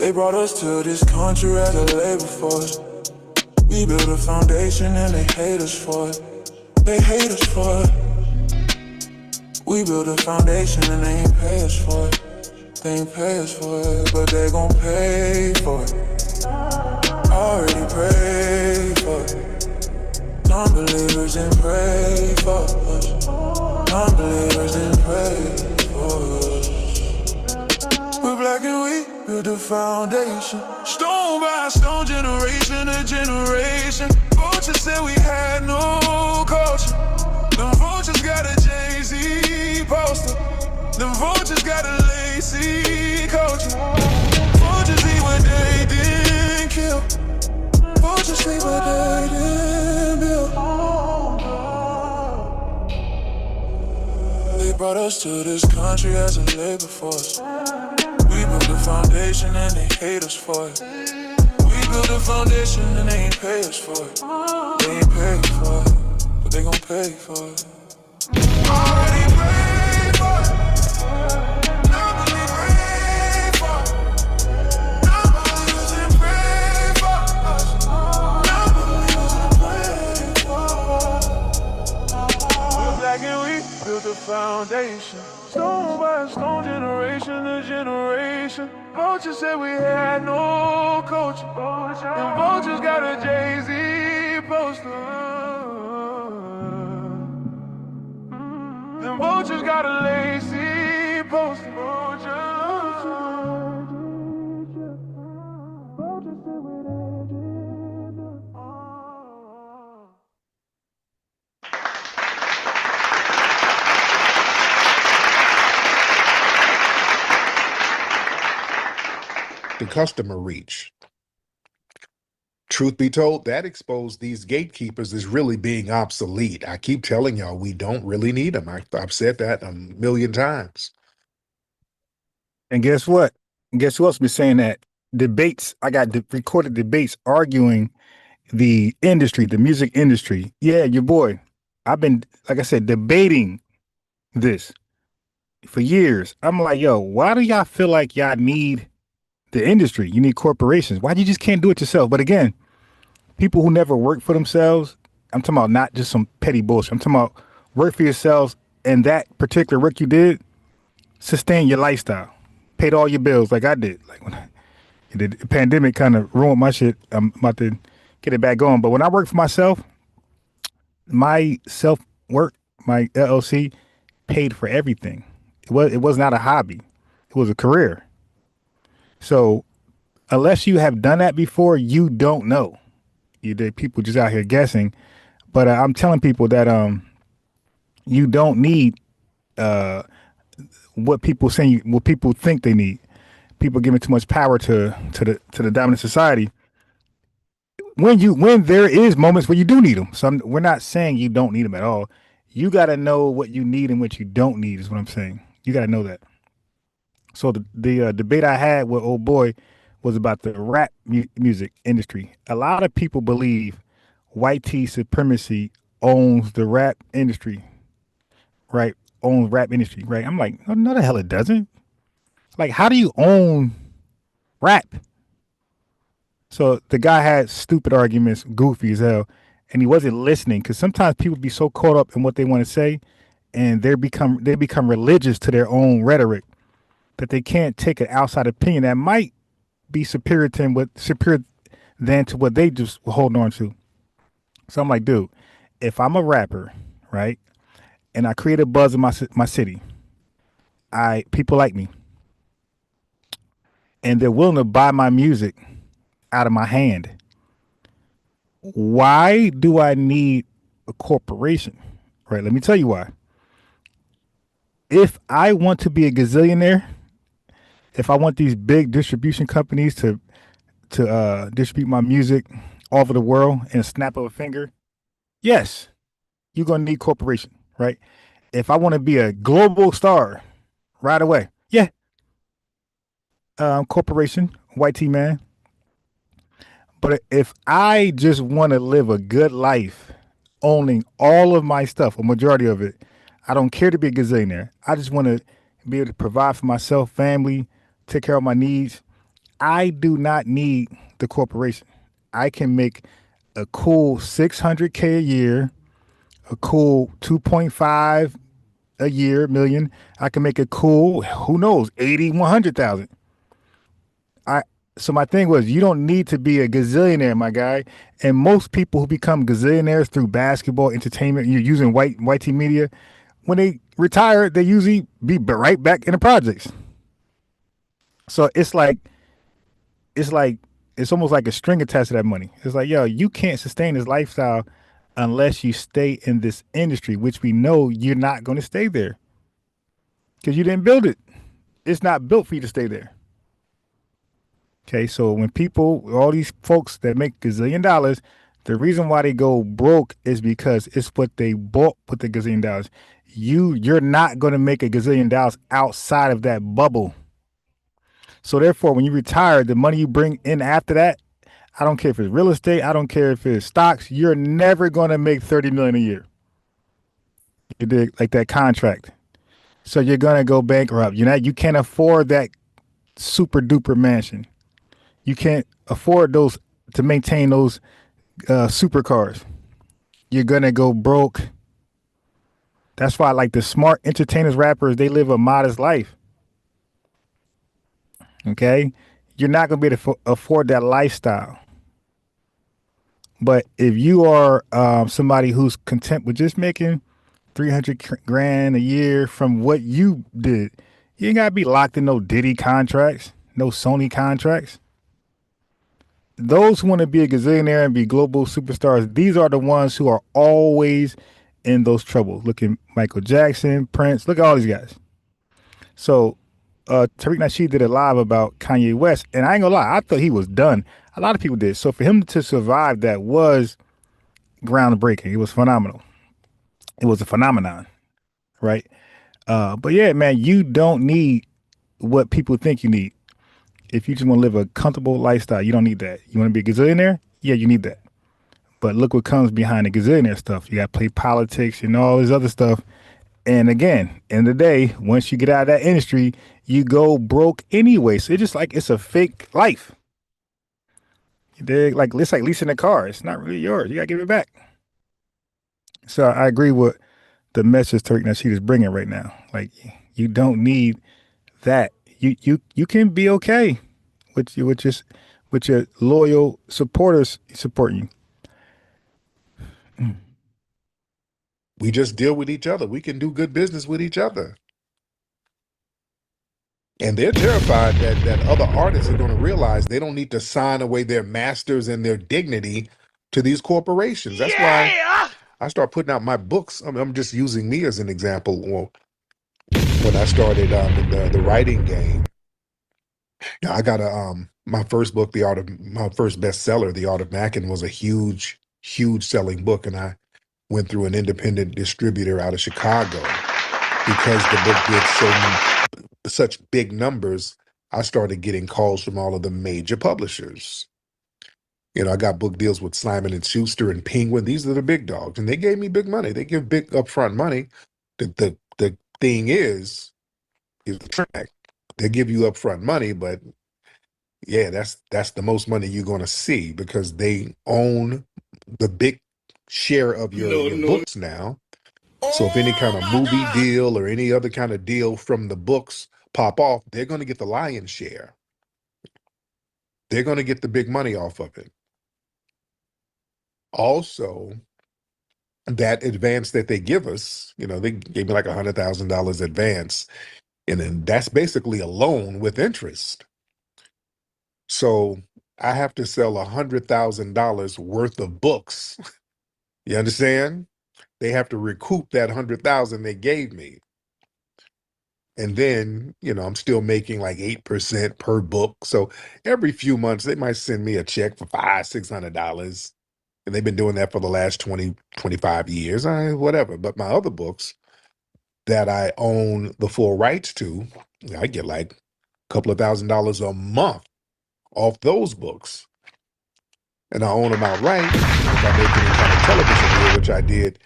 They brought us to this country as a labor force. We built a foundation and they hate us for it. They hate us for it. We built a foundation and they ain't pay us for it. They ain't pay us for it, but they gon' pay for it. Already prayed for it. Non-believers didn't pray for us. Non-believers didn't pray for us. We're black and we built a foundation. Stone by stone, generation to generation. Vultures said we had no culture. Them vultures got a Jay-Z poster. Them vultures got a lacy culture. Vultures eat what they didn't kill. Vultures sleep what they didn't build. They brought us to this country as a labor force. We built a foundation and they hate us for it. We built a foundation and they ain't pay us for it. They ain't pay for it, but they gon' pay for it. Already paid for it. Nobody paid for it. Nobody doesn't pay for us. Nobody doesn't pay for us. We're black and we built a foundation. Stone by stone, generation to generation. Vultures said we had no culture. And vultures got a Jay-Z poster. Them vultures got a lacy poster. The customer reach. Truth be told, that exposed these gatekeepers as really being obsolete. I keep telling y'all, we don't really need them. I've said that a million times. And guess what? Guess who else been saying that? Debates. I got recorded debates arguing the industry, the music industry. Yeah, your boy. I've been, like I said, debating this for years. I'm like, yo, why do y'all feel like y'all need the industry? You need corporations. Why you just can't do it yourself? But again, people who never work for themselves, I'm talking about not just some petty bullshit. I'm talking about work for yourselves, and that particular work you did, sustain your lifestyle, paid all your bills like I did. Like when the pandemic kind of ruined my shit, I'm about to get it back going. But when I worked for myself, my self work, my LLC paid for everything. It was not a hobby. It was a career. So unless you have done that before, you don't know. People just out here guessing. But I'm telling people that you don't need what people think they need. People giving too much power to the dominant society. When there is moments where you do need them. So we're not saying you don't need them at all. You got to know what you need and what you don't need is what I'm saying. You got to know that. So the debate I had with old boy was about the rap music industry. A lot of people believe white tea supremacy owns the rap industry, right? Owns rap industry, right? I'm like, no, the hell it doesn't. Like, how do you own rap? So the guy had stupid arguments, goofy as hell, and he wasn't listening because sometimes people be so caught up in what they want to say, and they become religious to their own rhetoric that they can't take an outside opinion that might be superior than to what they just hold on to. So I'm like, dude, if I'm a rapper, right, and I create a buzz in my city, people like me, and they're willing to buy my music out of my hand, why do I need a corporation? Right, let me tell you why. If I want to be a gazillionaire, if I want these big distribution companies to distribute my music all over the world in a snap of a finger, yes, you're going to need corporation, right? If I want to be a global star right away, yeah, corporation, white tea man. But if I just want to live a good life, owning all of my stuff, a majority of it, I don't care to be a gazillionaire. I just want to be able to provide for myself, family, take care of my needs. I do not need the corporation. I can make a cool 600K a year, a cool 2.5 a year million. I can make a cool, who knows, 80, 100,000. I so my thing was, you don't need to be a gazillionaire, my guy. And most people who become gazillionaires through basketball entertainment, you're using white team media, when they retire, they usually be right back in the projects. So it's like it's almost like a string attached to that money. It's like, yo, you can't sustain this lifestyle unless you stay in this industry, which we know you're not going to stay there because you didn't build it. It's not built for you to stay there. Okay, so when people, all these folks that make gazillion dollars, the reason why they go broke is because it's what they bought with the gazillion dollars. You're not going to make a gazillion dollars outside of that bubble. So therefore, when you retire, the money you bring in after that, I don't care if it's real estate, I don't care if it's stocks, you're never going to make 30 million a year. You did like that contract. So you're going to go bankrupt. You can't afford that super duper mansion. You can't afford those to maintain those supercars. You're gonna go broke. That's why, like the smart entertainers, rappers, they live a modest life. Okay, you're not gonna be able to afford that lifestyle. But if you are somebody who's content with just making 300 grand a year from what you did, you ain't gotta be locked in no Diddy contracts, no Sony contracts. Those who want to be a gazillionaire and be global superstars, these are the ones who are always in those troubles. Look at Michael Jackson, Prince, look at all these guys. So Tariq Nasheed did a live about Kanye West, and I ain't gonna lie, I thought he was done. A lot of people did. So for him to survive that was groundbreaking. It was phenomenal. It was a phenomenon, right? But yeah, man, you don't need what people think you need. If you just want to live a comfortable lifestyle, you don't need that. You want to be a gazillionaire? Yeah, you need that. But look what comes behind the gazillionaire stuff. You got to play politics and all this other stuff. And again, in the day, once you get out of that industry, you go broke anyway. So it's just like it's a fake life. You dig? Like it's like leasing a car. It's not really yours. You gotta give it back. So I agree with the message Tariq Nasheed is bringing right now. Like you don't need that. You can be okay with your loyal supporters supporting you. We just deal with each other. We can do good business with each other. And they're terrified that other artists are going to realize they don't need to sign away their masters and their dignity to these corporations. That's why I start putting out my books. I'm just using me as an example. Well, when I started in the writing game, I got my first book, my first bestseller, The Art of Mackin, was a huge selling book, and I went through an independent distributor out of Chicago because the book did such big numbers. I started getting calls from all of the major publishers. I got book deals with Simon and Schuster and Penguin. These are the big dogs, and they gave me big money. They give big upfront money. The thing is the track. They give you upfront money, but yeah, that's the most money you're going to see because they own the big share of your books now. So if any kind of movie deal or any other kind of deal from the books pop off, they're going to get the lion's share. They're going to get the big money off of it. Also, that advance that they give us, they gave me like $100,000 advance, and then that's basically a loan with interest. So I have to sell $100,000 worth of books. You understand? They have to recoup that 100,000 they gave me. And then, I'm still making like 8% per book. So every few months, they might send me a check for $500-$600. And they've been doing that for the last 20, 25 years, whatever. But my other books that I own the full rights to, I get like a couple of $1,000s a month off those books. And I own them outright. If I make any kind of television deal, which I did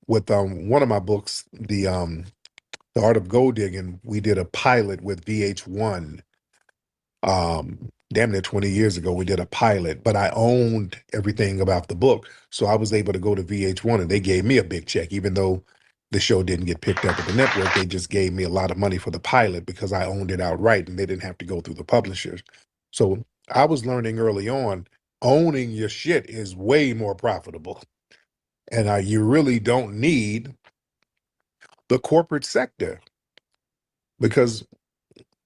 with one of my books, The Art of Gold Digging, we did a pilot with VH1 Damn near 20 years ago, we did a pilot, but I owned everything about the book. So I was able to go to VH1 and they gave me a big check, even though the show didn't get picked up at the network. They just gave me a lot of money for the pilot because I owned it outright and they didn't have to go through the publishers. So I was learning early on, owning your shit is way more profitable. And you really don't need the corporate sector because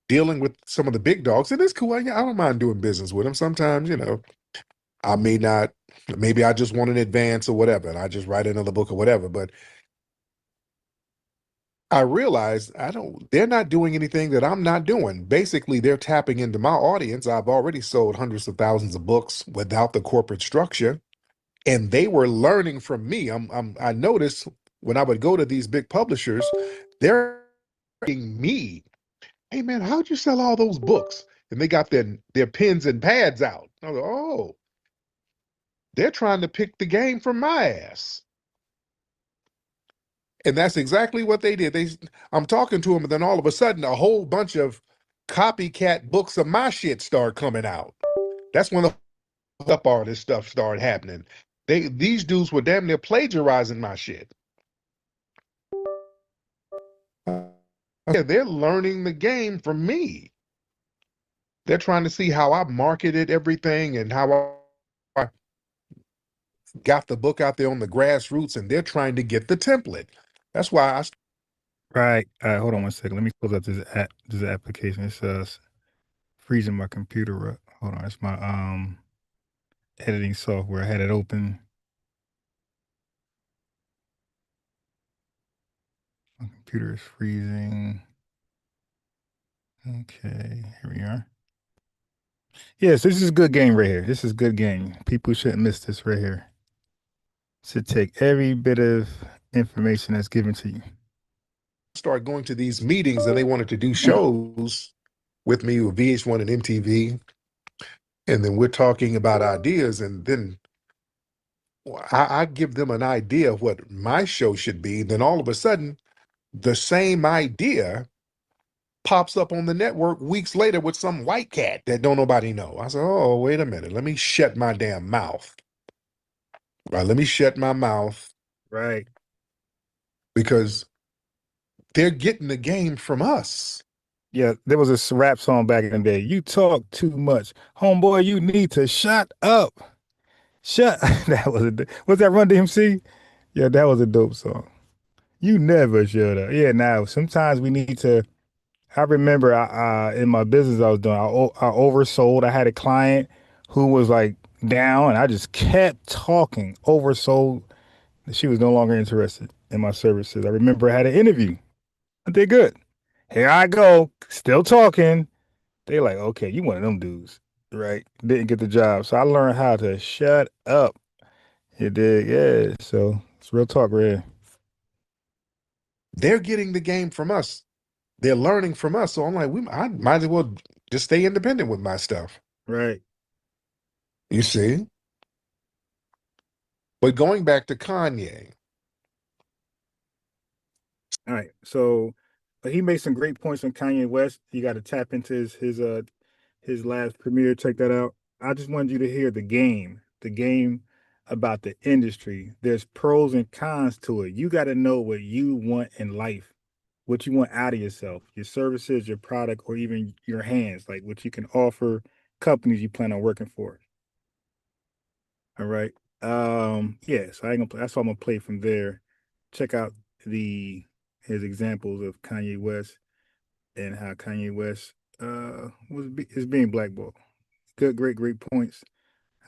dealing with some of the big dogs, it is cool. I don't mind doing business with them. Sometimes, I may not, maybe I just want an advance or whatever, and I just write another book or whatever. But I realize they're not doing anything that I'm not doing. Basically, they're tapping into my audience. I've already sold hundreds of thousands of books without the corporate structure, and they were learning from me. I noticed when I would go to these big publishers, they're asking me, "Hey man, how'd you sell all those books?" And they got their pens and pads out. I was like, "Oh, they're trying to pick the game from my ass." And that's exactly what they did. I'm talking to them, and then all of a sudden, a whole bunch of copycat books of my shit start coming out. That's when the up all this stuff started happening. These dudes were damn near plagiarizing my shit. Yeah, they're learning the game from me. They're trying to see how I marketed everything and how I got the book out there on the grassroots, and they're trying to get the template. That's why I Right. Hold on one second. Let me close out this application. It's freezing my computer up. Hold on. It's my editing software. I had it open. My computer is freezing. Okay, here we are. Yes, this is a good game right here. This is a good game. People shouldn't miss this right here. Should take every bit of information that's given to you. started going to these meetings, and they wanted to do shows with me with VH1 and MTV. And then we're talking about ideas, and then I give them an idea of what my show should be. Then all of a sudden, the same idea pops up on the network weeks later with some white cat that don't nobody know. I said, "Oh, wait a minute. Let me shut my damn mouth." Right? Let me shut my mouth Right. because they're getting the game from us. Yeah, there was a rap song back in the day. You talk too much. Homeboy, you need to shut up. Shut. Was that Run DMC? Yeah, that was a dope song. You never shut up. Yeah, now sometimes we need to. I remember in my business I was doing, I oversold. I had a client who was like down, and I just kept talking, oversold. She was no longer interested in my services. I remember I had an interview. I did good. Here I go, still talking. They like, okay, you one of them dudes, right? Didn't get the job. So I learned how to shut up. You did, yeah. So it's real talk, right? They're getting the game from us. They're learning from us. So I'm like, I might as well just stay independent with my stuff. Right. You see? But going back to Kanye, All right. So he made some great points on Kanye West. You got to tap into his last premiere. Check that out. I just wanted you to hear the game about the industry. There's pros and cons to it. You got to know what you want in life, what you want out of yourself, your services, your product, or even your hands, like what you can offer companies you plan on working for. All right. Yeah, so I ain't gonna play, that's why I'm gonna play from there. Check out the his examples of Kanye West and how Kanye West is being blackballed. Good, great points.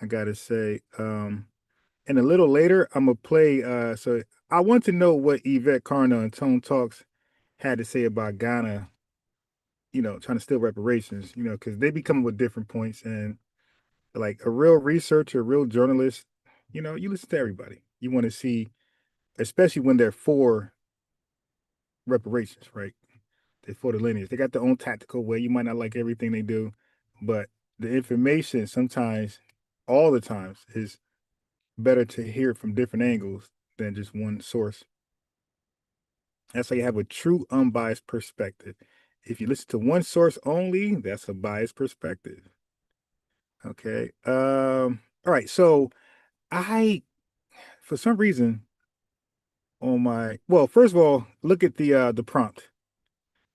I gotta say. And a little later I'm gonna play so I want to know what Yvette Carno and Tone Talks had to say about Ghana, trying to steal reparations, because they be coming with different points and like a real researcher, a real journalist, you listen to everybody. You want to see, especially when they're for reparations, right? They're for the lineage. They got their own tactical way. You might not like everything they do, but the information sometimes, all the times, is better to hear from different angles than just one source. That's how you have a true unbiased perspective. If you listen to one source only, that's a biased perspective. Okay. All right. So I, for some reason, on my first of all, look at the prompt.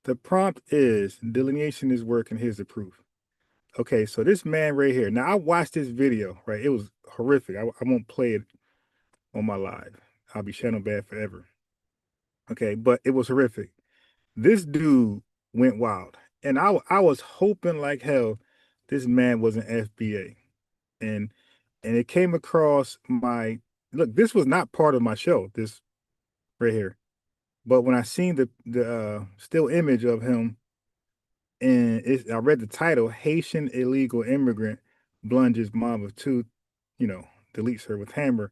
The prompt is delineation is work, and here's the proof. Okay, so this man right here. Now I watched this video, right? It was horrific. I won't play it on my live. I'll be shadow bad forever. Okay, but it was horrific. This dude went wild, and I was hoping like hell this man was an FBA, and it came across my look. This was not part of my show. This right here, but when I seen the still image of him, and I read the title, Haitian illegal immigrant blunges mom of two, you know, deletes her with hammer.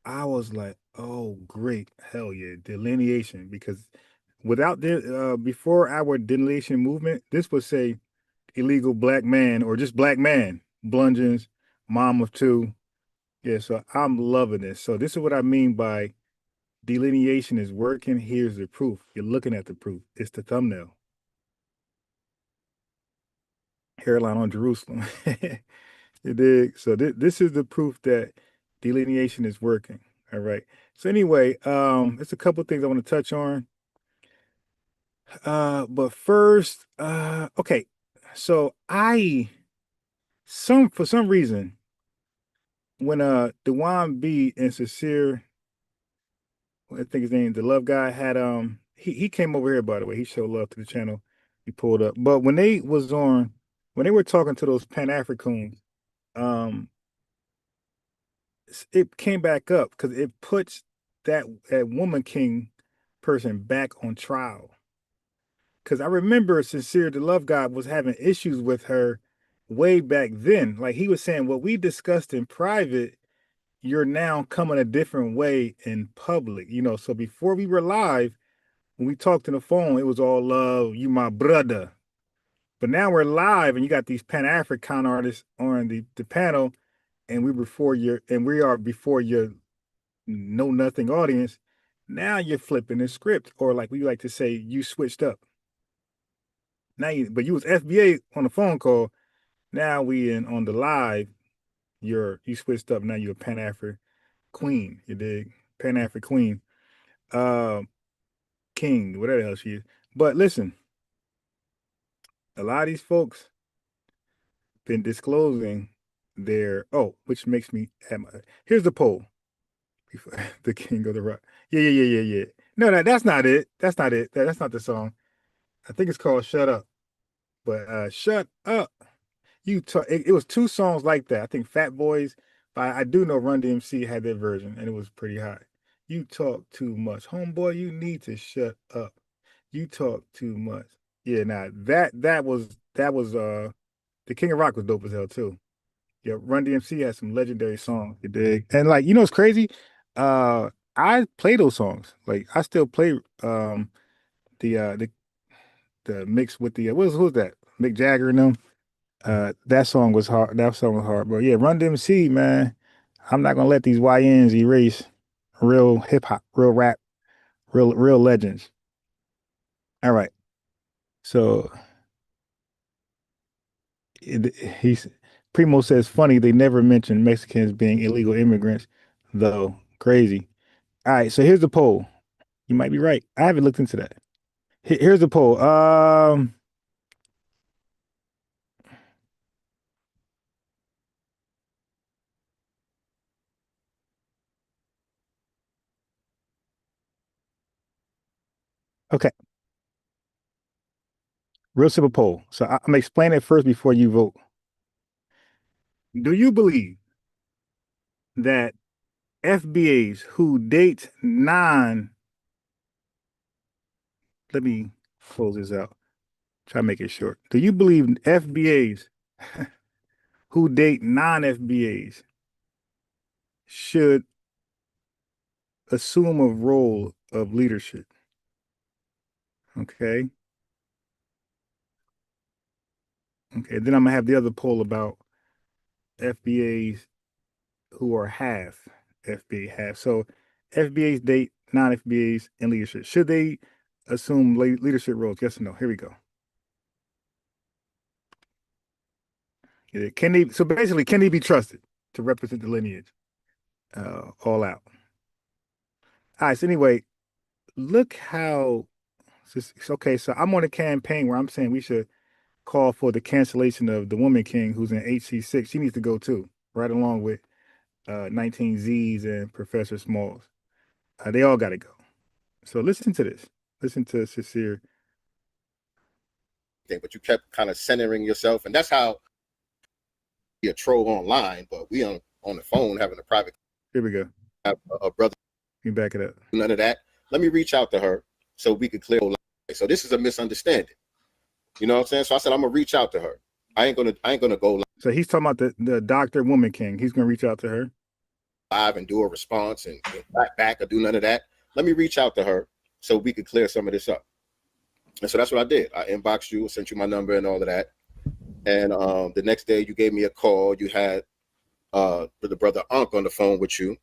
I was like, oh, great. Hell yeah. Delineation. Because without the, before our delineation movement, this would say illegal black man or just black man, bludgeons, mom of two. Yeah. So I'm loving this. So this is what I mean by delineation is working. Here's the proof. You're looking at the proof. It's the thumbnail. Hairline on Jerusalem. You dig? So this is the proof that delineation is working. All right. So anyway, there's a couple things I want to touch on. But first, okay. So for some reason, when Dewan B and Sincere, I think his name, the love guy had he came over here, by the way. He showed love to the channel. He pulled up. But when they were talking to those Pan-Africans, um it came back up because it puts that woman king person back on trial. Because I remember Sincere the Love God was having issues with her way back then. Like he was saying, what we discussed in private, you're now coming a different way in public. You know, so before we were live, when we talked on the phone, it was all love, you my brother. But now we're live and you got these Pan-African artists on the panel, and we are before your know nothing audience. Now you're flipping the script, or like we like to say, you switched up. But you was FBA on the phone call. Now we in on the live. You switched up. Now you're a Pan African queen. You dig? Pan African queen, uh, king, whatever the hell she is. But listen, a lot of these folks been disclosing which makes me have here's the poll. The king of the rock. Yeah. No, that's not it. That's not it. That's not the song. I think it's called Shut Up. But Shut Up. It was two songs like that. I think Fat Boys, but I do know Run DMC had their version and it was pretty hot. You talk too much. Homeboy, you need to shut up. You talk too much. Yeah, nah, that was the King of Rock was dope as hell too. Yeah, Run DMC has some legendary songs, you dig? And like, you know what's crazy? I play those songs. Like I still play the the mix with the who's that? Mick Jagger and them. That song was hard. That song was hard. But yeah, Run DMC, man. I'm not gonna let these YNs erase real hip hop, real rap, real legends. All right. So he's Primo says funny they never mentioned Mexicans being illegal immigrants, though. Crazy. All right, so here's the poll. You might be right. I haven't looked into that. Here's the poll. Okay, real simple poll. So I'm gonna explain it first before you vote. Do you believe that FBAs who date let me close this out. Try to make it short. Do you believe FBAs who date non-FBAs should assume a role of leadership? Okay. Okay. Then I'm gonna have the other poll about FBAs who are half FBA half. So FBAs date non-FBAs in leadership. Should they assume leadership roles? Yes or no? Here we go. Can he? So basically, can he be trusted to represent the lineage? All out. All right. So anyway, look how. Okay, so I'm on a campaign where I'm saying we should call for the cancellation of the Woman King, who's in HC6. She needs to go too, right along with 19 Z's and Professor Smalls. They all got to go. So listen to this. Listen to Sincere. But you kept kind of centering yourself, and that's how you're a troll online, but we on the phone having a private. Here we go. Have a brother. You back it up. None of that. Let me reach out to her so we could clear. So this is a misunderstanding. You know what I'm saying? So I said I'm gonna reach out to her. I ain't gonna go. So he's talking about the Dr. Woman King. He's gonna reach out to her live and do a response and back or do none of that. Let me reach out to her so we could clear some of this up. And so that's what I did. I inboxed you, sent you my number and all of that. And the next day you gave me a call. You had the brother Unc on the phone with you.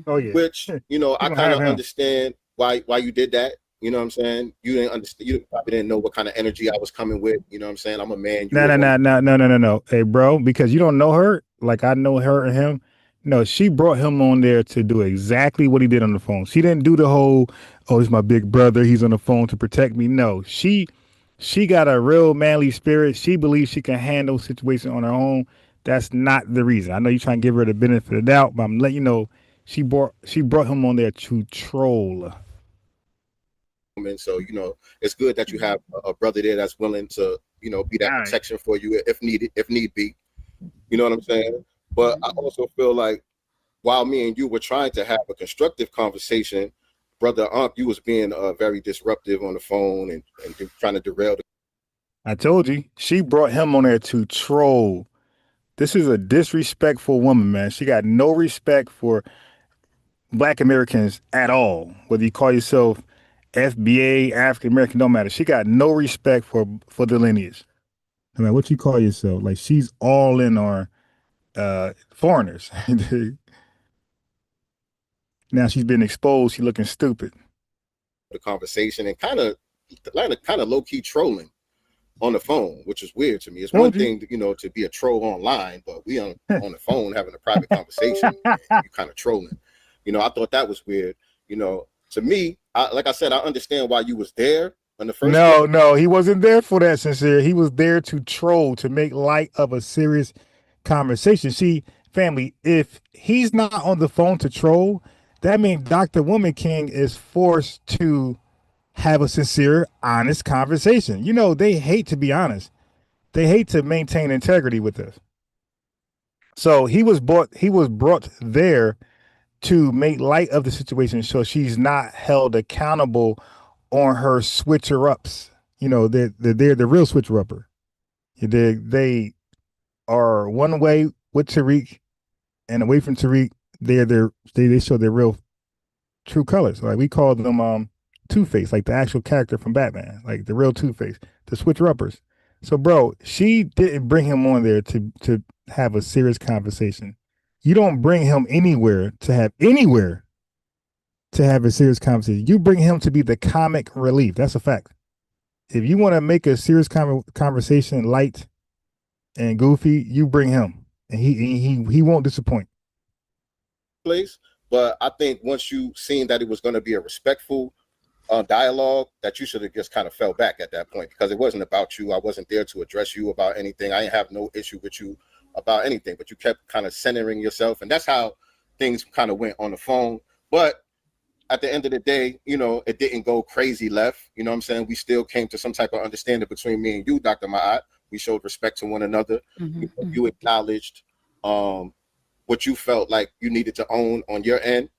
Oh yeah. Which, you know, I kind of understand why you did that. You know what I'm saying? You didn't understand. You probably didn't know what kind of energy I was coming with. You know what I'm saying? I'm a man. No. Hey, bro, because you don't know her like I know her and him. No, she brought him on there to do exactly what he did on the phone. She didn't do the whole, oh, he's my big brother. He's on the phone to protect me. No, she got a real manly spirit. She believes she can handle situations on her own. That's not the reason. I know you're trying to give her the benefit of the doubt, but I'm letting you know she brought him on there to troll. And so, you know, it's good that you have a brother there that's willing to, you know, be that protection for you if need be. You know what I'm saying? But I also feel like while me and you were trying to have a constructive conversation, brother Unc, you was being very disruptive on the phone and trying to derail. I told you, she brought him on there to troll. This is a disrespectful woman, man. She got no respect for Black Americans at all. Whether you call yourself FBA, African American, don't matter. She got no respect for the lineage. I mean, what you call yourself? Like, she's all in on foreigners. Now she's been exposed. She's looking stupid. The conversation and kind of low key trolling on the phone, which is weird to me. It's one thing, you know, to be a troll online, but we on the phone having a private conversation. You kind of trolling. You know, I thought that was weird. You know, to me, like I said, I understand why you was there in the first. No, he wasn't there for that, Sincere. He was there to troll, to make light of a serious conversation. See, family, if he's not on the phone to troll, that means Dr. Woman King is forced to have a sincere, honest conversation. You know, they hate to be honest. They hate to maintain integrity with us. So he was brought there to make light of the situation so she's not held accountable on her switcher ups. You know, they're the real switcher upper. They are one way with Tariq and away from Tariq, they show their real true colors. Like we call them Two-Face, like the actual character from Batman, like the real Two-Face, the switcher uppers. So bro, she didn't bring him on there to have a serious conversation. You don't bring him anywhere to have a serious conversation. You bring him to be the comic relief. That's a fact. If you want to make a serious conversation light and goofy, you bring him, and he won't disappoint. Place, but I think once you seen that it was going to be a respectful dialogue, that you should have just kind of fell back at that point, because it wasn't about you. I wasn't there to address you about anything. I didn't have no issue with you about anything, but you kept kind of centering yourself, and that's how things kind of went on the phone. But at the end of the day, you know, it didn't go crazy left. You know what I'm saying? We still came to some type of understanding between me and you, Dr. Ma'at. We showed respect to one another. You acknowledged what you felt like you needed to own on your end.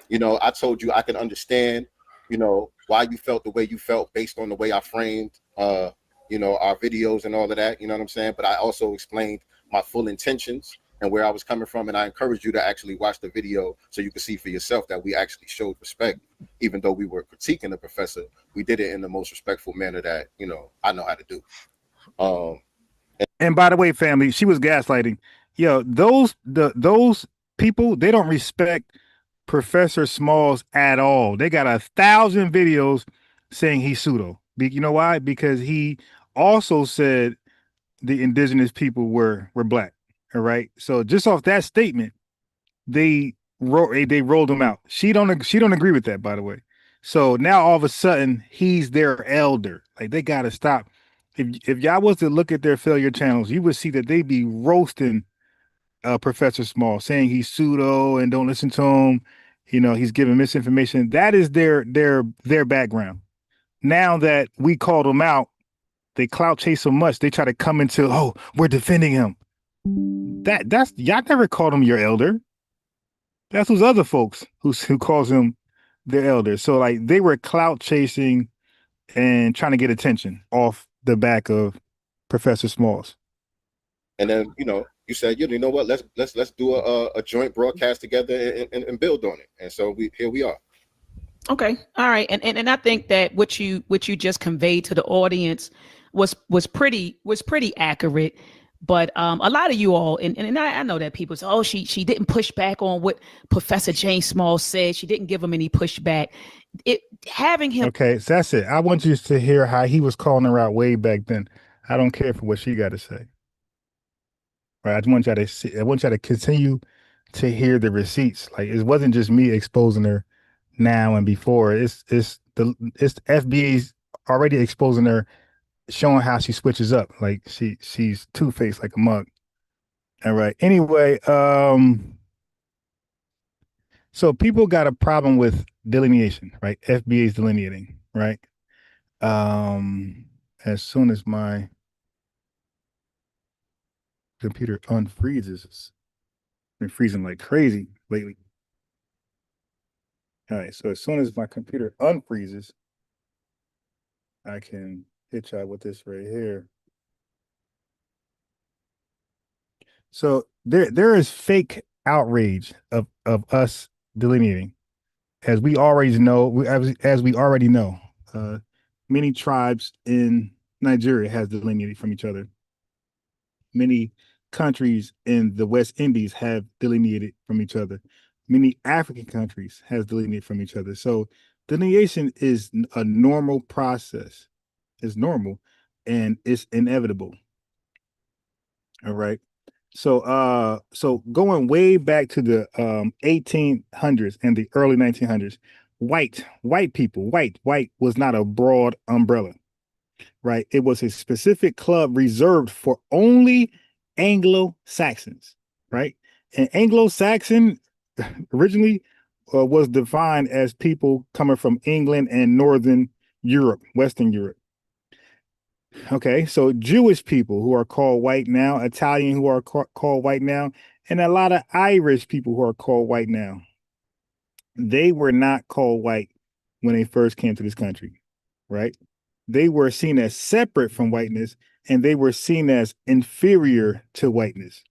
You know, I told you I can understand, you know, why you felt the way you felt based on the way I framed, you know, our videos and all of that. You know what I'm saying? But I also explained my full intentions and where I was coming from. And I encouraged you to actually watch the video so you can see for yourself that we actually showed respect. Even though we were critiquing the professor, we did it in the most respectful manner that, you know, I know how to do. And by the way, family, she was gaslighting. Yo, those people, they don't respect Professor Smalls at all. They got 1,000 videos saying he's pseudo. You know why? Because he also said the indigenous people were black. All right. So just off that statement, they rolled him out. She don't agree with that, by the way. So now all of a sudden he's their elder. Like they gotta stop. If y'all was to look at their failure channels, you would see that they be roasting Professor Small, saying he's pseudo and don't listen to him. You know, he's giving misinformation. That is their background. Now that we called them out, they clout chase so much, they try to come into, oh, we're defending him. That's y'all never called him your elder. That's those other folks who calls him their elder. So like they were clout chasing and trying to get attention off the back of Professor Smalls. And then, you know, you said, you know what, let's do a joint broadcast together and build on it. And so here we are. Okay. All right. And I think that what you just conveyed to the audience was pretty accurate. But a lot of you all, and I know that people say, oh, she didn't push back on what Professor Jane Small said. She didn't give him any pushback. Having him. Okay, so that's it. I want you to hear how he was calling her out way back then. I don't care for what she got to say. Right. I want y'all to see, I want y'all to continue to hear the receipts. Like it wasn't just me exposing her now and before. It's the FBA's already exposing her, showing how she switches up. Like she's two-faced like a mug. All right. Anyway, so people got a problem with delineation, right? FBA's delineating, right? As soon as my computer unfreezes, it's been freezing like crazy lately. All right, so as soon as my computer unfreezes, I can hit y'all with this right here. So there is fake outrage of us delineating, as we already know. As we already know, many tribes in Nigeria has delineated from each other. Many countries in the West Indies have delineated from each other. Many African countries has delineated from each other. So delineation is a normal process. It's normal and it's inevitable. All right. So going way back to the 1800s and the early 1900s, white was not a broad umbrella, right? It was a specific club reserved for only Anglo-Saxons, right? And Anglo-Saxon originally was defined as people coming from England and Northern Europe, Western Europe. Okay, so Jewish people who are called white now, Italian who are called white now, and a lot of Irish people who are called white now. They were not called white when they first came to this country, right? They were seen as separate from whiteness, and they were seen as inferior to whiteness.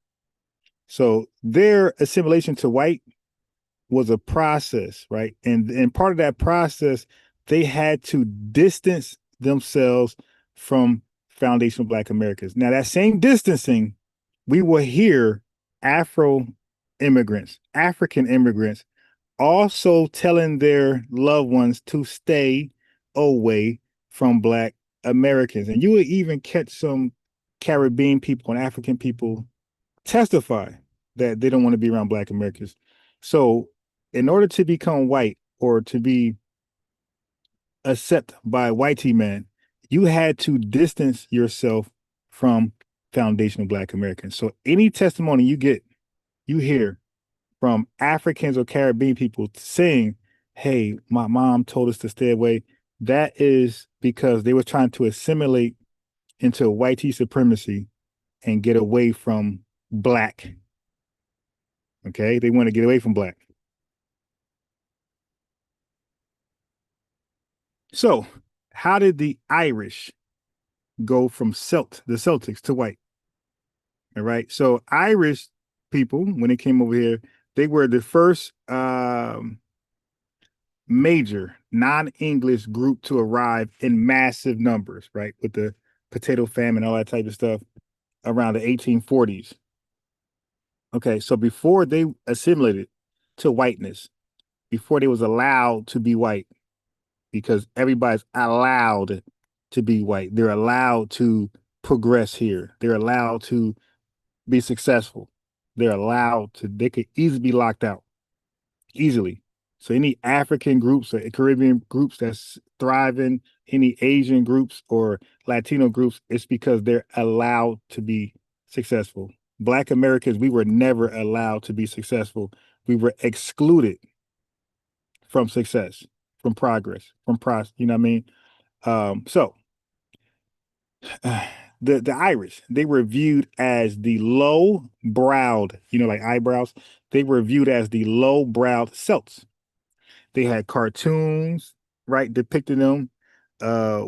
So their assimilation to white was a process, right? And part of that process, they had to distance themselves from foundational Black Americans. Now, that same distancing, we will hear Afro immigrants, African immigrants, also telling their loved ones to stay away from Black Americans. And you would even catch some Caribbean people and African people testify that they don't want to be around Black Americans. So in order to become white or to be accepted by whitey man, you had to distance yourself from foundational Black Americans. So any testimony you hear from Africans or Caribbean people saying, hey, my mom told us to stay away, that is because they were trying to assimilate into whitey supremacy and get away from Black. Okay, they want to get away from Black. So how did the Irish go from the Celtics to white? All right. So Irish people, when they came over here, they were the first major non-English group to arrive in massive numbers, right? With the potato famine, all that type of stuff around the 1840s. Okay. So before they assimilated to whiteness, before they was allowed to be white, because everybody's allowed to be white. They're allowed to progress here. They're allowed to be successful. They could easily be locked out. Easily. So any African groups or Caribbean groups that's thriving, any Asian groups or Latino groups, it's because they're allowed to be successful. Black Americans, we were never allowed to be successful. We were excluded from success, from progress, you know what I mean? So the Irish, they were viewed as the low-browed, like eyebrows. They were viewed as the low-browed Celts. They had cartoons, right, depicting them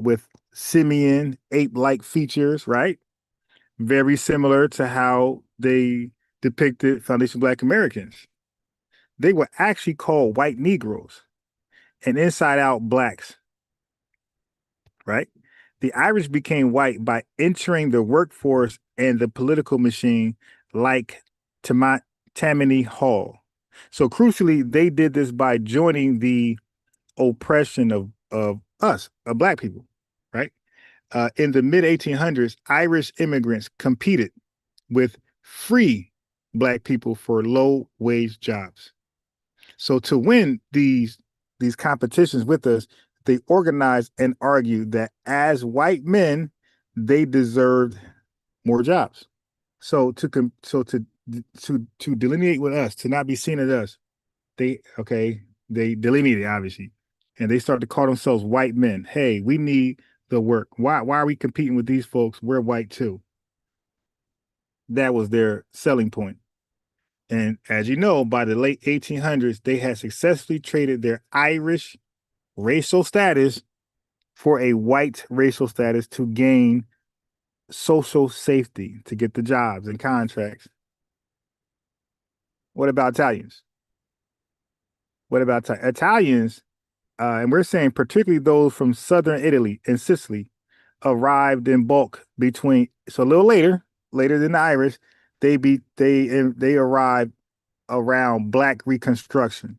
with simian, ape-like features, right? Very similar to how they depicted Foundation Black Americans. They were actually called white Negroes and inside-out blacks, right? The Irish became white by entering the workforce and the political machine like Tammany Hall. So crucially, they did this by joining the oppression of us, of black people, right? In the mid 1800s, Irish immigrants competed with free black people for low wage jobs. So to win these competitions with us, they organized and argued that as white men, they deserved more jobs. So to delineate with us, to not be seen as us, they delineated obviously, and they started to call themselves white men. Hey, we need the work. Why are we competing with these folks? We're white too. That was their selling point. And as you know, by the late 1800s, they had successfully traded their Irish racial status for a white racial status to gain social safety, to get the jobs and contracts. What about Italians? What about Italians? And we're saying particularly those from southern Italy and Sicily arrived in bulk so a little later than the Irish, they arrived around Black Reconstruction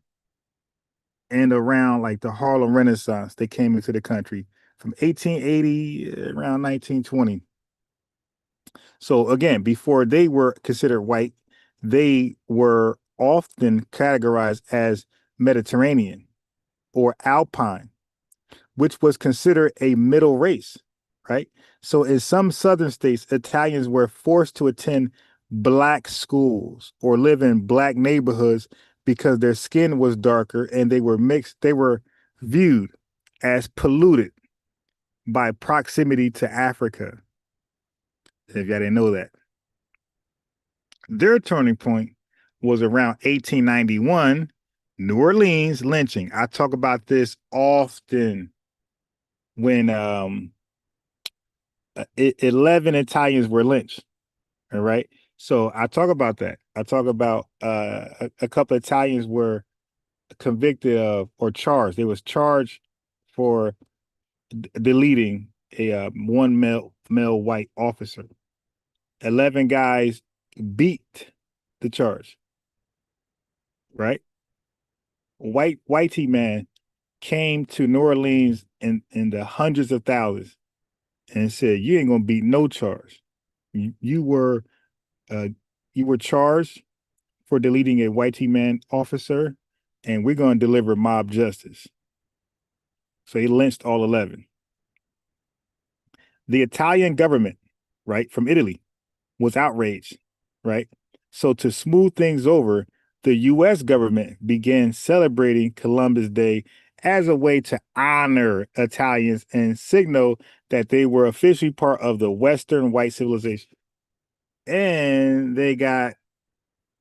and around like the Harlem Renaissance. They came into the country from 1880 around 1920. So again, before they were considered white, they were often categorized as Mediterranean or Alpine, which was considered a middle race, right? So in some southern states, Italians were forced to attend black schools or live in black neighborhoods because their skin was darker and they were viewed as polluted by proximity to Africa. If y'all didn't know that. Their turning point was around 1891, New Orleans lynching. I talk about this often when 11 Italians were lynched. All right. So I talk about that. I talk about a couple of Italians were convicted of or charged. They was charged for deleting a one male white officer. 11 guys beat the charge. Right. Whitey man came to New Orleans in the hundreds of thousands and said, "You ain't gonna beat no charge. You were charged for deleting a whitey man officer, and we're gonna deliver mob justice." So he lynched all 11. The Italian government, right, from Italy, was outraged, right? So to smooth things over, the U.S. government began celebrating Columbus Day as a way to honor Italians and signal that they were officially part of the Western white civilization. And they got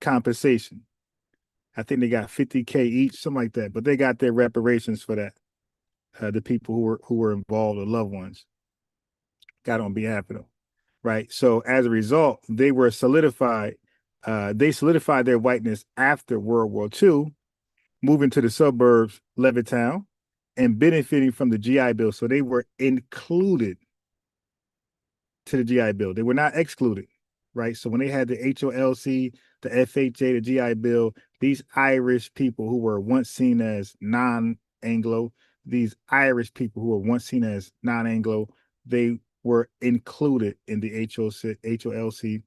compensation. I think they got $50K each, something like that. But they got their reparations for that. The people who were involved, the loved ones, got on behalf of them, right? So as a result, they were solidified. They solidified their whiteness after World War II, moving to the suburbs, Levittown, and benefiting from the GI Bill. So they were included to the GI Bill. They were not excluded, right? So when they had the HOLC, the FHA, the GI Bill, these Irish people who were once seen as non-Anglo, they were included in the HOLC,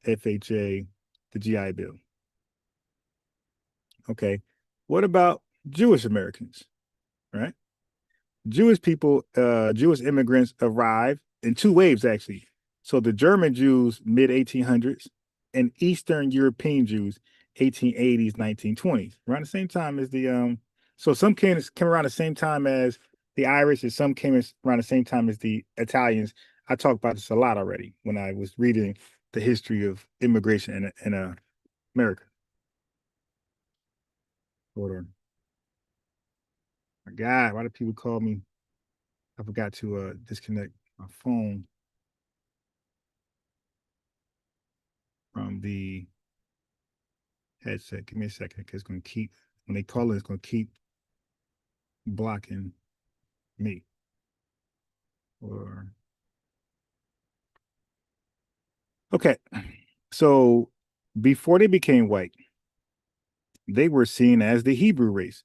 FHA, the GI Bill. Okay. What about Jewish Americans, right? Jewish people, Jewish immigrants arrived in two waves, actually. So the German Jews, mid 1800s, and Eastern European Jews, 1880s, 1920s, around the same time as the, so some came around the same time as the Irish, and some came around the same time as the Italians. I talked about this a lot already when I was reading the history of immigration in America. Hold on. My God, why do people call me? I forgot to disconnect my phone from the headset. Give me a second, because it's going to keep, when they call it, it's going to keep blocking me. Or okay, so before they became white, they were seen as the Hebrew race,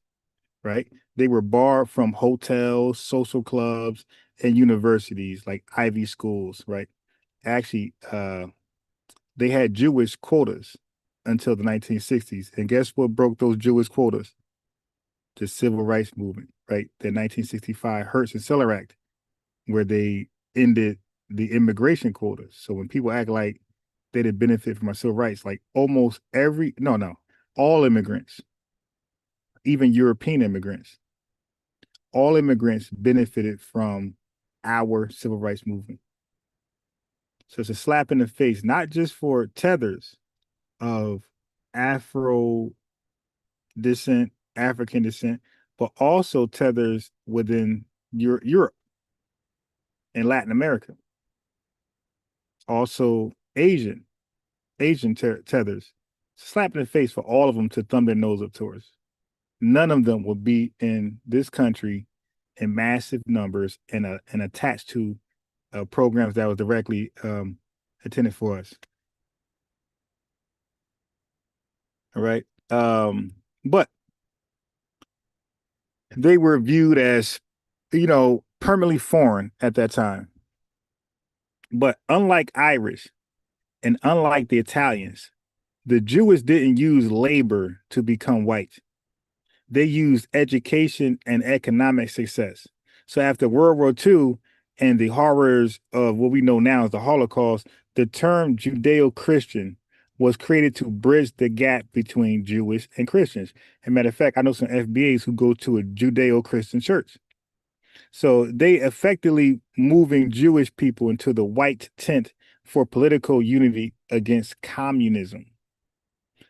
right? They were barred from hotels, social clubs, and universities like Ivy schools, right? Actually, they had Jewish quotas until the 1960s. And guess what broke those Jewish quotas? The civil rights movement, right? The 1965 Hertz-Steller Act, where they ended the immigration quotas. So when people act like they didn't benefit from our civil rights, like almost all immigrants, even European immigrants, all immigrants benefited from our civil rights movement. So it's a slap in the face, not just for tethers of Afro descent, African descent, but also tethers within Europe and Latin America. Also Asian tethers. Slap in the face for all of them to thumb their nose up towards. None of them will be in this country in massive numbers and attached to programs that was directly intended for us. All right. But they were viewed as, permanently foreign at that time. But unlike Irish and unlike the Italians, the Jews didn't use labor to become white. They used education and economic success. So after World War II and the horrors of what we know now as the Holocaust, the term Judeo-Christian was created to bridge the gap between Jewish and Christians. As a matter of fact, I know some FBAs who go to a Judeo-Christian church. So they effectively moving Jewish people into the white tent for political unity against communism.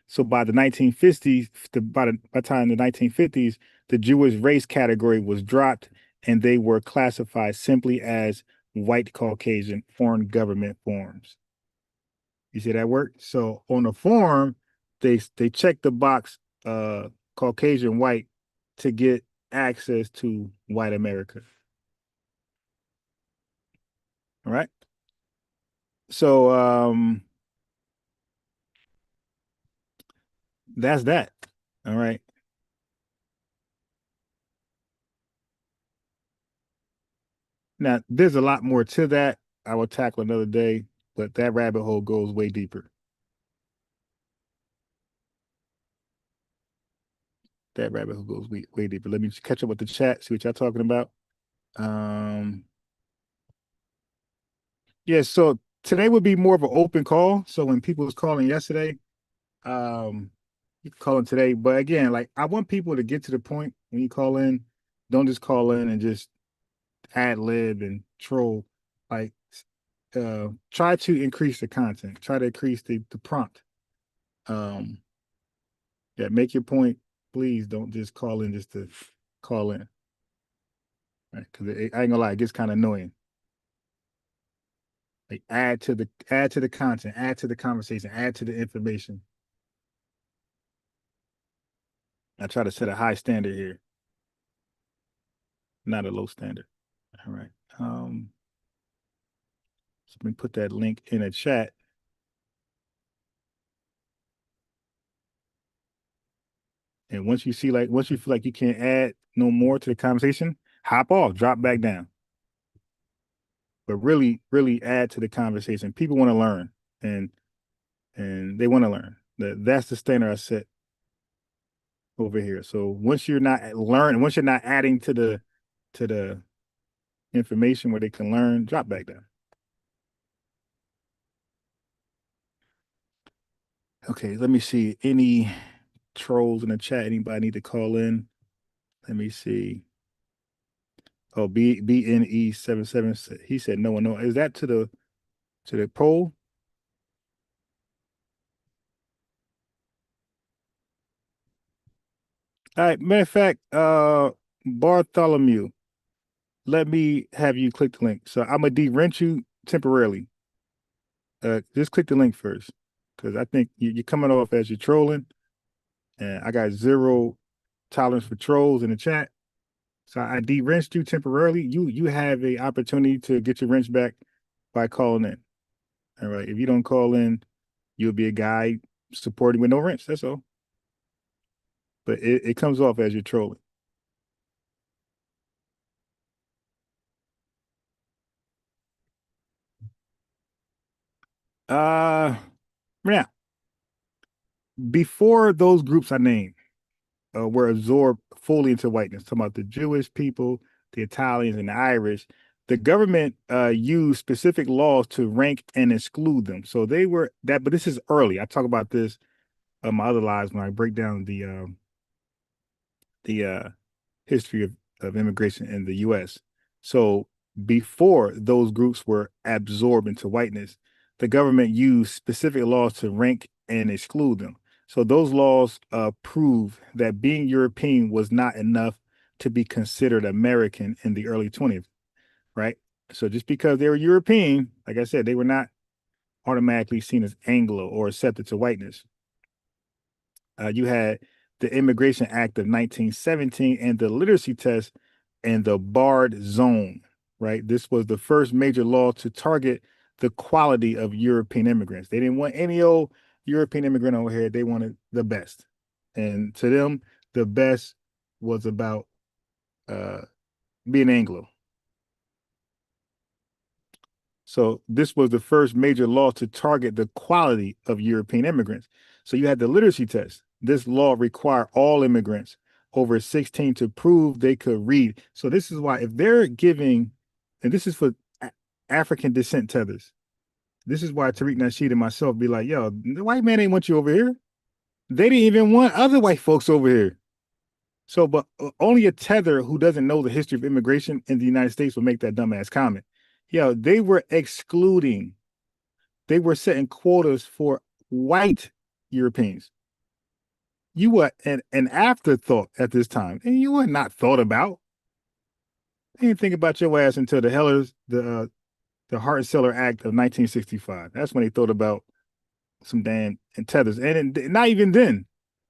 So by the 1950s, by the time the 1950s, the Jewish race category was dropped, and they were classified simply as white Caucasian foreign government forms. You see that work? So on the form, they check the box Caucasian white to get access to white America. All right. So that's that. All right. Now, there's a lot more to that. I will tackle another day, but that rabbit hole goes way deeper. That rabbit hole goes way deeper. Let me catch up with the chat, see what y'all talking about. Yeah, so today would be more of an open call. So when people was calling yesterday, you can call in today. But again, like I want people to get to the point when you call in. Don't just call in and just ad lib and troll. Like try to increase the content, try to increase the prompt. Yeah, make your point. Please don't just call in just to call in. Right? Because I ain't gonna lie, it gets kind of annoying. Like add to the content, add to the conversation, add to the information. I try to set a high standard here, not a low standard. All right. So let me put that link in a chat. And once you feel like you can't add no more to the conversation, hop off, drop back down. but really, really add to the conversation. People want to learn, and they want to learn. That's the standard I set over here. So once you're not adding to the information where they can learn, drop back down. Okay, let me see. Any trolls in the chat? Anybody need to call in? Let me see. Oh, BNE77. He said no one. No. Is that to the poll? All right. Matter of fact, Bartholomew, let me have you click the link. So I'm gonna de-rent you temporarily. Just click the link first, because I think you're coming off as you're trolling, and I got zero tolerance for trolls in the chat. So I de-wrenched you temporarily. You have a opportunity to get your wrench back by calling in. All right. If you don't call in, you'll be a guy supporting with no wrench. That's all. But it comes off as you're trolling. Now, before those groups I named were absorbed fully into whiteness, talking about the Jewish people, the Italians, and the Irish, the government used specific laws to rank and exclude them. So they were that, but this is early. I talk about this in my other lives when I break down the history of immigration in the U.S. So before those groups were absorbed into whiteness, the government used specific laws to rank and exclude them. So those laws prove that being European was not enough to be considered American in the early 20th, right? So just because they were European, like I said, they were not automatically seen as Anglo or accepted to whiteness. You had the Immigration Act of 1917 and the literacy test and the barred zone, right? This was the first major law to target the quality of European immigrants. They didn't want any old European immigrant over here. They wanted the best. And to them, the best was about being Anglo. So this was the first major law to target the quality of European immigrants. So you had the literacy test. This law required all immigrants over 16 to prove they could read. So this is why if they're giving, and this is for African descent tethers, this is why Tariq Nasheed and myself be like, yo, the white man ain't want you over here. They didn't even want other white folks over here. So, but only a tether who doesn't know the history of immigration in the United States will make that dumbass comment. Yo, they were excluding, they were setting quotas for white Europeans. You were an afterthought at this time, and you were not thought about. They didn't think about your ass until the Hart-Celler Act of 1965. That's when they thought about some damn tethers, and not even then,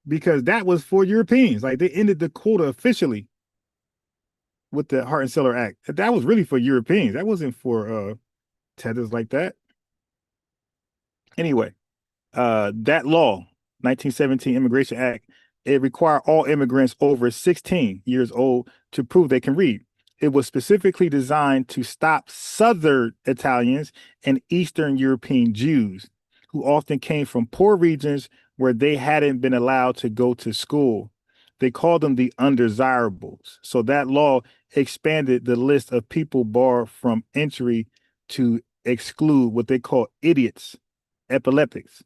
because that was for Europeans. Like they ended the quota officially with the Hart-Celler Act. That was really for Europeans. That wasn't for tethers like that. Anyway, that law, 1917 Immigration Act, it required all immigrants over 16 years old to prove they can read. It was specifically designed to stop Southern Italians and Eastern European Jews, who often came from poor regions where they hadn't been allowed to go to school. They called them the undesirables. So that law expanded the list of people barred from entry to exclude what they call idiots, epileptics,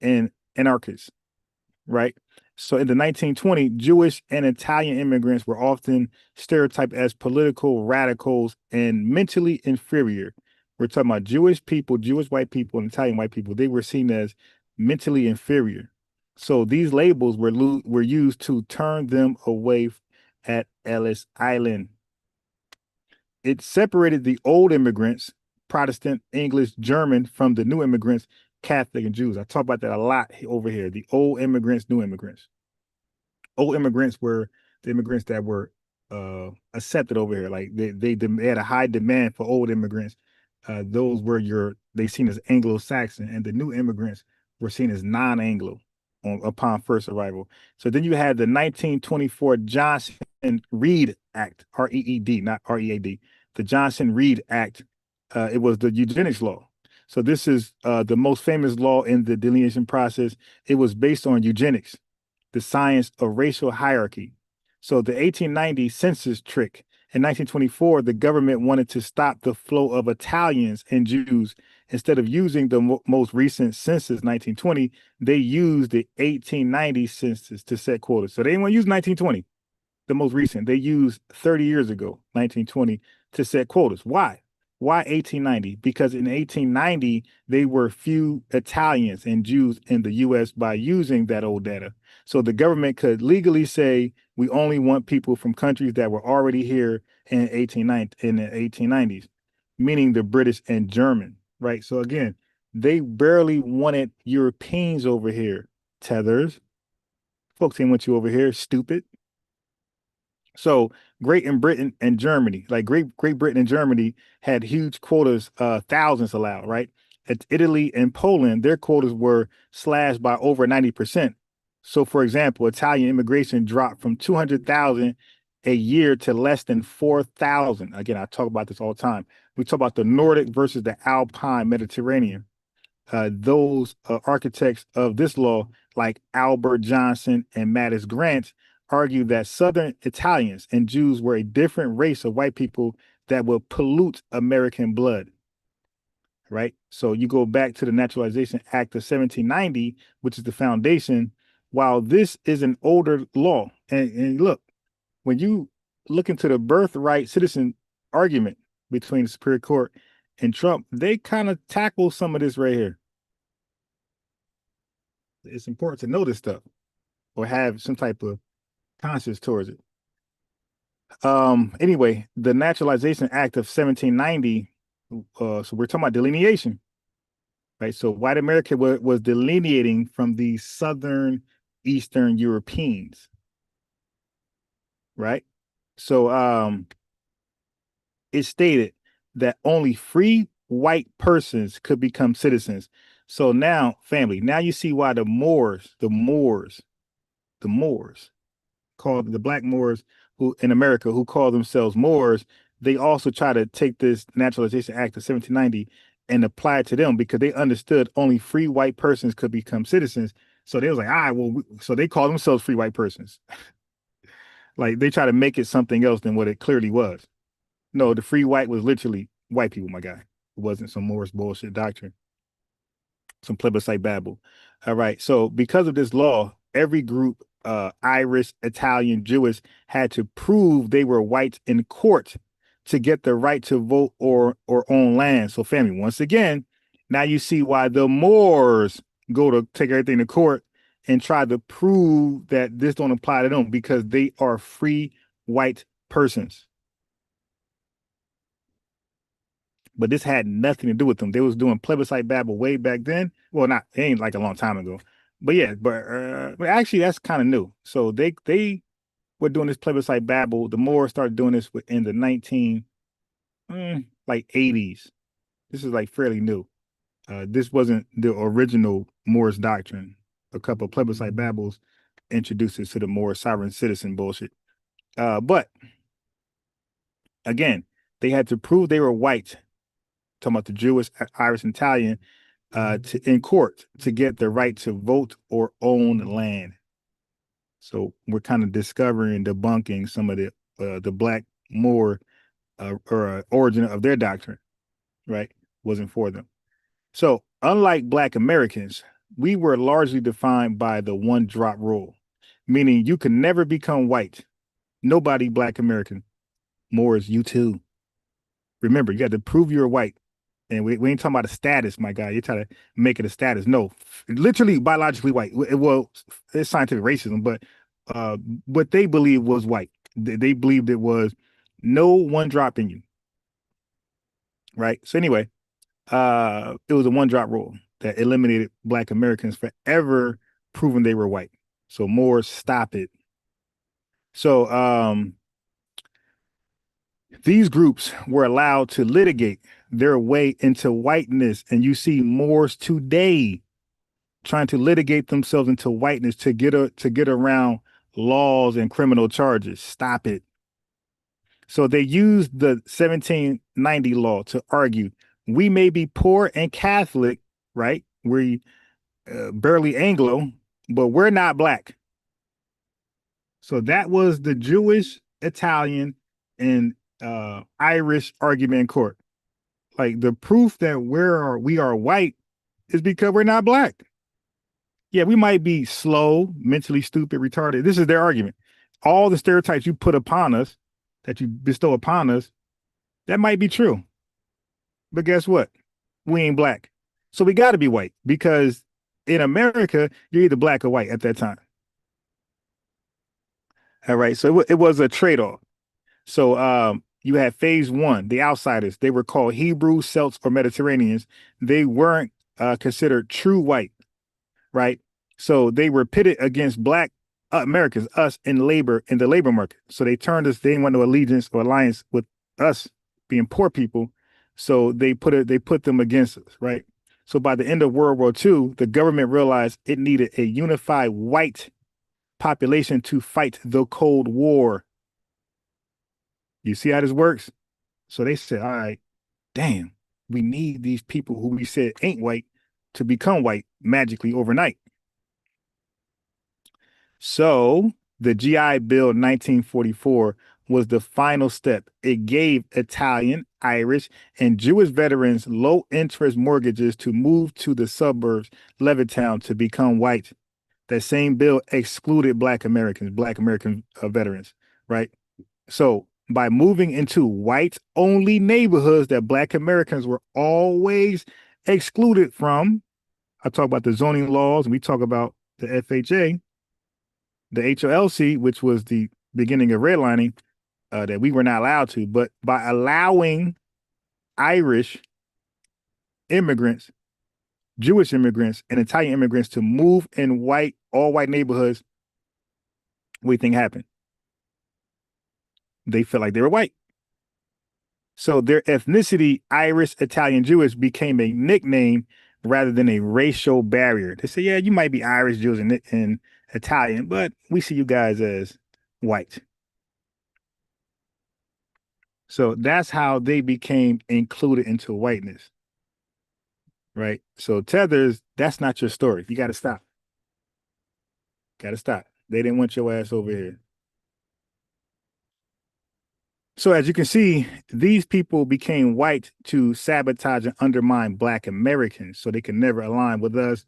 and anarchists, right? So in the 1920s, Jewish and Italian immigrants were often stereotyped as political radicals and mentally inferior. We're talking about Jewish people, Jewish white people, and Italian white people. They were seen as mentally inferior. So these labels were used to turn them away at Ellis Island. It separated the old immigrants, Protestant, English, German, from the new immigrants, Catholic, and Jews. I talk about that a lot over here. The old immigrants, new immigrants. Old immigrants were the immigrants that were accepted over here. Like they had a high demand for old immigrants. Those were they seen as Anglo-Saxon, and the new immigrants were seen as non-Anglo upon first arrival. So then you had the 1924 Johnson-Reed Act, R-E-E-D, not R-E-A-D. The Johnson-Reed Act It was the eugenics law. So this is the most famous law in the delineation process. It was based on eugenics, the science of racial hierarchy. So the 1890 census trick. In 1924, the government wanted to stop the flow of Italians and Jews. Instead of using the most recent census, 1920, they used the 1890 census to set quotas. So they didn't want to use 1920, the most recent. They used 30 years ago, 1920, to set quotas. Why? Why 1890? Because in 1890, they were few Italians and Jews in the US by using that old data. So the government could legally say, we only want people from countries that were already here in the 1890s, meaning the British and German, right? So again, they barely wanted Europeans over here. Tethers. Folks didn't want you over here, stupid. So Great Britain and Germany, like Great Britain and Germany had huge quotas, thousands allowed, right? At Italy and Poland, their quotas were slashed by over 90%. So for example, Italian immigration dropped from 200,000 a year to less than 4,000. Again, I talk about this all the time. We talk about the Nordic versus the Alpine Mediterranean. Those architects of this law, like Albert Johnson and Mattis Grant, argue that Southern Italians and Jews were a different race of white people that would pollute American blood. Right? So you go back to the Naturalization Act of 1790, which is the foundation. While this is an older law, and look, when you look into the birthright citizen argument between the Superior Court and Trump, they kind of tackle some of this right here. It's important to know this stuff or have some type of conscience towards it. Anyway, the Naturalization Act of 1790, so we're talking about delineation, right? So white America was delineating from the Southern Eastern Europeans, right? So it stated that only free white persons could become citizens. So now, family, now you see why the Moors, called the Black Moors who in America who call themselves Moors, they also try to take this Naturalization Act of 1790 and apply it to them because they understood only free white persons could become citizens. So they was like, all right, well, so they call themselves free white persons. Like they try to make it something else than what it clearly was. No, the free white was literally white people, my guy. It wasn't some Moorish bullshit doctrine, some plebiscite babble. All right. So because of this law, every group, Irish, Italian, Jewish, had to prove they were white in court to get the right to vote or own land. So family, once again, now you see why the Moors go to take everything to court and try to prove that this don't apply to them because they are free white persons. But this had nothing to do with them. They was doing plebiscite babble way back then. Well, not, it ain't like a long time ago. But yeah, but actually that's kind of new. So they were doing this plebiscite babble. The Moors started doing this in the 80s. This is like fairly new. This wasn't the original Moorish doctrine. A couple of plebiscite babbles introduced us to the Moorish sovereign citizen bullshit. But again, they had to prove they were white. Talking about the Jewish, Irish, and Italian, in court to get the right to vote or own land. So we're kind of discovering, debunking some of the Black Moor origin of their doctrine, right? Wasn't for them. So unlike Black Americans, we were largely defined by the one drop rule, meaning you can never become white. Nobody Black American. Moors, you too. Remember, you got to prove you're white. And we ain't talking about a status, my guy. You're trying to make it a status. No, literally biologically white. Well, it's scientific racism, but what they believed was white. They believed it was no one drop in you. Right? So anyway, it was a one drop rule that eliminated Black Americans forever proving they were white. So more stop it. So these groups were allowed to litigate their way into whiteness. And you see Moors today trying to litigate themselves into whiteness to get around laws and criminal charges. Stop it. So they used the 1790 law to argue We may be poor and Catholic, right? We barely Anglo, but we're not black. So that was the Jewish, Italian, and Irish argument in court. Like the proof that we are white is because we're not black. Yeah, we might be slow, mentally stupid, retarded. This is their argument. All the stereotypes you put upon us, that you bestow upon us, that might be true. But guess what? We ain't black. So we got to be white because in America, you're either black or white at that time. All right. So it was a trade off. So you had phase one, the outsiders. They were called Hebrews, Celts, or Mediterraneans. They weren't considered true white, right? So they were pitted against black Americans, us in the labor market. So they turned us. They didn't want no allegiance or alliance with us being poor people. So they put them against us, right? So by the end of World War II, the government realized it needed a unified white population to fight the Cold War. You see how this works? So they said, all right, damn, we need these people who we said ain't white to become white magically overnight. So the GI Bill 1944 was the final step. It gave Italian, Irish, and Jewish veterans low interest mortgages to move to the suburbs, Levittown, to become white. That same bill excluded Black American veterans, right? So by moving into white only neighborhoods that Black Americans were always excluded from, I talk about the zoning laws, and we talk about the FHA, the HOLC, which was the beginning of redlining, that we were not allowed to. But by allowing Irish immigrants, Jewish immigrants, and Italian immigrants to move in all white neighborhoods, what do you think happened? They felt like they were white. So their ethnicity, Irish, Italian, Jewish, became a nickname rather than a racial barrier. They say, yeah, you might be Irish, Jewish, and Italian, but we see you guys as white. So that's how they became included into whiteness. Right? So tethers, that's not your story. You got to stop. Got to stop. They didn't want your ass over here. So as you can see, these people became white to sabotage and undermine Black Americans so they could never align with us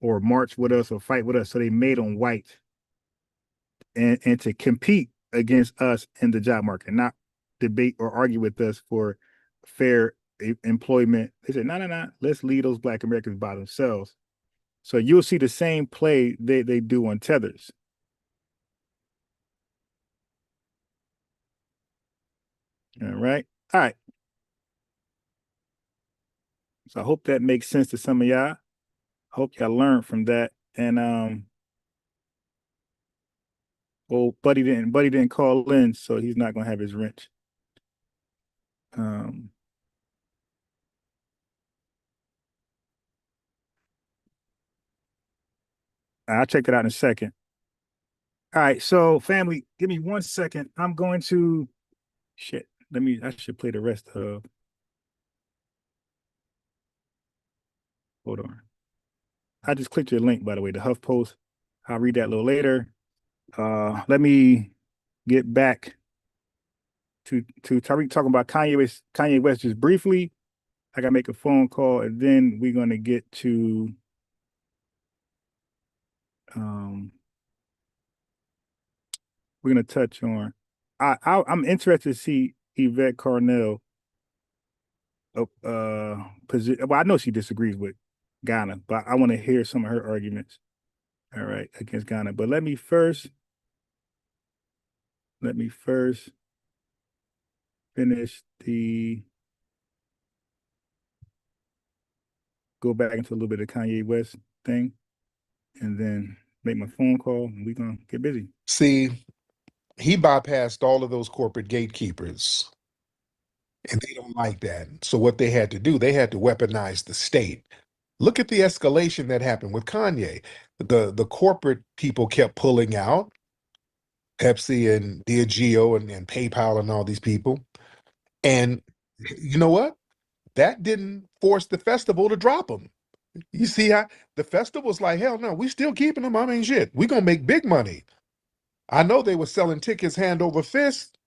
or march with us or fight with us. So they made them white and to compete against us in the job market, not debate or argue with us for fair employment. They said, no, let's leave those Black Americans by themselves. So you'll see the same play they do on tethers. All right. All right. So I hope that makes sense to some of y'all. I hope y'all learned from that. And Buddy didn't call in, so he's not gonna have his wrench. I'll check it out in a second. All right, so family, give me 1 second. I'm going to I should play the rest of. Hold on. I just clicked your link, by the way, the HuffPost. I'll read that a little later. Let me get back to Tariq talking about Kanye West just briefly. I gotta make a phone call, and then we're gonna get to we're gonna touch on. I'm interested to see Yvette Carnell position. Well, I know she disagrees with Ghana, but I want to hear some of her arguments. All right, against Ghana. But let me first finish go back into a little bit of Kanye West thing, and then make my phone call, and we're gonna get busy. See, he bypassed all of those corporate gatekeepers, and they don't like that. So what they had to do, they had to weaponize the state. Look at the escalation that happened with Kanye. The corporate people kept pulling out, Pepsi and Diageo and PayPal and all these people. And you know what? that didn't force the festival to drop them. You see how the festival's like, hell no, we still keeping them. I mean, shit, we gonna make big money. I know they were selling tickets hand over fist.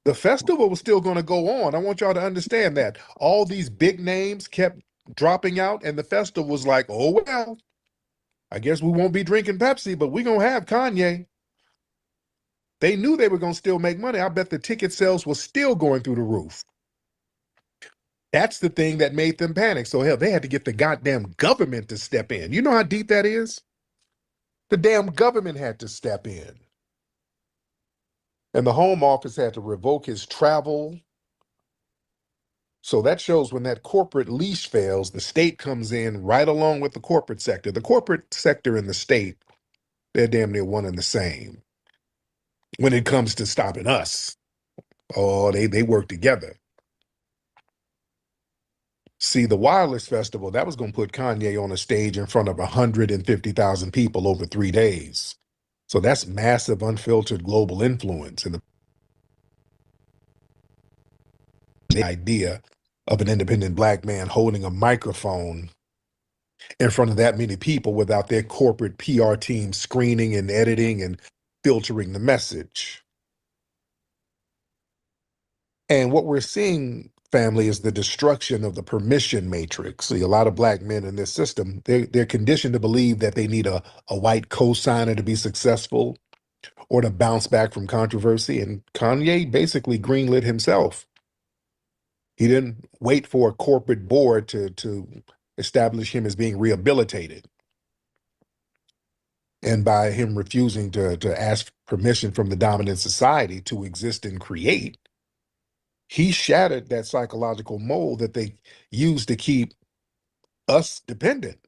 The festival was still gonna go on. I want y'all to understand that. All these big names kept dropping out, and the festival was like, oh well, I guess we won't be drinking Pepsi, but we gonna have Kanye. They knew they were gonna still make money. I bet the ticket sales was still going through the roof. That's the thing that made them panic. So hell, they had to get the goddamn government to step in. You know how deep that is? The damn government had to step in. And the Home Office had to revoke his travel. So that shows when that corporate leash fails, the state comes in right along with the corporate sector. The corporate sector and the state, they're damn near one and the same. When it comes to stopping us, oh, they work together. See, the Wireless Festival, that was going to put Kanye on a stage in front of 150,000 people over 3 days. So that's massive, unfiltered global influence. And the idea of an independent Black man holding a microphone in front of that many people without their corporate PR team screening and editing and filtering the message. And what we're seeing, family, is the destruction of the permission matrix. See, a lot of Black men in this system, they're conditioned to believe that they need a white cosigner to be successful or to bounce back from controversy. And Kanye basically greenlit himself. He didn't wait for a corporate board to establish him as being rehabilitated. And by him refusing to ask permission from the dominant society to exist and create, he shattered that psychological mold that they use to keep us dependent.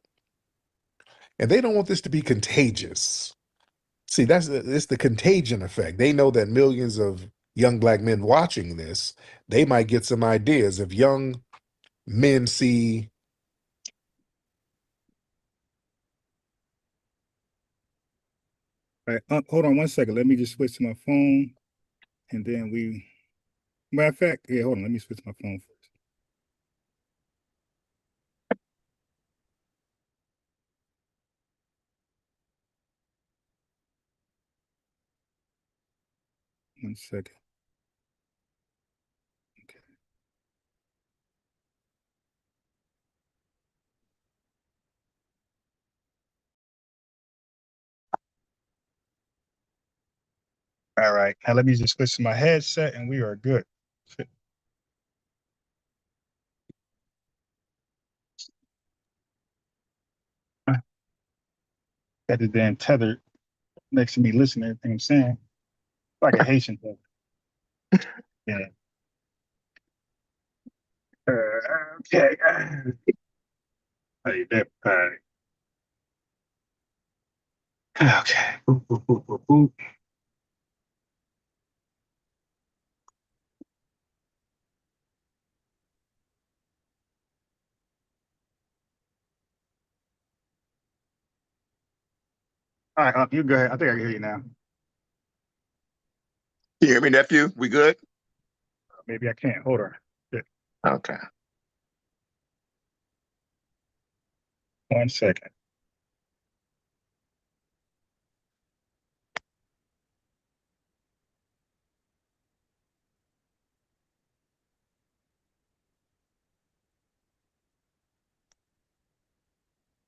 And they don't want this to be contagious. See, it's the contagion effect. They know that millions of young Black men watching this, they might get some ideas. If young men see All right, hold on one second. Let me just switch to my phone, and then we. Matter of fact, yeah, hold on. Let me switch to my phone first. One second. Okay. All right. Now let me just switch to my headset, and we are good. Got the damn tether next to me listening to everything I'm saying. Like a Haitian thing. Yeah. Okay. Hey, that okay. Boop, boop, boop, boop, boop. All right, you go ahead. I think I can hear you now. You hear me, nephew? We good? Maybe I can't. Hold on. Yeah. Okay. 1 second.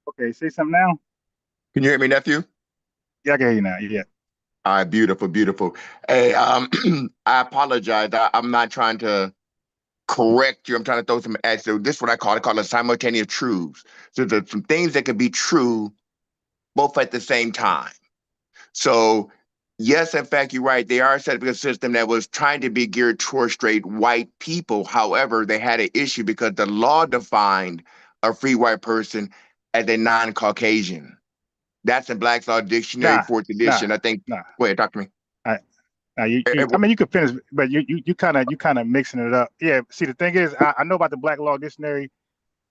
Okay, say something now. Can you hear me, nephew? Yeah, I can hear you now. Yeah. All right, beautiful, beautiful. Hey, I apologize. I'm not trying to correct you. I'm trying to throw some at you. This is what I call a simultaneous truths. So there's some things that could be true both at the same time. So yes, in fact, you're right. They are set up a system that was trying to be geared towards straight white people. However, they had an issue because the law defined a free white person as a non-Caucasian. That's in Black's Law Dictionary, Nah, fourth edition. I think. nah. Go ahead, talk to me. Now I mean, you could finish, but you kind of mixing it up. Yeah. See, the thing is, I know about the Black Law Dictionary,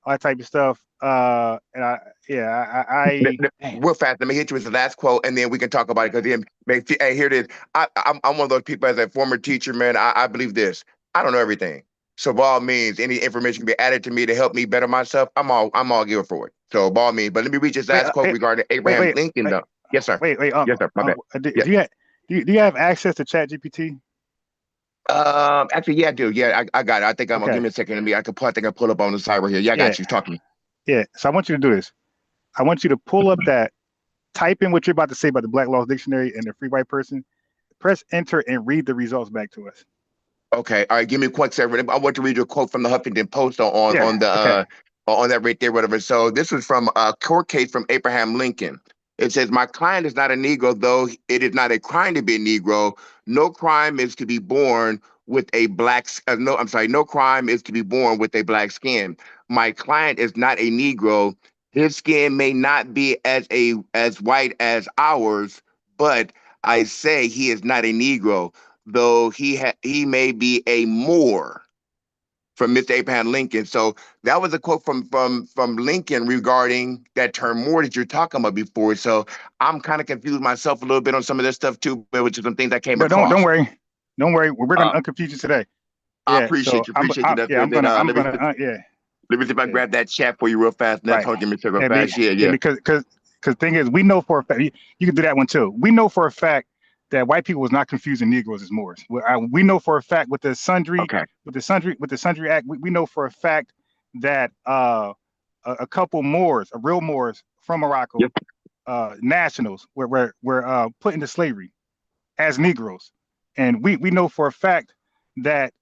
all that type of stuff. And I Real fast, let me hit you with the last quote, and then we can talk about it. Because hey, here it is. I'm one of those people as a former teacher, man. I believe this. I don't know everything. So by all means, any information can be added to me to help me better myself. I'm all good for it. So by all means, but let me read this last quote regarding Abraham Lincoln. Though. Yes, sir. Wait, Yes, sir. My bad. do Yeah. you have access to ChatGPT? Actually, yeah, I do. Yeah, I got it. I think I'm gonna Okay. give me a second. I think I pull up on the side right here. Yeah, I got you. Talk to me. Yeah. So I want you to do this. I want you to pull up that, type in what you're about to say about the Black Laws Dictionary and the free white person, press enter and read the results back to us. Okay. All right. Give me a quick second. I want to read you a quote from the Huffington Post on that right there, whatever. So this was from a court case from Abraham Lincoln. It says, "My client is not a Negro, though it is not a crime to be a Negro. No crime is to be born with a no crime is to be born with a black skin. My client is not a Negro. His skin may not be as white as ours, but I say he is not a Negro, though he may be a Moor," from Mr. Abraham Lincoln. So that was a quote from Lincoln regarding that term Moor that you're talking about before. So I'm kind of confused myself a little bit on some of this stuff too, which is some things I came No, don't across. worry. Don't worry. We're gonna unconfuse you today. I Yeah. appreciate So you. Appreciate you. I'm gonna Let me see if I grab that chat for you real fast. And that's right. how give me a real fast. Yeah. Because thing is, we know for a fact, you can do that one too. We know for a fact that white people was not confusing Negroes as Moors. We know for a fact with the Sundry Okay. with the Sundry Act, we know for a fact that a couple Moors, real Moors from Morocco, Yep. nationals were put into slavery as Negroes, and we know for a fact that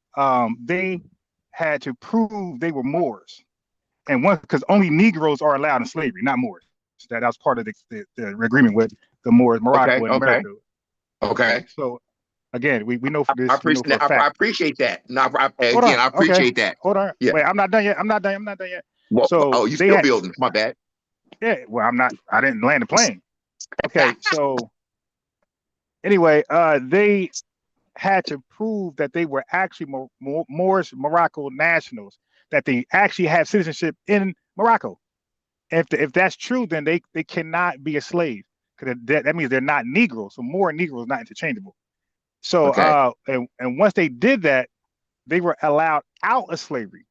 they had to prove they were Moors, and one because only Negroes are allowed in slavery, not Moors. That was part of the agreement with the Moors, Morocco, and America. Okay. So again, we know for this. I appreciate that. No, I appreciate that. Hold on. Yeah. Wait, I'm not done yet. I'm not done yet. Well, So you still building? My bad. Yeah. Well, I'm not. I didn't land the plane. Okay. So anyway, they had to prove that they were actually Moorish Morocco nationals, that they actually had citizenship in Morocco. If that's true, then they cannot be a slave, because that means they're not Negroes. So Moor and Negro is not interchangeable. So and once they did that, they were allowed out of slavery,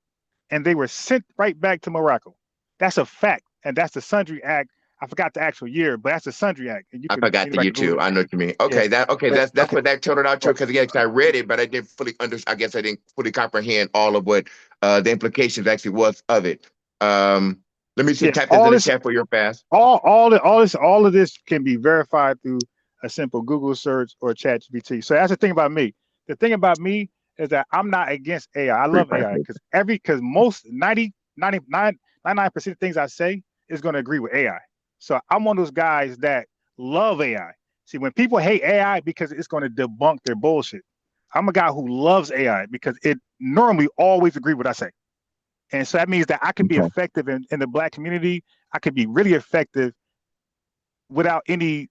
and they were sent right back to Morocco. That's a fact, and that's the Sundry Act. I forgot the actual year, but that's the Sundry Act. And I forgot the year too. I know what you mean. Okay, that's what that totaled out to, because again, I read it, but I didn't fully understand. I guess I didn't fully comprehend all of what the implications actually was of it. Let me see. Type this in the chat for your fast. All of this can be verified through a simple Google search or ChatGPT. So that's the thing about me. The thing about me is that I'm not against AI. I love AI because most 99% of things I say is going to agree with AI. So I'm one of those guys that love AI. See, when people hate AI because it's going to debunk their bullshit, I'm a guy who loves AI because it normally always agree with what I say. And so that means that I can be effective in the Black community. I could be really effective without any,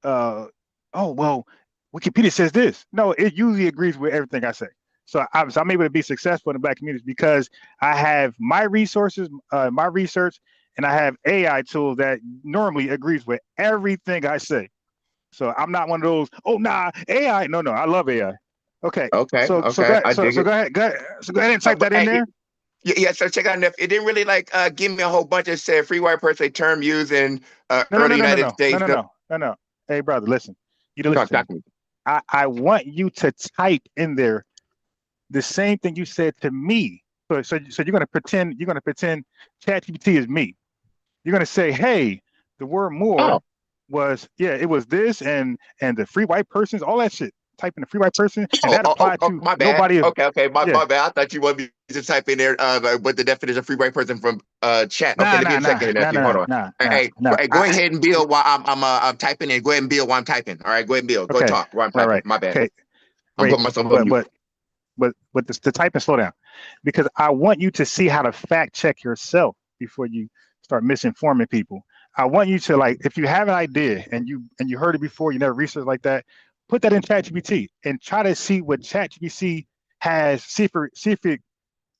Wikipedia says this. No, it usually agrees with everything I say. So I'm able to be successful in the Black community because I have my resources, my research, and I have AI tools that normally agrees with everything I say. So I'm not one of those, AI. No, I love AI. Okay. So go ahead and type that in there. Yeah, so check out if it didn't really give me a whole bunch of said free white person term used in early United States. No. Hey, brother, listen. You listen. I want you to type in there the same thing you said to me. So you're gonna pretend ChatGPT is me. You're gonna say, hey, the word more was it was this and the free white persons, all that shit. Type in the free white person, and that applied to my bad. Nobody. My bad. I thought you wanted me to type in there what the definition of free white person from chat. Okay, let me a second. Hold on. Hey, go ahead and build while I'm typing in. Go ahead and build while I'm typing. All right, go ahead and build. Go talk while I'm typing. Right. My bad. Okay. I'm putting myself on mute. But the type and slow down, because I want you to see how to fact check yourself before you start misinforming people. I want you to, if you have an idea and you heard it before, you never researched like that, put that in ChatGPT and try to see what ChatGPT has, see if it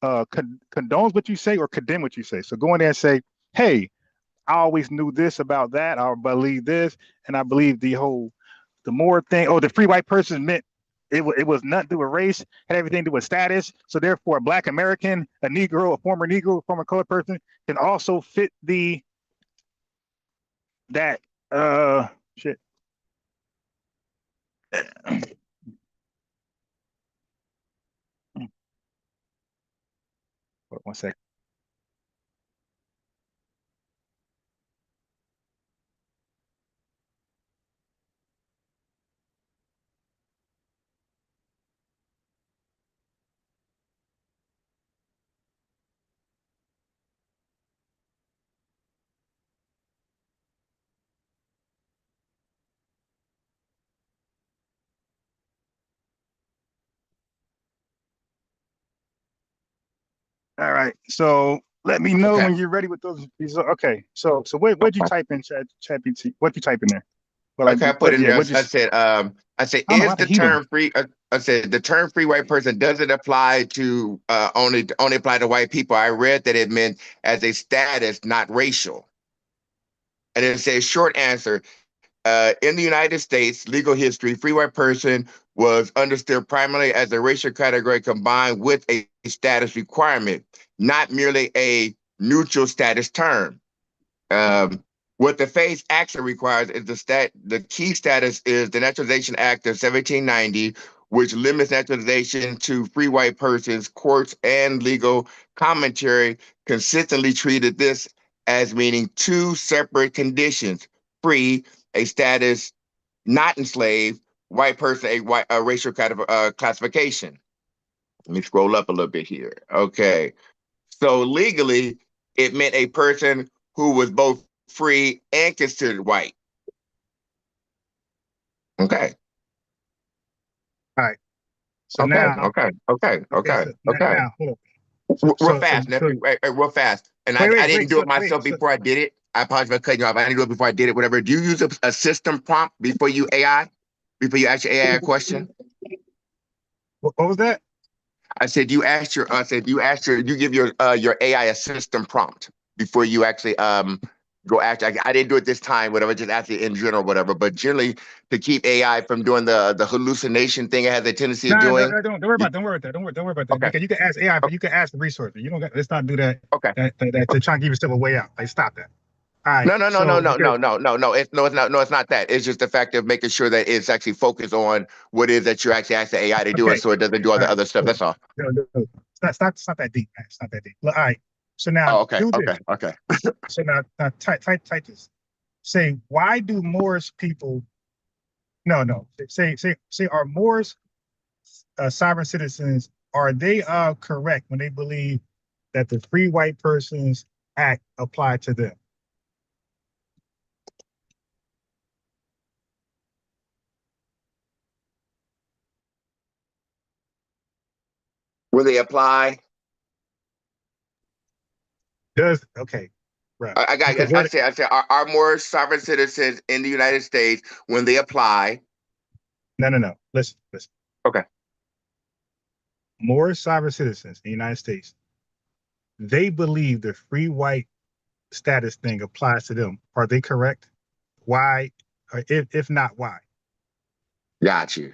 condones what you say or condemn what you say. So go in there and say, hey, I always knew this about that. I believe this, and I believe the more thing, the free white person meant it was nothing to do with race, had everything to do with status. So therefore, a Black American, a Negro, a former Negro, a former colored person can also fit that shit. One second. All right. So let me know when you're ready with those results. Okay. So what'd you type in ChatGPT? What'd you type in there? Well, Okay, I put in there. What you? I said, I'm is about to the heat them. term free? I said the term free white person doesn't apply to only apply to white people. I read that it meant as a status, not racial. And it says short answer. In the United States, legal history, free white person was understood primarily as a racial category combined with a status requirement, not merely a neutral status term. What the phase actually requires is the key status is the Naturalization Act of 1790, which limits naturalization to free white persons. Courts and legal commentary consistently treated this as meaning two separate conditions: free, a status not enslaved; white person, a racial classification. Let me scroll up a little bit here. Okay. So legally, it meant a person who was both free and considered white. Okay. All right. So Okay. now, Okay. so Okay. now, hold on. Real fast, nephew. Real fast. And I didn't do it myself before I did it. I apologize for cutting you off. I didn't do it before I did it. Whatever. Do you use a system prompt before you AI? Before you ask your AI a question? What was that? I said you give your AI a system prompt before you actually go act. I didn't do it this time, whatever, just ask it in general, whatever. But generally, to keep AI from doing the hallucination thing it has a tendency of No, doing. don't worry about that. Don't worry about that. Okay. Because you can ask AI, but you can ask the resources. You don't got, let's not do that. Okay. That to try and give yourself a way out. Like, stop that. All right. No. It's not that. It's just the fact of making sure that it's actually focused on what it is that you're actually asking AI to do, and so it doesn't do all the other stuff. That's all. No. It's not that deep, man. It's not that deep. Look, all right. So now do this. Okay. So now type this. Say, why do Moorish people? No. Say are Moors sovereign citizens? Are they correct when they believe that the Free White Persons Act applied to them? Will they apply? Okay, right. I say, are more sovereign citizens in the United States when they apply? No. Listen. Okay. More sovereign citizens in the United States, they believe the free white status thing applies to them. Are they correct? Why? Or if not, why? Got you.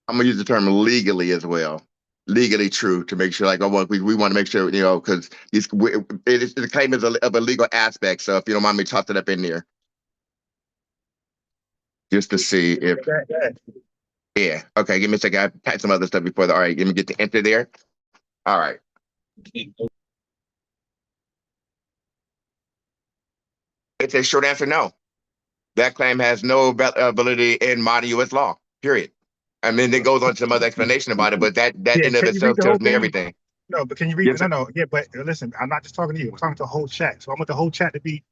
I'm gonna use the term legally as well. Legally true to make sure, like, we want to make sure, because the claim is of a legal aspect. So if you don't mind me tossing it up in there, just to see if, yeah, okay, give me a second. I typed some other stuff before. All right, let me get the enter there. All right. It's a short answer, no. That claim has no validity in modern U.S. law. Period. I mean, it goes on to some other explanation about it, but that in of itself tells me everything. No, but can you read? No. Yeah, but listen, I'm not just talking to you. I'm talking to the whole chat. So I want the whole chat to be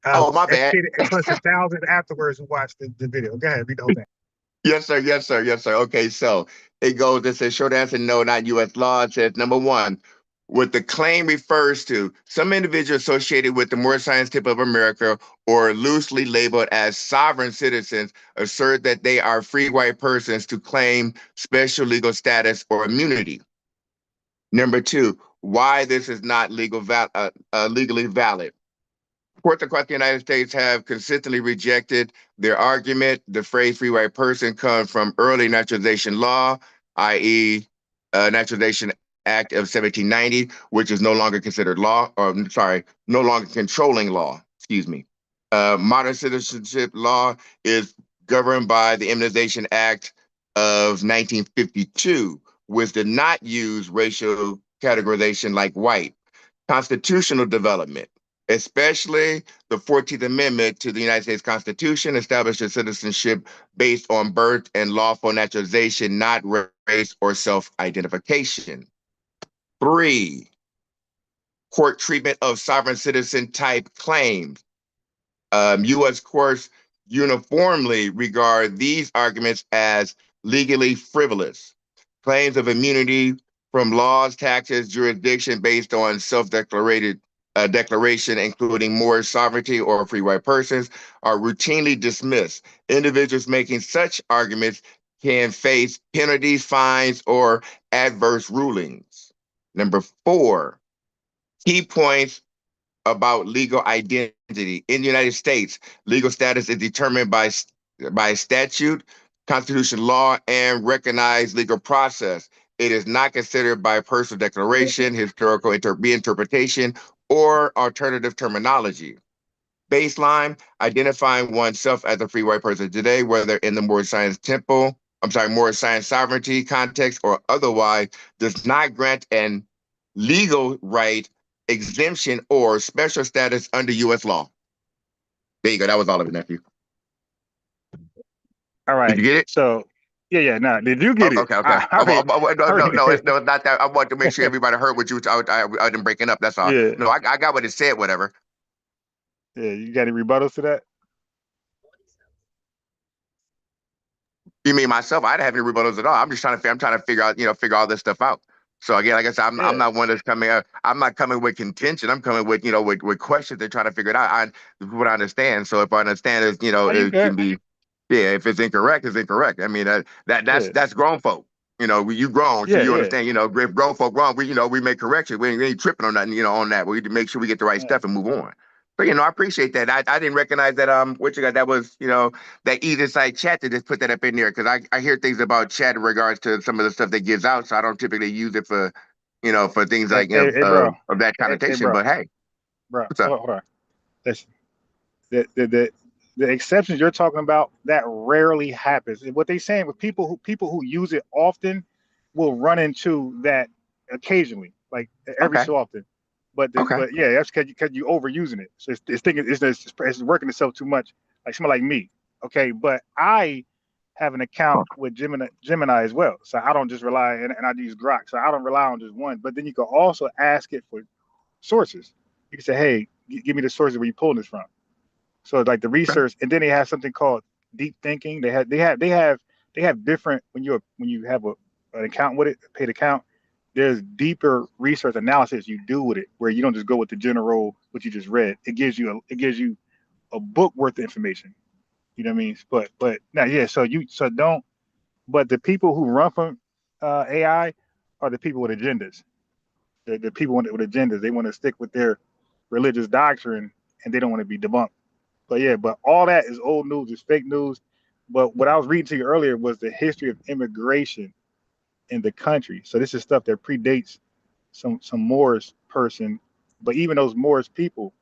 my bad. And plus 1,000 afterwards who watched the video. Go ahead, read the whole thing. Yes, sir. Okay, so it says short answer, no, not U.S. law. It says number one, What the claim refers to, some individual associated with the Moorish Science tip of America or loosely labeled as sovereign citizens assert that they are free white persons to claim special legal status or immunity. Number two, why this is not legally valid. Courts across the United States have consistently rejected their argument. The phrase free white person comes from early naturalization law, i.e., Naturalization Act of 1790, which is no longer considered law, or sorry, no longer controlling law. Excuse me. Modern citizenship law is governed by the Immunization Act of 1952, which did not use racial categorization like white. Constitutional development, especially the 14th Amendment to the United States Constitution, establishes citizenship based on birth and lawful naturalization, not race or self-identification. 3, court treatment of sovereign citizen type claims. U.S. courts uniformly regard these arguments as legally frivolous. Claims of immunity from laws, taxes, jurisdiction based on self-declarated declaration, including Moorish sovereignty or free white persons, are routinely dismissed. Individuals making such arguments can face penalties, fines, or adverse rulings. Number 4, key points about legal identity. In the United States, legal status is determined by statute, constitutional law, and recognized legal process. It is not considered by personal declaration, historical interpretation, or alternative terminology. Baseline, identifying oneself as a free white person today, whether in the Moorish Science Moorish Science sovereignty context or otherwise, does not grant an legal right, exemption, or special status under U.S. law. There you go. That was all of it, nephew. All right. Did you get it? So, yeah. Nah, did you get it? Okay. No, it's not that. I want to make sure everybody heard what you. I didn't break it up. That's all. Yeah. No, I got what it said. Whatever. Yeah, you got any rebuttals to that? You mean myself? I didn't have any rebuttals at all. I'm just trying to figure out, figure all this stuff out. So again, like I said, I'm not one that's coming. I'm not coming with contention. I'm coming with, with questions. They're trying to figure it out. What I understand. So if I understand it, it can be, yeah. If it's incorrect, it's incorrect. I mean, that's grown folk. You grown, so you understand. If grown folk wrong, we make corrections. We ain't tripping on nothing. On that. We need to make sure we get the right stuff and move on. But I appreciate that. I didn't recognize that what you got, that was that either side chat to just put that up in there, because I hear things about chat in regards to some of the stuff that gives out, so I don't typically use it for for things like of that connotation. But hey, bro, what's up? Hold on. Listen, the exceptions you're talking about, that rarely happens. And what they're saying with people who use it often will run into that occasionally, like every so often. But yeah, that's because you overusing it. So it's working itself too much. Like someone like me, okay. But I have an account with Gemini as well, so I don't just rely and I use Grok, so I don't rely on just one. But then you can also ask it for sources. You can say, hey, give me the sources where you pulling this from. So like the research, and then they have something called deep thinking. They have different when you have an account with it, a paid account. There's deeper research analysis you do with it, where you don't just go with the general what you just read. It gives you a book worth of information. You know what I mean? But now, yeah. But the people who run from AI are the people with agendas. The people with agendas. They want to stick with their religious doctrine, and they don't want to be debunked. But all that is old news. It's fake news. But what I was reading to you earlier was the history of immigration in the country. So this is stuff that predates some Moorish person. But even those Moorish people,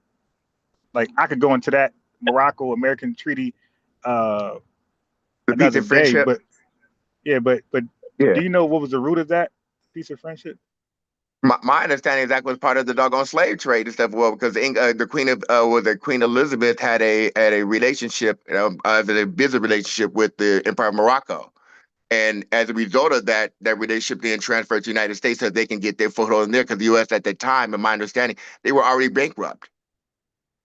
like I could go into that Morocco American treaty The another peace and day. friendship. But do you know what was the root of that peace of friendship? My understanding is that was part of the doggone slave trade and stuff. Well, because the Queen Elizabeth had a relationship, a business relationship with the Empire of Morocco. And as a result of that relationship then transferred to the United States so they can get their foothold in there, because the U.S. at that time, in my understanding, they were already bankrupt.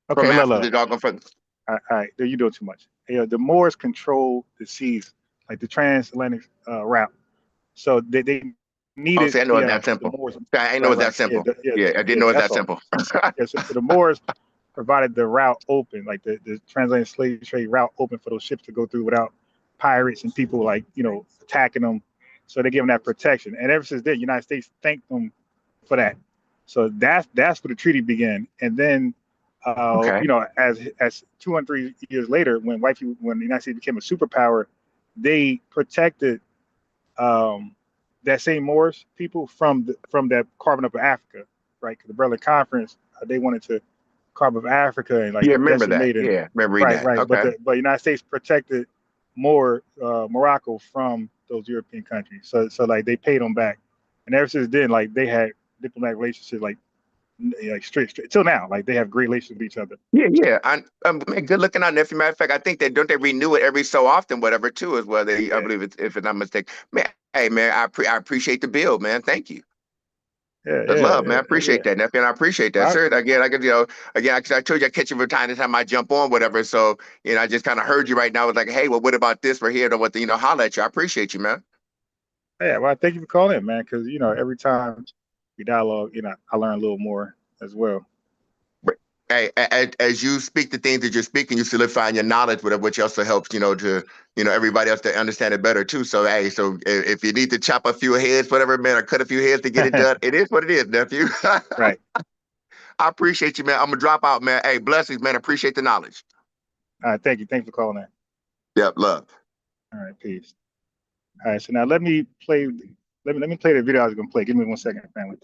Okay, from after the doggone all right, you're doing too much. The Moors control the seas, like the transatlantic route. So they needed see, I know it's that the simple. Moors. I ain't know it's that simple. Yeah, I didn't know it's that That's all. simple. Yeah, so the Moors provided the route open, like the transatlantic slave trade route open for those ships to go through without pirates and people like, attacking them. So they give them that protection. And ever since then, the United States thanked them for that. So that's where the treaty began. And then, Okay. as 203 years later, when the United States became a superpower, they protected that same Moorish people from that carving up of Africa, right? Because the Berlin Conference, they wanted to carve up Africa and like Yeah, remember that. decimate it. Yeah, remember reading that. Right. Okay. But United States protected more Morocco from those European countries. So like they paid them back, and ever since then, like they had diplomatic relationships like straight till now. Like they have great relations with each other. Yeah. Man, good looking out, nephew. Matter of fact, I think don't they renew it every so often, whatever, too, as well. I believe it's, if I'm not mistaken. Man, hey, man, I appreciate the build, man. Thank you. That's love, man. I appreciate that, nephew, and I appreciate that, sir. Again, I told you I catch you from time to time. I jump on, whatever. So, I just kind of heard you right now. I was like, hey, well, what about this? We're here to holler at you. I appreciate you, man. Yeah, well, thank you for calling in, man. Because every time we dialogue, I learn a little more as well. Hey, as you speak the things that you're speaking, you solidifying your knowledge, whatever, which also helps, to everybody else to understand it better too. So, hey, if you need to chop a few heads, whatever, man, or cut a few heads to get it done, it is what it is, nephew. Right. I appreciate you, man. I'm gonna drop out, man. Hey, blessings, man. Appreciate the knowledge. All right, thank you. Thanks for calling in. Yep, love. All right, peace. All right, so now let me play the video I was gonna play. Give me 1 second, family.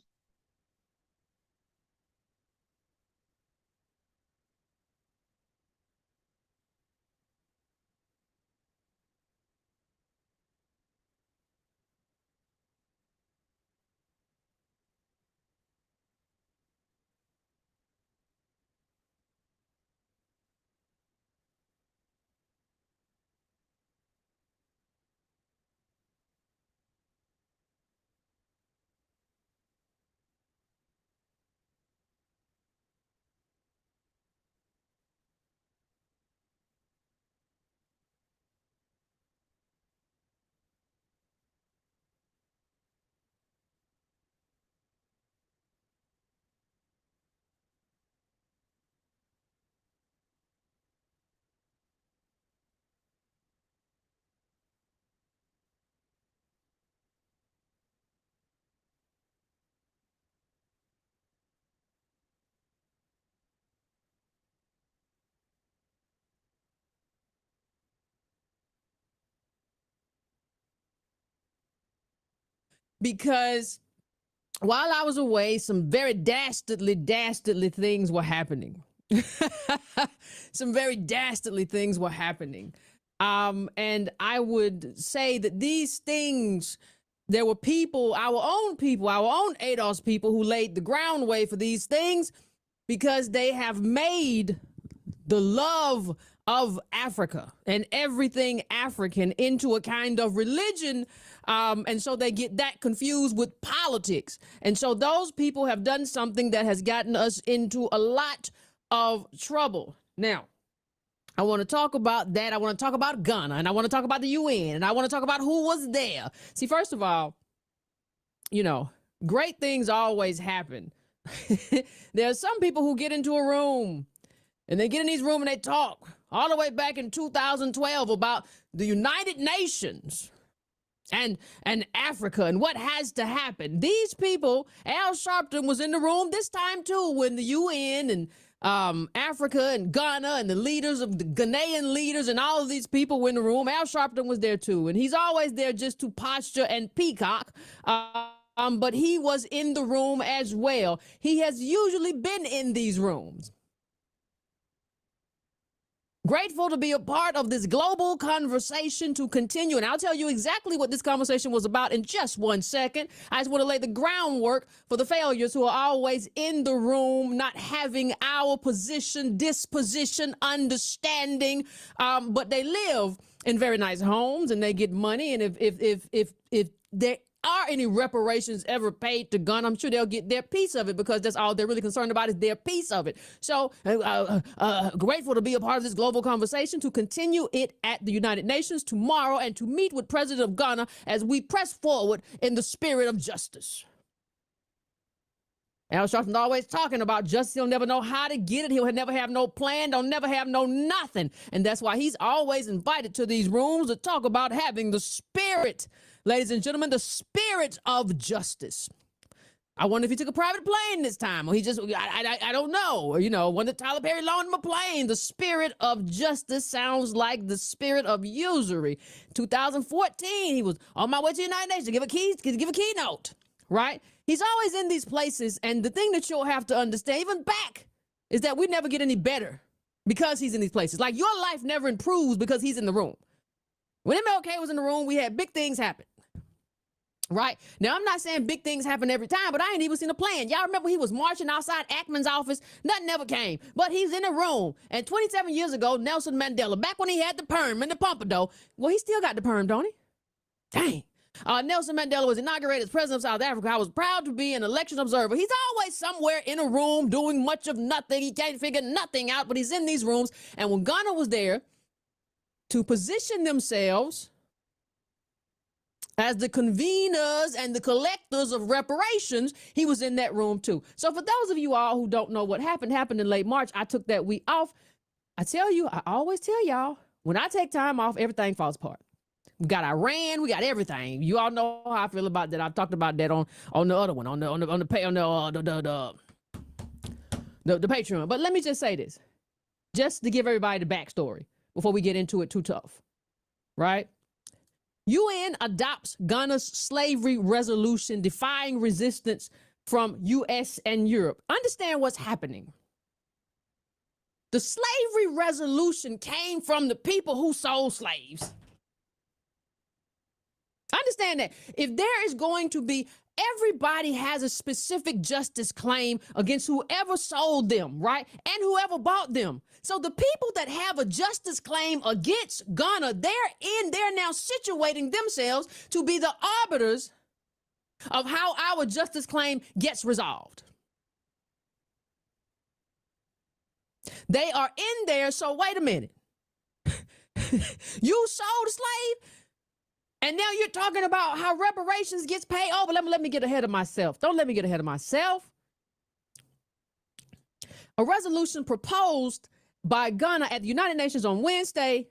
Because while I was away, some very dastardly things were happening. Some very dastardly things were happening. And I would say that these things, there were people, our own ADOS people, who laid the groundway for these things because they have made the love of Africa and everything African into a kind of religion. And so they get that confused with politics. And so those people have done something that has gotten us into a lot of trouble. Now, I want to talk about that. I want to talk about Ghana, and I want to talk about the UN, and I want to talk about who was there. See, first of all, great things always happen. There are some people who get into a room and they get in these rooms and they talk all the way back in 2012 about the United Nations and Africa and what has to happen. These people, Al Sharpton was in the room this time too when the UN and Africa and Ghana and the leaders of the Ghanaian leaders and all of these people were in the room. Al Sharpton was there too, and he's always there just to posture and peacock. But he was in the room as well. He has usually been in these rooms. Grateful to be a part of this global conversation to continue. And I'll tell you exactly what this conversation was about in just 1 second. I just want to lay the groundwork for the failures who are always in the room, not having our position, disposition, understanding, but they live in very nice homes and they get money. And if they're are any reparations ever paid to Ghana, I'm sure they'll get their piece of it, because that's all they're really concerned about is their piece of it. So grateful to be a part of this global conversation, to continue it at the United Nations tomorrow, and to meet with President of Ghana as we press forward in the spirit of justice. Al Sharpton's always talking about justice. He'll never know how to get it. He'll never have no plan. Don't never have no nothing. And that's why he's always invited to these rooms to talk about having the spirit, ladies and gentlemen, the spirit of justice. I wonder if he took a private plane this time, or he just, I don't know. Or, you know, when Tyler Perry loaned him a plane. The spirit of justice sounds like the spirit of usury. 2014, he was on my way to the United Nations to give a keynote, right? He's always in these places, and the thing that you'll have to understand, even back, is that we never get any better because he's in these places. Like, your life never improves because he's in the room. When MLK was in the room, we had big things happen, right? Now, I'm not saying big things happen every time, but I ain't even seen a plan. Y'all remember he was marching outside Ackman's office? Nothing ever came, but he's in the room. And 27 years ago, Nelson Mandela, back when he had the perm and the pompadour, well, he still got the perm, don't he? Dang. Nelson Mandela was inaugurated as president of South Africa. I was proud to be an election observer. He's always somewhere in a room doing much of nothing. He can't figure nothing out, but he's in these rooms. And when Ghana was there to position themselves as the conveners and the collectors of reparations, he was in that room too. So for those of you all who don't know what happened in late March. I took that week off. I tell you, I always tell y'all, when I take time off, everything falls apart. We got Iran, we got everything. You all know how I feel about that. I've talked about that on the other one, on the Patreon. But let me just say this, just to give everybody the backstory before we get into it too tough, right? UN adopts Ghana's slavery resolution, defying resistance from US and Europe. Understand what's happening. The slavery resolution came from the people who sold slaves. Understand that if there is going to be, everybody has a specific justice claim against whoever sold them, right? And whoever bought them. So the people that have a justice claim against Ghana, they're now situating themselves to be the arbiters of how our justice claim gets resolved. They are in there. So wait a minute. You sold a slave? And now you're talking about how reparations gets paid. Oh, but let me get ahead of myself. Don't let me get ahead of myself. A resolution proposed by Ghana at the United Nations on Wednesday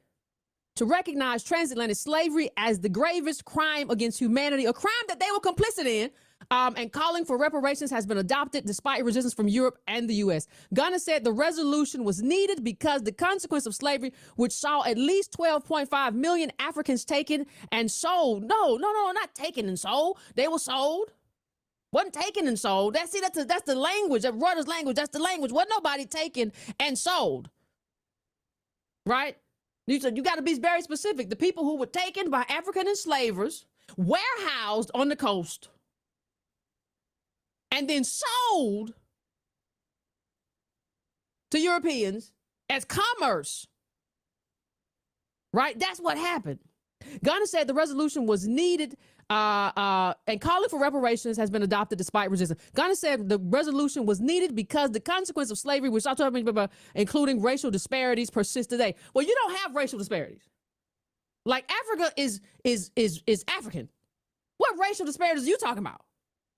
to recognize transatlantic slavery as the gravest crime against humanity, a crime that they were complicit in, and calling for reparations has been adopted despite resistance from Europe and the US. Ghana said the resolution was needed because the consequence of slavery, which saw at least 12.5 million Africans taken and sold. No, not taken and sold. They were sold. Wasn't taken and sold. That's the language, that Reuters language. That's the language. Wasn't nobody taken and sold. Right? You got to be very specific. The people who were taken by African enslavers, warehoused on the coast, and then sold to Europeans as commerce. Right? That's what happened. Ghana said the resolution was needed, and calling for reparations has been adopted despite resistance. Ghana said the resolution was needed because the consequence of slavery, which I'm talking about, including racial disparities, persist today. Well, you don't have racial disparities. Like, Africa is African. What racial disparities are you talking about?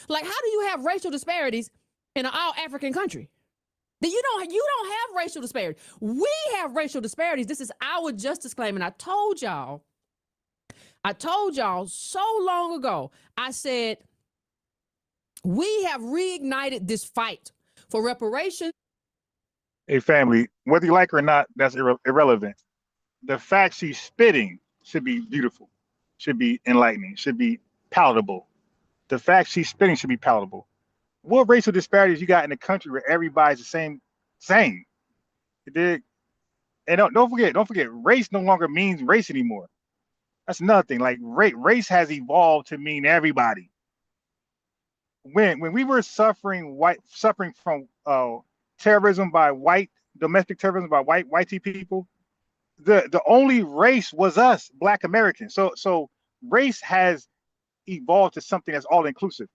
Like, how do you have racial disparities in an all-African country? You don't have racial disparities. We have racial disparities. This is our justice claim. And I told y'all so long ago, I said, we have reignited this fight for reparations. Hey, family, whether you like it or not, that's irrelevant. The fact she's spitting should be beautiful, should be enlightening, should be palatable. The fact she's spitting should be palatable. What racial disparities you got in a country where everybody's the same? You dig? And don't forget, race no longer means race anymore. That's another thing. Like, race has evolved to mean everybody. When we were suffering from terrorism by domestic terrorism by white people, the only race was us, Black Americans. So race has evolved to something that's all inclusive.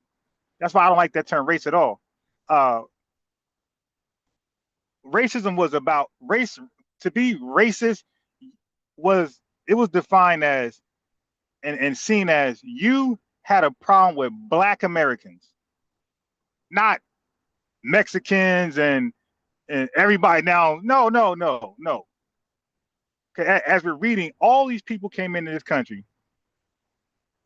That's why I don't like that term race at all. Racism was about race. To be racist was defined as and seen as you had a problem with Black Americans, not Mexicans and everybody. Now, no. Okay, as we're reading, all these people came into this country.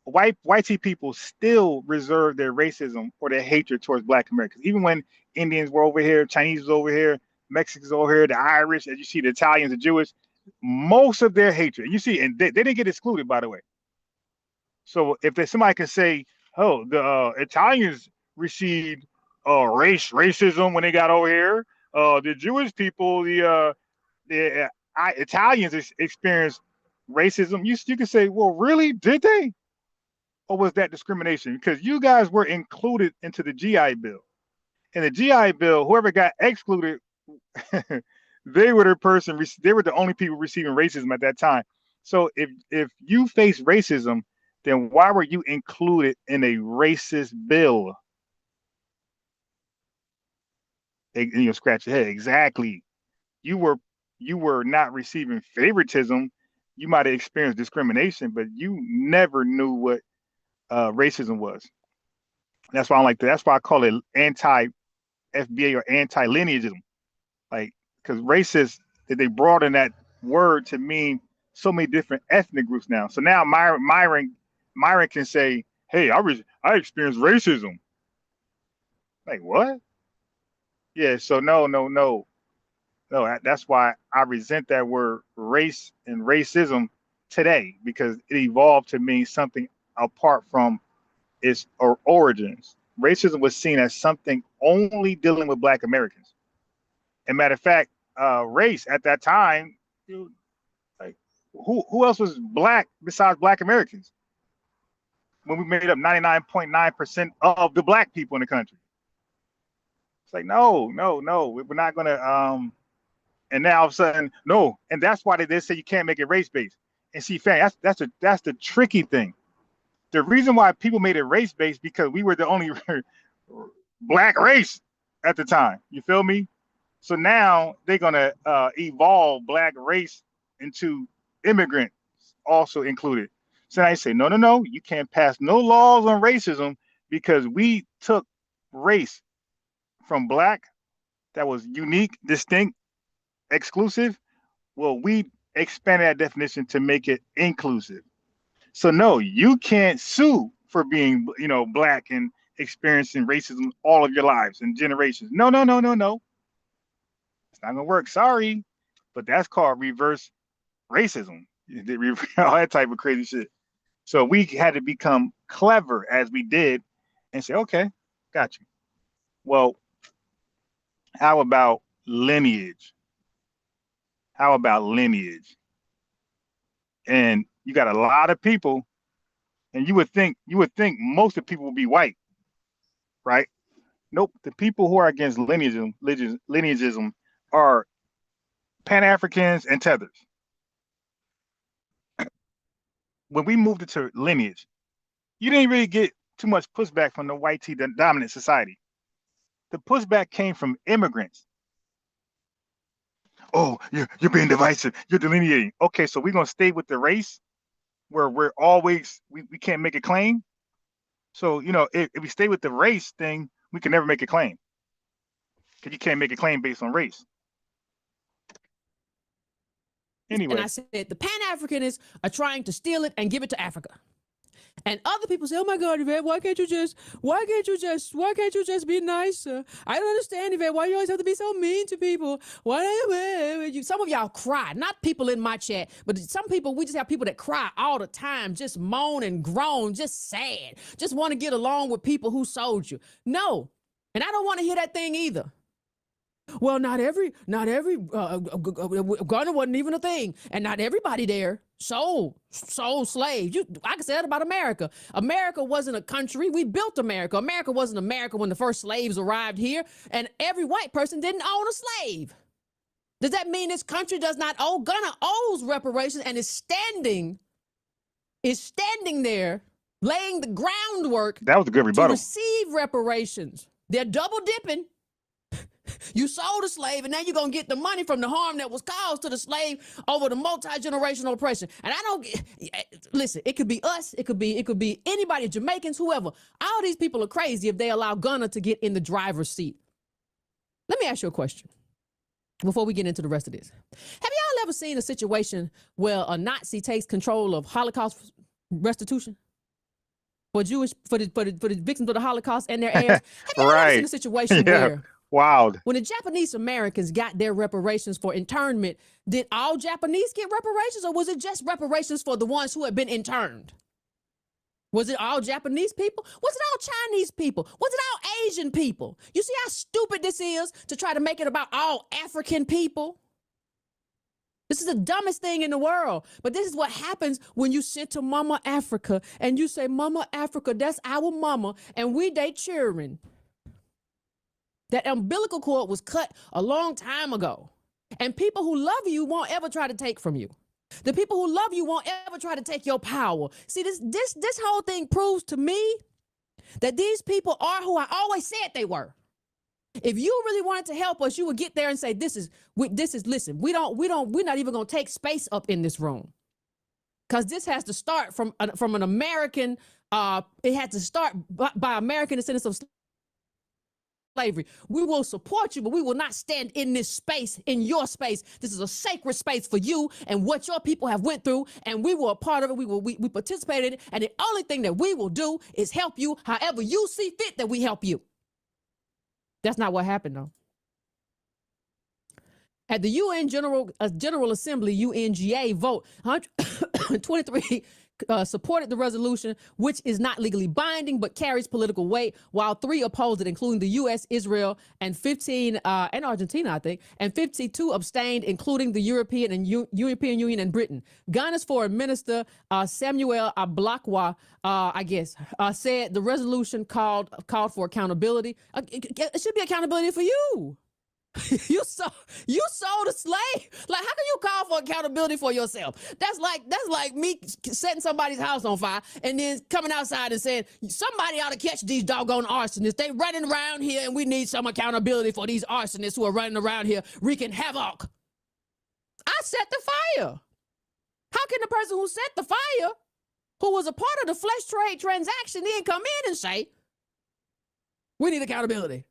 White people still reserve their racism or their hatred towards Black Americans. Even when Indians were over here, Chinese was over here, Mexicans over here, the Irish, as you see, the Italians, the Jewish, most of their hatred. You see, and they didn't get excluded, by the way. So if there's somebody can say, oh, the Italians received racism when they got over here, the Jewish people, the Italians experienced racism. You can say, well, really, did they? Or was that discrimination? Because you guys were included into the GI Bill. In the GI Bill, whoever got excluded, they were the only people receiving racism at that time. So if you face racism, then why were you included in a racist bill? And you scratch your head. Exactly. You were not receiving favoritism. You might have experienced discrimination, but you never knew what racism was. That's why I like that. That's why I call it anti-FBA or anti-lineagism. Like, because racist, they broaden that word to mean so many different ethnic groups now. So now Myron can say, hey, I experienced racism. Like, what? Yeah, so no. That's why I resent that word race and racism today, because it evolved to mean something apart from its origins. Racism was seen as something only dealing with Black Americans. And matter of fact, race at that time, like who else was Black besides Black Americans? When we made up 99.9% of the Black people in the country. It's like, no, we're not gonna and now all of a sudden, no. And that's why they say you can't make it race-based. And see, fam, that's the tricky thing. The reason why people made it race-based because we were the only Black race at the time. You feel me? So now they're gonna evolve Black race into immigrants also included. So I say, no, you can't pass no laws on racism because we took race from Black that was unique, distinct, exclusive. Well, we expanded that definition to make it inclusive. So no, you can't sue for being, Black and experiencing racism all of your lives and generations. No. It's not gonna work. Sorry, but that's called reverse racism. All that type of crazy shit. So we had to become clever as we did and say, okay, got you. Well, how about lineage? And you got a lot of people, and you would think most of the people would be white, right? Nope. The people who are against lineagism are Pan-Africans and tethers. When we moved into lineage, you didn't really get too much pushback from the white dominant society. The pushback came from immigrants. Oh, you're being divisive. You're delineating. Okay, so we're gonna stay with the race where we're always we can't make a claim. So if we stay with the race thing, we can never make a claim because you can't make a claim based on race. Anyway, and I said the Pan-Africanists are trying to steal it and give it to Africa. And other people say, "Oh my God, Yvette, why can't you just be nicer? I don't understand, Yvette, why you always have to be so mean to people? Some of y'all cry, not people in my chat, but some people, we just have people that cry all the time, just moan and groan, just sad, just want to get along with people who sold you. No, and I don't want to hear that thing either. Well, not every Ghana wasn't even a thing, and not everybody there sold slaves. I can say that about America. America wasn't a country. We built America. America wasn't America when the first slaves arrived here, and every white person didn't own a slave. Does that mean this country does not owe? Ghana owes reparations and is standing there laying the groundwork That was a good to rebuttal. receive reparations. They're double dipping. You sold a slave, and now you're gonna get the money from the harm that was caused to the slave over the multi-generational oppression. And I don't listen. It could be us. It could be anybody, Jamaicans, whoever. All these people are crazy if they allow Gunna to get in the driver's seat. Let me ask you a question before we get into the rest of this. Have y'all ever seen a situation where a Nazi takes control of Holocaust restitution for the victims of the Holocaust and their heirs? Have y'all ever seen a situation where Wild. when the Japanese Americans got their reparations for internment, did all Japanese get reparations, or was it just reparations for the ones who had been interned? Was it all Japanese people? Was it all Chinese people? Was it all Asian people? You see how stupid this is to try to make it about all African people? This is the dumbest thing in the world. But this is what happens when you sit to Mama Africa and you say, Mama Africa, that's our mama, and we they cheering. That umbilical cord was cut a long time ago. And people who love you won't ever try to take from you. The people who love you won't ever try to take your power. See, this whole thing proves to me that these people are who I always said they were. If you really wanted to help us, you would get there and say, listen, we're not even going to take space up in this room. Because this has to start from an American, it had to start by American descendants of slavery. We will support you, but we will not stand in this space, in your space. This is a sacred space for you and what your people have went through, and we were a part of it. We participated in it, and the only thing that we will do is help you however you see fit that we help you. That's not what happened, though. At the UN General Assembly, UNGA vote, 123 supported the resolution, which is not legally binding but carries political weight, while 3 opposed it, including the U.S., Israel, and 15 and Argentina, I think, and 52 abstained, including the European European Union and Britain. Ghana's Foreign Minister Samuel Ablakwa, said the resolution called for accountability. It should be accountability for you. You sold a slave. Like, how can you call for accountability for yourself? That's like me setting somebody's house on fire and then coming outside and saying, somebody ought to catch these doggone arsonists. They running around here and we need some accountability for these arsonists who are running around here wreaking havoc. I set the fire. How can the person who set the fire, who was a part of the flesh trade transaction, then come in and say, we need accountability?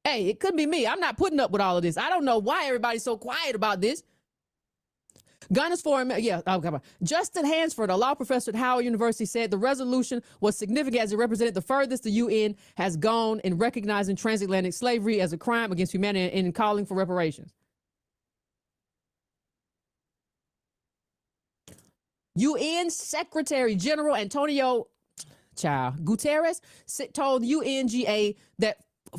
Hey, it could be me. I'm not putting up with all of this. I don't know why everybody's so quiet about this. Ghana's Foreign, Justin Hansford, a law professor at Howard University, said the resolution was significant as it represented the furthest the UN has gone in recognizing transatlantic slavery as a crime against humanity and in calling for reparations. UN Secretary General Antonio Guterres told UNGA that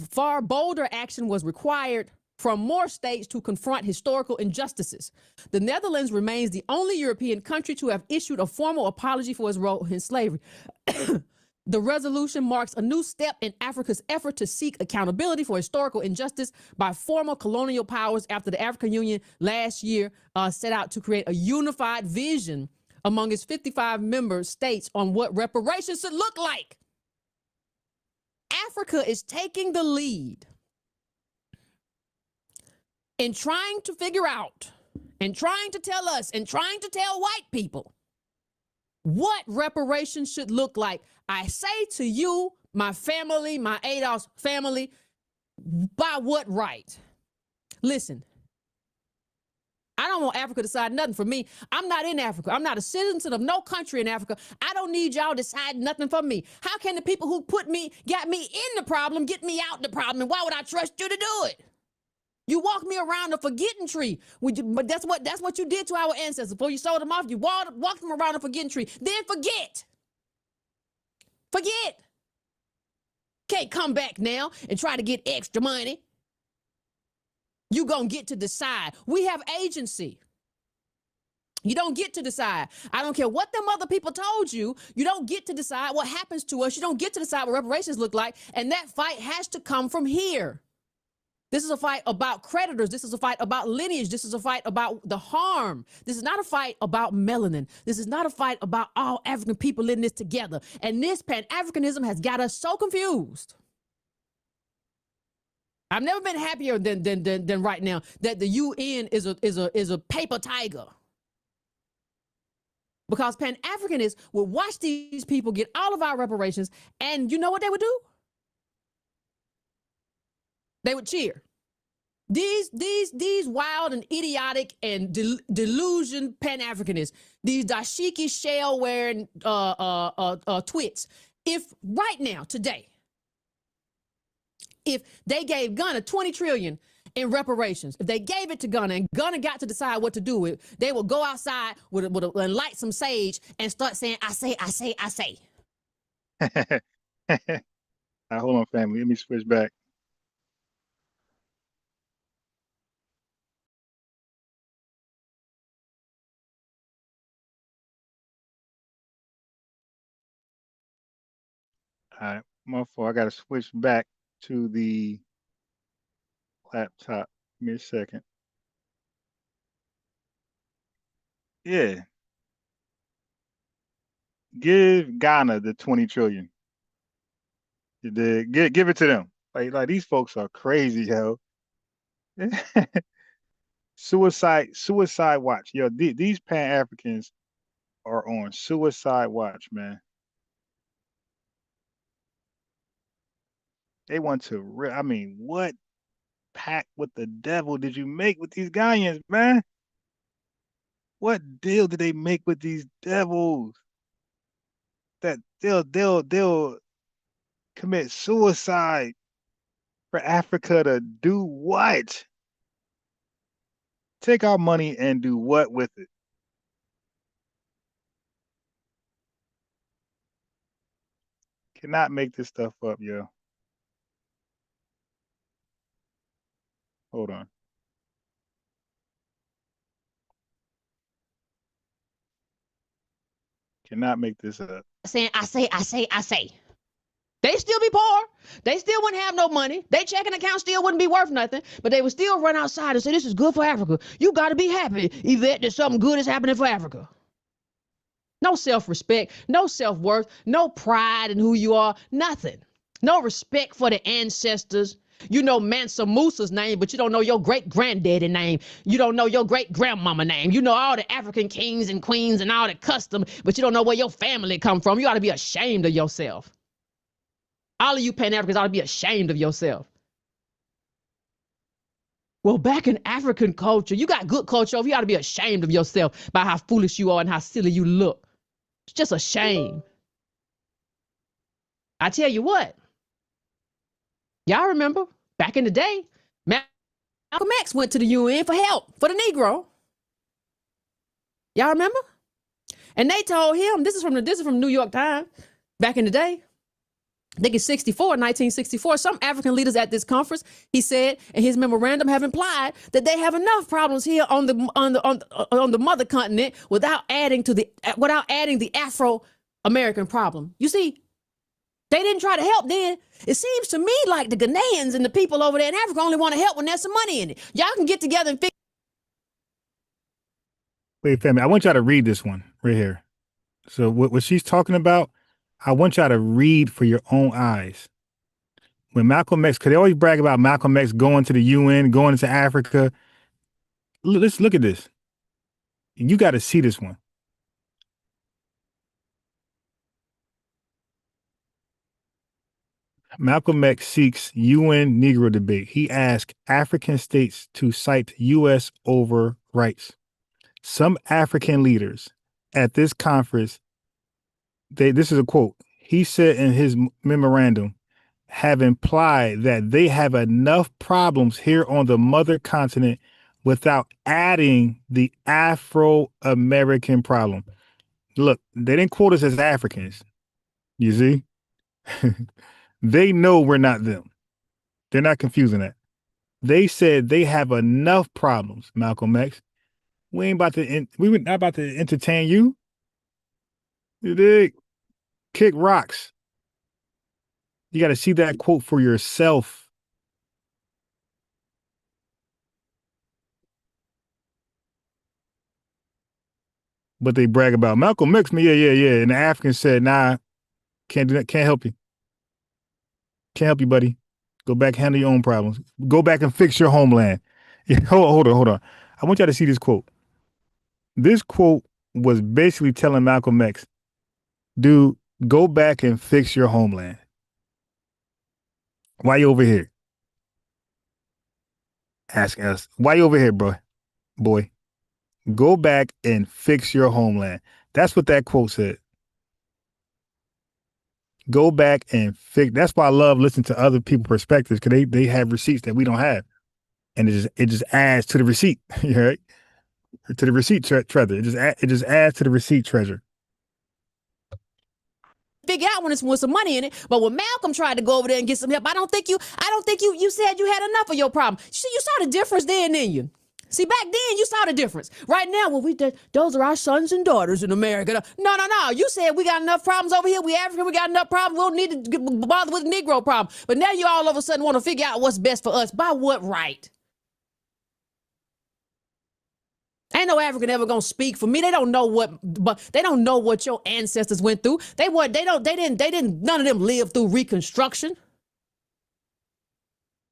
far bolder action was required from more states to confront historical injustices. The Netherlands remains the only European country to have issued a formal apology for its role in slavery. The resolution marks a new step in Africa's effort to seek accountability for historical injustice by former colonial powers after the African Union last year set out to create a unified vision among its 55 member states on what reparations should look like. Africa is taking the lead in trying to figure out and trying to tell us and trying to tell white people what reparations should look like. I say to you, my family, my Adolf's family, by what right? Listen, I don't want Africa to decide nothing for me. I'm not in Africa. I'm not a citizen of no country in Africa. I don't need y'all deciding nothing for me. How can the people who got me in the problem, get me out the problem? And why would I trust you to do it? You walk me around the forgetting tree. But that's what you did to our ancestors. Before you sold them off, you walked them around the forgetting tree. Then forget. Forget. Can't come back now and try to get extra money. You gonna get to decide. We have agency. You don't get to decide. I don't care what them other people told you. You don't get to decide what happens to us. You don't get to decide what reparations look like. And that fight has to come from here. This is a fight about creditors. This is a fight about lineage. This is a fight about the harm. This is not a fight about melanin. This is not a fight about all African people in this together. And this Pan-Africanism has got us so confused. I've never been happier than right now that the UN is a paper tiger. Because Pan-Africanists would watch these people get all of our reparations, and you know what they would do? They would cheer. These wild and idiotic and delusion Pan-Africanists, these dashiki shell wearing twits. If right now, today, if they gave Ghana 20 trillion in reparations, if they gave it to Ghana and Ghana got to decide what to do with it, they will go outside and light some sage and start saying, I say, I say, I say. Hold on, family. Let me switch back. All right, my fault. I got to switch back to the laptop. Give me a second. Yeah. Give Ghana the 20 trillion. Give it to them. Like these folks are crazy, yo. Suicide watch. Yo, these Pan-Africans are on suicide watch, man. They want to, I mean, what pact with the devil did you make with these Ghanaians, man? What deal did they make with these devils? That they'll commit suicide for Africa to do what? Take our money and do what with it? Cannot make this stuff up, yo. Hold on. Cannot make this up. Saying, I say, I say, I say. They still be poor. They still wouldn't have no money. They checking account still wouldn't be worth nothing, but they would still run outside and say, this is good for Africa. You got to be happy, Yvette, that something good is happening for Africa. No self-respect, no self-worth, no pride in who you are, nothing. No respect for the ancestors. You know Mansa Musa's name, but you don't know your great-granddaddy name. You don't know your great-grandmama name. You know all the African kings and queens and all the custom, but you don't know where your family come from. You ought to be ashamed of yourself. All of you Pan-Africans ought to be ashamed of yourself. Well, back in African culture, you got good culture over here. You ought to be ashamed of yourself by how foolish you are and how silly you look. It's just a shame. I tell you what. Y'all remember back in the day, Malcolm X went to the UN for help for the Negro. Y'all remember? And they told him, this is from New York Times, back in the day. I think it's 1964, some African leaders at this conference, he said, in his memorandum have implied that they have enough problems here on the mother continent without adding the Afro-American problem. You see, they didn't try to help then. It seems to me like the Ghanaians and the people over there in Africa only want to help when there's some money in it. Y'all can get together and figure. Wait, family, I want y'all to read this one right here. So what she's talking about, I want y'all to read for your own eyes. When Malcolm X, because they always brag about Malcolm X going to the UN, going into Africa. Let's look at this. You got to see this one. Malcolm X seeks UN Negro debate. He asked African states to cite U.S. over rights. Some African leaders at this conference, this is a quote, he said in his memorandum, have implied that they have enough problems here on the mother continent without adding the Afro-American problem. Look, they didn't quote us as Africans. You see? They know we're not them. They're not confusing that. They said they have enough problems, Malcolm X. We were not about to entertain you. You dig? Kick rocks. You got to see that quote for yourself. but they brag about Malcolm X. Yeah. And the African said, nah, can't do that. Can't help you. Can't help you, buddy. Go back, handle your own problems. Go back and fix your homeland. Yeah, hold on. I want y'all to see this quote. This quote was basically telling Malcolm X, dude, go back and fix your homeland. Why you over here? Asking us, why you over here, boy? Go back and fix your homeland. That's what that quote said. Go back and fix. That's why I love listening to other people's perspectives, because they have receipts that we don't have, and it just adds to the receipt, right? To the receipt treasure. It just adds to the receipt treasure. Figure out when it's with some money in it. But when Malcolm tried to go over there and get some help, I don't think you said you had enough of your problem. See, you saw the difference then, didn't you? See, back then you saw the difference. Right now, when we did, those are our sons and daughters in America. No. You said we got enough problems over here. We African, we got enough problems. We don't need to bother with the Negro problem. But now you all of a sudden want to figure out what's best for us. By what right? Ain't no African ever gonna speak for me. They don't know what your ancestors went through. None of them lived through Reconstruction.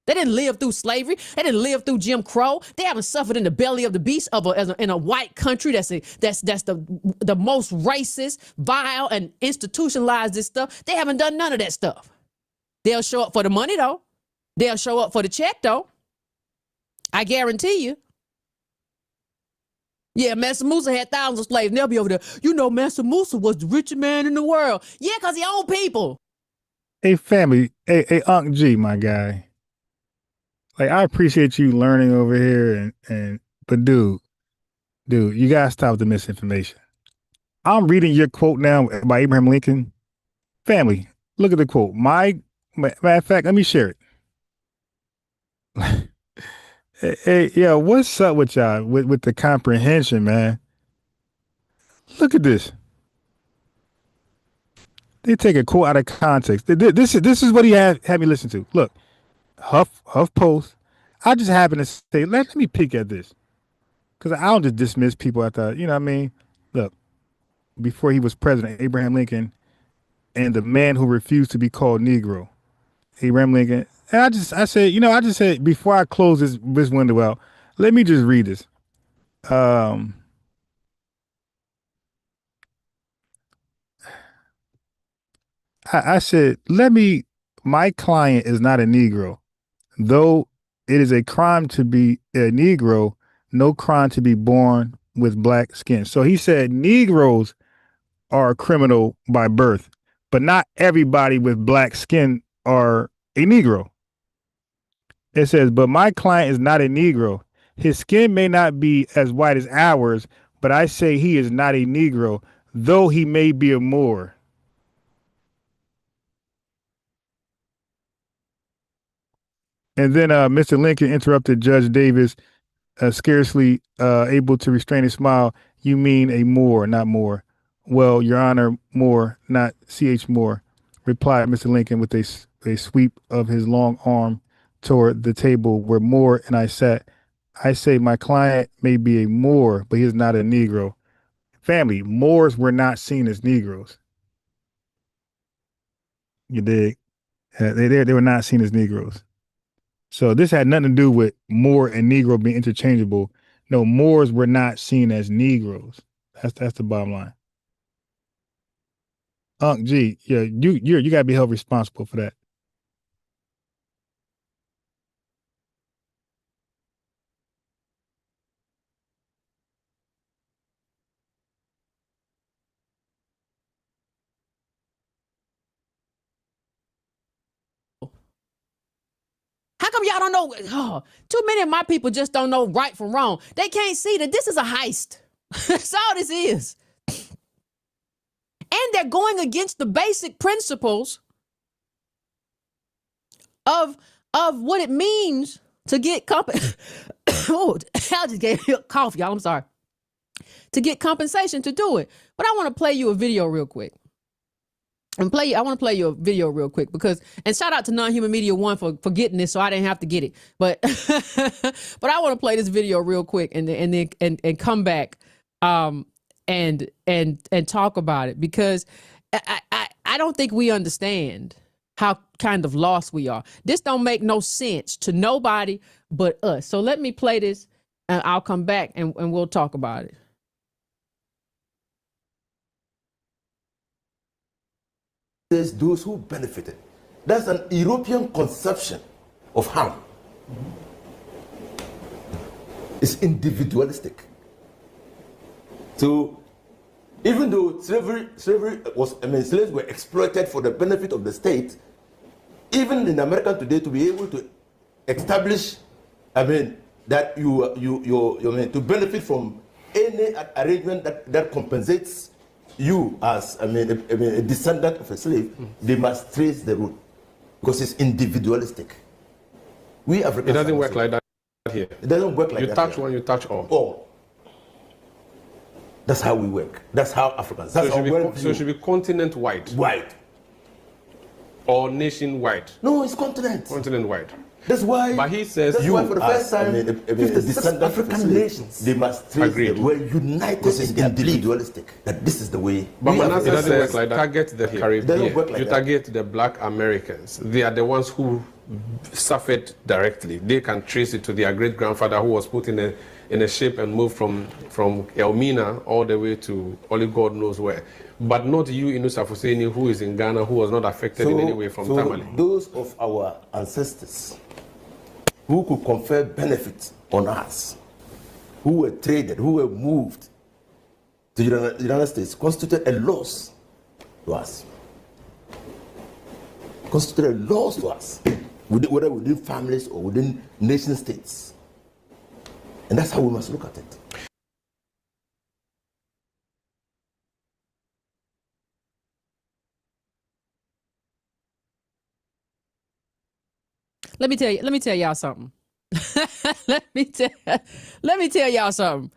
They didn't live through slavery. They didn't live through Jim Crow. They haven't suffered in the belly of the beast in a white country that's the most racist, vile, and institutionalized this stuff. They haven't done none of that stuff. They'll show up for the money though. They'll show up for the check though. I guarantee you. Yeah, Mansa Musa had thousands of slaves, and they'll be over there. You know, Mansa Musa was the richest man in the world. Yeah, because he owned people. Hey, family. Hey, Unc G, my guy. Like, I appreciate you learning over here, but dude, you gotta stop the misinformation. I'm reading your quote now by Abraham Lincoln. Family, look at the quote. Matter of fact, let me share it. Hey, yeah, what's up with y'all with the comprehension, man? Look at this. They take a quote out of context. This is what he had me listen to. Look, Huff Post. I just happened to say, let me peek at this, because I don't just dismiss people. I thought, you know what I mean? Look, before he was president, Abraham Lincoln, and the man who refused to be called Negro, Abraham Lincoln. And I said, before I close this window out, let me just read this. I said, my client is not a Negro, though it is a crime to be a Negro, no crime to be born with black skin. So he said Negroes are a criminal by birth, but not everybody with black skin are a Negro. It says, but my client is not a Negro. His skin may not be as white as ours, but I say he is not a Negro, though he may be a Moor. And then Mr. Lincoln interrupted Judge Davis, scarcely able to restrain a smile. You mean a Moor, not Moore. Well, Your Honor, Moore, not C.H. Moore, replied Mr. Lincoln with a sweep of his long arm toward the table where Moore and I sat. I say my client may be a Moor, but he is not a Negro. Family, Moors were not seen as Negroes. You dig? They were not seen as Negroes. So this had nothing to do with Moor and Negro being interchangeable. No, Moors were not seen as Negroes. That's the bottom line. Unc G, yeah, you gotta be held responsible for that. How come y'all don't know? Oh, too many of my people just don't know right from wrong. They can't see that this is a heist. That's all this is. And they're going against the basic principles of what it means to get oh, I just gave you a cough, y'all. I'm sorry. To get compensation to do it. But I want to play you a video real quick. I want to play you a video real quick and shout out to Non-Human Media One for getting this, so I didn't have to get it. But but I want to play this video real quick and then come back and and talk about it, because I don't think we understand how kind of lost we are. This don't make no sense to nobody but us. So let me play this and I'll come back and we'll talk about it. There's those who benefited. That's an European conception of harm. It's individualistic. So even though slavery was, slaves were exploited for the benefit of the state, even in America today, to be able to establish, that to benefit from any arrangement that compensates you as a descendant of a slave, they must trace the root, because it's individualistic. We Africans, it doesn't work like that here. It doesn't work like that. You touch here. one, you touch all. All. That's how we work. That's how Africans. That's so it should be continent wide. Wide. Or nation wide. No, it's continent. Continent wide. That's why. But he says that's why for the first time, 56 African nations, they must trace them. We're united in individualistic. That this is the way. But it doesn't work like that. Target the Caribbean. You target the black Americans. They are the ones who suffered directly. They can trace it to their great grandfather who was put in a ship and moved from Elmina all the way to only God knows where. But not you, Inusa Fuseni, who is in Ghana, who was not affected in any way from Tamale. Those of our ancestors who could confer benefits on us, who were traded, who were moved to the United States, constituted a loss to us. Constituted a loss to us, whether within families or within nation states. And that's how we must look at it. Let me tell y'all something. let me tell y'all something.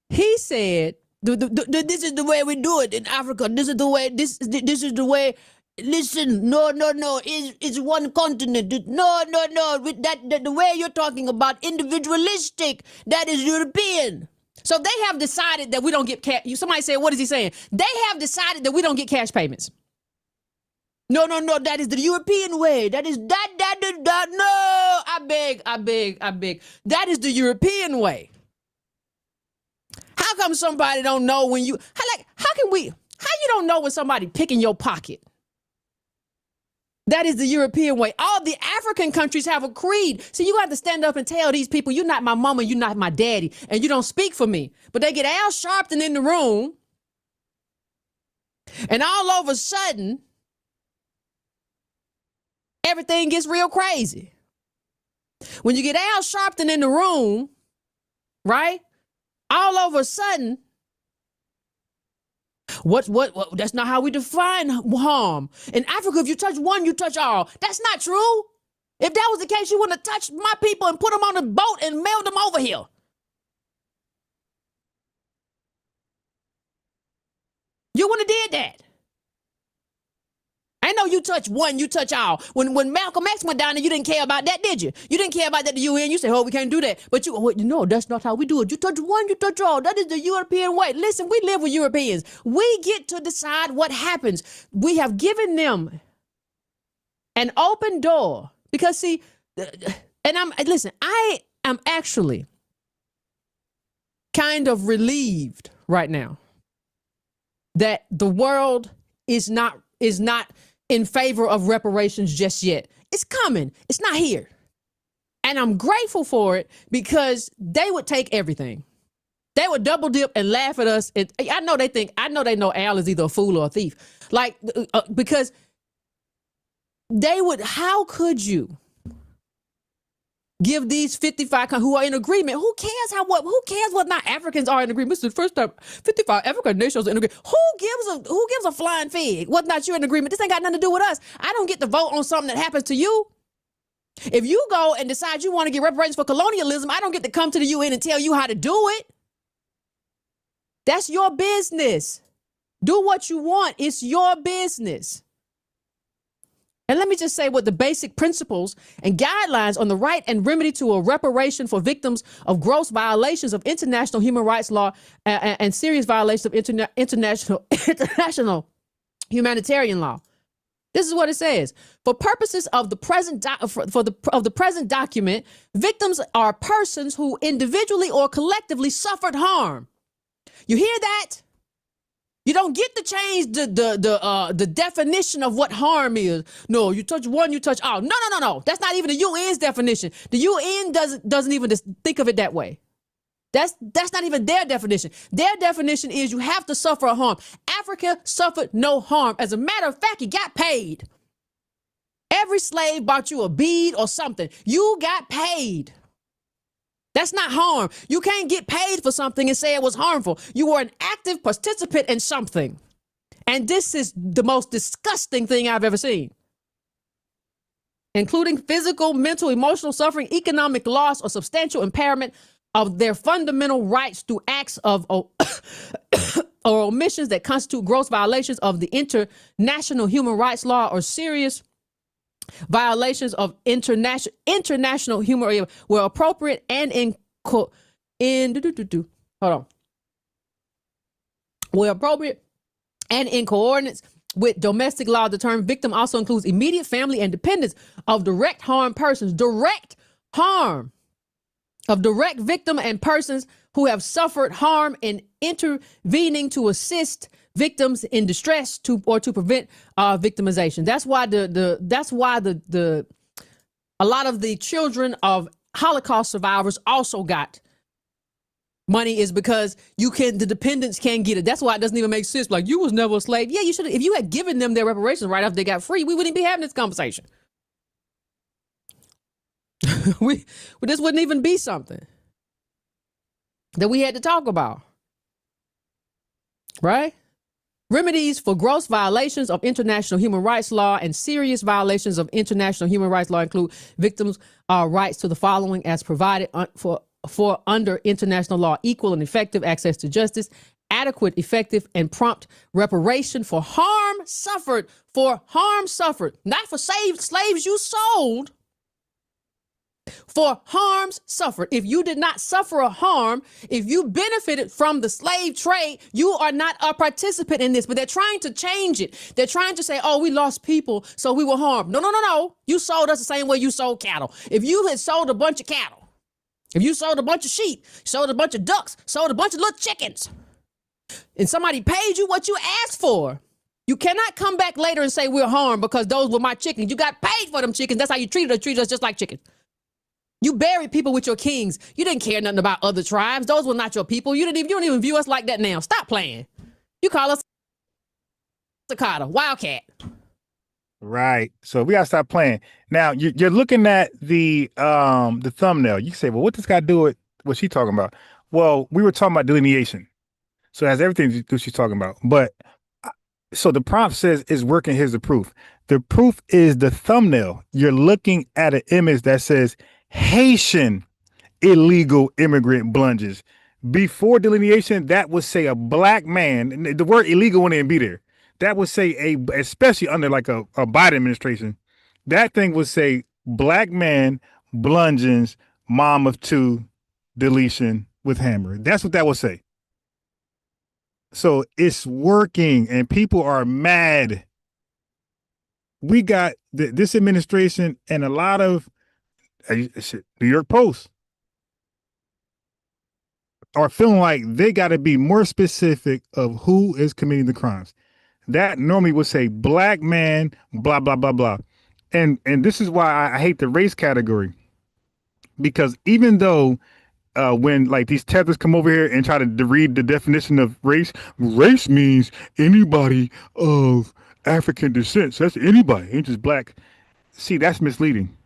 He said, "This is the way we do it in Africa. This is the way. This is the way." Listen, no. It's one continent. No. The way you're talking about individualistic, that is European. So they have decided that we don't get cash. Somebody say, what is he saying? They have decided that we don't get cash payments. No, that is the European way. That is that. No, I beg. That is the European way. How come somebody don't know when you, how you don't know when somebody picking your pocket? That is the European way. All the African countries have a creed. So you have to stand up and tell these people, you're not my mama, you're not my daddy, and you don't speak for me. But they get Al Sharpton in the room, and all of a sudden, everything gets real crazy. When you get Al Sharpton in the room, right? All of a sudden, what? That's not how we define harm. In Africa, if you touch one, you touch all. That's not true. If that was the case, you wouldn't have touched my people and put them on a boat and mailed them over here. You wouldn't have did that. I know you touch one, you touch all. When Malcolm X went down there, you didn't care about that, did you? You didn't care about that, the UN. You say, oh, we can't do that. But no, that's not how we do it. You touch one, you touch all. That is the European way. Listen, we live with Europeans. We get to decide what happens. We have given them an open door. Because see, I am actually kind of relieved right now that the world is not in favor of reparations just yet. It's coming. It's not here. And I'm grateful for it because they would take everything. They would double dip and laugh at us. I know they know Al is either a fool or a thief. Because how could you give these 55 who are in agreement? Who cares what not Africans are in agreement? This is the first time 55 African nations are in agreement. Who gives a flying fig? What not you in agreement? This ain't got nothing to do with us. I don't get to vote on something that happens to you. If you go and decide you want to get reparations for colonialism, I don't get to come to the UN and tell you how to do it. That's your business. Do what you want. It's your business. And let me just say what the basic principles and guidelines on the right and remedy to a reparation for victims of gross violations of international human rights law and serious violations of international humanitarian law. This is what it says. For purposes of the present of the present document, victims are persons who individually or collectively suffered harm. You hear that? You don't get to change the definition of what harm is. No, you touch one, you touch all. No. That's not even the UN's definition. The UN doesn't even think of it that way. That's not even their definition. Their definition is you have to suffer a harm. Africa suffered no harm. As a matter of fact, he got paid. Every slave bought you a bead or something. You got paid. That's not harm. You can't get paid for something and say it was harmful. You were an active participant in something. And this is the most disgusting thing I've ever seen. Including physical, mental, emotional suffering, economic loss, or substantial impairment of their fundamental rights through acts of or omissions that constitute gross violations of the international human rights law or serious violations of international human rights were appropriate and were appropriate and in coordinates with domestic law. The term victim also includes immediate family and dependents of direct harm persons. Direct harm of direct victim and persons who have suffered harm in intervening to assist victims in distress to prevent victimization. That's why a lot of the children of Holocaust survivors also got money, is because the dependents can't get it. That's why it doesn't even make sense. Like, you was never a slave. Yeah, you should have. If you had given them their reparations right after they got free, we wouldn't be having this conversation. This wouldn't even be something that we had to talk about, right? Remedies for gross violations of international human rights law and serious violations of international human rights law include victims' rights to the following as provided for under international law: equal and effective access to justice, adequate, effective, and prompt reparation for harm suffered, not for slaves you sold. For harms suffered. If you did not suffer a harm, if you benefited from the slave trade, you are not a participant in this. But they're trying to change it. They're trying to say, oh, we lost people, so we were harmed. No. You sold us the same way you sold cattle. If you had sold a bunch of cattle, if you sold a bunch of sheep, sold a bunch of ducks, sold a bunch of little chickens, and somebody paid you what you asked for, you cannot come back later and say we're harmed because those were my chickens. You got paid for them chickens. That's how you treated us just like chickens. You buried people with your kings. You didn't care nothing about other tribes. Those were not your people. You don't even view us like that now. Stop playing. You call us Takata, Wildcat. Right. So we gotta stop playing. Now you're looking at the thumbnail. You say, well, what does got to do with what she's talking about? Well, we were talking about delineation. So it has everything to do with what she's talking about. But so the prompt says is working. Here's the proof. The proof is the thumbnail. You're looking at an image that says Haitian illegal immigrant blunges. Before delineation, that would say a black man. The word illegal wouldn't even be there. That would say especially under like a Biden administration, that thing would say black man, bludgeons, mom of two, deletion with hammer. That's what that would say. So it's working and people are mad. We got this administration and a lot of New York Post are feeling like they got to be more specific of who is committing the crimes. That normally would say black man, blah, blah, blah, blah. And this is why I hate the race category, because even though when like these tethers come over here and try to read the definition of race means anybody of African descent. So that's anybody, ain't just black. See, that's misleading.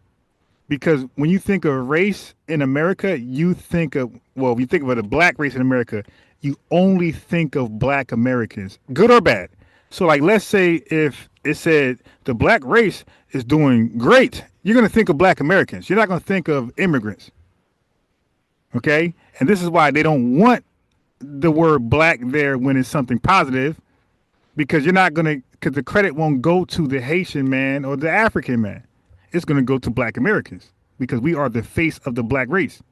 Because when you think of race in America, you think of, well, if you think of the black race in America, you only think of black Americans, good or bad. So like, let's say if it said the black race is doing great, you're going to think of black Americans. You're not going to think of immigrants. Okay. And this is why they don't want the word black there when it's something positive, because you're not gonna, because the credit won't go to the Haitian man or the African man. It's gonna go to Black Americans because we are the face of the Black race.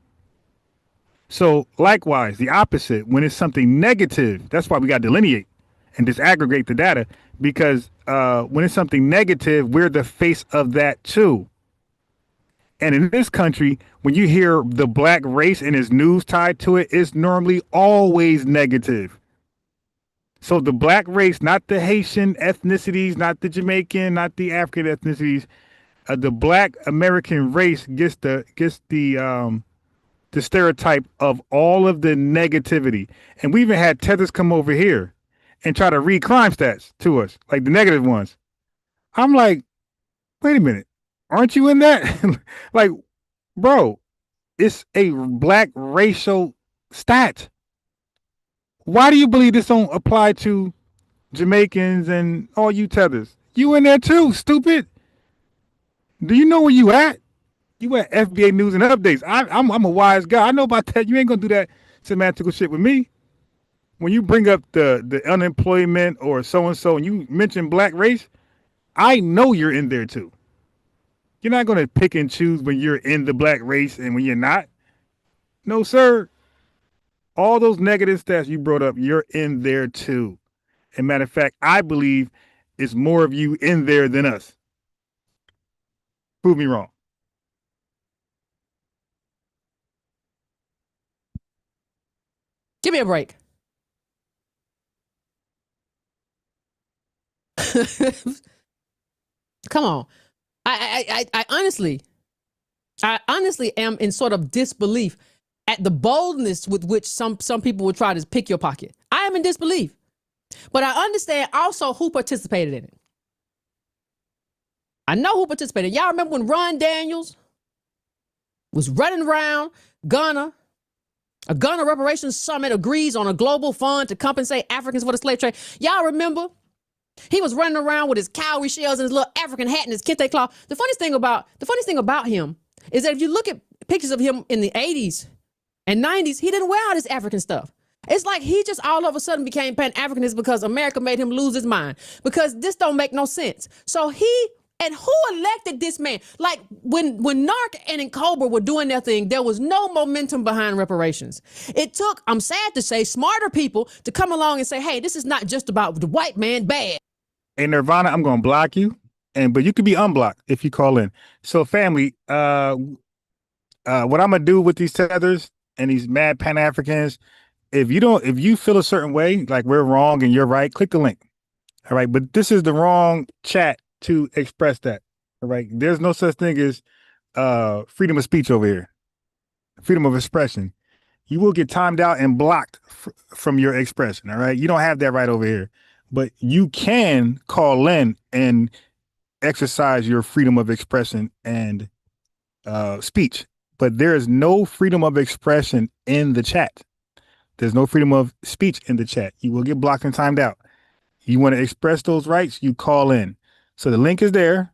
So likewise, the opposite, when it's something negative, that's why we got to delineate and disaggregate the data, because when it's something negative, we're the face of that too. And in this country, when you hear the Black race and its news tied to it, it's normally always negative. So the Black race, not the Haitian ethnicities, not the Jamaican, not the African ethnicities, the Black American race gets the stereotype of all of the negativity. And we even had tethers come over here and try to read crime stats to us, like the negative ones. I'm like, wait a minute, aren't you in that? Like, bro, it's a Black racial stat. Why do you believe this don't apply to Jamaicans and all you tethers? You in there too, stupid. Do you know where you at? You at FBA News and Updates. I'm a wise guy. I know about that. You ain't gonna do that semantical shit with me. When you bring up the unemployment or so and so, and you mention Black race, I know you're in there too. You're not gonna pick and choose when you're in the Black race and when you're not. No, sir. All those negative stats you brought up, you're in there too. And matter of fact, I believe it's more of you in there than us. Prove me wrong. Give me a break. Come on. I honestly am in sort of disbelief at the boldness with which some people would try to pick your pocket. I am in disbelief. But I understand also who participated in it. I know who participated. Y'all remember when Ron Daniels was running around Ghana? A Ghana reparations summit agrees on a global fund to compensate Africans for the slave trade. Y'all remember? He was running around with his cowrie shells and his little African hat and his kente cloth. The funniest thing about him is that if you look at pictures of him in the 80s and 90s, he didn't wear all this African stuff. It's like he just all of a sudden became Pan-Africanist because America made him lose his mind, because this don't make no sense. So and who elected this man? Like when NARC and Cobra were doing their thing, there was no momentum behind reparations. It took, I'm sad to say, smarter people to come along and say, hey, this is not just about the white man bad. Hey, Nirvana, I'm going to block you, but you could be unblocked if you call in. So family, what I'm going to do with these tethers and these mad Pan-Africans, if you feel a certain way, like we're wrong and you're right, click the link. All right. But this is the wrong chat to express that. All right. There's no such thing as freedom of speech over here, freedom of expression. You will get timed out and blocked from your expression. All right. You don't have that right over here, but you can call in and exercise your freedom of expression and speech. But there is no freedom of expression in the chat. There's no freedom of speech in the chat. You will get blocked and timed out. You want to express those rights, you call in. So the link is there.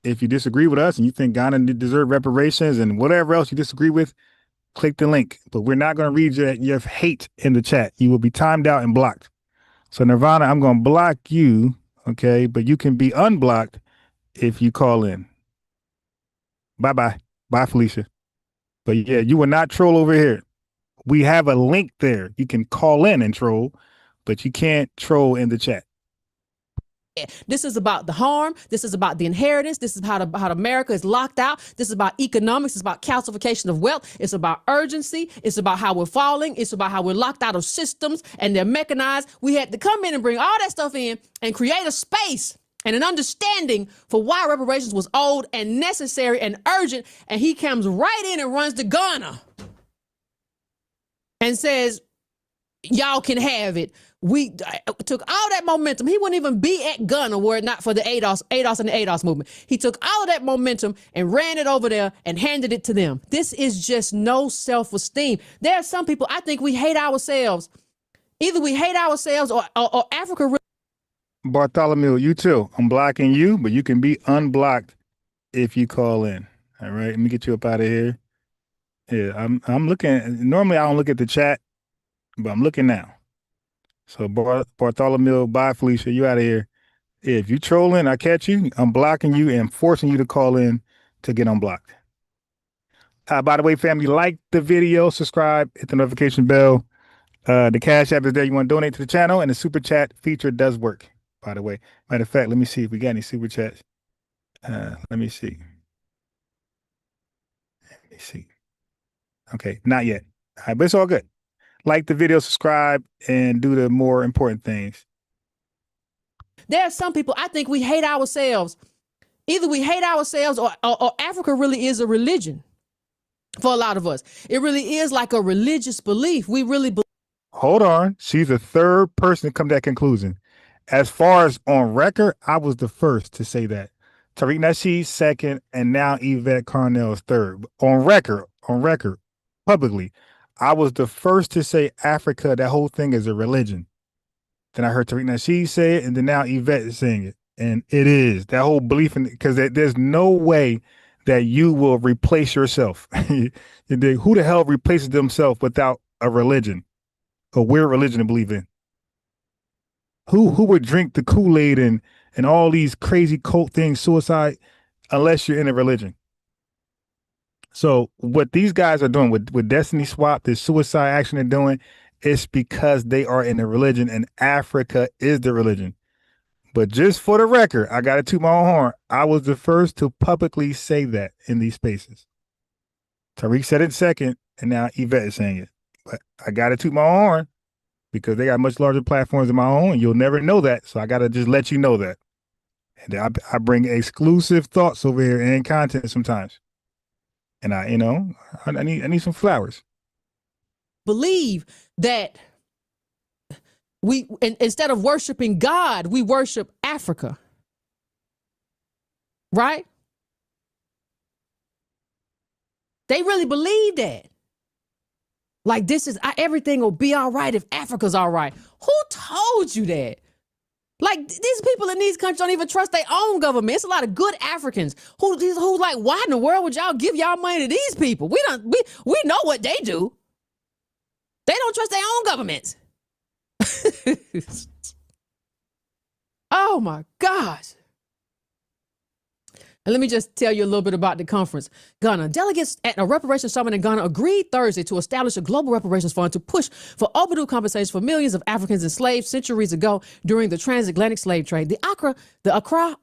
If you disagree with us and you think Ghana deserve reparations and whatever else you disagree with, click the link. But we're not going to read your hate in the chat. You will be timed out and blocked. So Nirvana, I'm going to block you, okay? But you can be unblocked if you call in. Bye-bye. Bye, Felicia. But yeah, you will not troll over here. We have a link there. You can call in and troll, but you can't troll in the chat. This is about the harm. This is about the inheritance. This is how America is locked out. This is about economics. It's about calcification of wealth. It's about urgency. It's about how we're falling. It's about how we're locked out of systems and they're mechanized. We had to come in and bring all that stuff in and create a space and an understanding for why reparations was owed and necessary and urgent. And he comes right in and runs to Ghana and says, y'all can have it. We took all that momentum. He wouldn't even be at Ghana were it not for the ADOS and the ADOS movement. He took all of that momentum and ran it over there and handed it to them. This is just no self-esteem. There are some people, I think we hate ourselves. Either we hate ourselves or Africa. Bartholomew, you too. I'm blocking you, but you can be unblocked if you call in. All right, let me get you up out of here. Yeah, I'm looking. Normally I don't look at the chat, but I'm looking now. So Bartholomew, bye Felicia, you out of here. If you trolling, I catch you. I'm blocking you and forcing you to call in to get unblocked. By the way, family, like the video, subscribe, hit the notification bell. The Cash App is there. You want to donate to the channel, and the super chat feature does work. By the way, matter of fact, let me see if we got any super chats. Let me see. Let me see. Okay, not yet. All right, but it's all good. Like the video, subscribe, and do the more important things. There are some people, I think we hate ourselves. Either we hate ourselves or Africa really is a religion for a lot of us. It really is like a religious belief. We really believe. Hold on. She's the third person to come to that conclusion. As far as on record, I was the first to say that. Tariq Nasheed second, and now Yvette Carnell is third. On record, publicly, I was the first to say Africa, that whole thing is a religion. Then I heard Tariq Nasheed say it, and then now Yvette is saying it. And it is. That whole belief in it, because there's no way that you will replace yourself. Who the hell replaces themselves without a religion? A weird religion to believe in? Who would drink the Kool-Aid and all these crazy cult things, suicide, unless you're in a religion? So what these guys are doing with Destiny Swap, this suicide action they're doing, it's because they are in a religion, and Africa is the religion. But just for the record, I got to toot my own horn. I was the first to publicly say that in these spaces. Tariq said it second, and now Yvette is saying it. But I got to toot my own horn because they got much larger platforms than my own, and you'll never know that. So I got to just let you know that. And I bring exclusive thoughts over here and content sometimes. And I need some flowers. Believe that instead of worshiping God, we worship Africa. Right? They really believe that. Like everything will be all right if Africa's all right. Who told you that? Like these people in these countries don't even trust their own government. It's a lot of good Africans who like, why in the world would y'all give y'all money to these people? We know what they do. They don't trust their own governments. Oh my gosh. And let me just tell you a little bit about the conference. Ghana delegates at a reparations summit in Ghana agreed Thursday to establish a global reparations fund to push for overdue compensation for millions of Africans enslaved centuries ago during the transatlantic slave trade. The Accra,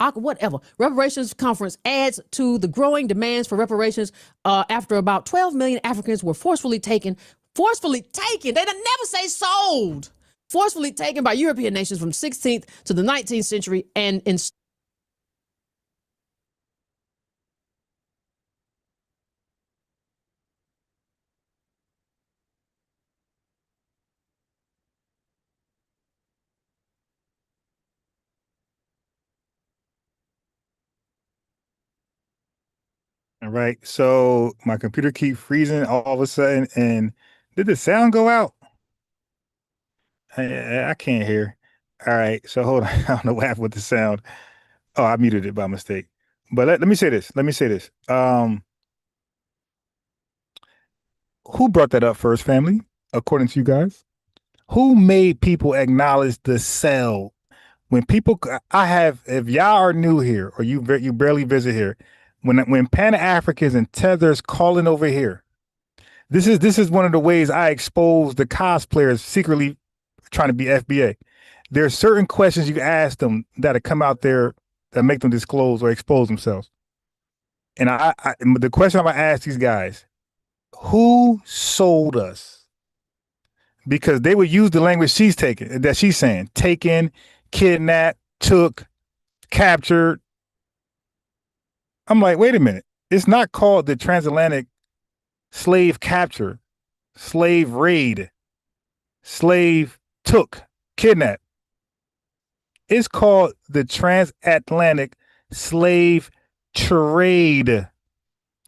reparations conference adds to the growing demands for reparations after about 12 million Africans were forcefully taken. They never say sold. Forcefully taken by European nations from 16th to the 19th century and in All right. So my computer keep freezing all of a sudden. And did the sound go out? I can't hear. All right. So hold on. I don't know what happened with the sound. Oh, I muted it by mistake. But let me say this. Who brought that up first, family? According to you guys, who made people acknowledge the cell? When people, if y'all are new here or you barely visit here, when Pan-Africans and tethers calling over here, this is one of the ways I expose the cosplayers secretly trying to be FBA. There are certain questions you ask them that come out there that make them disclose or expose themselves. And the question I'm gonna ask these guys: who sold us? Because they would use the language she's saying: taken, kidnapped, took, captured. I'm like, wait a minute. It's not called the transatlantic slave capture, slave raid, slave took, kidnap. It's called the transatlantic slave trade.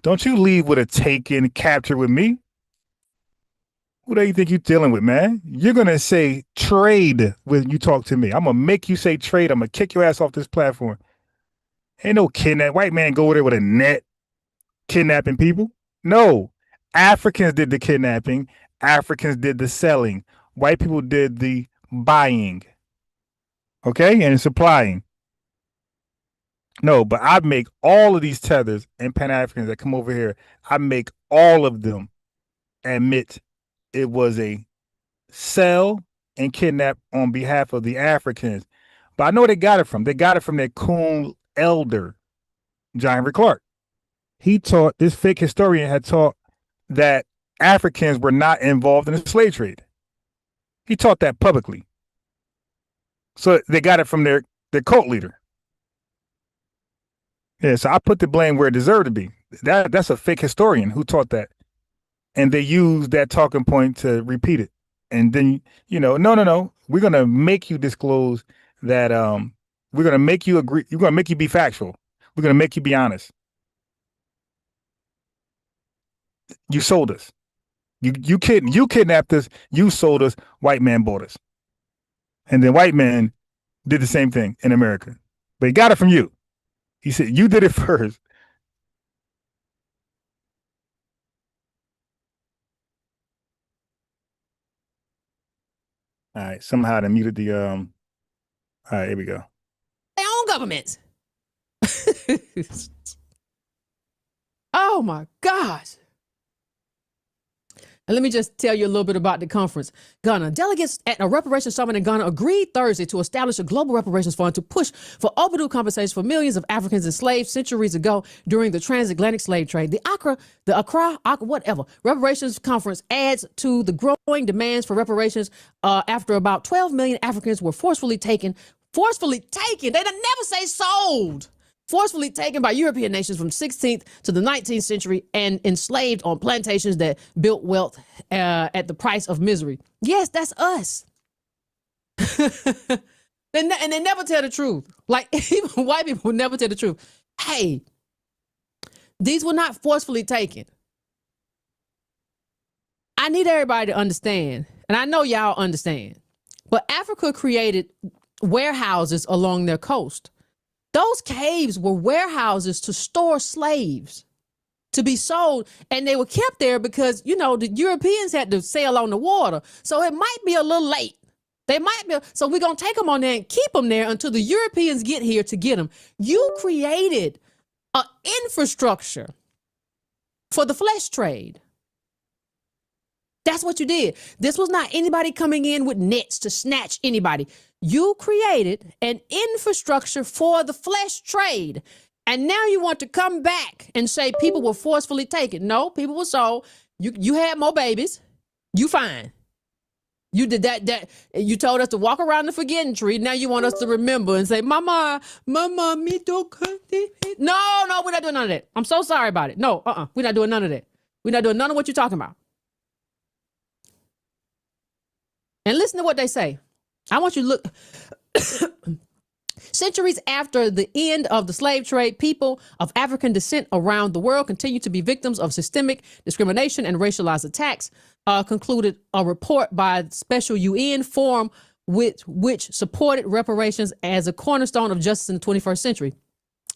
Don't you leave with a taken, capture with me. Who do you think you're dealing with, man? You're going to say trade when you talk to me. I'm going to make you say trade. I'm going to kick your ass off this platform. Ain't no kidnap. White man go over there with a net kidnapping people. No. Africans did the kidnapping. Africans did the selling. White people did the buying. Okay, and supplying. No, but I make all of these tethers and Pan-Africans that come over here. I make all of them admit it was a sell and kidnap on behalf of the Africans. But I know where they got it from. They got it from their coon elder, John Henry Clark. He taught, this fake historian had taught that Africans were not involved in the slave trade. He taught that publicly. So they got it from their cult leader. Yeah, so I put the blame where it deserved to be. That's a fake historian who taught that. And they used that talking point to repeat it. And then, no. We're going to make you disclose that we're going to make you agree. We're going to make you be factual. We're going to make you be honest. You sold us. You kidnapped us. You sold us. White man bought us. And then white man did the same thing in America. But he got it from you. He said, you did it first. All right. Somehow I muted the all right, here we go. Their own governments. Oh my gosh. And let me just tell you a little bit about the conference. Ghana. Delegates at a reparations summit in Ghana agreed Thursday to establish a global reparations fund to push for overdue compensation for millions of Africans enslaved centuries ago during the transatlantic slave trade. The Accra, reparations conference adds to the growing demands for reparations after about 12 million Africans were forcefully taken. They never say sold. Forcefully taken by European nations from 16th to the 19th century and enslaved on plantations that built wealth at the price of misery. Yes, that's us. And they never tell the truth. Like, even white people never tell the truth. Hey, these were not forcefully taken. I need everybody to understand, and I know y'all understand, but Africa created warehouses along their coast. Those caves were warehouses to store slaves to be sold, and they were kept there because, the Europeans had to sail on the water. So it might be a little late. So we're going to take them on there and keep them there until the Europeans get here to get them. You created an infrastructure for the flesh trade. That's what you did. This was not anybody coming in with nets to snatch anybody. You created an infrastructure for the flesh trade. And now you want to come back and say people were forcefully taken. No, people were sold. You had more babies. You fine. You did that. You told us to walk around the forgetting tree. Now you want us to remember and say, Mama, me don't cut it. No, we're not doing none of that. I'm so sorry about it. No, we're not doing none of that. We're not doing none of what you're talking about. And listen to what they say. I want you to look. Centuries after the end of the slave trade, people of African descent around the world continue to be victims of systemic discrimination and racialized attacks, concluded a report by the Special UN Forum which supported reparations as a cornerstone of justice in the 21st century.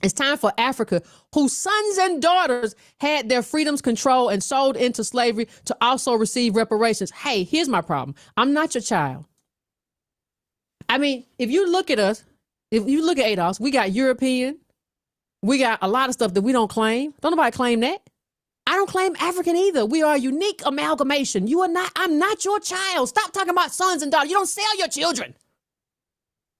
It's time for Africa, whose sons and daughters had their freedoms controlled and sold into slavery, to also receive reparations. Hey, here's my problem. I'm not your child. I mean, if you look at us, if you look at ADOS, we got European, we got a lot of stuff that we don't claim. Don't nobody claim that. I don't claim African either. We are a unique amalgamation. You are not, I'm not your child. Stop talking about sons and daughters. You don't sell your children.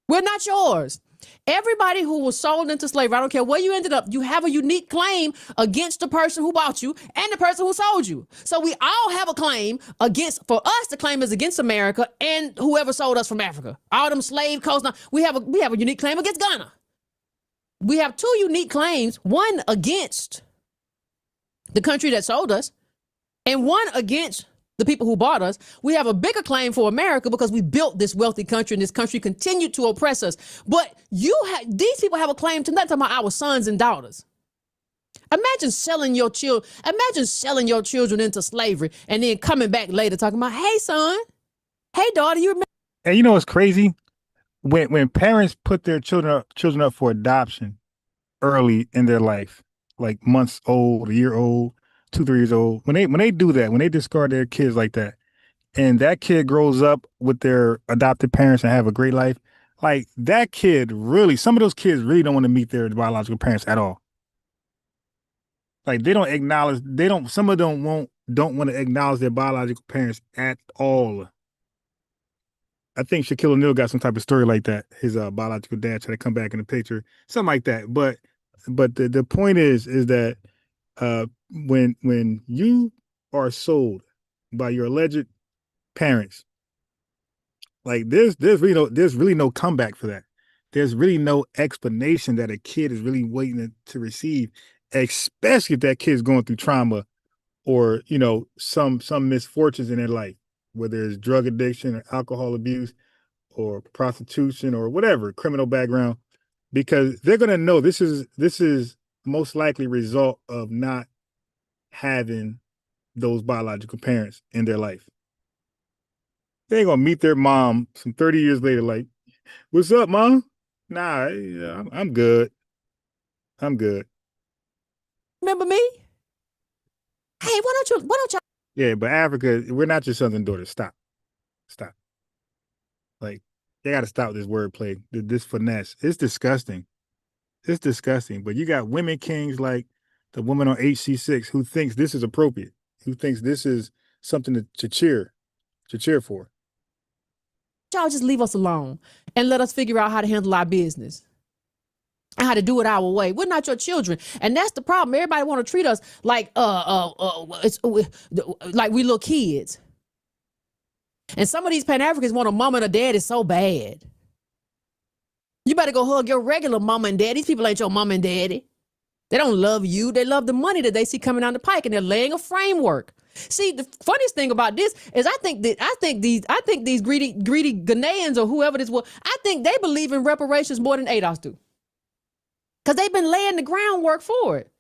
We're not yours. Everybody who was sold into slavery, I don't care where you ended up, you have a unique claim against the person who bought you and the person who sold you. So we all have a claim for us, the claim is against America and whoever sold us from Africa. All them slave coasts. We have a unique claim against Ghana. We have two unique claims, one against the country that sold us and one against the people who bought us. We have a bigger claim for America because we built this wealthy country and this country continued to oppress us. But these people have a claim to nothing about our sons and daughters. Imagine selling your children into slavery and then coming back later talking about, hey son, hey daughter, you remember? And you know what's crazy? When parents put their children up for adoption early in their life, like months old, a year old, 2-3 years old, when they do that, when they discard their kids like that, and that kid grows up with their adopted parents and have a great life, like that kid really, some of those kids really don't want to meet their biological parents at all. Like they don't acknowledge, some of them don't want to acknowledge their biological parents at all. I think Shaquille O'Neal got some type of story like that. His biological dad tried to come back in the picture, something like that. But the point is that when you are sold by your alleged parents, like there's really no comeback for that. There's really no explanation that a kid is really waiting to receive, especially if that kid's going through trauma or some misfortunes in their life, whether it's drug addiction or alcohol abuse or prostitution or whatever, criminal background, because they're gonna know this is most likely a result of not having those biological parents in their life. They're gonna meet their mom some 30 years later, like, "What's up, mom?" "Nah, I'm good. I'm good." Remember me? Hey, why don't you? Yeah, but Africa, we're not your sons and daughters. Stop. Like, they got to stop this wordplay, this finesse. It's disgusting. It's disgusting. But you got women kings like the woman on HC6 who thinks this is appropriate, who thinks this is something to cheer for. Y'all just leave us alone and let us figure out how to handle our business and how to do it our way. We're not your children, and that's the problem. Everybody want to treat us like like we little kids. And some of these Pan-Africans want a mama and a daddy so bad. You better go hug your regular mama and daddy. These people ain't your mama and daddy. They don't love you. They love the money that they see coming down the pike, and they're laying a framework. See, the funniest thing about this is I think these greedy Ghanaians or whoever this was, I think they believe in reparations more than ADOS do. Because they've been laying the groundwork for it.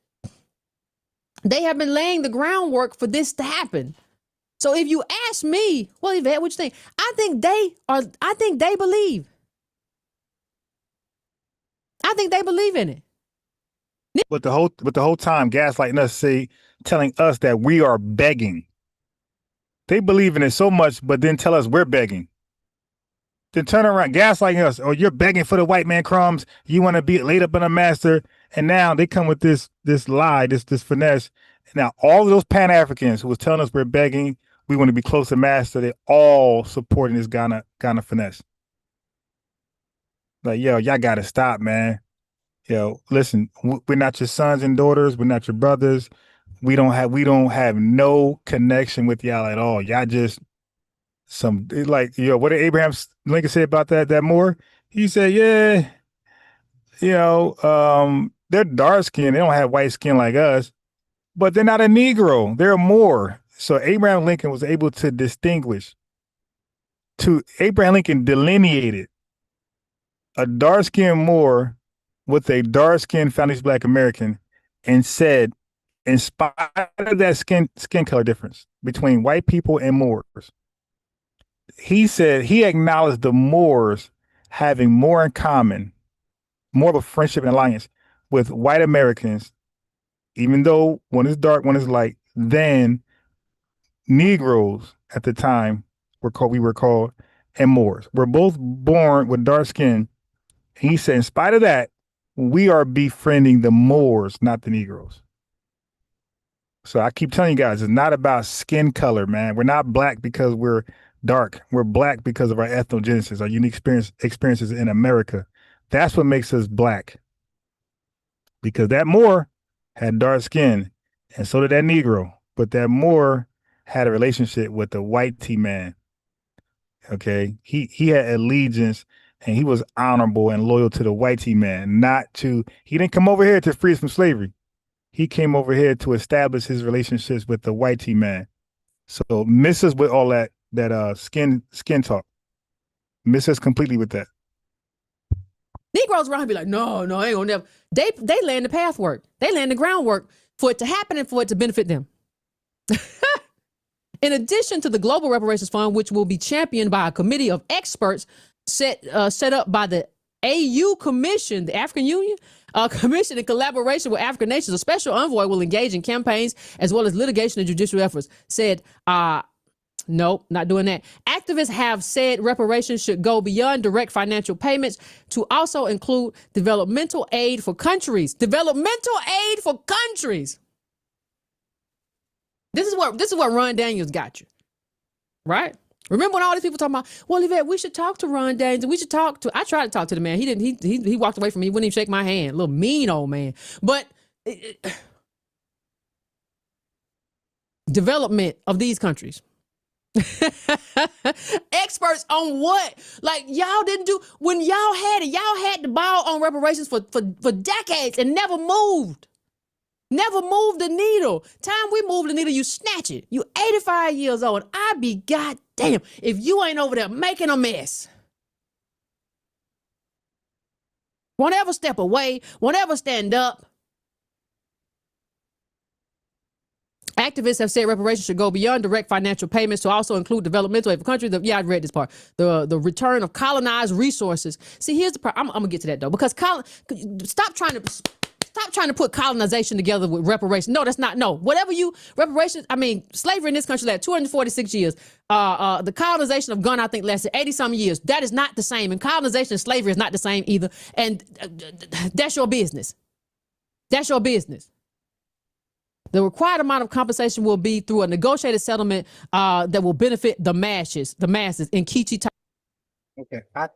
They have been laying the groundwork for this to happen. So if you ask me, well, Yvette, what you think? I think they believe. I think they believe in it. But the whole time gaslighting us, telling us that we are begging. They believe in it so much, but then tell us we're begging. Then turn around, gaslighting us. Oh, you're begging for the white man crumbs. You want to be laid up in a master. And now they come with this lie, this finesse. Now all of those Pan-Africans who was telling us we're begging, we want to be close to master, they all supporting this Ghana finesse. Like, yo, y'all got to stop, man. Yo, listen, we're not your sons and daughters. We're not your brothers. We don't have no connection with y'all at all. Y'all just what did Abraham Lincoln say about that Moor? He said, yeah, they're dark skinned. They don't have white skin like us, but they're not a Negro. They're a Moor. So Abraham Lincoln was able to distinguish. Abraham Lincoln delineated a dark skinned Moor with a dark-skinned Foundation Black American, and said, in spite of that skin color difference between white people and Moors, he said he acknowledged the Moors having more in common, more of a friendship and alliance with white Americans, even though one is dark, one is light, than Negroes at the time we were called, and Moors. We're both born with dark skin. He said, in spite of that, we are befriending the Moors, not the Negroes. So I keep telling you guys, it's not about skin color, man. We're not black because we're dark. We're black because of our ethnogenesis, our unique experiences in America. That's what makes us black. Because that Moor had dark skin, and so did that Negro. But that Moor had a relationship with the white man. Okay, he had allegiance. And he was honorable and loyal to the white man, he didn't come over here to free us from slavery. He came over here to establish his relationships with the white man. So miss us with all that skin talk. Miss us completely with that. Negroes around here be like, no, ain't gonna never. They laying the pathwork. They laying the groundwork for it to happen and for it to benefit them. In addition to the Global Reparations Fund, which will be championed by a committee of experts set up by the AU Commission, the African Union Commission, in collaboration with African nations, a special envoy will engage in campaigns as well as litigation and judicial efforts, said Nope, not doing that. Activists have said reparations should go beyond direct financial payments to also include developmental aid for countries. Developmental aid for countries. This is what Ron Daniels got you, right? Remember when all these people talking about, well, Yvette, we should talk to Ron Daniels. We should talk to. I tried to talk to the man. He didn't. He walked away from me. He wouldn't even shake my hand. Little mean old man. But development of these countries. Experts on what? Like y'all didn't do when y'all had it. Y'all had the ball on reparations for decades and never moved. Never moved the needle. Time we move the needle, you snatch it. You 85 years old. I be goddamn if you ain't over there making a mess. Won't ever step away. Won't ever stand up. Activists have said reparations should go beyond direct financial payments to also include developmental aid for countries. Yeah, I read this part. The return of colonized resources. See, here's the part. I'm gonna get to that though, because stop trying to put colonization together with reparations. No, that's not. No, whatever you reparations. I mean, slavery in this country lasted 246 years. The colonization of Ghana, I think, lasted 80-some years. That is not the same. And colonization and slavery is not the same either. And that's your business. That's your business. The required amount of compensation will be through a negotiated settlement that will benefit the masses in Kichi. Okay, I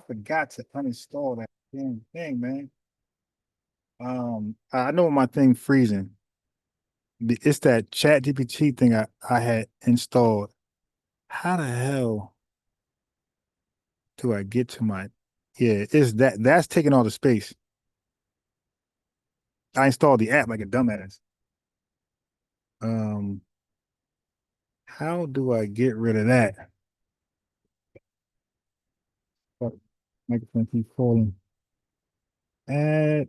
forgot to uninstall that damn thing, man. I know my thing freezing. It's that Chat GPT thing I had installed. How the hell do I get to my? Yeah, it's that's taking all the space. I installed the app like a dumbass. How do I get rid of that? Microphone keep falling. Add.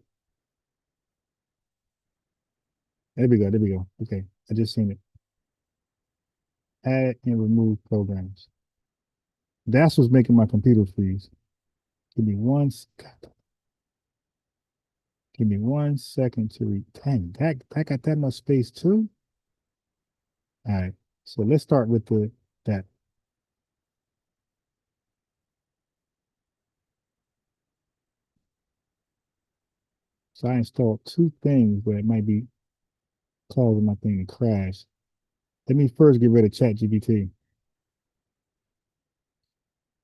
There we go. Okay, I just seen it. Add and remove programs. That's what's making my computer freeze. Give me one second to read. Dang, that got that much space too. All right, so let's start with that. So I installed two things, but it might be causing my thing to crash. Let me first get rid of ChatGPT.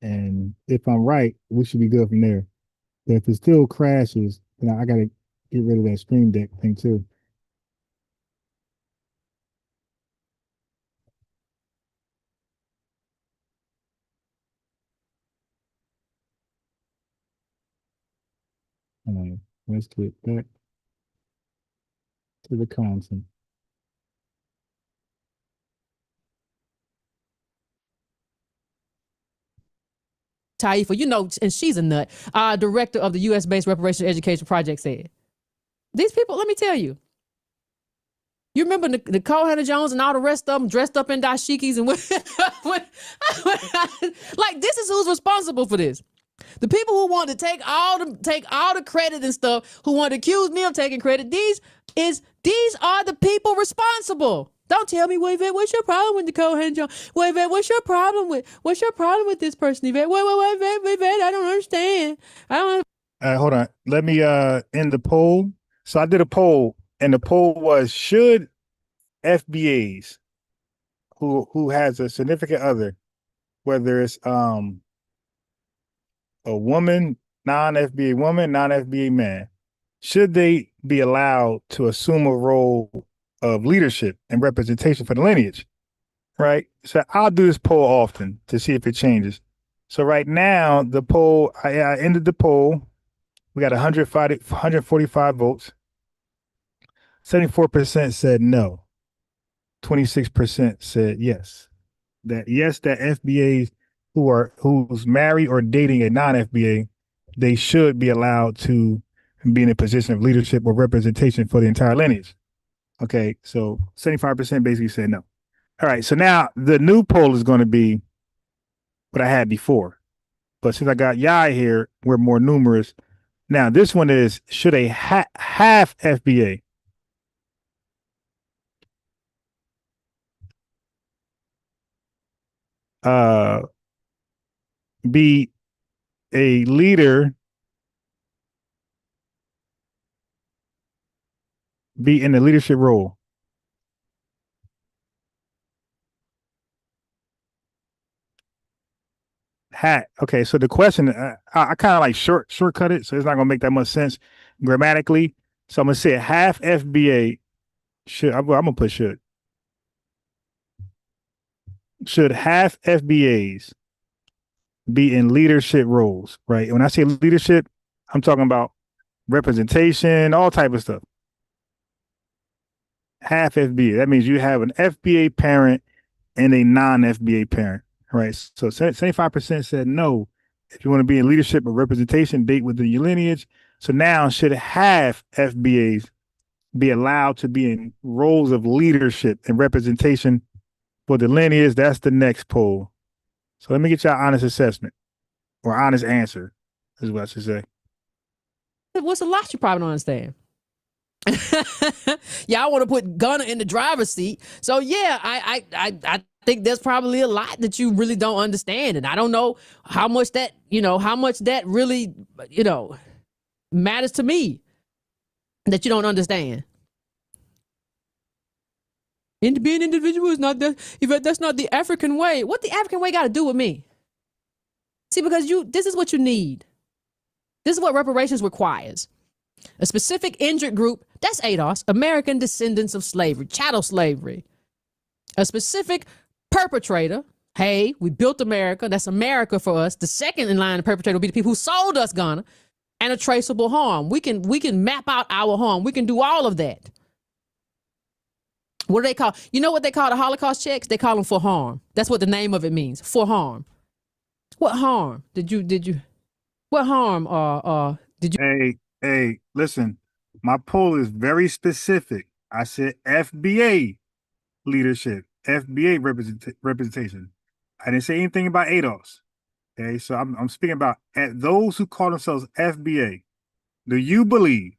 And if I'm right, we should be good from there. But if it still crashes, then I gotta get rid of that Stream Deck thing too. All right, let's get back to the content. Taifa, you know, and she's a nut. Director of the U.S.-based Reparation Education Project said, these people, let me tell you, you remember Nicole Hannah-Jones and all the rest of them dressed up in dashikis and like this is who's responsible for this. The people who want to take all the credit and stuff, who want to accuse me of taking credit, these are the people responsible. Don't tell me, well, Yvette, what's your problem with Nicole Hannah-Jones? Well, Yvette, what's your problem with this person, Yvette? Wait, Yvette, I don't understand. Hold on. Let me end the poll. So I did a poll, and the poll was: should FBAs who has a significant other, whether it's a woman, non-FBA woman, non-FBA man, should they be allowed to assume a role of leadership and representation for the lineage? Right. So I'll do this poll often to see if it changes. So right now, the poll, I ended the poll. We got 145 votes. 74% said no. 26% said yes. That FBAs who's married or dating a non-FBA, they should be allowed to be in a position of leadership or representation for the entire lineage. Okay, so 75% basically said no. All right, so now the new poll is going to be what I had before. But since I got Yai here, we're more numerous. Now, this one is, should a half FBA be a leader, be in a leadership role. Hat. Okay, so the question, I kind of like shortcut it, so it's not gonna make that much sense grammatically. So I'm gonna say half FBA should. I'm gonna put should. Should half FBAs be in leadership roles, right? When I say leadership, I'm talking about representation, all type of stuff. Half FBA. That means you have an FBA parent and a non-FBA parent, right? So 75% said no. If you want to be in leadership or representation, date within your lineage. So now should half FBAs be allowed to be in roles of leadership and representation for the lineage? That's the next poll. So let me get your honest assessment or honest answer, is what I should say. What's a lot you probably don't understand? Y'all want to put Gunna in the driver's seat. So yeah, I think there's probably a lot that you really don't understand. And I don't know how much that really, matters to me that you don't understand. And being an individual is not that's not the African way. What the African way got to do with me? See, because this is what you need. This is what reparations requires. A specific injured group, that's ADOS, American descendants of slavery, chattel slavery. A specific perpetrator, hey, we built America, that's America for us. The second in line of perpetrator will be the people who sold us Ghana, and a traceable harm. We can map out our harm. We can do all of that. What do they call? You know what they call the Holocaust checks? They call them for harm. That's what the name of it means, for harm. What harm did you? What harm did you? Hey, listen, my poll is very specific. I said FBA leadership, FBA representation. I didn't say anything about ADOS. Okay, so I'm speaking about those who call themselves FBA. Do you believe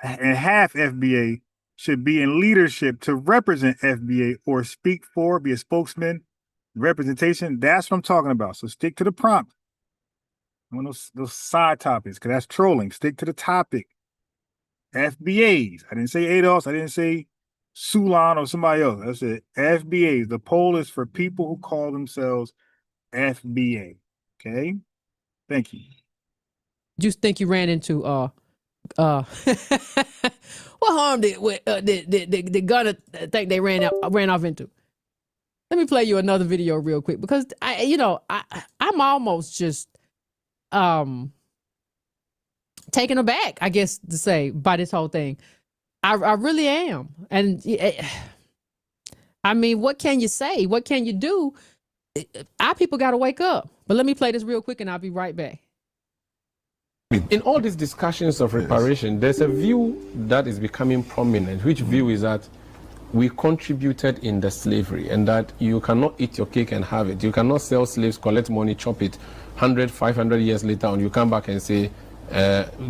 and half FBA should be in leadership to represent FBA or speak for, be a spokesman, representation? That's what I'm talking about. So stick to the prompt. One of those side topics, because that's trolling. Stick to the topic. FBAs. I didn't say ADOS. I didn't say Sulan or somebody else. I said FBAs. The poll is for people who call themselves FBA. Okay? Thank you. Just think you ran into what harm did Gunna think they ran off into? Let me play you another video real quick, because I'm almost just taken aback, I guess to say, by this whole thing. I really am. And I mean, what can you say? What can you do? Our people got to wake up. But let me play this real quick and I'll be right back. In all these discussions of reparation, there's a view that is becoming prominent, which view is that we contributed in the slavery and that you cannot eat your cake and have it. You cannot sell slaves, collect money, chop it 100, 500 years later, and you come back and say,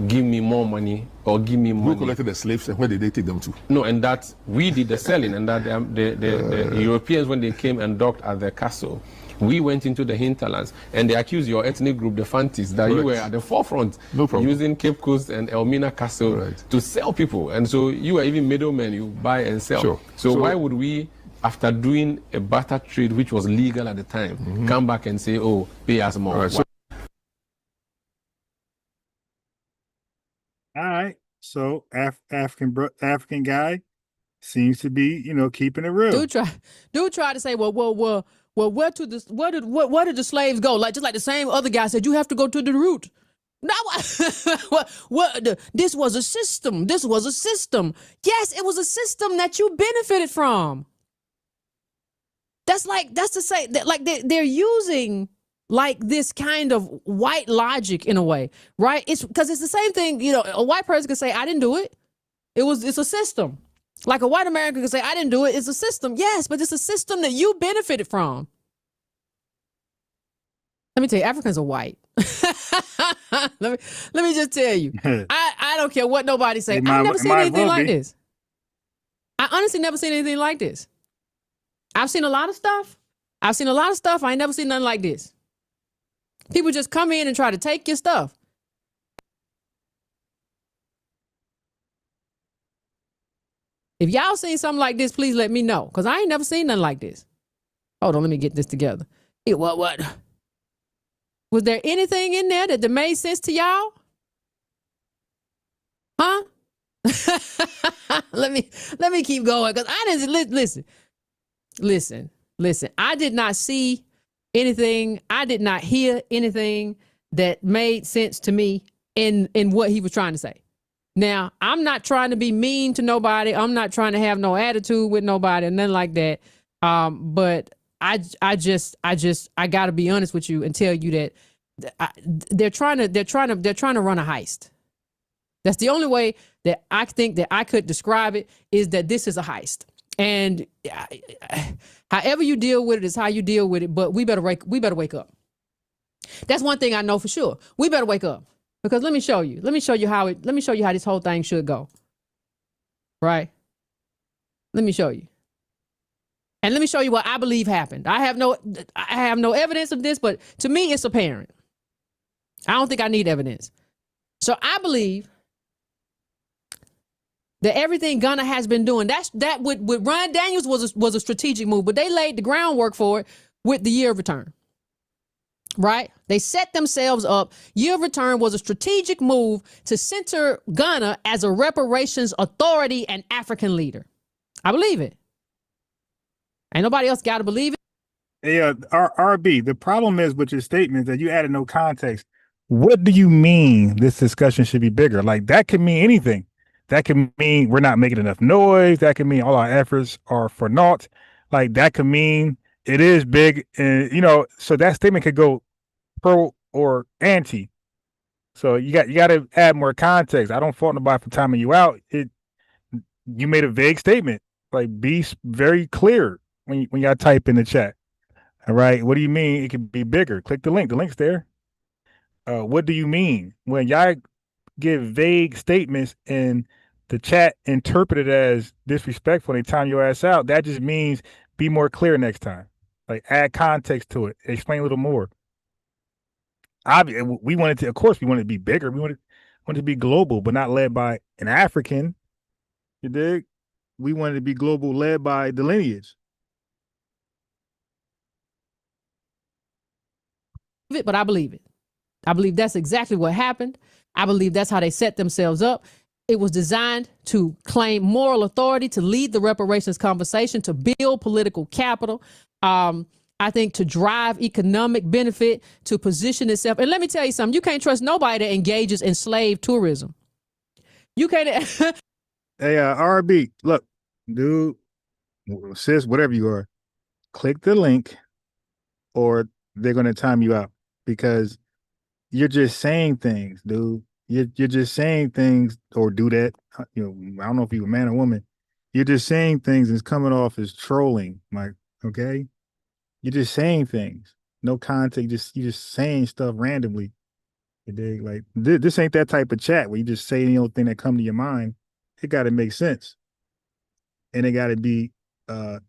give me more money or give me money. Who collected the slaves and where did they take them to? No, and that we did the selling, and that the Europeans, when they came and docked at the castle, we went into the hinterlands and they accused your ethnic group, the Fantis, that you were at the forefront using Cape Coast and Elmina Castle to sell people. And so you were even middlemen, you buy and sell. Sure. So why would we, after doing a barter trade, which was legal at the time, come back and say, oh, pay us more? All right. So African guy seems to be, keeping it real. Dude try to say, well, where did the slaves go? Like, just like the same other guy said, you have to go to the root. Now, this was a system. This was a system. Yes, it was a system that you benefited from. That's to say that, like, they're using like this kind of white logic in a way, right? It's because it's the same thing. A white person could say, I didn't do it. It's a system. Like a white American could say, I didn't do it. It's a system. Yes, but it's a system that you benefited from. Let me tell you, Africans are white. let me just tell you. I don't care what nobody say. I've never seen anything like this. I honestly never seen anything like this. I've seen a lot of stuff. I've seen a lot of stuff. I ain't never seen nothing like this. People just come in and try to take your stuff. If y'all seen something like this, please let me know, because I ain't never seen nothing like this. Hold on, let me get this together. What? Was there anything in there that made sense to y'all? Huh? let me keep going, because I didn't listen. I did not see anything. I did not hear anything that made sense to me in what he was trying to say. Now, I'm not trying to be mean to nobody. I'm not trying to have no attitude with nobody, and nothing like that. But I got to be honest with you and tell you that they're trying to run a heist. That's the only way that I think that I could describe it, is that this is a heist. And however you deal with it is how you deal with it. But we better wake up. That's one thing I know for sure. We better wake up, because let me show you how this whole thing should go. Right? Let me show you. And let me show you what I believe happened. I have no evidence of this, but to me it's apparent. I don't think I need evidence. So I believe that everything Ghana has been doing, that with Ryan Daniels was a strategic move, but they laid the groundwork for it with the year of return. Right? They set themselves up. Year of return was a strategic move to center Ghana as a reparations authority and African leader. I believe it. Ain't nobody else got to believe it. Yeah, RB, the problem is with your statement that you added no context. What do you mean this discussion should be bigger? Like, that could mean anything. That could mean we're not making enough noise. That could mean all our efforts are for naught. Like, that could mean it is big. And, so that statement could go pro or anti. So you got to add more context. I don't fault nobody for timing you out. You made a vague statement. Like, be very clear when y'all type in the chat. All right. What do you mean it could be bigger? Click the link. The link's there. What do you mean when y'all give vague statements and the chat interpret it as disrespectful and they time your ass out? That just means be more clear next time. Like, add context to it. Explain a little more. We wanted to be bigger. We wanted to be global, but not led by an African. You dig? We wanted to be global, led by the lineage. But I believe it. I believe that's exactly what happened. I believe that's how they set themselves up. It was designed to claim moral authority, to lead the reparations conversation, to build political capital. I think to drive economic benefit, to position itself. And let me tell you something, you can't trust nobody that engages in slave tourism. You can't. Hey, RB, look, dude, sis, whatever you are, click the link or they're going to time you out, because you're just saying things, dude. You're just saying things, or do that. I don't know if you're a man or woman. You're just saying things and it's coming off as trolling. Like, okay? You're just saying things. No context. You're just saying stuff randomly. You dig? Like, this ain't that type of chat where you just say any old thing that come to your mind. It got to make sense. And it got to be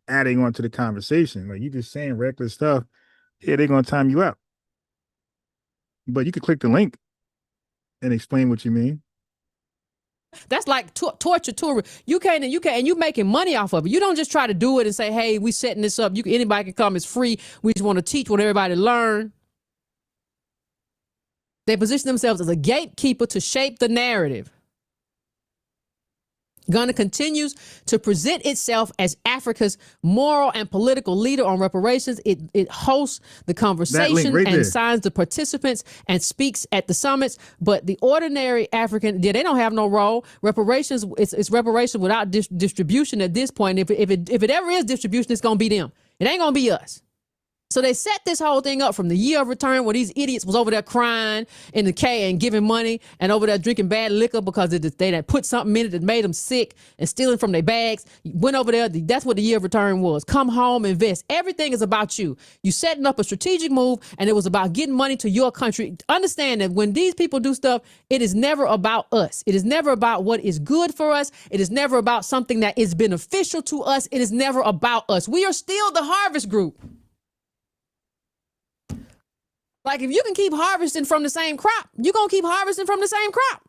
adding on to the conversation. Like, you just saying reckless stuff. Yeah, they're going to time you out. But you could click the link and explain what you mean. That's like torture tourism. You can't, and you making money off of it. You don't just try to do it and say, hey, we setting this up. Anybody can come. It's free. We just want to teach what everybody learn. They position themselves as a gatekeeper to shape the narrative. Ghana continues to present itself as Africa's moral and political leader on reparations. It hosts the conversation and signs the participants and speaks at the summits. But the ordinary African, they don't have no role. Reparations, it's reparation without distribution at this point. If it ever is distribution, it's going to be them. It ain't going to be us. So they set this whole thing up from the year of return, where these idiots was over there crying in the K and giving money and over there drinking bad liquor because they had put something in it that made them sick and stealing from their bags. Went over there. That's what the year of return was. Come home, invest. Everything is about you. You setting up a strategic move, and it was about getting money to your country. Understand that when these people do stuff, it is never about us. It is never about what is good for us. It is never about something that is beneficial to us. It is never about us. We are still the harvest group. Like if you can keep harvesting from the same crop, you're gonna keep harvesting from the same crop.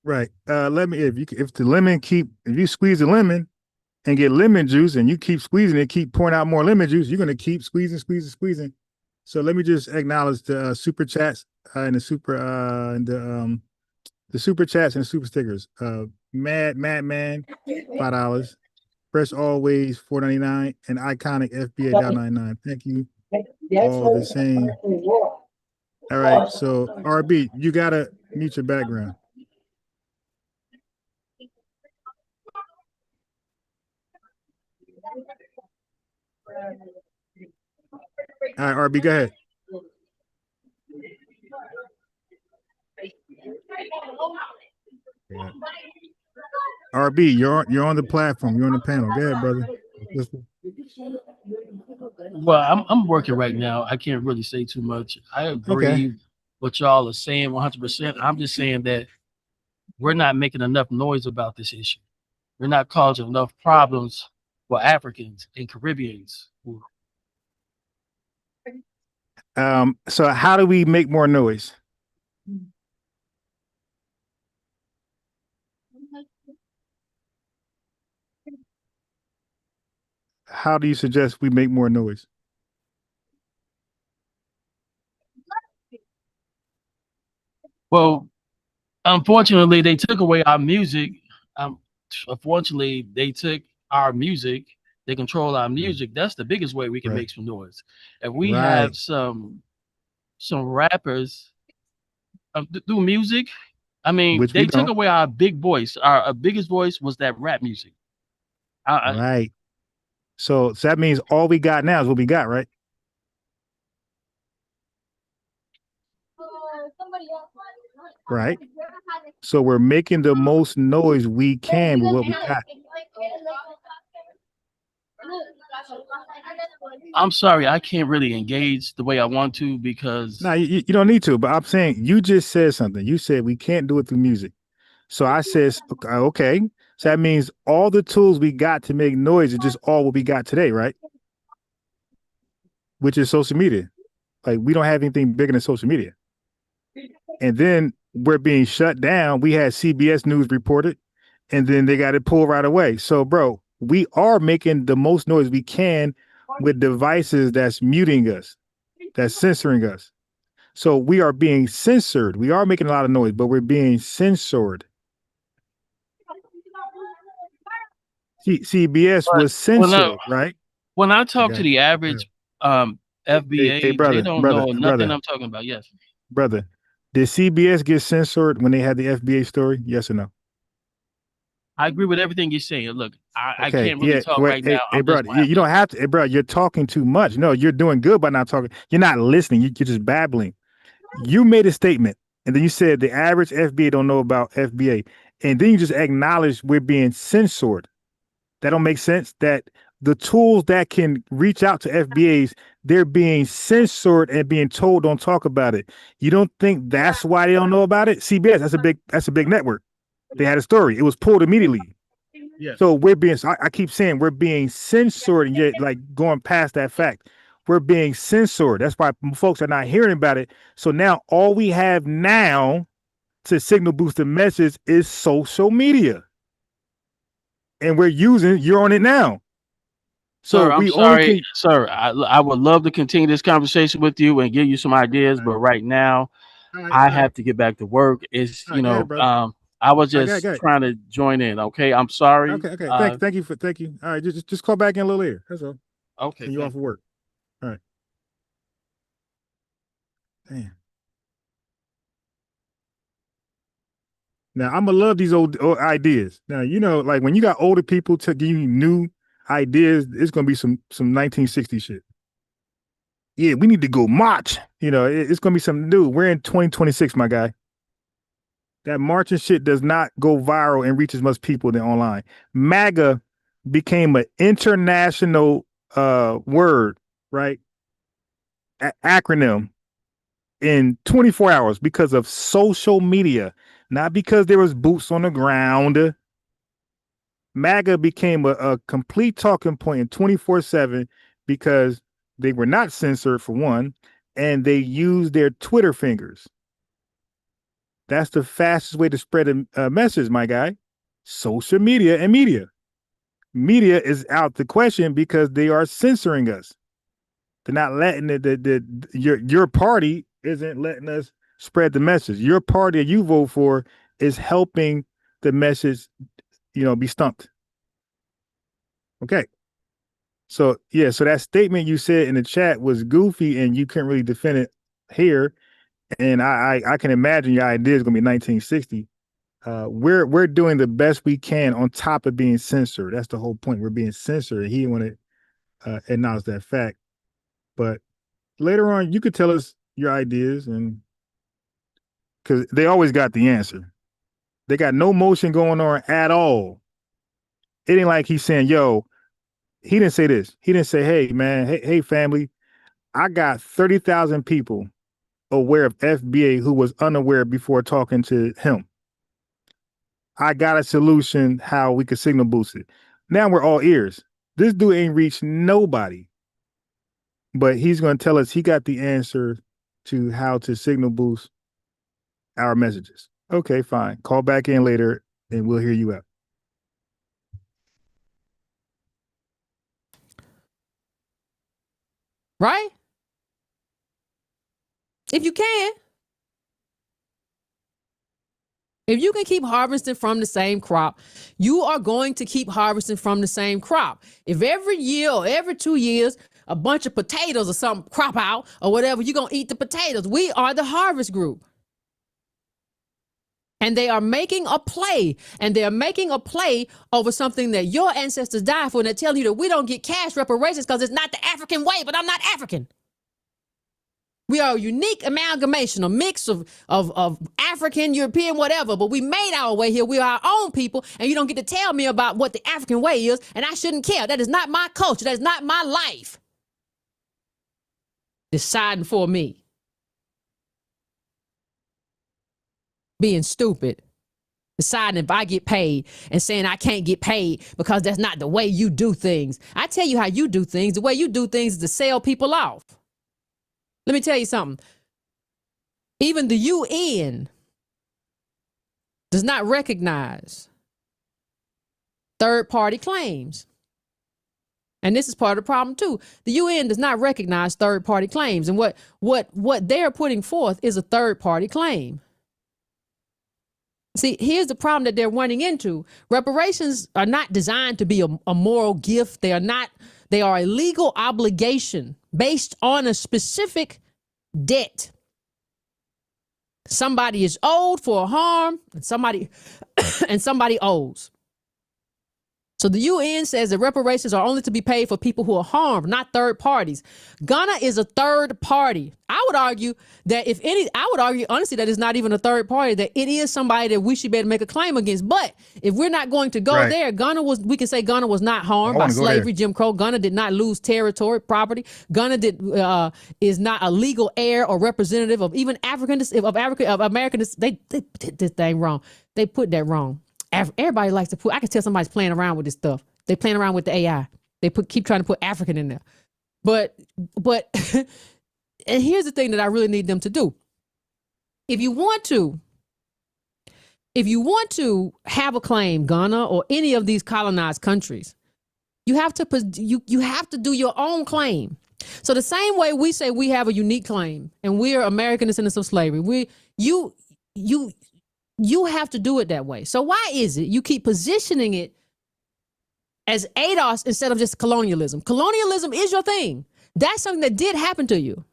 Right. If you squeeze the lemon and get lemon juice and you keep squeezing it, keep pouring out more lemon juice, you're gonna keep squeezing. So let me just acknowledge the super chats and the super chats and the super stickers. Mad Man, $5. Fresh Always, $4.99, and Iconic FBA $1.99. Thank you all the same. All right, so RB, you gotta mute your background. All right, RB, go ahead. Yeah. RB, you're on the platform. You're on the panel. Go ahead, brother. Well, I'm working right now. I can't really say too much. I agree what y'all are saying 100%. I'm just saying that we're not making enough noise about this issue. We're not causing enough problems for Africans and Caribbeans. So how do we make more noise? How do you suggest we make more noise? Well, unfortunately, they took away our music. Unfortunately, they took our music. They control our music. That's the biggest way we can make some noise. If we have some rappers do music, I mean, they took away our big voice. Our biggest voice was that rap music. Right. So that means all we got now is what we got, right? Right. So we're making the most noise we can with what we got. I'm sorry, I can't really engage the way I want to because no, you don't need to. But I'm saying you just said something. You said we can't do it through music. So I says, okay. So that means all the tools we got to make noise is just all what we got today, right? Which is social media. Like we don't have anything bigger than social media. And then we're being shut down. We had CBS News reported, and then they got it pulled right away. So, bro, we are making the most noise we can with devices that's muting us, that's censoring us. So we are being censored. We are making a lot of noise, but we're being censored. CBS was censored, right? When I talk to the average FBA, brother, they don't know nothing I'm talking about. Yes. Brother, did CBS get censored when they had the FBA story? Yes or no? I agree with everything you're saying. Look, I can't really talk right now. Hey, brother, you don't have to. Hey, bro, you're talking too much. No, you're doing good by not talking. You're not listening. You're just babbling. You made a statement, and then you said the average FBA don't know about FBA, and then you just acknowledged we're being censored. That don't make sense. That the tools that can reach out to FBAs, they're being censored and being told don't talk about it. You don't think that's why they don't know about it? CBS, that's a big network. They had a story. It was pulled immediately. Yeah. So we're being, I keep saying we're being censored, and yet like going past that fact, we're being censored. That's why folks are not hearing about it. So now all we have now to signal boost the message is social media. And you're on it now. So sir, I'm sorry, sir. I would love to continue this conversation with you and give you some ideas, but right now I have to get back to work. It's I was just trying to join in. Okay, I'm sorry. Okay. Thank you. All right, just call back in a little later. That's all. Okay. And you off of work. All right. Damn. Now I'm gonna love these old ideas. Now like when you got older people to give you new ideas, it's gonna be some 1960 shit. Yeah, we need to go march. It's gonna be something new. We're in 2026, my guy. That marching shit does not go viral and reach as much people than online. MAGA became an international word, right? Acronym in 24 hours because of social media, not because there was boots on the ground. MAGA became a complete talking point in 24/7 because they were not censored for one, and they use their Twitter fingers. That's the fastest way to spread a message, my guy. Social media and media. Media is out the question because they are censoring us. They're not letting your party isn't letting us spread the message. Your party that you vote for is helping the message, be stumped. Okay. So yeah, so that statement you said in the chat was goofy and you couldn't really defend it here. And I can imagine your idea is gonna be 1960. We're doing the best we can on top of being censored. That's the whole point. We're being censored. He didn't want to acknowledge that fact. But later on, you could tell us your ideas, and because they always got the answer. They got no motion going on at all. It ain't like he's saying, yo, he didn't say this. He didn't say, hey, man, hey, family, I got 30,000 people aware of FBA who was unaware before talking to him. I got a solution how we could signal boost it. Now we're all ears. This dude ain't reached nobody, but he's going to tell us he got the answer to how to signal boost our messages. Okay, fine. Call back in later and we'll hear you out. Right? If you can. If you can keep harvesting from the same crop, you are going to keep harvesting from the same crop. If every year or every 2 years, a bunch of potatoes or something crop out or whatever, you're going to eat the potatoes. We are the harvest group. And they are making a play, and they're making a play over something that your ancestors died for, and they're telling you that we don't get cash reparations because it's not the African way, but I'm not African. We are a unique amalgamation, a mix of African, European, whatever, but we made our way here. We are our own people, and you don't get to tell me about what the African way is, and I shouldn't care. That is not my culture. That is not my life. Deciding for me. Being stupid. Deciding if I get paid and saying I can't get paid because that's not the way you do things. I tell you how you do things. The way you do things is to sell people off. Let me tell you something. Even the UN does not recognize third-party claims. And this is part of the problem too. The UN does not recognize third-party claims. And what they're putting forth is a third-party claim. See, here's the problem that they're running into. Reparations are not designed to be a moral gift. They are a legal obligation based on a specific debt. Somebody is owed for a harm, and somebody owes. So the UN says that reparations are only to be paid for people who are harmed, not third parties. Ghana is a third party. I would argue honestly that it's not even a third party, that it is somebody that we should be able to make a claim against. But if we're not going to go there, we can say Ghana was not harmed by slavery, Jim Crow. Ghana did not lose territory, property. Ghana is not a legal heir or representative of even Americans. They did this thing wrong. They put that wrong. Everybody likes to put, I can tell somebody's playing around with this stuff. They playing around with the AI. They keep trying to put African in there. But and here's the thing that I really need them to do. If you want to have a claim, Ghana or any of these colonized countries, you have to do your own claim. So the same way we say we have a unique claim and we are American descendants of slavery, you have to do it that way. So why is it you keep positioning it as ADOS instead of just colonialism? Colonialism is your thing. That's something that did happen to you.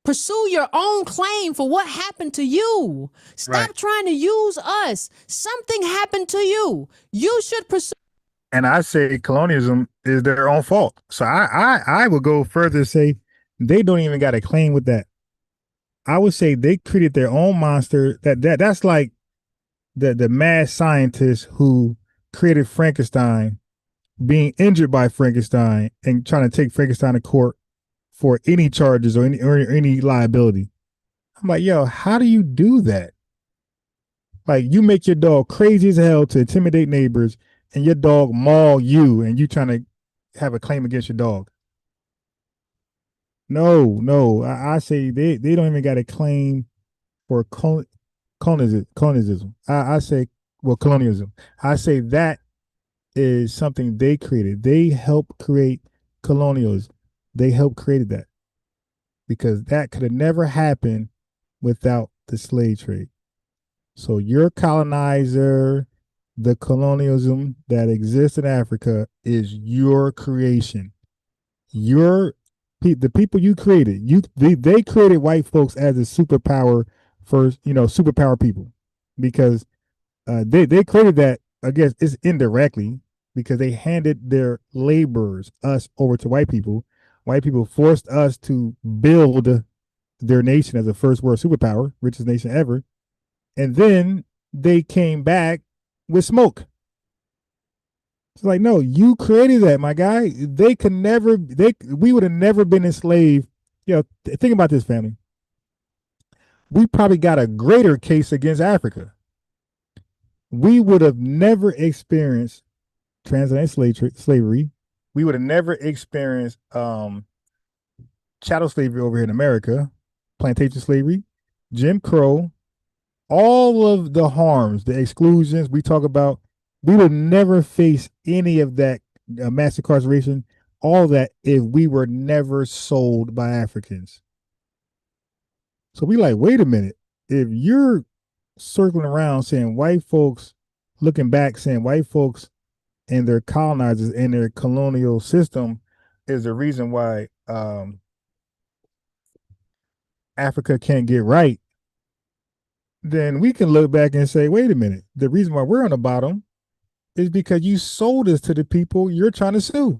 Pursue your own claim for what happened to you. Stop trying to use us. Something happened to you. You should pursue. And I say colonialism is their own fault. So I would go further and say they don't even got a claim with that. I would say they created their own monster. That's like the mad scientist who created Frankenstein being injured by Frankenstein and trying to take Frankenstein to court for any charges or any liability. I'm like, yo, how do you do that? Like, you make your dog crazy as hell to intimidate neighbors, and your dog maul you, and you trying to have a claim against your dog. No. I say they don't even got a claim for colonialism. I say, well, colonialism. I say that is something they created. They helped create colonialism. They helped create that because that could have never happened without the slave trade. So your colonizer, the colonialism that exists in Africa is your creation. The people you created. They created white folks as a superpower first, superpower people, because they created that. I guess it's indirectly because they handed their laborers, us, over to white people. White people forced us to build their nation as a first world superpower, richest nation ever, and then they came back with smoke. It's like, no, you created that, my guy. We would have never been enslaved. Think about this, family. We probably got a greater case against Africa. We would have never experienced transatlantic slavery. We would have never experienced chattel slavery over here in America, plantation slavery, Jim Crow, all of the harms, the exclusions we talk about. We would never face any of that mass incarceration, all that, if we were never sold by Africans. So we like, wait a minute. If you're circling around saying white folks, looking back, saying white folks and their colonizers and their colonial system is the reason why Africa can't get right, then we can look back and say, wait a minute. The reason why we're on the bottom is because you sold us to the people you're trying to sue.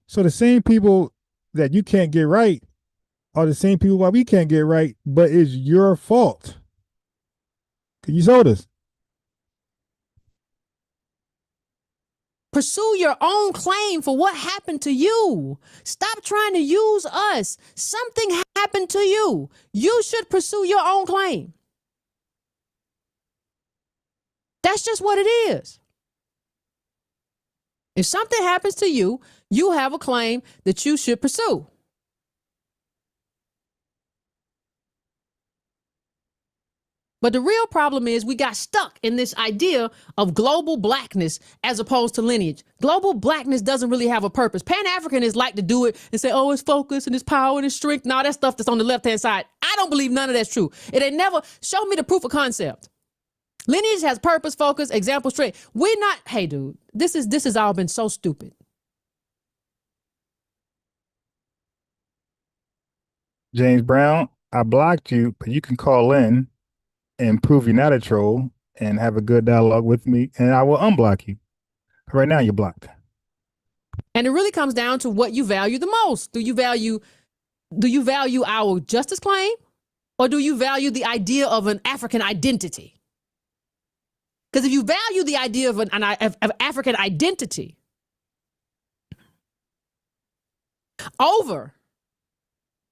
So the same people that you can't get right are the same people why we can't get right, but it's your fault. You sold us. Pursue your own claim for what happened to you. Stop trying to use us. Something happened to you. You should pursue your own claim. That's just what it is. If something happens to you, you have a claim that you should pursue. But the real problem is we got stuck in this idea of global blackness as opposed to lineage. Global blackness doesn't really have a purpose. Pan-Africanists like to do it and say, oh, it's focus and it's power and it's strength and all that stuff that's on the left-hand side. I don't believe none of that's true. It ain't never, show me the proof of concept. Lineage has purpose, focus, example, strength. We're not, hey, dude, this has all been so stupid. James Brown, I blocked you, but you can call in and prove you're not a troll and have a good dialogue with me, and I will unblock you. Right now, you're blocked. And it really comes down to what you value the most. Do you value our justice claim, or do you value the idea of an African identity? Because if you value the idea of of African identity over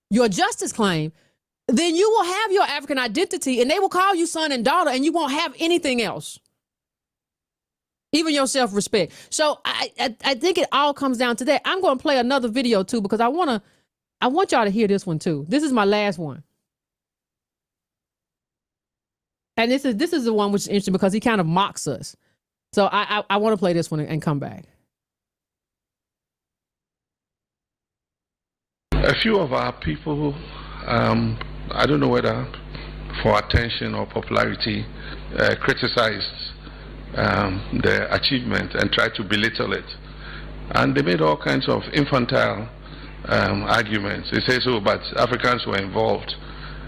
your justice claim, then you will have your African identity and they will call you son and daughter and you won't have anything else. Even your self-respect. So I think it all comes down to that. I'm going to play another video too, because I want y'all to hear this one too. This is my last one. And this is the one which is interesting because he kind of mocks us. So I want to play this one and come back. A few of our people, I don't know whether for attention or popularity, criticized the achievement and tried to belittle it. And they made all kinds of infantile arguments. They say, so, but Africans were involved.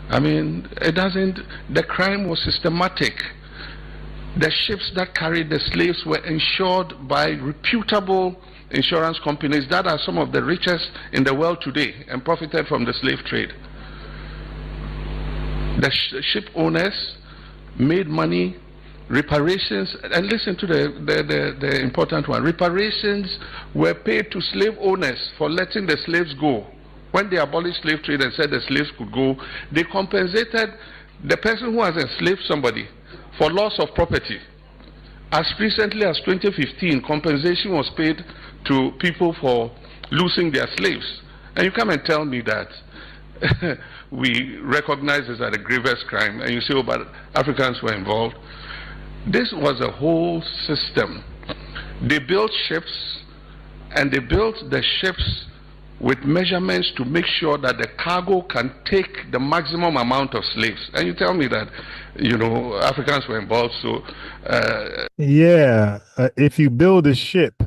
I mean, the crime was systematic. The ships that carried the slaves were insured by reputable insurance companies that are some of the richest in the world today and profited from the slave trade. The ship owners made money. Reparations, and listen to the important one, reparations were paid to slave owners for letting the slaves go. When they abolished slave trade and said the slaves could go, they compensated the person who has enslaved somebody for loss of property. As recently as 2015, compensation was paid to people for losing their slaves. And you come and tell me that we recognize this as a grievous crime, and you say, oh, but Africans were involved. This was a whole system. They built ships, and they built the ships with measurements to make sure that the cargo can take the maximum amount of slaves. And you tell me that, you know, Africans were involved. So, if you build a ship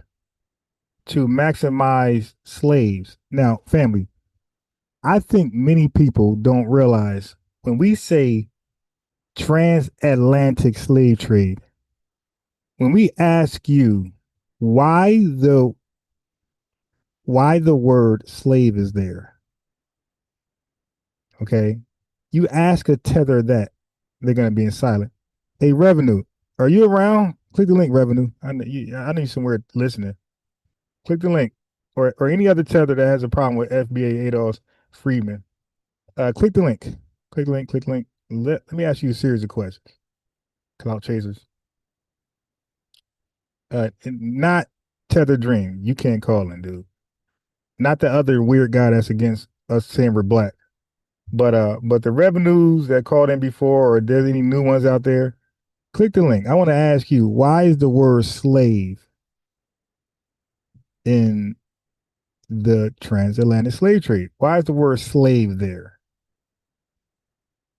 to maximize slaves. Now, family, I think many people don't realize when we say transatlantic slave trade, when we ask you why the word slave is there, okay, you ask a tether that, they're going to be in silent. Hey, Revenue, are you around? Click the link, Revenue. I need somewhere listening. Click the link, or any other tether that has a problem with FBA Adolf Freeman. Click the link. Click the link. Click the link. Let me ask you a series of questions. Clout chasers. Not Tether Dream. You can't call in, dude. Not the other weird guy that's against us saying we're black. But the revenues that called in before, or if there's any new ones out there, click the link. I want to ask you, why is the word slave in the transatlantic slave trade? Why is the word slave there?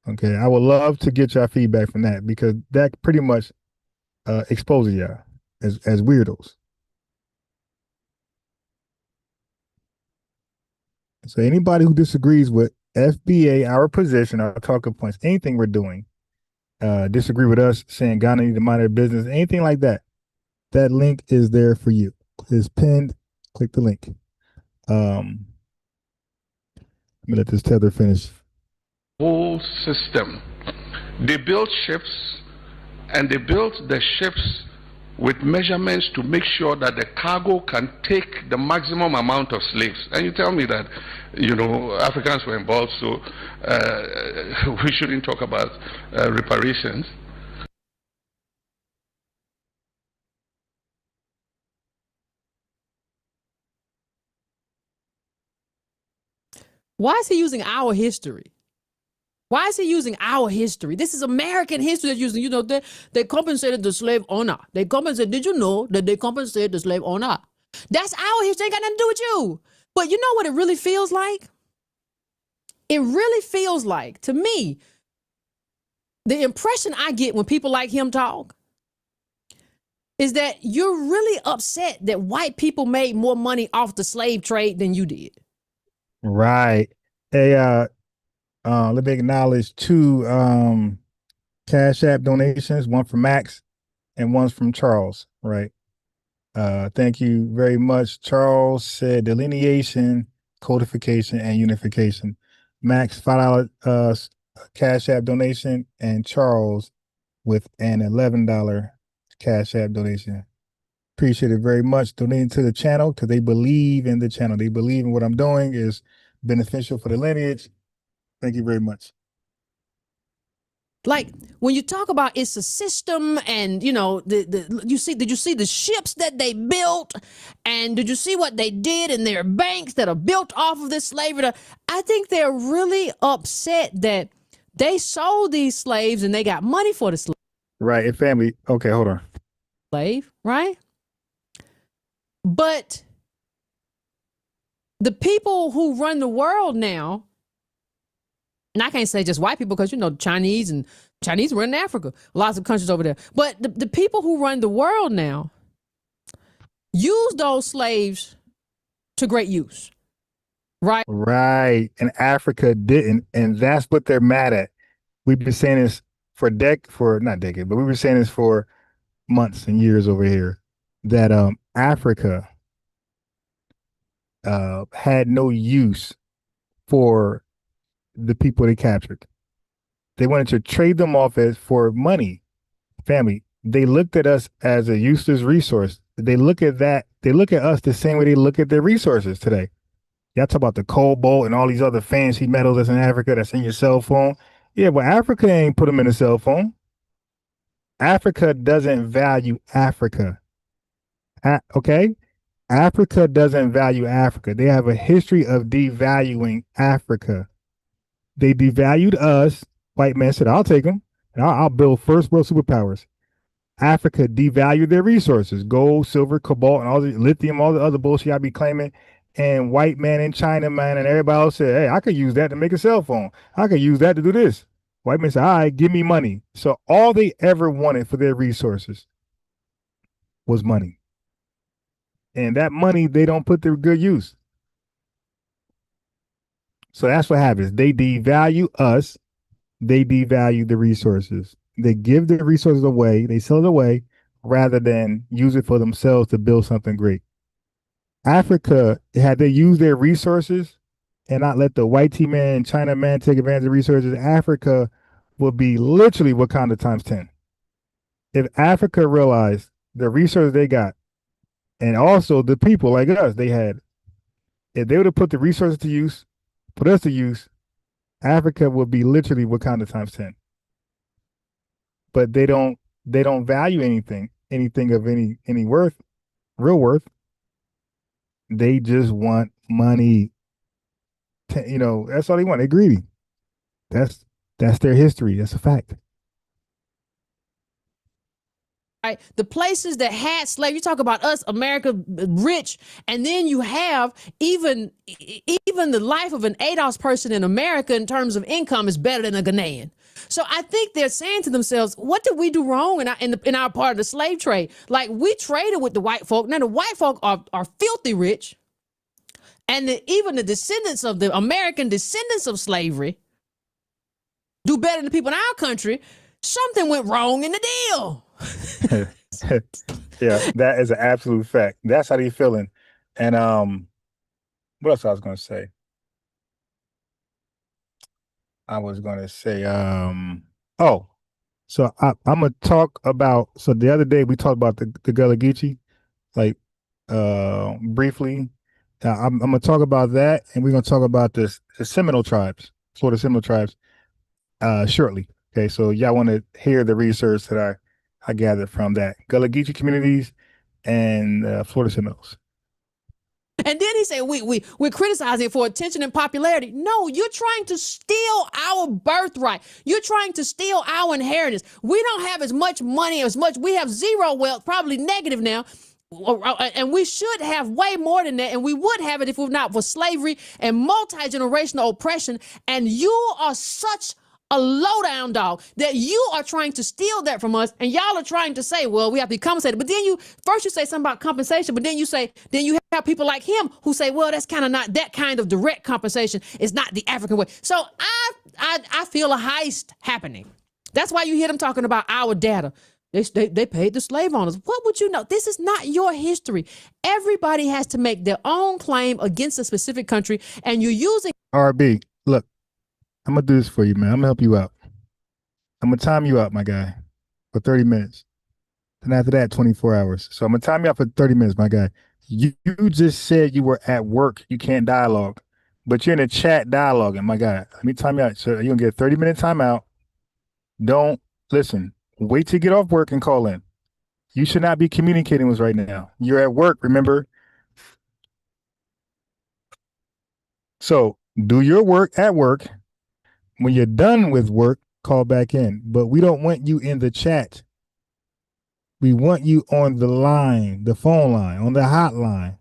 Okay, I would love to get your feedback from that, because that pretty much exposes y'all as weirdos. So anybody who disagrees with FBA, our position, our talking points, anything we're doing, disagree with us saying Ghana need to mind their business, anything like that, that link is there for you. It's pinned. Click the link. Let me let this tether finish. Whole system. They built ships, and they built the ships with measurements to make sure that the cargo can take the maximum amount of slaves. And you tell me that, you know, Africans were involved, so we shouldn't talk about reparations. Why is he using our history? Why is he using our history? This is American history that's using, you know, they compensated the slave owner. They compensated, did you know that they compensated the slave owner? That's our history, ain't got nothing to do with you. But you know what it really feels like? It really feels like, to me, the impression I get when people like him talk is that you're really upset that white people made more money off the slave trade than you did. Right. Hey, let me acknowledge two Cash App donations, one from Max and one's from Charles, right? Thank you very much. Charles said delineation, codification, and unification. Max, $5 Cash App donation, and Charles with an $11 Cash App donation. Appreciate it very much. Donating to the channel because they believe in the channel. They believe in what I'm doing is beneficial for the lineage. Thank you very much. Like when you talk about it's a system, and you know, did you see the ships that they built, and did you see what they did in their banks that are built off of this slavery? I think they're really upset that they sold these slaves and they got money for the slave. Right, and family. Okay, hold on. Slave, right? But the people who run the world now, and I can't say just white people because, you know, Chinese run in Africa, lots of countries over there. But the people who run the world now use those slaves to great use, right? Right, and Africa didn't, and that's what they're mad at. We've been saying this but we've been saying this for months and years over here, that Africa had no use for the people they captured. They wanted to trade them off for money. Family, they looked at us as a useless resource. They look at us the same way they look at their resources today. Y'all talk about the cobalt and all these other fancy metals that's in Africa that's in your cell phone. Yeah, but Africa ain't put them in a cell phone. Africa doesn't value Africa. Okay? Africa doesn't value Africa. They have a history of devaluing Africa. They devalued us. White man said, I'll take them. And I'll build first world superpowers. Africa devalued their resources, gold, silver, cobalt, and all the lithium, all the other bullshit I be claiming. And white man in China, man, and everybody else said, hey, I could use that to make a cell phone. I could use that to do this. White man said, all right, give me money. So all they ever wanted for their resources was money. And that money, they don't put to good use. So that's what happens. They devalue us. They devalue the resources. They give the resources away. They sell it away rather than use it for themselves to build something great. Africa, had they used their resources and not let the white team man, China man take advantage of resources, Africa would be literally Wakanda times 10. If Africa realized the resources they got and also the people like us they had, if they would have put the resources to use, put us to use, Africa would be literally Wakanda times 10. But they don't value anything of any worth, real worth. They just want money. That's all they want. They're greedy. That's their history. That's a fact. Right, the places that had slaves, you talk about us, America, rich, and then you have even the life of an ADOS person in America in terms of income is better than a Ghanaian. So I think they're saying to themselves, what did we do wrong in our part of the slave trade? Like, we traded with the white folk. Now the white folk are filthy rich, and even the descendants of the American descendants of slavery do better than the people in our country. Something went wrong in the deal. Yeah, that is an absolute fact. That's how they feeling. And what else I was gonna say? So I'm gonna talk about. So the other day we talked about the Gullah Geechee, like briefly. I'm gonna talk about that, and we're gonna talk about the Seminole tribes, Florida Seminole tribes, shortly. Okay, so y'all want to hear the research that I gathered from that Gullah Geechee communities and Florida Seminoles. And then he said, we're criticizing it for attention and popularity. No, you're trying to steal our birthright. You're trying to steal our inheritance. We don't have as much money, we have zero wealth, probably negative now. And we should have way more than that. And we would have it if it were not for slavery and multi-generational oppression. And you are such a low-down dog that you are trying to steal that from us, and y'all are trying to say, well, we have to be compensated. But then you say something about compensation, but then you have people like him who say, well, that's kind of not that kind of direct compensation. It's not the African way. So I feel a heist happening. That's why you hear them talking about our data. They paid the slave owners. What would you know? This is not your history. Everybody has to make their own claim against a specific country, and you're using RB. Look, I'm gonna do this for you, man. I'm gonna help you out. I'm gonna time you out, my guy, for 30 minutes. And after that, 24 hours. So I'm gonna time you out for 30 minutes, my guy. You just said you were at work. You can't dialogue, but you're in a chat dialoguing, my guy. Let me time you out. So you're gonna get a 30-minute timeout. Don't listen. Wait till you get off work and call in. You should not be communicating with us right now. You're at work, remember? So do your work at work. When you're done with work, call back in. But we don't want you in the chat. We want you on the line, the phone line, on the hotline.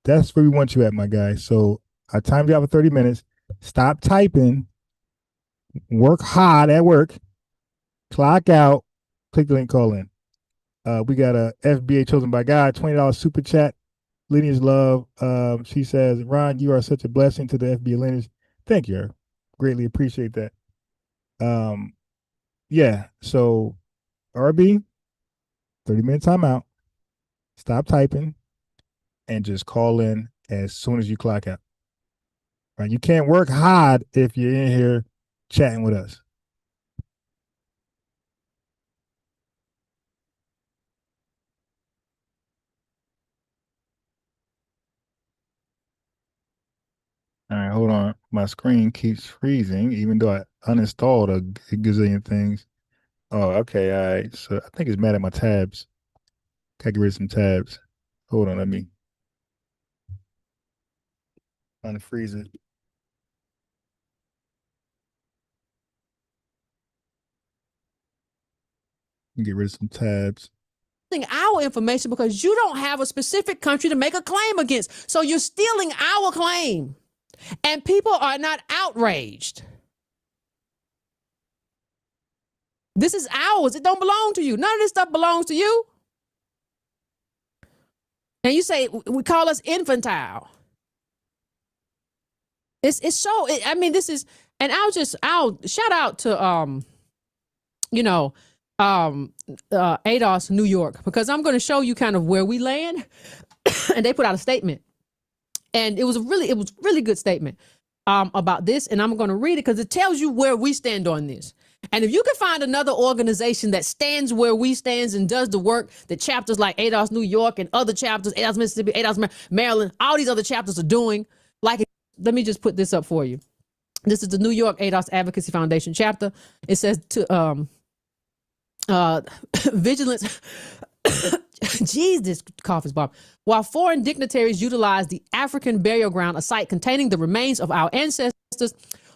That's where we want you at, my guy. So I timed you out for 30 minutes. Stop typing. Work hard at work. Clock out. Click the link, call in. We got a FBA Chosen by God, $20 super chat. Lineage love. She says, Ron, you are such a blessing to the FBA lineage. Thank you. Greatly appreciate that. Yeah, so RB, 30-minute timeout. Stop typing and just call in as soon as you clock out. Right? You can't work hard if you're in here chatting with us. All right, hold on. My screen keeps freezing, even though I uninstalled a gazillion things. Oh, okay. All right. So I think it's mad at my tabs. Gotta get rid of some tabs. Hold on. Let me Unfreeze it. Get rid of some tabs. Our information because you don't have a specific country to make a claim against. So you're stealing our claim. And people are not outraged. This is ours. It don't belong to you. None of this stuff belongs to you. And you say, we call us infantile. It's so, I mean, this is, and I'll shout out to, ADOS New York, because I'm going to show you kind of where we land. And they put out a statement. And it was really good statement about this. And I'm going to read it because it tells you where we stand on this. And if you can find another organization that stands where we stands and does the work that chapters like ADOS New York and other chapters, ADOS Mississippi, ADOS Maryland, all these other chapters are doing, like, let me just put this up for you. This is the New York ADOS Advocacy Foundation chapter. It says to vigilance. Jeez, this cough is bomb. While foreign dignitaries utilize the African burial ground, a site containing the remains of our ancestors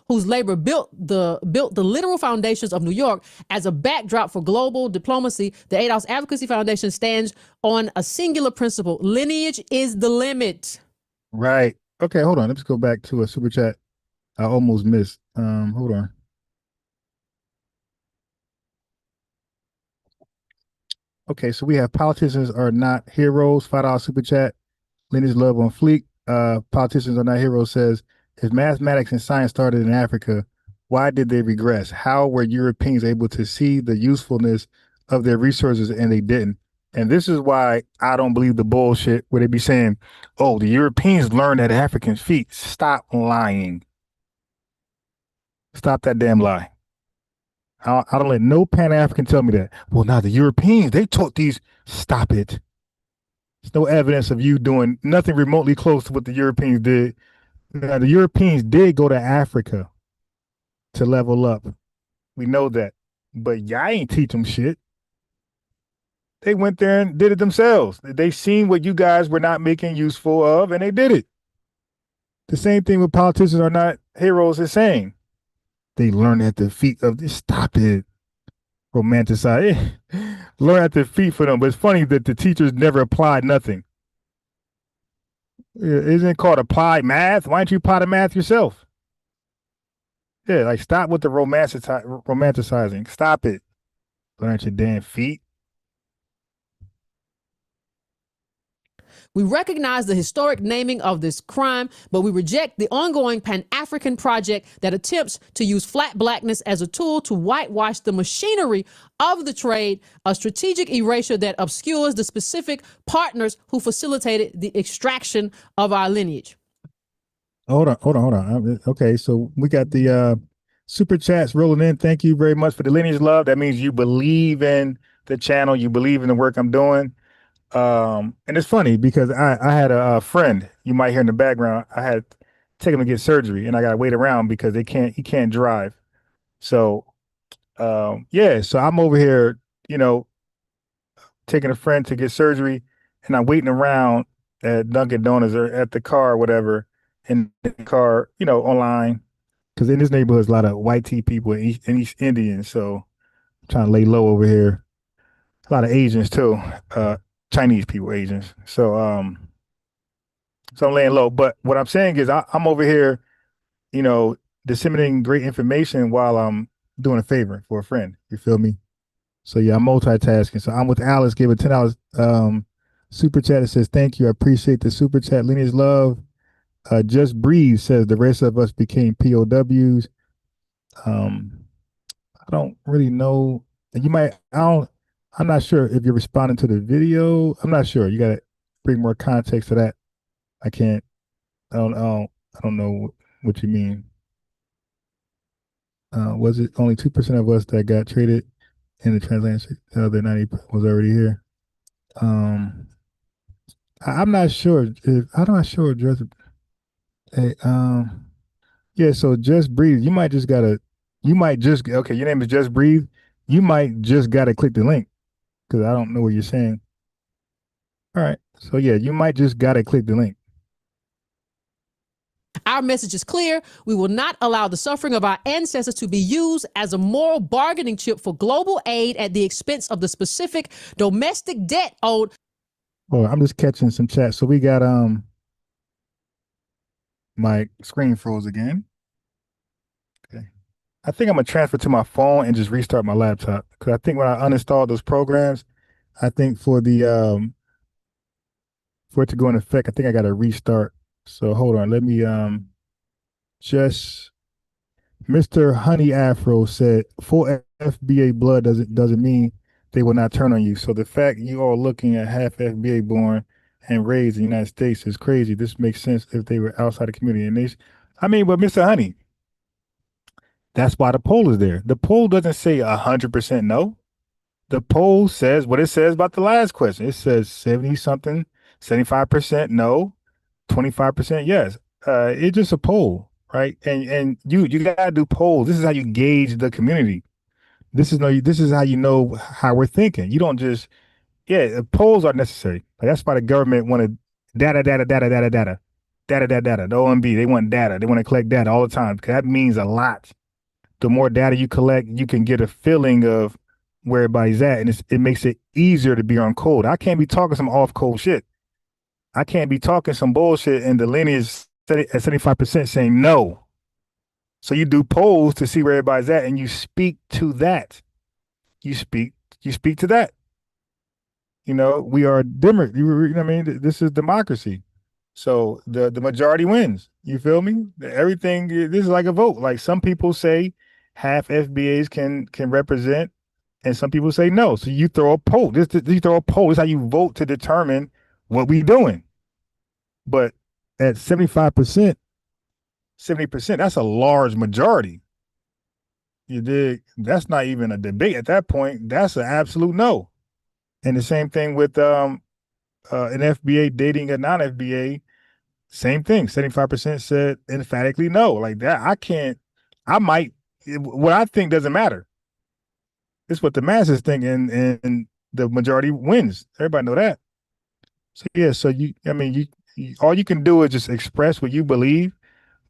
whose labor built the literal foundations of New York, as a backdrop for global diplomacy, the ADOS Advocacy Foundation stands on a singular principle: lineage is the limit. Right. Okay, hold on. Let's go back to a super chat I almost missed. Hold on. Okay, so we have politicians are not heroes. $5 super chat. Lineage love on fleek. Politicians are not heroes says, if mathematics and science started in Africa, why did they regress? How were Europeans able to see the usefulness of their resources and they didn't? And this is why I don't believe the bullshit where they be saying, oh, the Europeans learned at Africans' feet. Stop lying. Stop that damn lie. I don't let no Pan-African tell me that. Well, now the Europeans, they taught these. Stop it. There's no evidence of you doing nothing remotely close to what the Europeans did. Now, the Europeans did go to Africa to level up. We know that. But y'all ain't teach them shit. They went there and did it themselves. They seen what you guys were not making useful of, and they did it. The same thing with politicians are not heroes is saying. They learn at the feet of this. Stop it. Romanticize. Learn at the feet for them. But it's funny that the teachers never applied nothing. Isn't it called applied math? Why don't you apply the math yourself? Yeah, like stop with the romanticizing. Stop it. Learn at your damn feet. We recognize the historic naming of this crime, but we reject the ongoing Pan-African project that attempts to use flat blackness as a tool to whitewash the machinery of the trade, a strategic erasure that obscures the specific partners who facilitated the extraction of our lineage. Hold on. Okay, so we got the super chats rolling in. Thank you very much for the lineage love. That means you believe in the channel, you believe in the work I'm doing. And it's funny because I had a friend you might hear in the background. I had to take him to get surgery, and I got to wait around because he can't drive. So, yeah, so I'm over here, taking a friend to get surgery, and I'm waiting around at Dunkin' Donuts or at the car or whatever, in the car, online, because in this neighborhood, there's a lot of white tea people and East Indians. So I'm trying to lay low over here. A lot of Asians too. Chinese people, Asians. So I'm laying low. But what I'm saying is I'm over here, disseminating great information while I'm doing a favor for a friend. You feel me? So yeah, I'm multitasking. So I'm with Alice, gave a $10 super chat. It says, thank you. I appreciate the super chat. Lineage love. Just Breathe says the rest of us became POWs. I don't really know. I'm not sure if you're responding to the video. I'm not sure. You got to bring more context to that. I don't know what you mean. Was it only 2% of us that got traded in the translation? The other 90 was already here. I'm not sure. I'm not sure. Hey, yeah. So Just Breathe. You might just okay. Your name is Just Breathe. You might just gotta click the link. Because I don't know what you're saying. All right. So yeah, you might just gotta click the link. Our message is clear. We will not allow the suffering of our ancestors to be used as a moral bargaining chip for global aid at the expense of the specific domestic debt owed. Oh, I'm just catching some chat. So we got my screen froze again. Okay. I think I'm gonna transfer to my phone and just restart my laptop, because I think when I uninstalled those programs, I think for the for it to go in effect, I think I gotta restart. So hold on, let me just Mr. Honey Afro said full FBA blood doesn't mean they will not turn on you. So the fact you are looking at half FBA born and raised in the United States is crazy. This makes sense if they were outside the community. And they, I mean, but Mr. Honey, that's why the poll is there. The poll doesn't say 100% no. The poll says what it says about the last question. It says 70 something, 75% no, 25% yes. It's just a poll, right? And you gotta do polls. This is how you gauge the community. This is how you know how we're thinking. You don't just polls are necessary. Like, that's why the government wanted data. The OMB, they want data. They want to collect data all the time, because that means a lot. The more data you collect, you can get a feeling of where everybody's at, and it makes it easier to be on code. I can't be talking some off code shit. I can't be talking some bullshit and the lineage at 75% saying no. So you do polls to see where everybody's at, and you speak to that. You speak to that. You know, we are dimmer. You know what I mean? This is democracy. So the majority wins. You feel me? Everything, this is like a vote. Like, some people say half FBAs can represent, and some people say no. So you throw a poll. You throw a poll. This is how you vote to determine what we doing. But at 75%, 70%, that's a large majority. You dig? That's not even a debate at that point. That's an absolute no. And the same thing with an FBA dating a non-FBA, same thing. 75% said emphatically no. Like that, what I think doesn't matter. It's what the masses think, and the majority wins. Everybody know that. So yeah, all you can do is just express what you believe,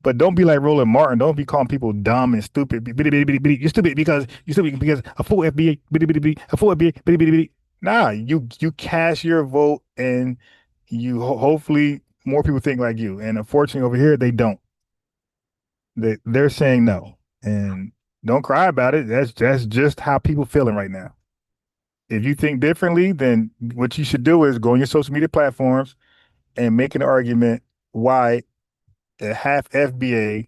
but don't be like Roland Martin. Don't be calling people dumb and stupid. You're stupid because a full FBA, a full FBA. Nah, you cast your vote, and you hopefully more people think like you. And unfortunately, over here they don't. They're saying no, and don't cry about it. That's just how people feeling right now. If you think differently, then what you should do is go on your social media platforms and make an argument why a half FBA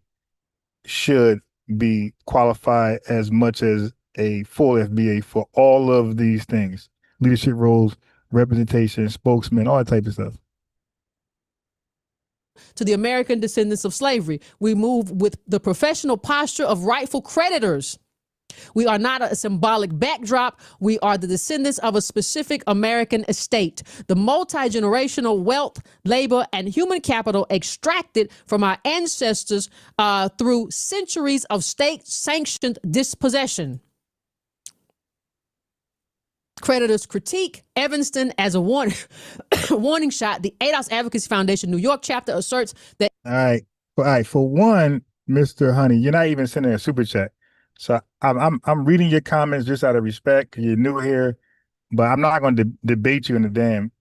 should be qualified as much as a full FBA for all of these things: leadership roles, representation, spokesman, all that type of stuff. To the American descendants of slavery, we move with the professional posture of rightful creditors. We are not a symbolic backdrop. We are the descendants of a specific American estate. The multi-generational wealth, labor, and human capital extracted from our ancestors through centuries of state-sanctioned dispossession. Creditors critique Evanston as a warning shot. The ADOS Advocacy Foundation New York chapter asserts that. All right. For one, Mr. Honey, you're not even sending a super chat. So I'm reading your comments just out of respect, because you're new here, but I'm not going to debate you in the damn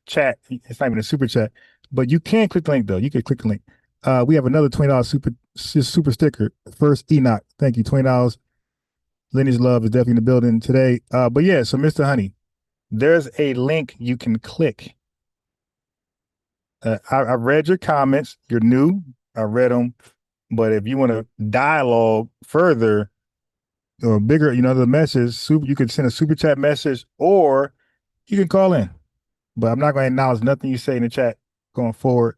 chat. It's not even a super chat, but you can click the link though. You can click the link. We have another $20 super sticker. First Enoch, thank you, $20. Lineage Love is definitely in the building today. But yeah, so Mr. Honey, there's a link you can click. I read your comments. You're new. I read them. But if you want to dialogue further or bigger, the message, you can send a super chat message, or you can call in. But I'm not going to acknowledge nothing you say in the chat going forward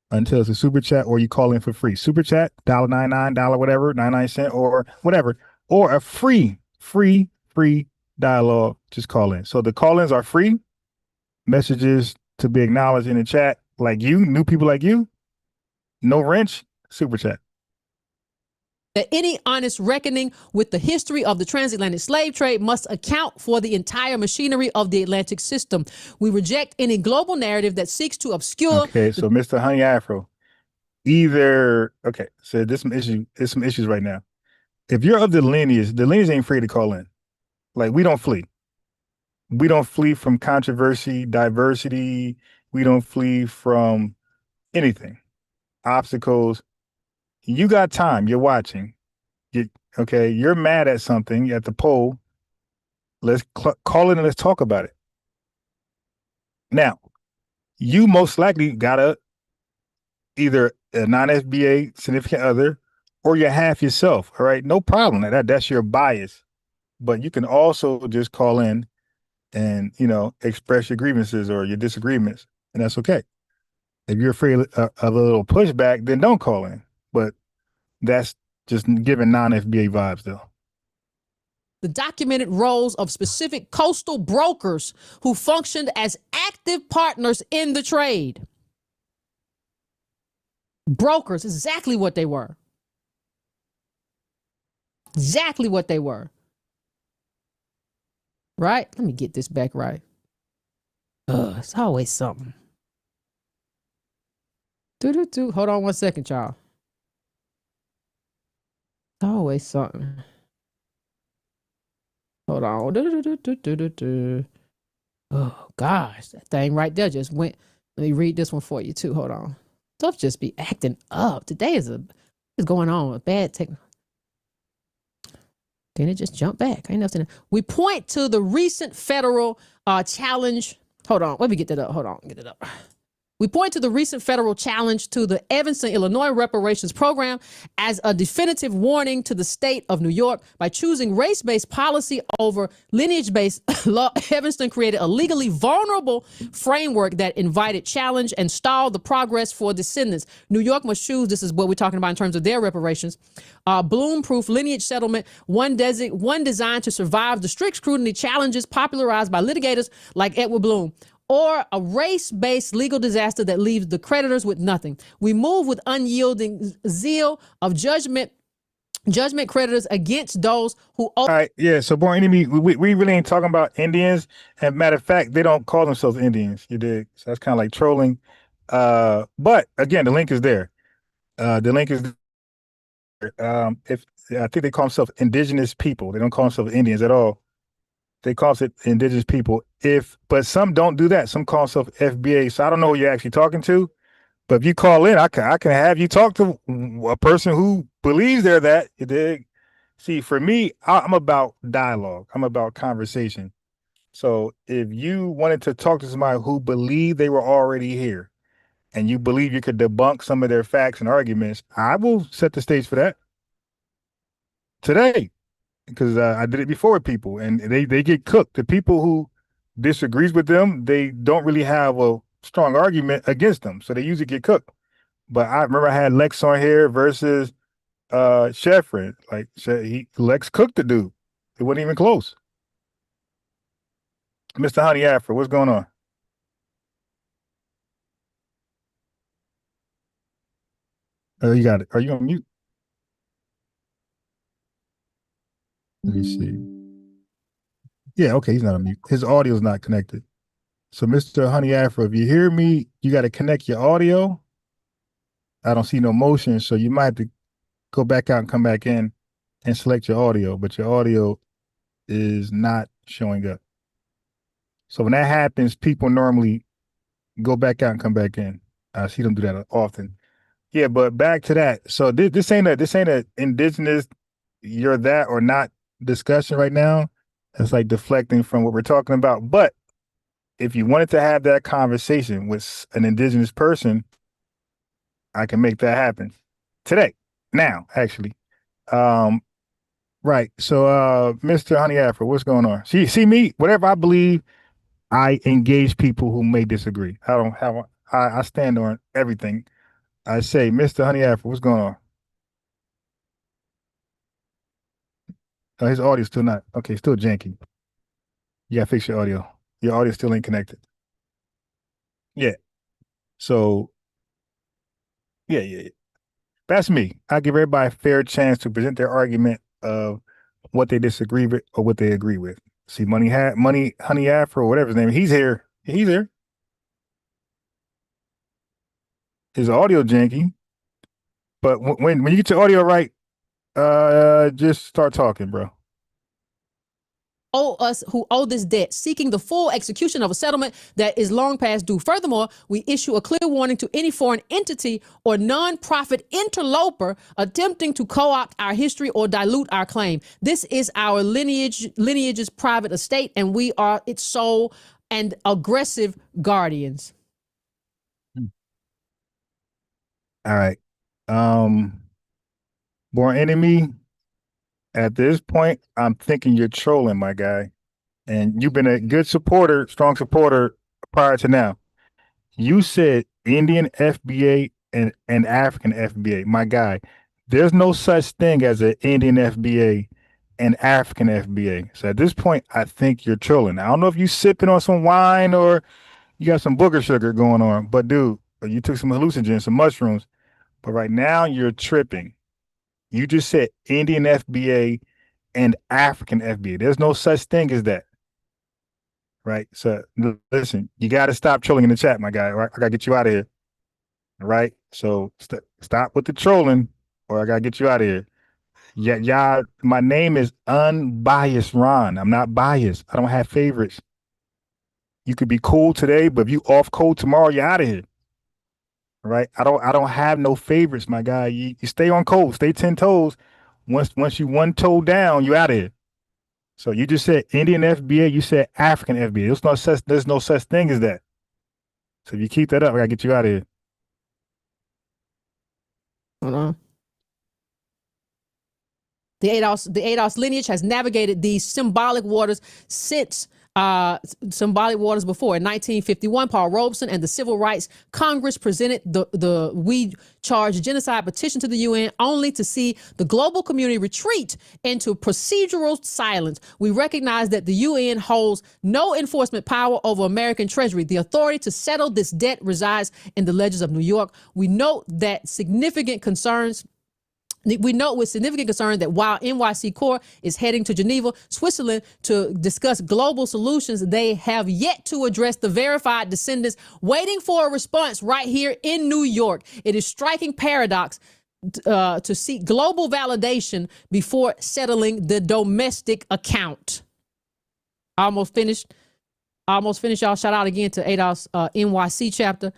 until it's a super chat, or you call in for free. Super chat, $1.99, whatever, 99 cents, or whatever. Or a free dialogue, just call in. So the call-ins are free. Messages to be acknowledged in the chat, like you, new people like you, no wrench, super chat. That any honest reckoning with the history of the transatlantic slave trade must account for the entire machinery of the Atlantic system. We reject any global narrative that seeks to obscure. Okay, so Mr. Honey Afro, either, okay, so there's some issues right now. If you're of the lineage ain't free to call in. Like, we don't flee. We don't flee from controversy, diversity. We don't flee from anything, obstacles. You got time. You're watching. Okay, you're mad at something at the poll. Let's call in and let's talk about it. Now, you most likely got either a non-FBA significant other or you're half yourself. All right, no problem. That's your bias. But you can also just call in and, express your grievances or your disagreements, and that's okay. If you're afraid of a little pushback, then don't call in. But that's just giving non-FBA vibes, though. The documented roles of specific coastal brokers who functioned as active partners in the trade. Brokers, exactly what they were. Exactly what they were. Right? Let me get this back right. It's always something. Hold on one second, y'all. It's always something. Hold on. Oh, gosh. That thing right there just went. Let me read this one for you, too. Hold on. Stuff just be acting up. Today is going on. A bad technical. Then it just jumped back. Ain't nothing. We point to the recent federal challenge. Hold on. Let me get that up. Hold on. Get it up. We point to the recent federal challenge to the Evanston, Illinois reparations program as a definitive warning to the state of New York. By choosing race-based policy over lineage-based law, Evanston created a legally vulnerable framework that invited challenge and stalled the progress for descendants. New York must choose, this is what we're talking about in terms of their reparations, Bloom-proof lineage settlement, one designed to survive the strict scrutiny challenges popularized by litigators like Edward Bloom, or a race-based legal disaster that leaves the creditors with nothing. We move with unyielding zeal of judgment creditors against those who... All right, yeah, so Born Enemy, we really ain't talking about Indians. And matter of fact, they don't call themselves Indians, you dig? So that's kind of like trolling. But again, the link is there. The link is there. If I think they call themselves indigenous people. They don't call themselves Indians at all. They call it indigenous people. But some don't do that. Some call themselves FBA. So I don't know who you're actually talking to. But if you call in, I can have you talk to a person who believes they're that. You dig? See, for me, I'm about dialogue. I'm about conversation. So if you wanted to talk to somebody who believed they were already here, and you believe you could debunk some of their facts and arguments, I will set the stage for that today. Because I did it before with people, and they get cooked. The people who disagrees with them, they don't really have a strong argument against them, so they usually get cooked. But I remember I had Lex on here versus Sheffrin. Like, Lex cooked the dude. It wasn't even close. Mr. Honey Afro, what's going on? You got it. Are you on mute? Let me see. Yeah, okay, he's not on mute. His audio is not connected. So, Mr. Honey Afro, if you hear me, you got to connect your audio. I don't see no motion, so you might have to go back out and come back in and select your audio, but your audio is not showing up. So when that happens, people normally go back out and come back in. I see them do that often. Yeah, but back to that. So this ain't a indigenous you're that or not discussion right now. It's like deflecting from what we're talking about. But if you wanted to have that conversation with an indigenous person, I can make that happen today, now, actually. Right. So, Mr. Honey Afro, what's going on? See me, whatever I believe, I engage people who may disagree. I stand on everything. I say, Mr. Honey Afro, what's going on? Oh, his audio's still not, okay, still janky. You gotta fix your audio. Your audio still ain't connected. Yeah. So, yeah. That's me. I give everybody a fair chance to present their argument of what they disagree with or what they agree with. See, Honey Afro, whatever his name, he's here. He's here. His audio janky. But when you get your audio right, just start talking, bro. Owe us who owe this debt, seeking the full execution of a settlement that is long past due. Furthermore, we issue a clear warning to any foreign entity or non-profit interloper attempting to co-opt our history or dilute our claim. This is our lineage's private estate, and we are its sole and aggressive guardians. All right. Born Enemy, at this point, I'm thinking you're trolling, my guy. And you've been a good supporter, strong supporter prior to now. You said Indian FBA and African FBA. My guy, there's no such thing as an Indian FBA and African FBA. So at this point, I think you're trolling. I don't know if you sipping on some wine or you got some booger sugar going on, but dude, you took some hallucinogens, some mushrooms. But right now, you're tripping. You just said Indian FBA and African FBA. There's no such thing as that. Right? So listen, you got to stop trolling in the chat, my guy. Right? I got to get you out of here. All right? So stop with the trolling or I got to get you out of here. Yeah, y'all, my name is Unbiased Ron. I'm not biased. I don't have favorites. You could be cool today, but if you off code tomorrow, you're out of here. Right? I don't have no favorites, my guy. You stay on code, stay 10 toes. Once you one toe down, you out of here. So you just said Indian FBA, you said African FBA. There's no such thing as that. So if you keep that up, I gotta get you out of here. Hold on. The ADOS lineage has navigated these symbolic waters since symbolic waters before. In 1951, Paul Robeson and the Civil Rights Congress presented the We Charge Genocide petition to the UN, only to see the global community retreat into procedural silence. We recognize that the UN holds no enforcement power over American Treasury. The authority to settle this debt resides in the ledgers of New York. We note with significant concern that while NYC Corps is heading to Geneva, Switzerland, to discuss global solutions, they have yet to address the verified descendants waiting for a response right here in New York. It is striking paradox to seek global validation before settling the domestic account. Almost finished, y'all. Shout out again to ADOS NYC chapter.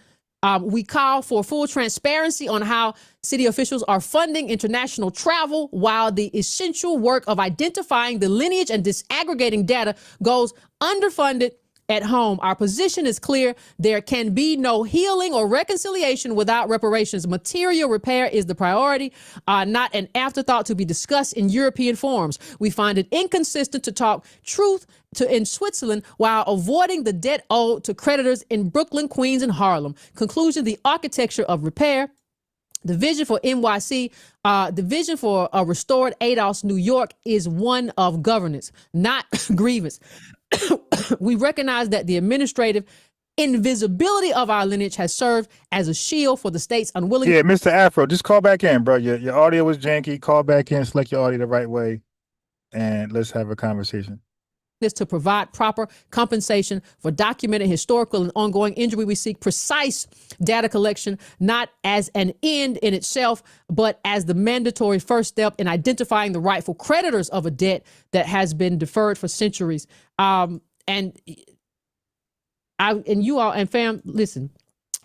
We call for full transparency on how city officials are funding international travel while the essential work of identifying the lineage and disaggregating data goes underfunded at home. Our position is clear. There can be no healing or reconciliation without reparations. Material repair is the priority, not an afterthought to be discussed in European forums. We find it inconsistent to talk truth in Switzerland while avoiding the debt owed to creditors in Brooklyn, Queens, and Harlem. Conclusion, the architecture of repair. The vision for NYC, the vision for a restored ADOS New York is one of governance, not grievance. We recognize that the administrative invisibility of our lineage has served as a shield for the state's unwilling. Yeah, Mr. Afro, just call back in, bro. Your audio was janky. Call back in, select your audio the right way, and let's have a conversation. Is to provide proper compensation for documented historical and ongoing injury. We seek precise data collection, not as an end in itself, but as the mandatory first step in identifying the rightful creditors of a debt that has been deferred for centuries. And you all and fam, listen,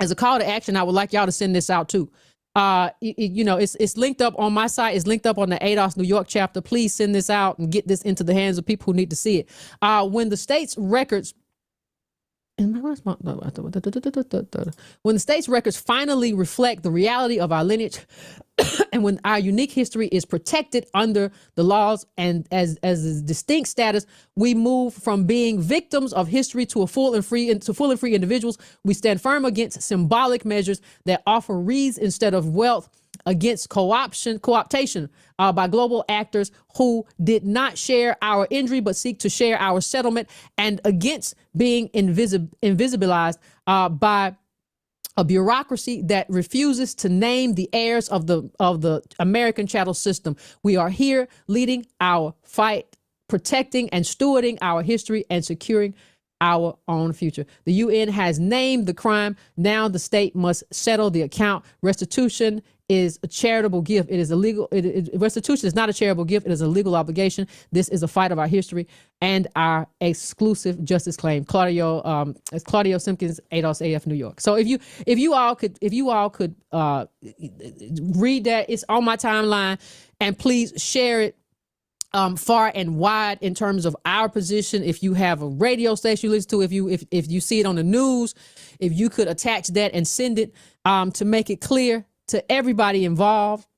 as a call to action, I would like y'all to send this out too. It's linked up on my site. It's linked up on the ADOS New York chapter. Please send this out and get this into the hands of people who need to see it. When the state's records finally reflect the reality of our lineage, and when our unique history is protected under the laws and as a distinct status, we move from being victims of history to full and free individuals. We stand firm against symbolic measures that offer wreaths instead of wealth, against co-optation by global actors who did not share our injury but seek to share our settlement, and against being invisibilized by a bureaucracy that refuses to name the heirs of the American chattel system. We are here leading our fight, protecting and stewarding our history and securing our own future. The UN has named the crime. Now the state must settle the account. Restitution is a charitable gift. It is illegal. Restitution is not a charitable gift. It is a legal obligation. This is a fight of our history and our exclusive justice claim. It's Claudio Simpkins, ADOS AF, New York. So if you all could read that, it's on my timeline, and please share it far and wide in terms of our position. If you have a radio station you listen to, if you see it on the news, if you could attach that and send it to make it clear to everybody involved,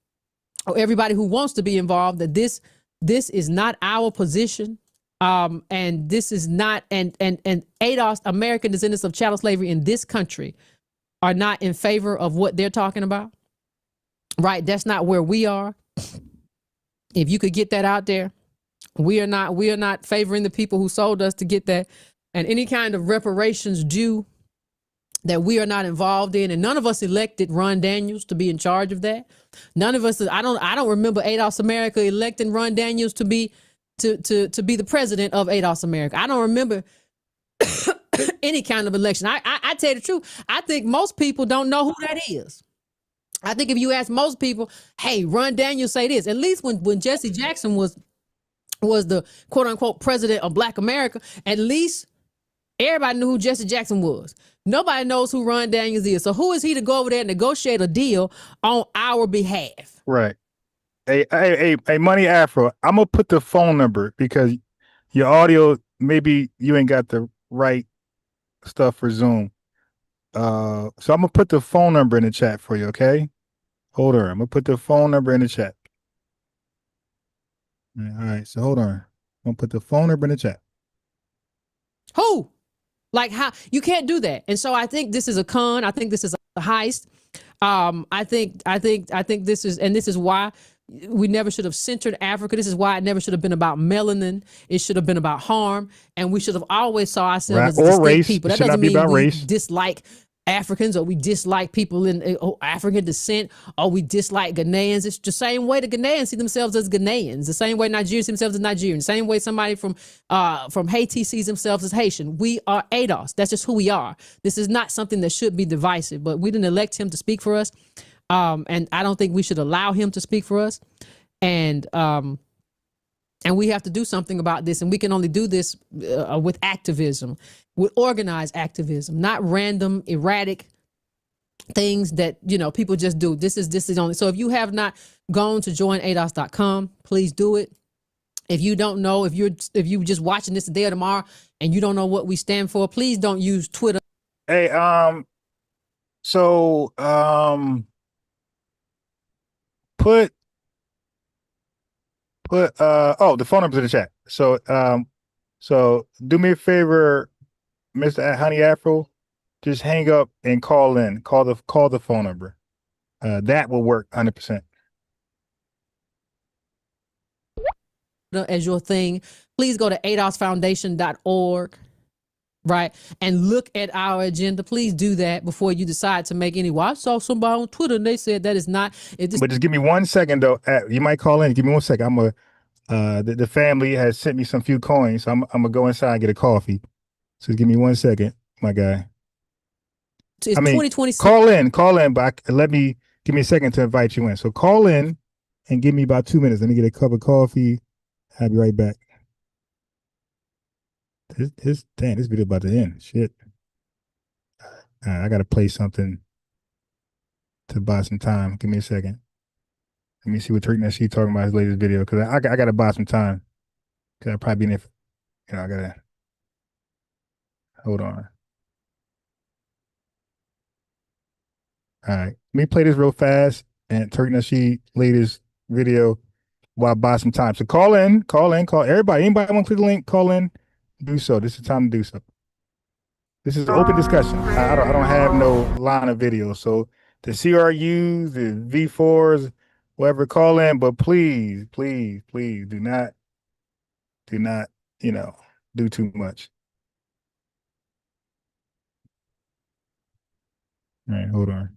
or everybody who wants to be involved, that this is not our position, and this is not, and ADOS, American descendants of chattel slavery in this country, are not in favor of what they're talking about. Right? That's not where we are. If you could get that out there, we are not favoring the people who sold us to get that, and any kind of reparations due that we are not involved in, and none of us elected Ron Daniels to be in charge of that. None of us. I don't remember ADOS America electing Ron Daniels to be the president of ADOS America. I don't remember any kind of election. I tell you the truth, I think most people don't know who that is. I think if you ask most people, hey, Ron Daniels say this. At least when Jesse Jackson was the quote unquote president of Black America, at least everybody knew who Jesse Jackson was. Nobody knows who Ron Daniels is. So who is he to go over there and negotiate a deal on our behalf? Right. Hey, Money Afro, I'm gonna put the phone number because your audio, maybe you ain't got the right stuff for Zoom. So I'm gonna put the phone number in the chat for you, okay? Hold on. I'm gonna put the phone number in the chat. All right, so hold on. I'm gonna put the phone number in the chat. Who? Like, how? You can't do that. And so I think this is a con. I think this is a heist. I think this is why we never should have centered Africa. This is why it never should have been about melanin. It should have been about harm, and we should have always saw ourselves as distinct race. people. That doesn't mean we dislike Africans, or we dislike people in African descent, or we dislike Ghanaians. It's the same way the Ghanaians see themselves as Ghanaians, the same way Nigerians see themselves as Nigerians, the same way somebody from Haiti sees themselves as Haitian. We are ADOS. That's just who we are. This is not something that should be divisive, but we didn't elect him to speak for us. And I don't think we should allow him to speak for us. And we have to do something about this. And we can only do this with activism, with organized activism, not random, erratic things that, people just do. This is only. So if you have not gone to joinados.com, please do it. If you don't know, if you just watching this today or tomorrow and you don't know what we stand for, please don't use Twitter. Hey, put the phone number's in the chat. So do me a favor, Mr. Honey Afro, just hang up and call in. Call the phone number. That will work 100%. As your thing, please go to adosfoundation.org, right, and look at our agenda. Please do that before you decide to make any. Well, I saw somebody on Twitter and they said that is not. But just give me 1 second though. You might call in. Give me 1 second. The family has sent me some few coins. So I'm gonna go inside and get a coffee. So give me 1 second, my guy. It's 2026. Call in, but give me a second to invite you in. So call in and give me about 2 minutes. Let me get a cup of coffee. I'll be right back. This video about to end. Shit. I gotta play something to buy some time. Give me a second. Let me see what treatment she's talking about his latest video, because I gotta buy some time. Cause I'll probably be in there. I gotta hold on. All right. Let me play this real fast and Turk Nasheed latest video while I buy some time. So call in. Everybody, anybody want to click the link, call in, do so. This is the time to do so. This is an open discussion. I don't have no line of video. So the CRUs, the V4s, whatever, call in, but please do not, do too much. All right, hold on.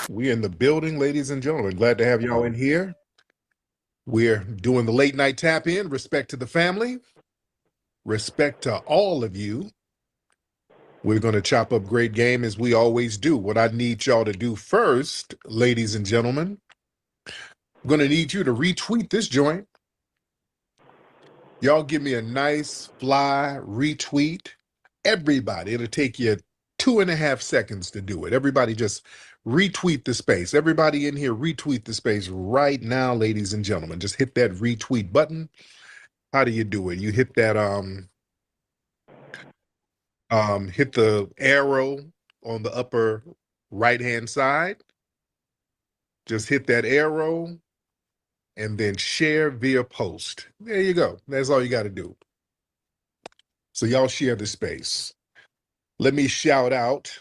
We in the building, ladies and gentlemen. Glad to have y'all in here. We're doing the late night tap in. Respect to the family. Respect to all of you. We're going to chop up great game as we always do. What I need y'all to do first, ladies and gentlemen, I'm going to need you to retweet this joint. Y'all give me a nice fly retweet. Everybody, it'll take you 2.5 seconds to do it. Everybody just retweet the space. Everybody in here, retweet the space right now, ladies and gentlemen. Just hit that retweet button. How do you do it? You hit that hit the arrow on the upper right-hand side. Just hit that arrow and then share via post. There you go. That's all you got to do. So y'all share the space. Let me shout out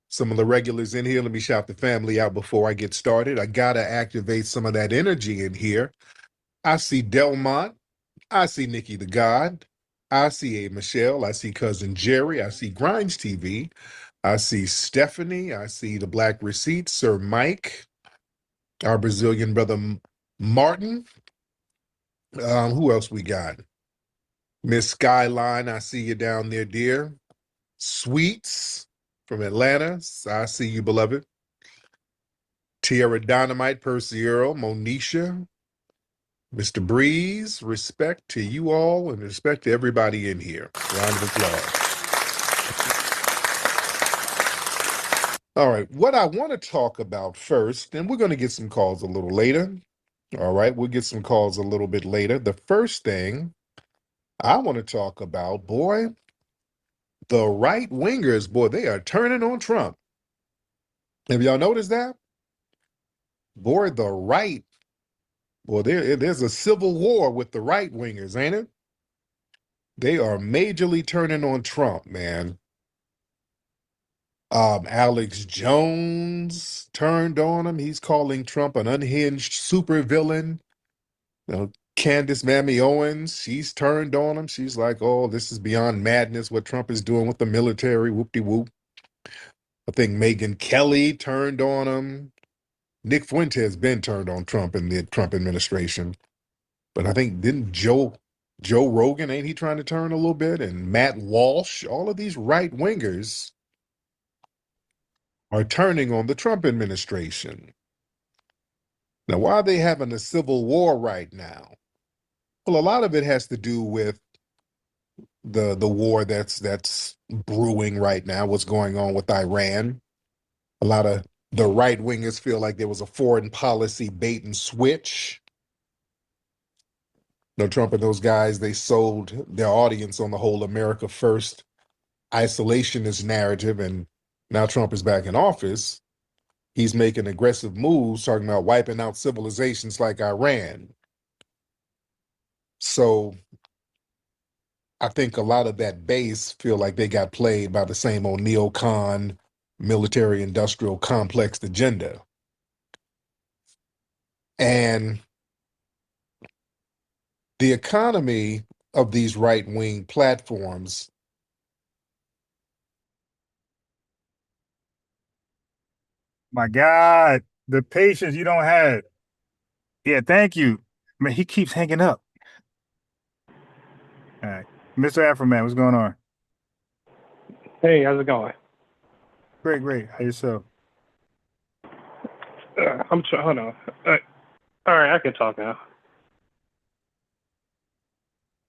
some of the regulars in here. Let me shout the family out before I get started. I got to activate some of that energy in here. I see Delmont. I see Nikki the God. I see A. Michelle. I see Cousin Jerry. I see Grimes TV. I see Stephanie. I see the Black Receipts, Sir Mike, our Brazilian brother Martin. Who else we got? Miss Skyline, I see you down there, dear. Sweets from Atlanta. I see you, beloved. Tierra Dynamite, Percy Earl, Monisha, Mr. Breeze, respect to you all and respect to everybody in here. Round of applause. All right, what I want to talk about first, and we're going to get some calls a little later. All right, we'll get some calls a little bit later. The first thing I want to talk about, boy, the right wingers, boy, they are turning on Trump. Have y'all noticed that? Boy, the right, boy, there's a civil war with the right wingers, ain't it? They are majorly turning on Trump, man. Alex Jones turned on him. He's calling Trump an unhinged supervillain. You know, Candace Mammy Owens, she's turned on him. She's like, oh, this is beyond madness what Trump is doing with the military, whoop-de-whoop. I think Megyn Kelly turned on him. Nick Fuentes been turned on Trump in the Trump administration. But I think didn't Joe Rogan, ain't he trying to turn a little bit? And Matt Walsh, all of these right-wingers are turning on the Trump administration. Now, why are they having a civil war right now? Well, a lot of it has to do with the war that's brewing right now, what's going on with Iran. A lot of the right-wingers feel like there was a foreign policy bait and switch. You know, Trump and those guys, they sold their audience on the whole America First isolationist narrative, and now Trump is back in office. He's making aggressive moves, talking about wiping out civilizations like Iran. So I think a lot of that base feel like they got played by the same old neocon military-industrial complex agenda. And the economy of these right-wing platforms, My God, the patience you don't have. Yeah, thank you. Man, he keeps hanging up. All right. Mr. Afro-Man, what's going on? Hey, how's it going? Great. How yourself? I'm trying. Hold on. All right, I can talk now.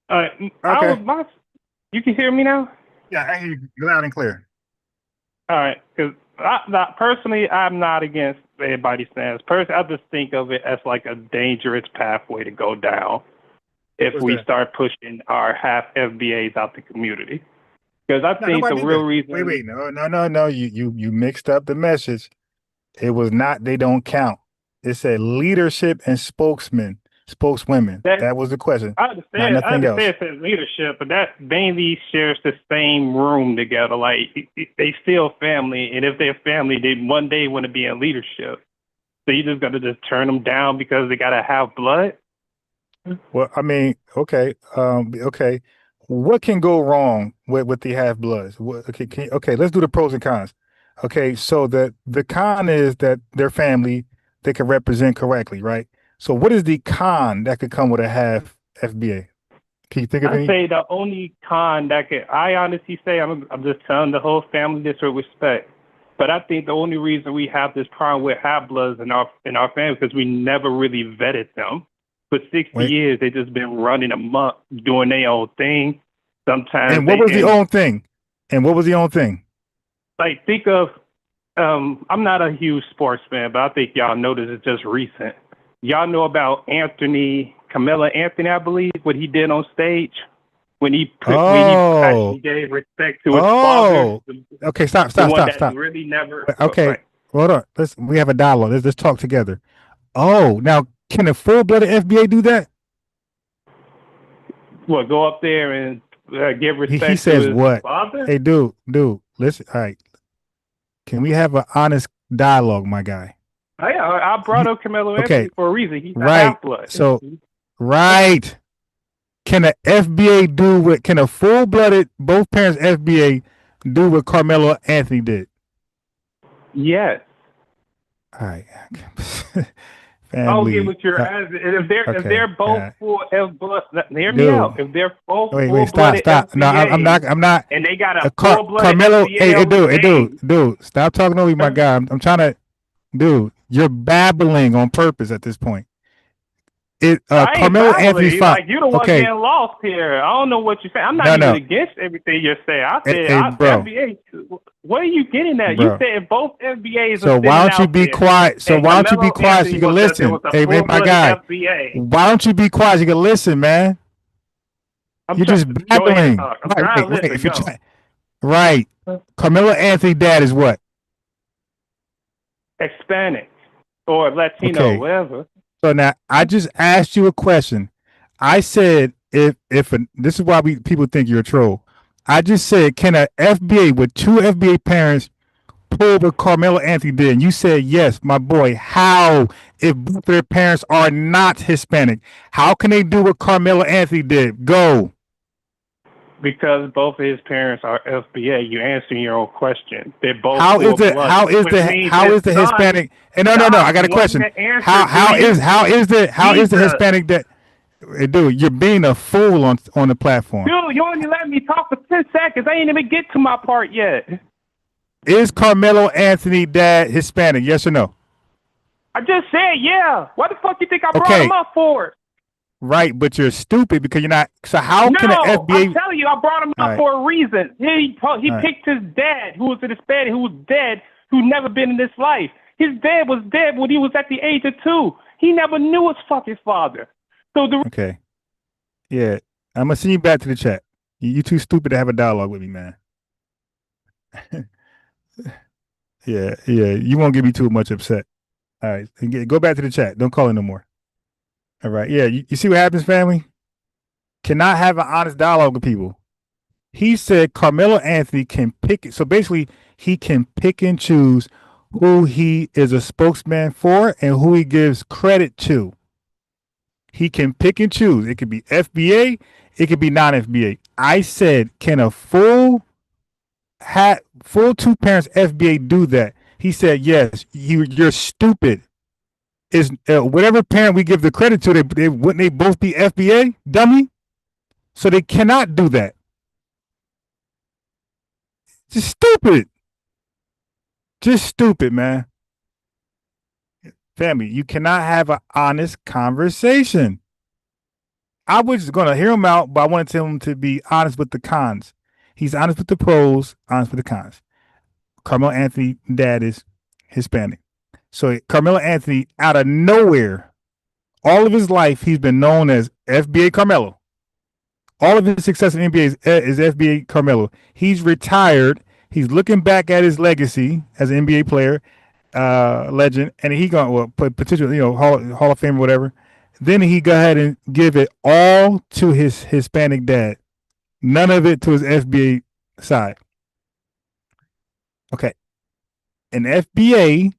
All right. Okay. You can hear me now? Yeah, I hear you loud and clear. All right, because personally, I'm not against everybody's stance. Personally, I just think of it as like a dangerous pathway to go down if we start pushing our half FBAs out the community. Because I think the real reason. Wait. No. You mixed up the message. It was not, they don't count. It said leadership and spokeswomen. That was the question. I understand. Nothing else. It says leadership, but that mainly shares the same room together. Like they still family, and if they're family, they one day want to be in leadership. So you just got to just turn them down because they got to have blood. Well, I mean, okay. What can go wrong with the half bloods? Okay, let's do the pros and cons. Okay, so the con is that their family, they can represent correctly, right? So what is the con that could come with a half FBA? Can you think of I any? say the only con that I honestly say, I'm just telling the whole family this with respect. But I think the only reason we have this problem with half bloods in our family because we never really vetted them. For 60 years, they just been running amok, doing their own thing. Sometimes. And what was the own thing? And what was the own thing? Like, think of, I'm not a huge sports fan, but I think y'all know this is just recent. Y'all know about Carmelo Anthony, I believe, what he did on stage when he actually gave respect to his father. Okay, stop. Really never. Okay, hold on. We have a dialogue. Let's talk together. Oh, now can a full-blooded FBA do that? What, go up there and give respect he says to his what? father? Hey, dude, listen. All right, can we have an honest dialogue, my guy? I brought up Carmelo Anthony for a reason. He's a half-blood. So, right. Can a FBA do what? Can a full-blooded, both parents FBA do what Carmelo Anthony did? Yes. All right. I'll get what you're asking. If they're both full F-blood, hear me out. If they're both full-blooded stop. FBA, No, I'm not. And they got a full-blooded Carmelo. FBA. Dude, stop talking over me, my guy. I'm trying to. Dude, you're babbling on purpose at this point. Carmelo Anthony's fine. Like, you're the one getting lost here. I don't know what you're saying. I'm not even against everything you're saying. I said, FBA. What are you getting at? You said both FBAs. So why don't you be quiet? So why don't you be quiet so you can listen? Hey, my guy. Why don't you be quiet so you can listen, man? You're just babbling. Right. Carmelo Anthony's dad is what? Hispanic or Latino, whatever. So now I just asked you a question. I said this is why people think you're a troll. I just said, can a FBA with two FBA parents pull what Carmelo Anthony did? And you said yes, my boy. How? If both their parents are not Hispanic, how can they do what Carmelo Anthony did? Go. Because both of his parents are FBA. You answering your own question. They're both. How is the Hispanic? And no. I got a question. How is the Hispanic that? Dude, you're being a fool on the platform. Dude, you only let me talk for 10 seconds. I ain't even get to my part yet. Is Carmelo Anthony dad Hispanic? Yes or no? I just said yeah. What the fuck you think I brought him up for? Right, but you're stupid because you're not. So how can an FBA? I'm telling you, I brought him up for a reason. He picked his dad, who was a Hispanic, who was dead, who never been in this life. His dad was dead when he was at the age of 2. He never knew his fucking father. So okay, yeah, I'm gonna send you back to the chat. You too stupid to have a dialogue with me, man. yeah, you won't get me too much upset. All right, go back to the chat. Don't call it no more. All right, yeah, you see what happens, family? Cannot have an honest dialogue with people. He said Carmelo Anthony can pick it. So basically, he can pick and choose who he is a spokesman for and who he gives credit to. He can pick and choose. It could be FBA. It could be non-FBA. I said, can a full two parents FBA do that? He said, yes. You're stupid. Is whatever parent we give the credit to, wouldn't they both be FBA, dummy? So they cannot do that. Just stupid. Just stupid, man. Family, you cannot have an honest conversation. I was going to hear him out, but I wanted him to be honest with the cons. He's honest with the pros, honest with the cons. Carmelo Anthony, dad is Hispanic. So Carmelo Anthony, out of nowhere, all of his life, he's been known as FBA Carmelo. All of his success in NBA is FBA Carmelo. He's retired. He's looking back at his legacy as an NBA player. Legend, and he going potential, Hall of Fame or whatever. Then he go ahead and give it all to his Hispanic dad, none of it to his FBA side. Okay, an FBA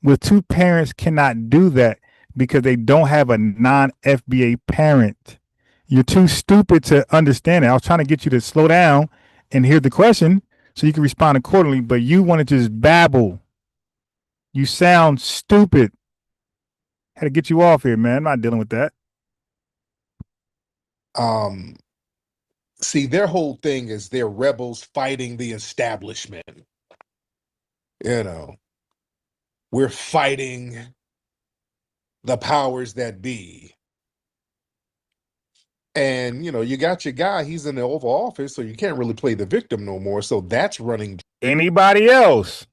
with two parents cannot do that because they don't have a non-FBA parent. You're too stupid to understand it. I was trying to get you to slow down and hear the question so you can respond accordingly, but you want to just babble. You sound stupid. Had to get you off here, man. I'm not dealing with that. See, their whole thing is they're rebels fighting the establishment. You know, we're fighting the powers that be. And, you know, you got your guy, he's in the Oval Office, so you can't really play the victim no more. So that's running. Anybody else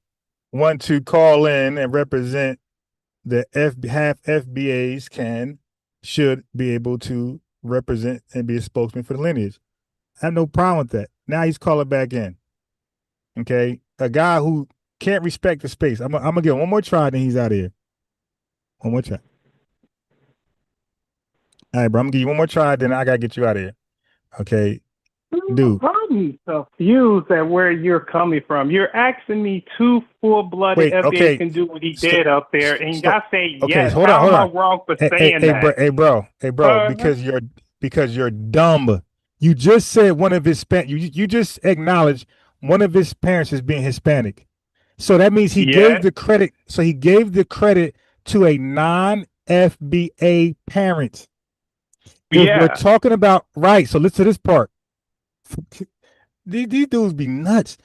want to call in and represent the half FBAs should be able to represent and be a spokesman for the lineage. I have no problem with that. Now he's calling back in. Okay. A guy who can't respect the space. I'm gonna give him one more try, then he's out of here. One more try. All right, bro. I'm gonna give you one more try, then I gotta get you out of here. Okay. Dude. I'm confused at where you're coming from. You're asking me two full-blooded FBA can do what he did up there, and I say yes. Hold How on. am I wrong for saying that? Hey, bro. Because you're dumb. You just said one of his you just acknowledged one of his parents as being Hispanic. So that means he gave the credit. So he gave the credit to a non-FBA parent. If we're talking about right. So listen to this part. These dudes be nuts.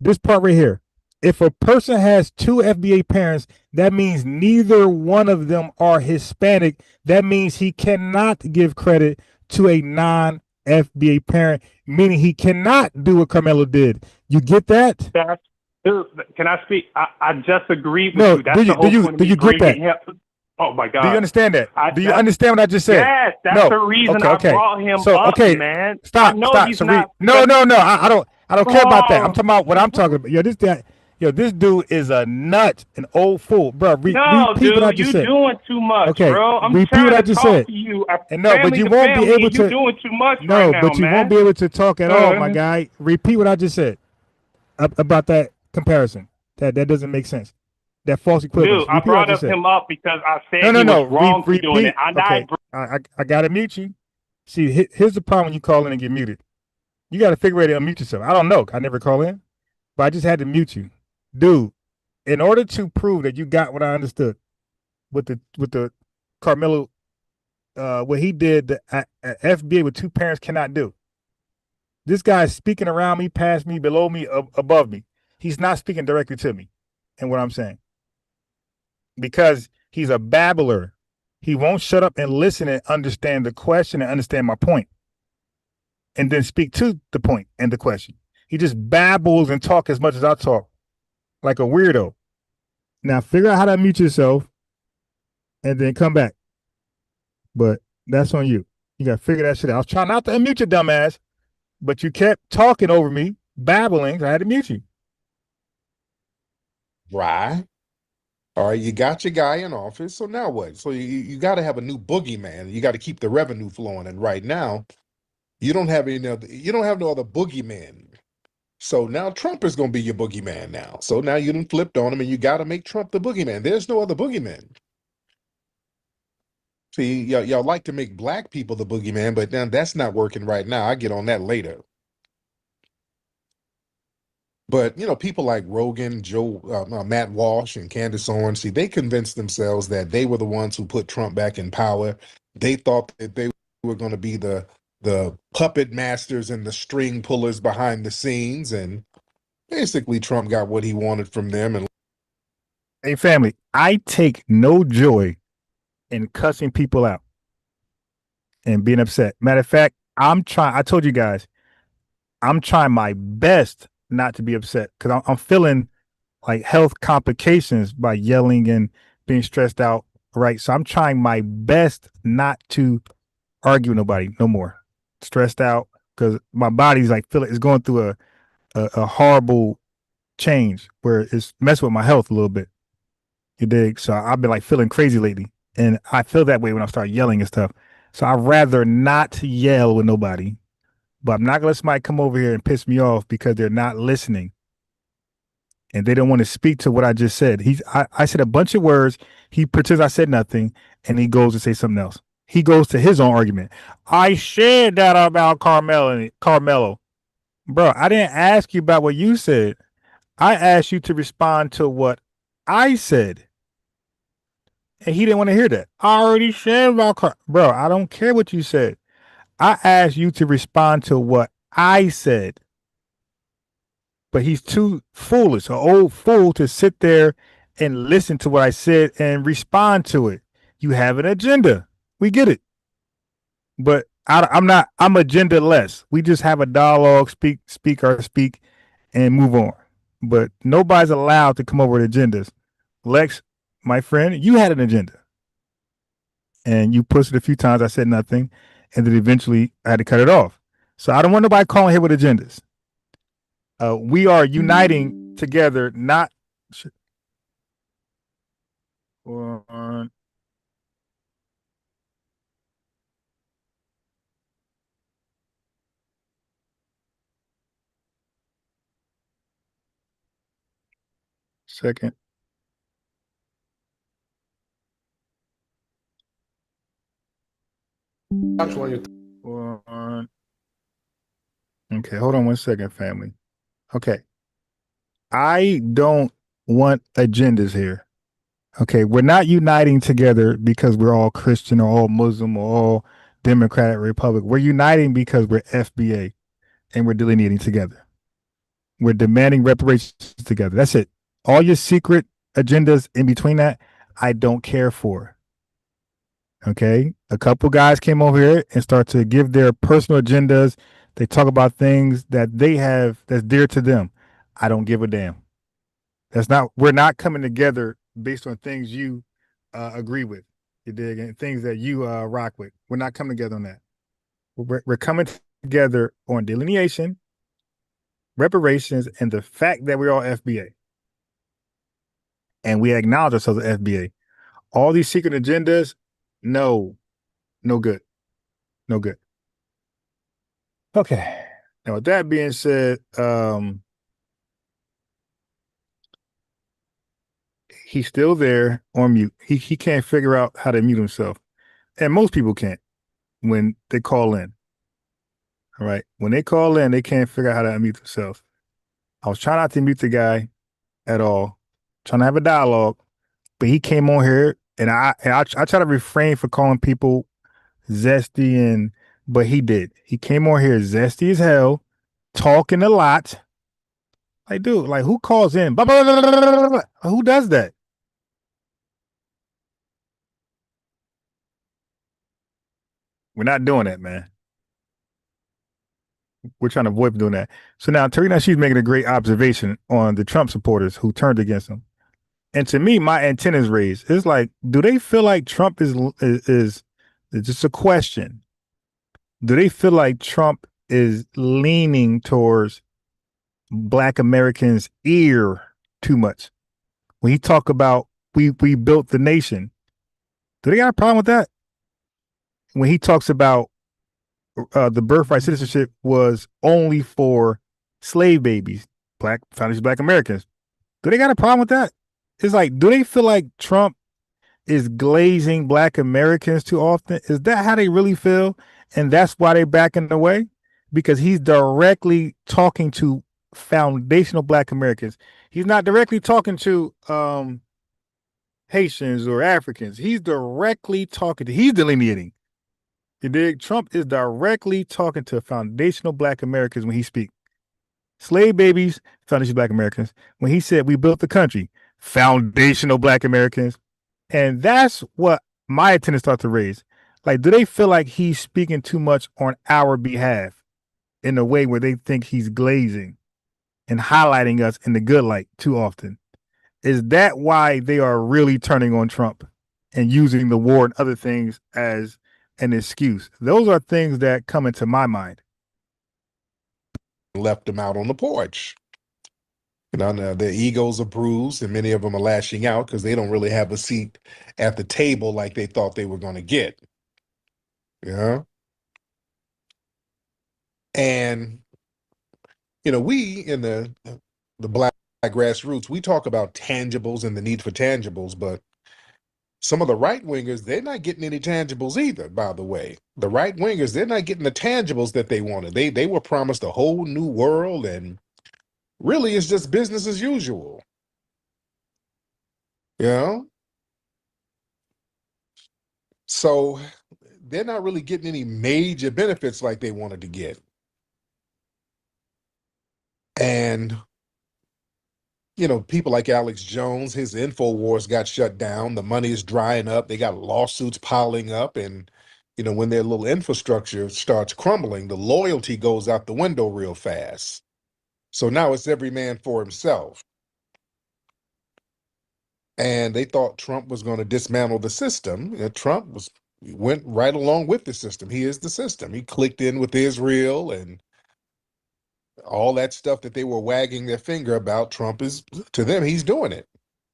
This part right here. If a person has two FBA parents, that means neither one of them are Hispanic. That means he cannot give credit to a non-FBA parent, meaning he cannot do what Carmelo did. You get that? Can I speak? I just agreed with you. That's the whole point of me bringing him. Oh my God! Do you understand that? Do you understand what I just said? Yes, that's the reason I brought him up, man. Stop. No. I don't care about that. I'm talking about what I'm talking about. This dude is a nut, an old fool, bro. Repeat what I just said. You're doing too much, bro. I'm repeat trying what I to just talk said. to you. But you won't be able to. You're doing too much no, right now, but you won't be able to talk at all, my guy. Repeat what I just said about that comparison. That doesn't make sense. That false equivalence. Dude, I brought him up because I said he was wrong for doing it. I gotta mute you. See, here's the problem when you call in and get muted. You got to figure out how to unmute yourself. I don't know. I never call in, but I just had to mute you, dude. In order to prove that you got what I understood with the Carmelo, what he did, the FBA with two parents cannot do. This guy is speaking around me, past me, below me, above me. He's not speaking directly to me, and what I'm saying. Because he's a babbler. He won't shut up and listen and understand the question and understand my point. And then speak to the point and the question. He just babbles and talk as much as I talk. Like a weirdo. Now figure out how to mute yourself and then come back. But that's on you. You gotta figure that shit out. I was trying not to unmute your dumb ass, but you kept talking over me, babbling, so I had to mute you. Right. All right, you got your guy in office. So now what? So you got to have a new boogeyman. You got to keep the revenue flowing. And right now, you don't have no other boogeyman. So now Trump is going to be your boogeyman now. So now you done flipped on him, and you got to make Trump the boogeyman. There's no other boogeyman. See, y'all like to make black people the boogeyman, but then that's not working right now. I get on that later. But, people like Rogan, Matt Walsh, and Candace Owens, see, they convinced themselves that they were the ones who put Trump back in power. They thought that they were going to be the puppet masters and the string pullers behind the scenes. And basically, Trump got what he wanted from them. And hey, family, I take no joy in cussing people out and being upset. Matter of fact, I told you guys, I'm trying my best not to be upset because I'm feeling like health complications by yelling and being stressed out. Right. So I'm trying my best not to argue with nobody no more. Stressed out because my body's like it's going through a horrible change where it's messing with my health a little bit. You dig? So I've been like feeling crazy lately. And I feel that way when I start yelling and stuff. So I'd rather not yell with nobody. But I'm not gonna let somebody come over here and piss me off because they're not listening. And they don't want to speak to what I just said. I said a bunch of words. He pretends I said nothing, and he goes to say something else. He goes to his own argument. I said that about Carmelo. Bro, I didn't ask you about what you said. I asked you to respond to what I said. And he didn't want to hear that. I already said about bro, I don't care what you said. I asked you to respond to what I said. But he's too foolish, an old fool, to sit there and listen to what I said and respond to it. You have an agenda. We get it. But I'm agenda less. We just have a dialogue, speak, and move on. But nobody's allowed to come over with agendas. Lex, my friend, you had an agenda. And you pushed it a few times. I said nothing. And then eventually I had to cut it off. So I don't want nobody calling here with agendas. We are uniting together, not. One second. One. Okay, hold on 1 second, family. Okay. I don't want agendas here. Okay, we're not uniting together because we're all Christian or all Muslim or all Democratic Republic. We're uniting because we're FBA and we're delineating together. We're demanding reparations together. That's it. All your secret agendas in between that, I don't care for. Okay. A couple guys came over here and start to give their personal agendas. They talk about things that they have that's dear to them. I don't give a damn. We're not coming together based on things you agree with. You dig? And things that you rock with. We're not coming together on that. We're coming together on delineation, reparations, and the fact that we're all FBA. And we acknowledge ourselves as FBA. All these secret agendas, no good. No good. Okay. Now, with that being said, he's still there on mute. He can't figure out how to mute himself. And most people can't when they call in. All right. When they call in, they can't figure out how to unmute themselves. I was trying not to mute the guy at all, trying to have a dialogue, but he came on here and I try to refrain for calling people zesty but he did. He came on here zesty as hell, talking a lot. Like, dude, like who calls in? Blah, blah, blah, blah, blah, blah. Who does that? We're not doing that, man. We're trying to avoid doing that. So now Tarina, she's making a great observation on the Trump supporters who turned against him. And to me, my antennas raised. It's like, do they feel like Trump is just a question? Do they feel like Trump is leaning towards Black Americans' ear too much? When he talk about we built the nation, do they got a problem with that? When he talks about the birthright citizenship was only for slave babies, foundation Black Americans, do they got a problem with that? It's like, do they feel like Trump is glazing Black Americans too often? Is that how they really feel? And that's why they're backing away? Because he's directly talking to foundational Black Americans. He's not directly talking to Haitians or Africans. He's directly he's delineating. You dig? Trump is directly talking to foundational Black Americans when he speaks. Slave babies, foundational Black Americans. When he said we built the country, foundational Black Americans. And that's what my attendants start to raise. Like, do they feel like he's speaking too much on our behalf in a way where they think he's glazing and highlighting us in the good light too often? Is that why they are really turning on Trump and using the war and other things as an excuse? Those are things that come into my mind. Left them out on the porch. You know, their egos are bruised and many of them are lashing out because they don't really have a seat at the table like they thought they were going to get. Yeah. And, you know, we in the Black grassroots, we talk about tangibles and the need for tangibles, but some of the right wingers, they're not getting any tangibles either, by the way. The right wingers, they're not getting the tangibles that they wanted. They were promised a whole new world, and really it's just business as usual. You know? So they're not really getting any major benefits like they wanted to get. And, you know, people like Alex Jones, his InfoWars got shut down. The money is drying up. They got lawsuits piling up. And, you know, when their little infrastructure starts crumbling, the loyalty goes out the window real fast. So now it's every man for himself. And they thought Trump was going to dismantle the system. And Trump went right along with the system. He is the system. He clicked in with Israel and all that stuff that they were wagging their finger about. Trump is, to them, he's doing it.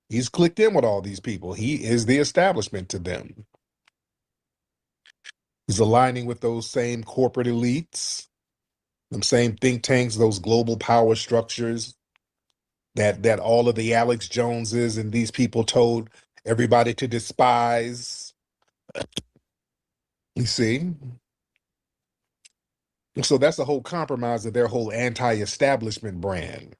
He's clicked in with all these people. He is the establishment to them. He's aligning with those same corporate elites, them same think tanks, those global power structures that all of the Alex Joneses and these people told everybody to despise. You see? So that's the whole compromise of their whole anti-establishment brand.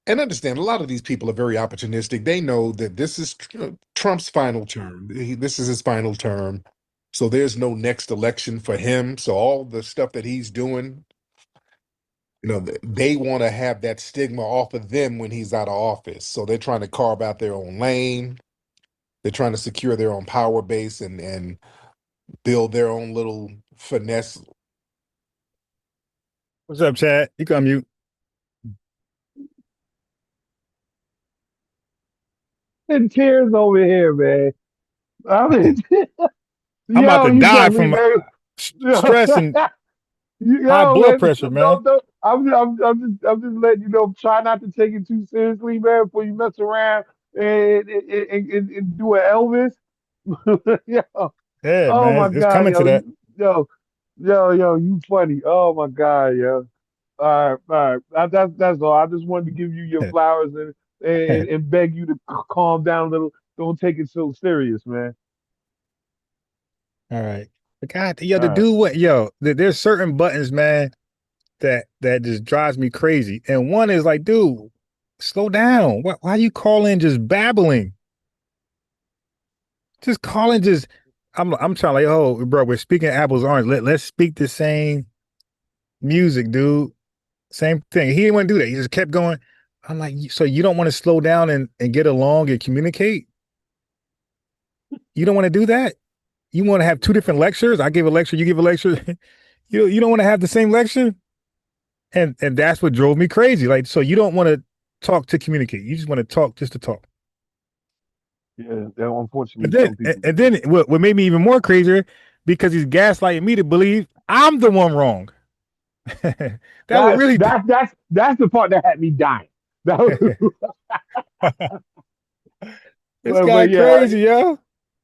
And understand, a lot of these people are very opportunistic. They know that this is Trump's final term. This is his final term. So there's no next election for him. So all the stuff that he's doing, you know, they want to have that stigma off of them when he's out of office. So they're trying to carve out their own lane. They're trying to secure their own power base and build their own little finesse. What's up, Chad? You come mute. In tears over here, man. I mean, I'm about to you die got me, from man. stress and high Yo, blood man, pressure, man. I'm just letting you know. Try not to take it too seriously, man. Before you mess around and do an Elvis. Yo, Yeah, oh man, my it's God, coming to yo, that. yo, you funny. Oh my God, yo. All right. That's all. I just wanted to give you your flowers and beg you to calm down a little. Don't take it so serious, man. All right. But God, yo, All to right. do what, yo, there's certain buttons, man, that just drives me crazy. And one is like, dude, slow down. Why are you calling just babbling? Just calling just I'm trying like, oh, bro, we're speaking apples and oranges. Let's speak the same music, dude. Same thing. He didn't want to do that. He just kept going. I'm like, so you don't want to slow down and get along and communicate? You don't want to do that? You want to have two different lectures? I give a lecture, you give a lecture. You don't want to have the same lecture? And that's what drove me crazy. Like, so you don't want to talk to communicate. You just want to talk just to talk. Yeah, unfortunately, And then, some people. and then what made me even more crazier, because he's gaslighting me to believe I'm the one wrong. That would really That's the part that had me dying. That was, this but guy yeah, crazy, yo.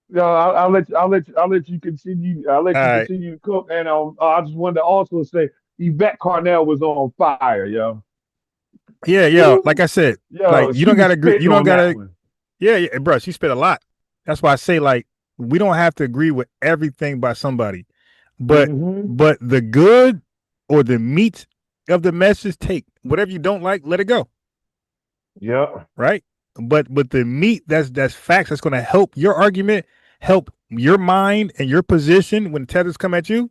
no, I'll let you continue. I'll let All you right. continue to cook. And I just wanted to also say Yvette Carnell was on fire, yo. Yeah, yo. Like I said, like Yo, you she don't was gotta agree. You spitting don't on that gotta. one. Yeah, bro. She spit a lot. That's why I say like we don't have to agree with everything by somebody, but Mm-hmm. the good or the meat of the message, take whatever you don't like, let it go. Yeah. Right. But the meat that's facts that's going to help your argument, help your mind and your position when tethers come at you,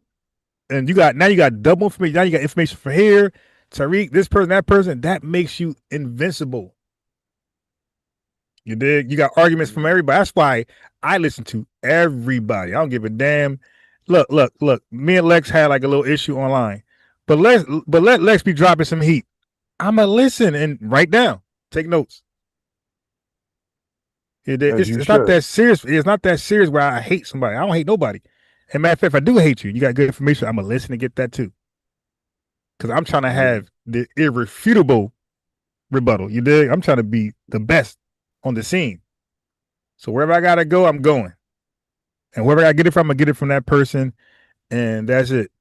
and you got double information. Now you got information for here, Tariq, this person, that person. That makes you invincible. You dig? You got arguments from everybody. That's why I listen to everybody. I don't give a damn. Look. Me and Lex had like a little issue online, but let Lex be dropping some heat. I'ma listen and write down, take notes. As you It's not should. that serious. It's not that serious where I hate somebody. I don't hate nobody. And matter of fact, if I do hate you, you got good information, I'm gonna listen and get that too. Because I'm trying to have the irrefutable rebuttal. You dig? I'm trying to be the best on the scene. So wherever I gotta go, I'm going. And wherever I get it from, I'm gonna get it from that person. And that's it.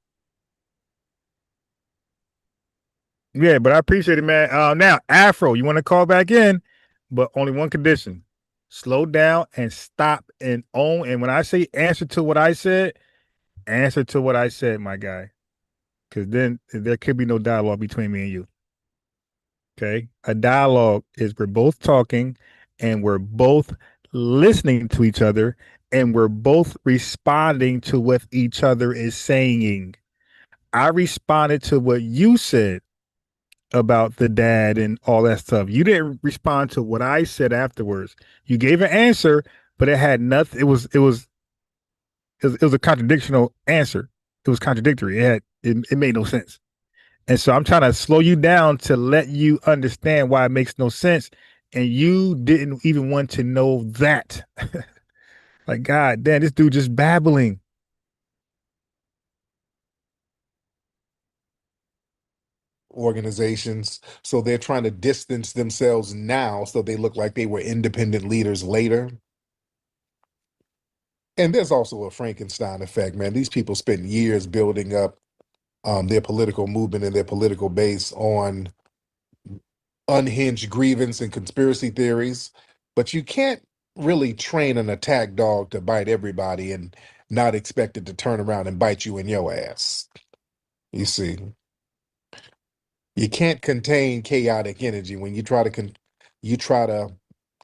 Yeah, but I appreciate it, man. Now, Afro, you want to call back in, but only one condition. Slow down and stop and own. And when I say answer to what I said, answer to what I said, my guy. Because then there could be no dialogue between me and you. Okay? A dialogue is we're both talking and we're both listening to each other and we're both responding to what each other is saying. I responded to what you said about the dad and all that stuff. You didn't respond to what I said afterwards. You gave an answer, but it had nothing. It was a contradictional answer. It was contradictory. It made no sense. And so I'm trying to slow you down to let you understand why it makes no sense. And you didn't even want to know that. Like, God damn, this dude just babbling. Organizations. So they're trying to distance themselves now so they look like they were independent leaders later. And there's also a Frankenstein effect, man. These people spent years building up their political movement and their political base on unhinged grievance and conspiracy theories. But you can't really train an attack dog to bite everybody and not expect it to turn around and bite you in your ass. You see, you can't contain chaotic energy. When you try to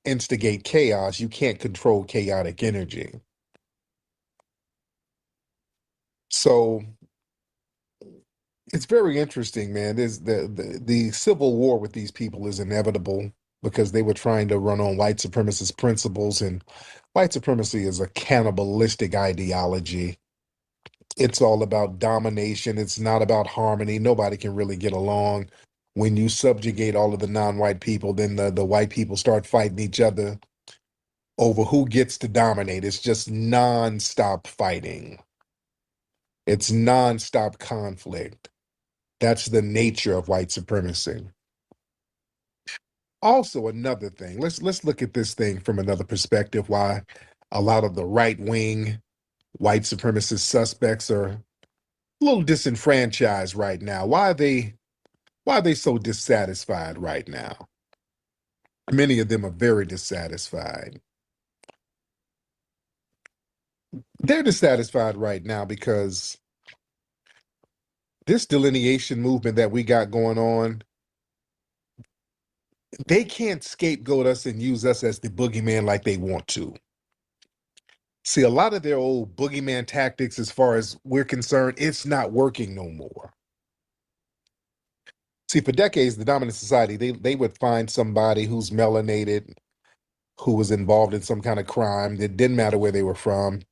instigate chaos, you can't control chaotic energy. So it's very interesting, man. There's the civil war with these people is inevitable because they were trying to run on white supremacist principles, and white supremacy is a cannibalistic ideology. It's all about domination. It's not about harmony. Nobody can really get along. When you subjugate all of the non-white people, then the white people start fighting each other over who gets to dominate. It's just non-stop fighting. It's non-stop conflict. That's the nature of white supremacy. Also, another thing, let's look at this thing from another perspective, why a lot of the right-wing white supremacist suspects are a little disenfranchised right now. Why are they so dissatisfied right now? Many of them are very dissatisfied. They're dissatisfied right now because this delineation movement that we got going on, they can't scapegoat us and use us as the boogeyman like they want to. See, a lot of their old boogeyman tactics, as far as we're concerned, it's not working no more. See, for decades, the dominant society, they would find somebody who's melanated, who was involved in some kind of crime. It didn't matter where they were from.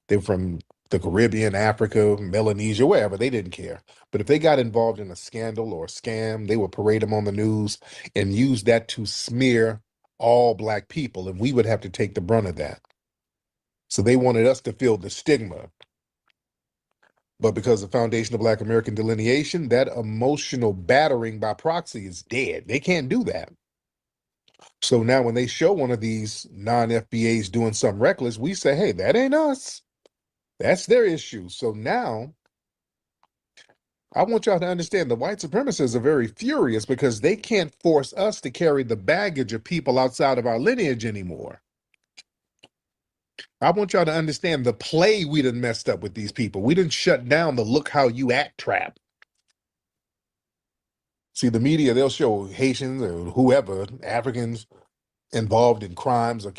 They were from the Caribbean, Africa, Melanesia, wherever. They didn't care. But if they got involved in a scandal or a scam, they would parade them on the news and use that to smear all Black people, and we would have to take the brunt of that. So they wanted us to feel the stigma. But because of foundation of Black American delineation, that emotional battering by proxy is dead. They can't do that. So now when they show one of these non-FBAs doing something reckless, we say, hey, that ain't us. That's their issue. So now I want y'all to understand the white supremacists are very furious because they can't force us to carry the baggage of people outside of our lineage anymore. I want y'all to understand the play we done messed up with these people. We didn't shut down the look how you act trap. See, the media, they'll show Haitians or whoever, Africans involved in crimes or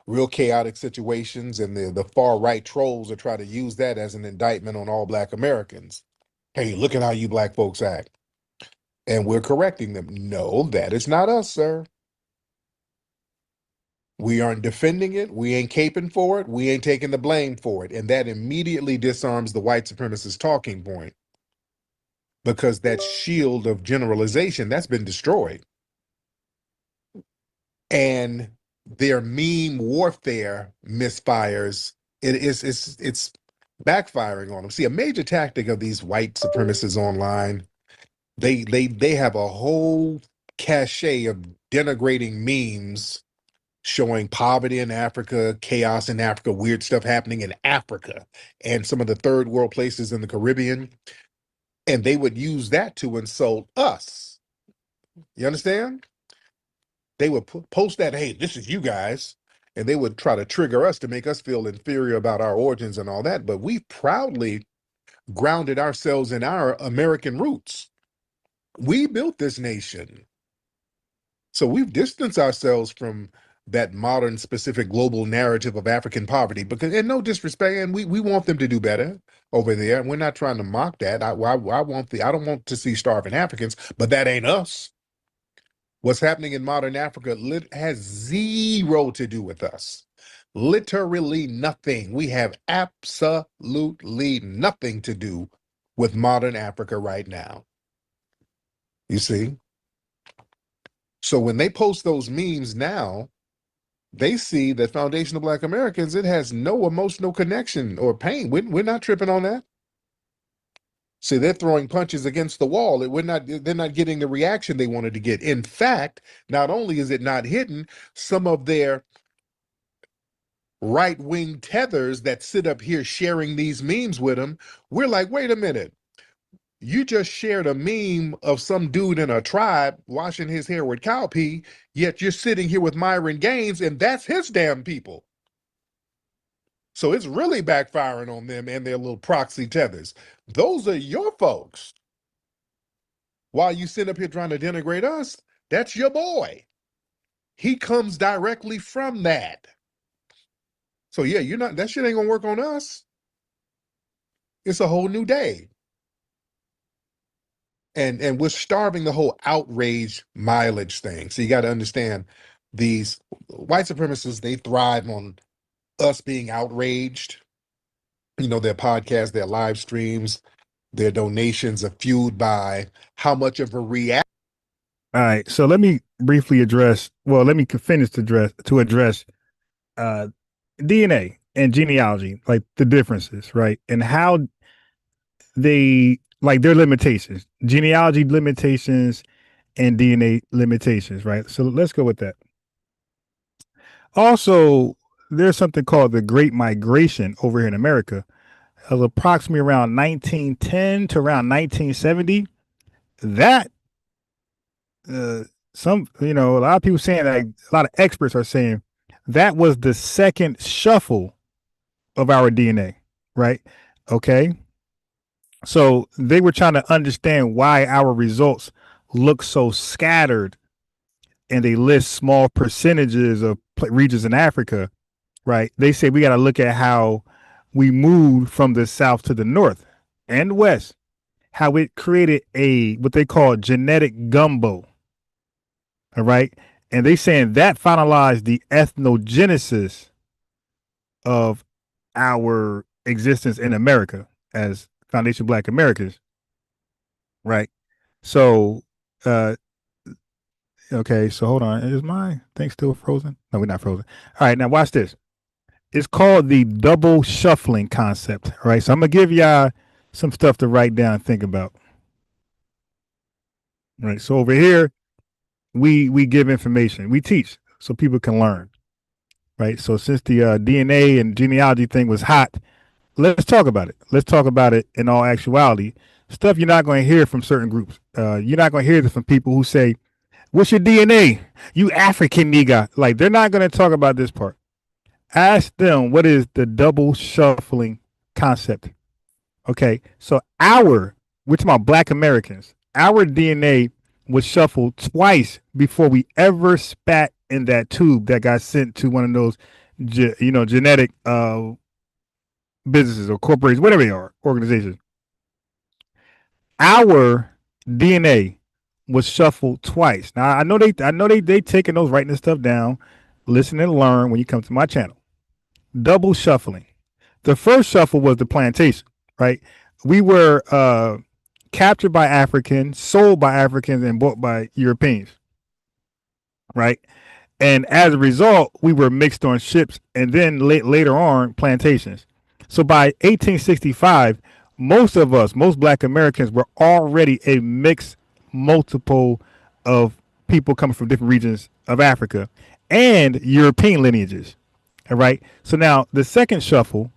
real chaotic situations, and the far right trolls will try to use that as an indictment on all Black Americans. Hey, look at how you Black folks act. And we're correcting them. No, that is not us, sir. We aren't defending it. We ain't caping for it. We ain't taking the blame for it. And that immediately disarms the white supremacist talking point, because that shield of generalization, that's been destroyed. And their meme warfare misfires. It's backfiring on them. See, a major tactic of these white supremacists online, they have a whole cachet of denigrating memes showing poverty in Africa, chaos in Africa, weird stuff happening in Africa and some of the third world places in the Caribbean. And they would use that to insult us. You understand? They would post that, hey, this is you guys. And they would try to trigger us to make us feel inferior about our origins and all that. But we've proudly grounded ourselves in our American roots. We built this nation. So we've distanced ourselves from that modern specific global narrative of African poverty, because, and no disrespect, and we want them to do better over there, and we're not trying to mock that. I don't want to see starving Africans, but that ain't us. What's happening in modern Africa has zero to do with us. Literally nothing. We have absolutely nothing to do with modern Africa right now. You see? So when they post those memes now, they see that foundational Black Americans, it has no emotional connection or pain. We're not tripping on that. See, they're throwing punches against the wall. They're not getting the reaction they wanted to get. In fact, not only is it not hitting, some of their right-wing tethers that sit up here sharing these memes with them, we're like, wait a minute. You just shared a meme of some dude in a tribe washing his hair with cow pee, yet you're sitting here with Myron Gaines, and that's his damn people. So it's really backfiring on them and their little proxy tethers. Those are your folks. While you sit up here trying to denigrate us, that's your boy. He comes directly from that. So yeah, that shit ain't gonna work on us. It's a whole new day. And we're starving the whole outrage mileage thing. So you got to understand, these white supremacists, they thrive on us being outraged. You know, their podcasts, their live streams, their donations are fueled by how much of a reaction. All right, so let me briefly address. Well, let me finish to address DNA and genealogy, like the differences, right, and how they like their limitations, genealogy limitations, and DNA limitations, right? So let's go with that. Also, there's something called the Great Migration over here in America, of approximately around 1910 to around 1970. That a lot of people saying that, a lot of experts are saying that was the second shuffle of our DNA, right? Okay. So they were trying to understand why our results look so scattered, and they list small percentages of regions in Africa, right? They say we got to look at how we moved from the south to the north and west, how it created what they call genetic gumbo. All right. And they saying that finalized the ethnogenesis of our existence in America as Foundation Black Americans. Right. So, okay. So hold on. Is my thing still frozen? No, we're not frozen. All right. Now watch this. It's called the double shuffling concept. All right. So I'm going to give y'all some stuff to write down and think about. All right. So over here, we give information, we teach so people can learn, right? So since the DNA and genealogy thing was hot, let's talk about it. Let's talk about it in all actuality. Stuff you're not going to hear from certain groups. You're not going to hear this from people who say, what's your DNA? You African nigga. Like, they're not going to talk about this part. Ask them, what is the double shuffling concept? Okay, so we're talking about Black Americans. Our DNA was shuffled twice before we ever spat in that tube that got sent to one of those, genetic businesses or corporations, whatever they are, organizations. Our DNA was shuffled twice. Now I know they taking those, writing this stuff down, listen and learn when you come to my channel. Double shuffling. The first shuffle was the plantation, right? We were captured by Africans, sold by Africans, and bought by Europeans, right? And as a result, we were mixed on ships, and then later on, plantations. So by 1865, most Black Americans were already a mixed multiple of people coming from different regions of Africa and European lineages, all right? So now the second shuffle,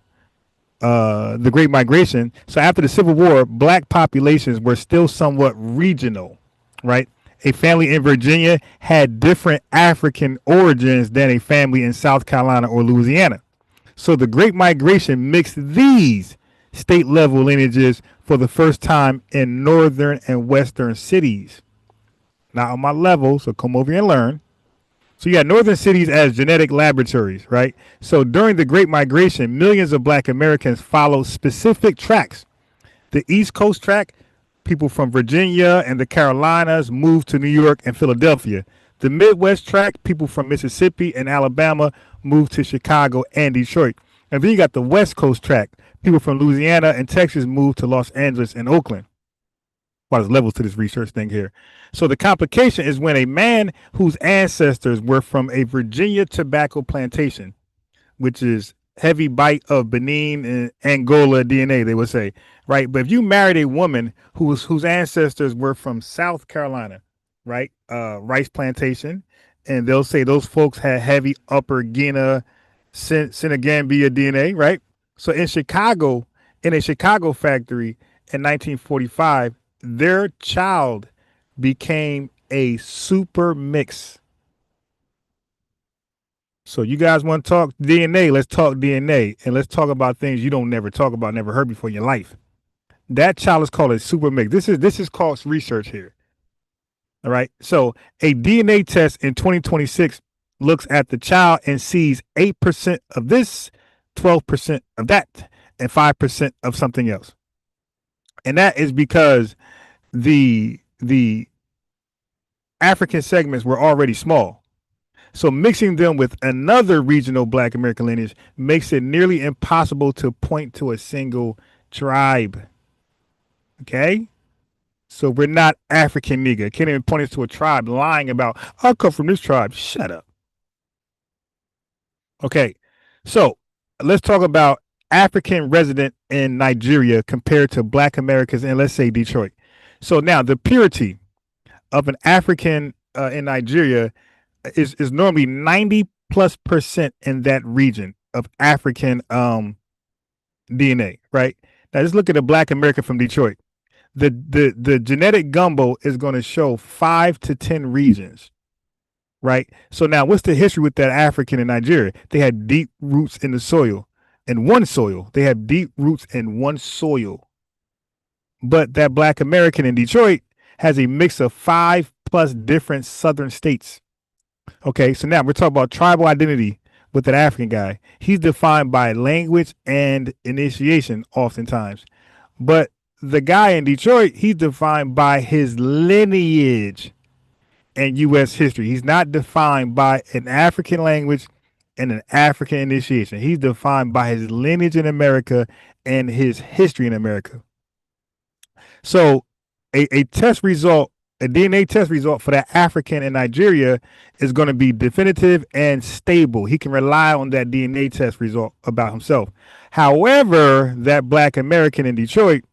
the Great Migration. So after the Civil War, Black populations were still somewhat regional, right? A family in Virginia had different African origins than a family in South Carolina or Louisiana. So the Great Migration mixed these state level lineages for the first time in northern and western cities. Now on my level, so come over here and learn. So you got northern cities as genetic laboratories, right? So during the Great Migration, millions of Black Americans followed specific tracks. The East Coast track, people from Virginia and the Carolinas moved to New York and Philadelphia. The Midwest track, people from Mississippi and Alabama moved to Chicago and Detroit. And then you got the West Coast track, people from Louisiana and Texas moved to Los Angeles and Oakland. Well, there's levels to this research thing here. So the complication is when a man whose ancestors were from a Virginia tobacco plantation, which is heavy bite of Benin and Angola DNA, they would say, right? But if you married a woman whose ancestors were from South Carolina, right, rice plantation, and they'll say those folks had heavy Upper Guinea, Senegambia DNA, right? So in Chicago, in a Chicago factory in 1945, their child became a super mix. So you guys want to talk DNA? Let's talk DNA, and let's talk about things you don't never talk about, never heard before in your life. That child is called a super mix. This is called research here. All right. So a DNA test in 2026 looks at the child and sees 8% of this, 12% of that, and 5% of something else. And that is because the African segments were already small. So mixing them with another regional Black American lineage makes it nearly impossible to point to a single tribe. Okay? So we're not African nigga. Can't even point us to a tribe lying about, I come from this tribe. Shut up. Okay. So let's talk about African resident in Nigeria compared to Black Americans in, let's say, Detroit. So now the purity of an African in Nigeria is normally 90+% in that region of African DNA, right? Now just look at a Black American from Detroit. The genetic gumbo is going to show 5 to 10 regions, right? So now what's the history with that African in Nigeria? They had deep roots in the soil, in one soil. They have deep roots in one soil. But that Black American in Detroit has a mix of 5+ different southern states. Okay, so now we're talking about tribal identity with that African guy. He's defined by language and initiation oftentimes. But the guy in Detroit, he's defined by his lineage and U.S. history. He's not defined by an African language and an African initiation. He's defined by his lineage in America and his history in America. So a test result, a DNA test result for that African in Nigeria is going to be definitive and stable. He can rely on that DNA test result about himself. However, that Black American in Detroit,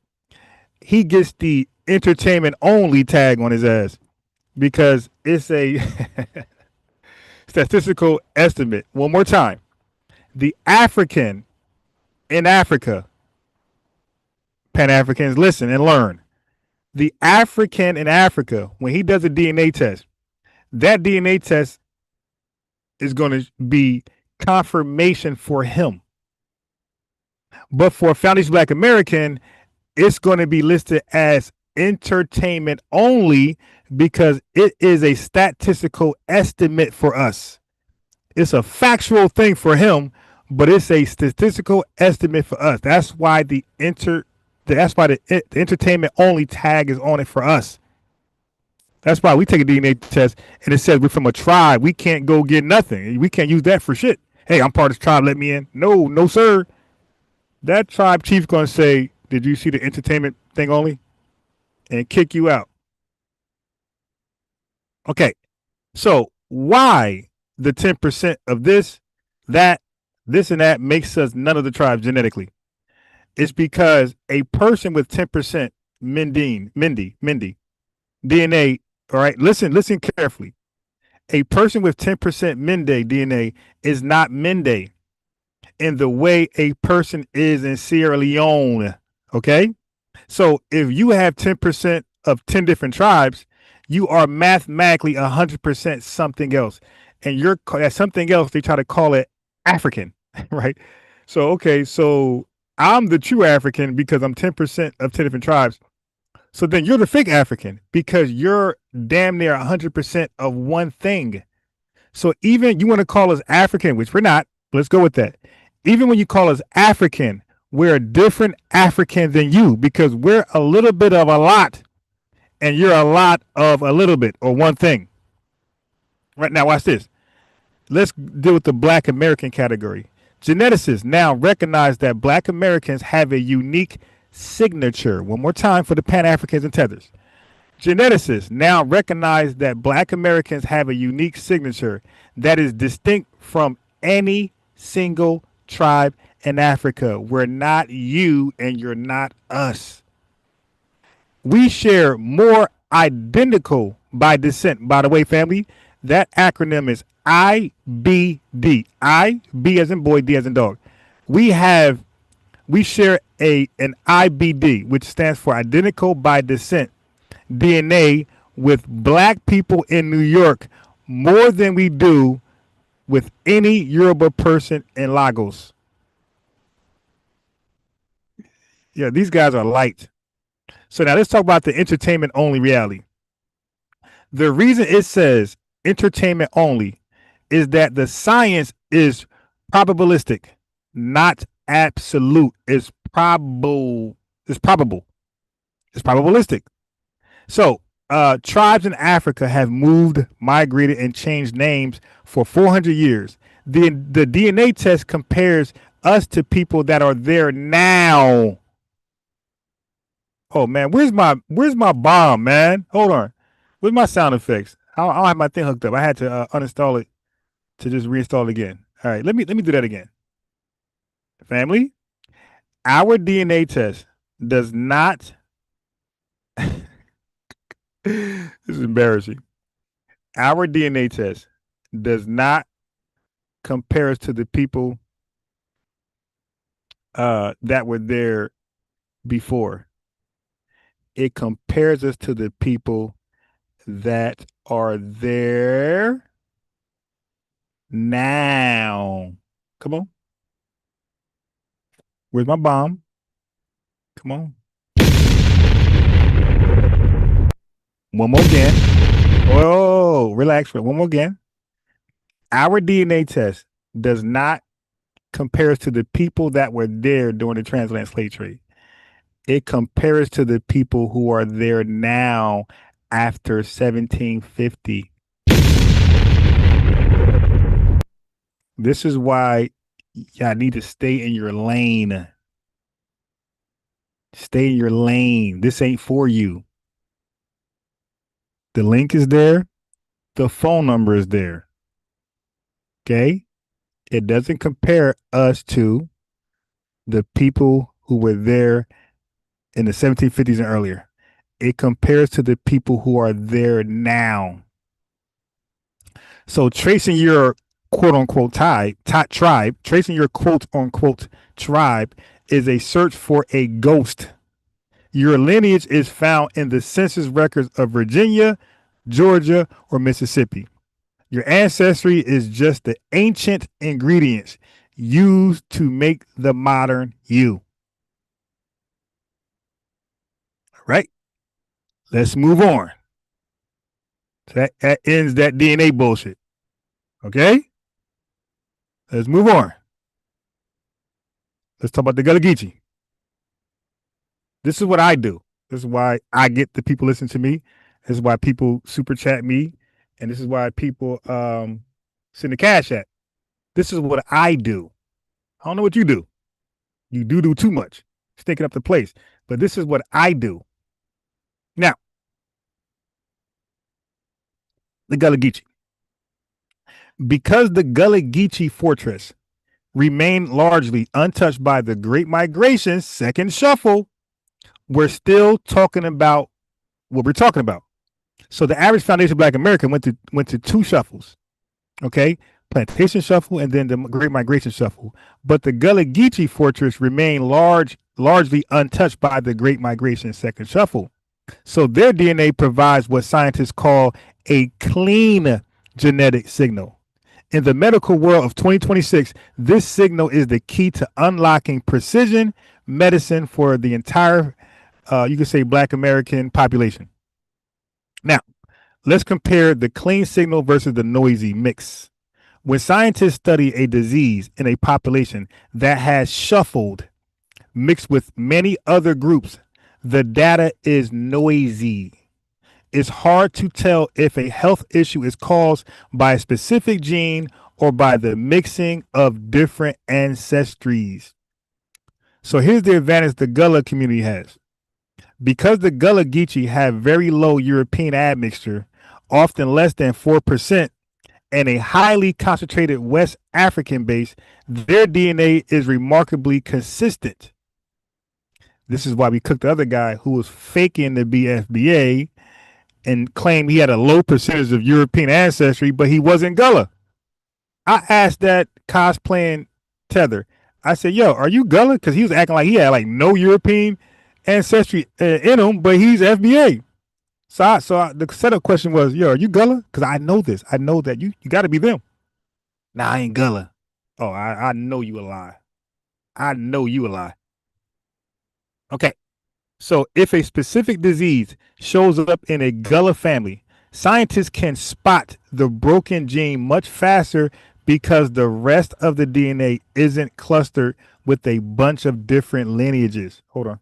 he gets the entertainment only tag on his ass because it's a statistical estimate. One more time. The African in Africa, Pan-Africans, listen and learn. The African in Africa, when he does a DNA test, that DNA test is going to be confirmation for him. But for a Foundation Black American, it's going to be listed as entertainment only because it is a statistical estimate for us. It's a factual thing for him, but it's a statistical estimate for us. That's why the entertainment only tag is on it for us. That's why we take a DNA test and it says we're from a tribe. We can't go get nothing. We can't use that for shit. Hey, I'm part of this tribe. Let me in. No, sir. That tribe chief's going to say, did you see the entertainment thing only? And kick you out. Okay. So why the 10% of this, and that makes us none of the tribes genetically? It's because a person with 10% Mindy DNA, all right, listen carefully. A person with 10% Mende DNA is not Mende in the way a person is in Sierra Leone, okay? So if you have 10% of 10 different tribes, you are mathematically 100% something else. And that something else, they try to call it African, right? So, okay, so I'm the true African because I'm 10% of 10 different tribes. So then you're the fake African because you're damn near 100% of one thing. So even you want to call us African, which we're not. Let's go with that. Even when you call us African, we're a different African than you because we're a little bit of a lot and you're a lot of a little bit or one thing. Right now, watch this. Let's deal with the Black American category. Geneticists now recognize that Black Americans have a unique signature. One more time for the Pan-Africans and Tethers. Geneticists now recognize that Black Americans have a unique signature that is distinct from any single tribe in Africa. We're not you and you're not us. We share more identical by descent. By the way, family, that acronym is IBD. I, B as in boy, D as in dog. We share an IBD, which stands for identical by descent DNA with Black people in New York more than we do with any Yoruba person in Lagos. Yeah, these guys are light. So now let's talk about the entertainment only reality. The reason it says entertainment only is that the science is probabilistic, not absolute. It's probable. It's probable. It's probabilistic. So tribes in Africa have moved, migrated, and changed names for 400 years. The DNA test compares us to people that are there now. Oh man, where's my bomb, man? Hold on. Where's my sound effects? I don't have my thing hooked up. I had to uninstall it to just reinstall it again. All right, let me do that again. Family, our DNA test does not this is embarrassing. Our DNA test does not compare us to the people that were there before. It compares us to the people that are there now. Come on. Where's my bomb? Come on. One more again. Oh, relax. One more again. Our DNA test does not compare us to the people that were there during the transatlantic slave trade. It compares to the people who are there now after 1750. This is why y'all need to stay in your lane. Stay in your lane. This ain't for you. The link is there. The phone number is there. Okay? It doesn't compare us to the people who were there in the 1750s and earlier. It compares to the people who are there now. So tracing your quote unquote tribe, tracing your quote unquote tribe is a search for a ghost. Your lineage is found in the census records of Virginia, Georgia, or Mississippi. Your ancestry is just the ancient ingredients used to make the modern you. All right. Let's move on. So that ends that DNA bullshit. Okay? Let's move on. Let's talk about the Gullah Geechee. This is what I do. This is why I get the people listen to me. This is why people super chat me. And this is why people send the cash at. This is what I do. I don't know what you do. You do too much. Stinking up the place. But this is what I do. Now, the Gullah Geechee. Because the Gullah Geechee fortress remained largely untouched by the Great Migration's second shuffle, we're still talking about what we're talking about. So the average foundation Black American went to two shuffles. Okay? Plantation shuffle and then the Great Migration shuffle. But the Gullah Geechee fortress remained largely untouched by the Great Migration second shuffle. So their DNA provides what scientists call a clean genetic signal. In the medical world of 2026, this signal is the key to unlocking precision medicine for the entire, you could say, Black American population. Now, Let's compare the clean signal versus the noisy mix. When scientists study a disease in a population that has shuffled, mixed with many other groups, the data is noisy. It's hard to tell if a health issue is caused by a specific gene or by the mixing of different ancestries. So here's the advantage the Gullah community has. Because the Gullah Geechee have very low European admixture, often less than 4%, and a highly concentrated West African base, their DNA is remarkably consistent. This is why we cooked the other guy who was faking to be FBA and claimed he had a low percentage of European ancestry, but he wasn't Gullah. I asked that cosplaying Tether. I said, yo, are you Gullah? Because he was acting like he had like no European ancestry in him, but he's FBA. So the setup question was, yo, are you Gullah? Because I know this. I know that you got to be them. Nah, I ain't Gullah. Oh, I know you a lie. I know you a lie. Okay. So if a specific disease shows up in a Gullah family, scientists can spot the broken gene much faster because the rest of the DNA isn't clustered with a bunch of different lineages. Hold on.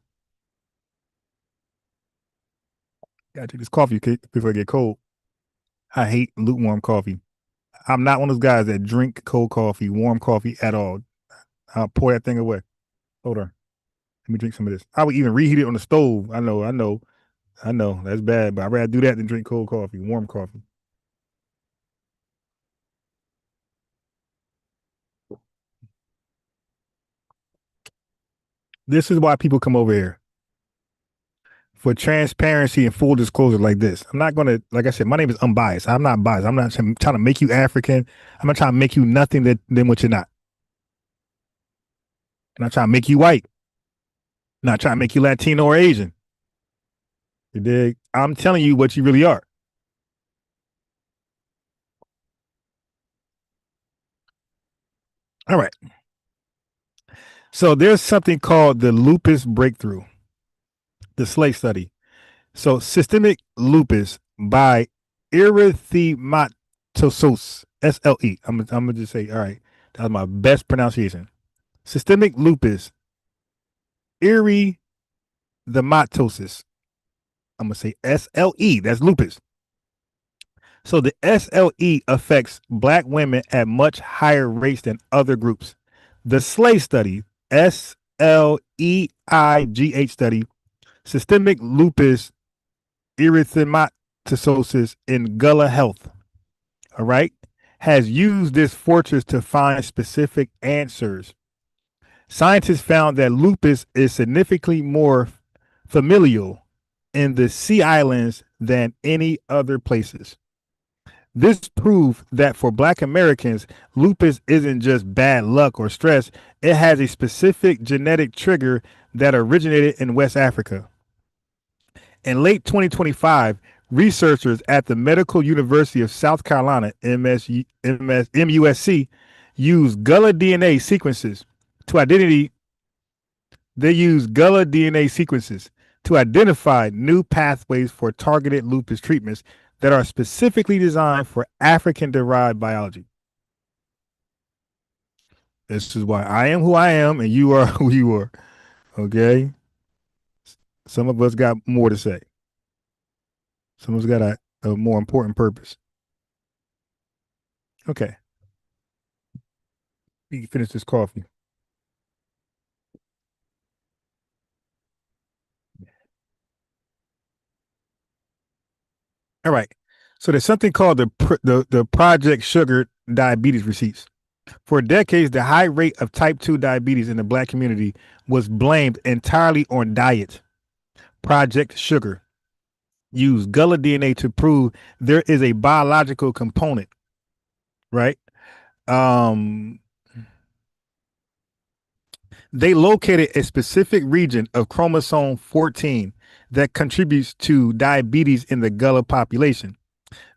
Gotta take this coffee before I get cold. I hate lukewarm coffee. I'm not one of those guys that drink cold coffee, warm coffee at all. I'll pour that thing away. Hold on. Let me drink some of this. I would even reheat it on the stove. I know. That's bad, but I'd rather do that than drink cold coffee, warm coffee. This is why people come over here. For transparency and full disclosure like this. I'm not going to, like I said, my name is unbiased. I'm not biased. I'm not trying to make you African. I'm not trying to make you nothing than what you're not. I'm not trying to make you white. I'm not trying to make you Latino or Asian. You dig? I'm telling you what you really are. All right. So there's something called the lupus breakthrough, the slate study. So systemic lupus by erythematosus, SLE. I'm gonna just say, all right, that was my best pronunciation. Systemic lupus, erythematosus. I'm gonna say SLE. That's lupus. So the SLE affects Black women at much higher rates than other groups. The SLAY study, SLEIGH study, systemic lupus erythematosus in Gullah Health, all right, has used this fortress to find specific answers. Scientists found that lupus is significantly more familial in the Sea Islands than any other places. This proved that for Black Americans, lupus isn't just bad luck or stress. It has a specific genetic trigger that originated in West Africa. In late 2025, researchers at the Medical University of South Carolina, MUSC, used Gullah DNA sequences to identify new pathways for targeted lupus treatments that are specifically designed for African-derived biology. This is why I am who I am and you are who you are. Okay? Some of us got more to say. Some of us got a more important purpose. Okay. We can finish this coffee. All right. So there's something called the Project Sugar diabetes receipts. For decades, the high rate of type 2 diabetes in the Black community was blamed entirely on diet. Project Sugar used Gullah DNA to prove there is a biological component, right? They located a specific region of chromosome 14 that contributes to diabetes in the Gullah population.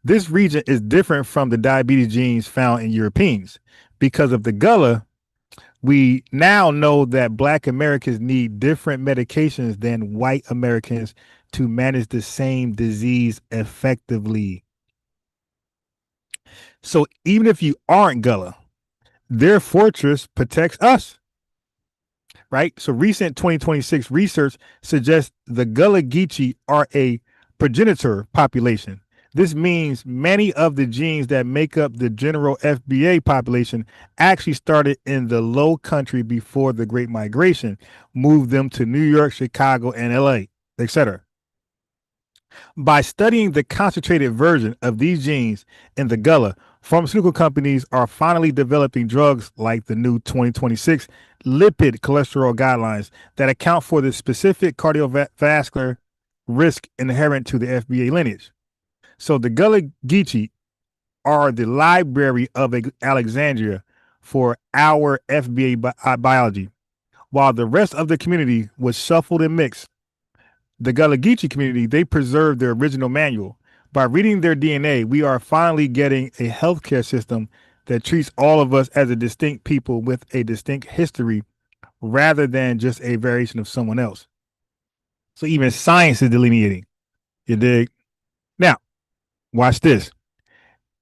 This region is different from the diabetes genes found in Europeans. Because of the Gullah, we now know that Black Americans need different medications than white Americans to manage the same disease effectively. So even if you aren't Gullah, their fortress protects us, right? So recent 2026 research suggests the Gullah Geechee are a progenitor population. This means many of the genes that make up the general FBA population actually started in the low country before the Great Migration moved them to New York, Chicago, and LA, etc. By studying the concentrated version of these genes in the Gullah, pharmaceutical companies are finally developing drugs like the new 2026 lipid cholesterol guidelines that account for the specific cardiovascular risk inherent to the FBA lineage. So the Gullah Geechee are the library of Alexandria for our FBA biology, while the rest of the community was shuffled and mixed. The Gullah Geechee community, they preserved their original manual. By reading their DNA, we are finally getting a healthcare system that treats all of us as a distinct people with a distinct history rather than just a variation of someone else. So even science is delineating. You dig? Now, watch this.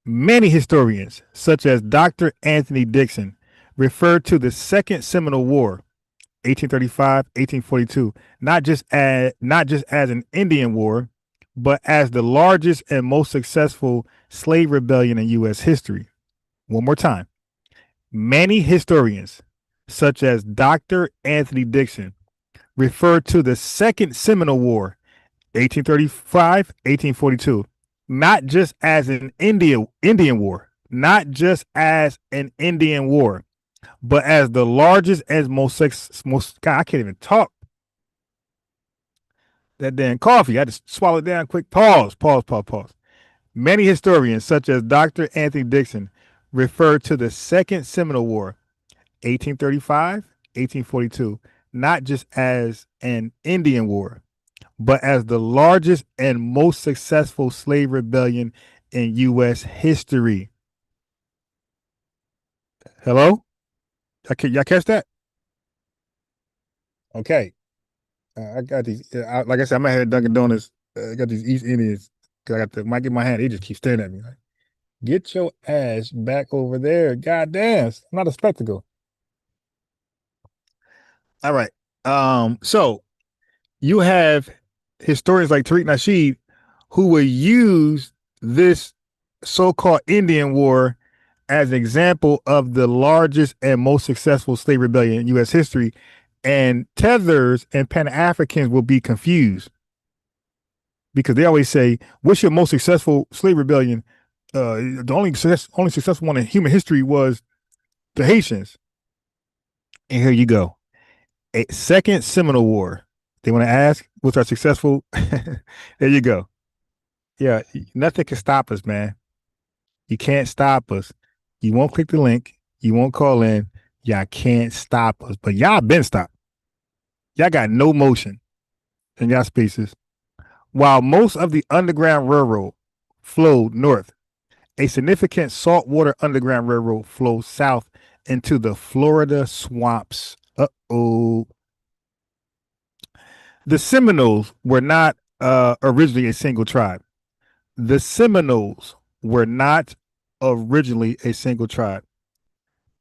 Many historians, such as Dr. Anthony Dixon, refer to the Second Seminole War, 1835, 1842, not just as an Indian war, but as the largest and most successful slave rebellion in U.S. history. One more time. Many historians, such as Dr. Anthony Dixon, refer to the Second Seminole War, 1835, 1842, not just as an Indian war, not just as an Indian war, but as the largest and most God, I can't even talk. That damn coffee, I just swallowed down quick. Pause. Many historians, such as Dr. Anthony Dixon, refer to the Second Seminole War, 1835, 1842, not just as an Indian war, but as the largest and most successful slave rebellion in U.S. history. Hello? Y'all catch that? Okay. I got these. Like I said, I'm at Dunkin' Donuts. I got these East Indians. I got the mic in my hand. They just keep staring at me. Like, get your ass back over there. God damn. It's not a spectacle. All right. So you have historians like Tariq Nasheed who will use this so-called Indian War as an example of the largest and most successful slave rebellion in U.S. history, and tethers and Pan-Africans will be confused because they always say, "What's your most successful slave rebellion?" The only successful one in human history was the Haitians. And here you go, a Second Seminole War. They want to ask, "What's our successful?" There you go. Yeah, nothing can stop us, man. You can't stop us. You won't click the link. You won't call in. Y'all can't stop us. But y'all been stopped. Y'all got no motion in y'all spaces. While most of the Underground Railroad flowed north, a significant saltwater Underground Railroad flows south into the Florida swamps. Uh-oh. The Seminoles were not originally a single tribe. The Seminoles were not originally a single tribe.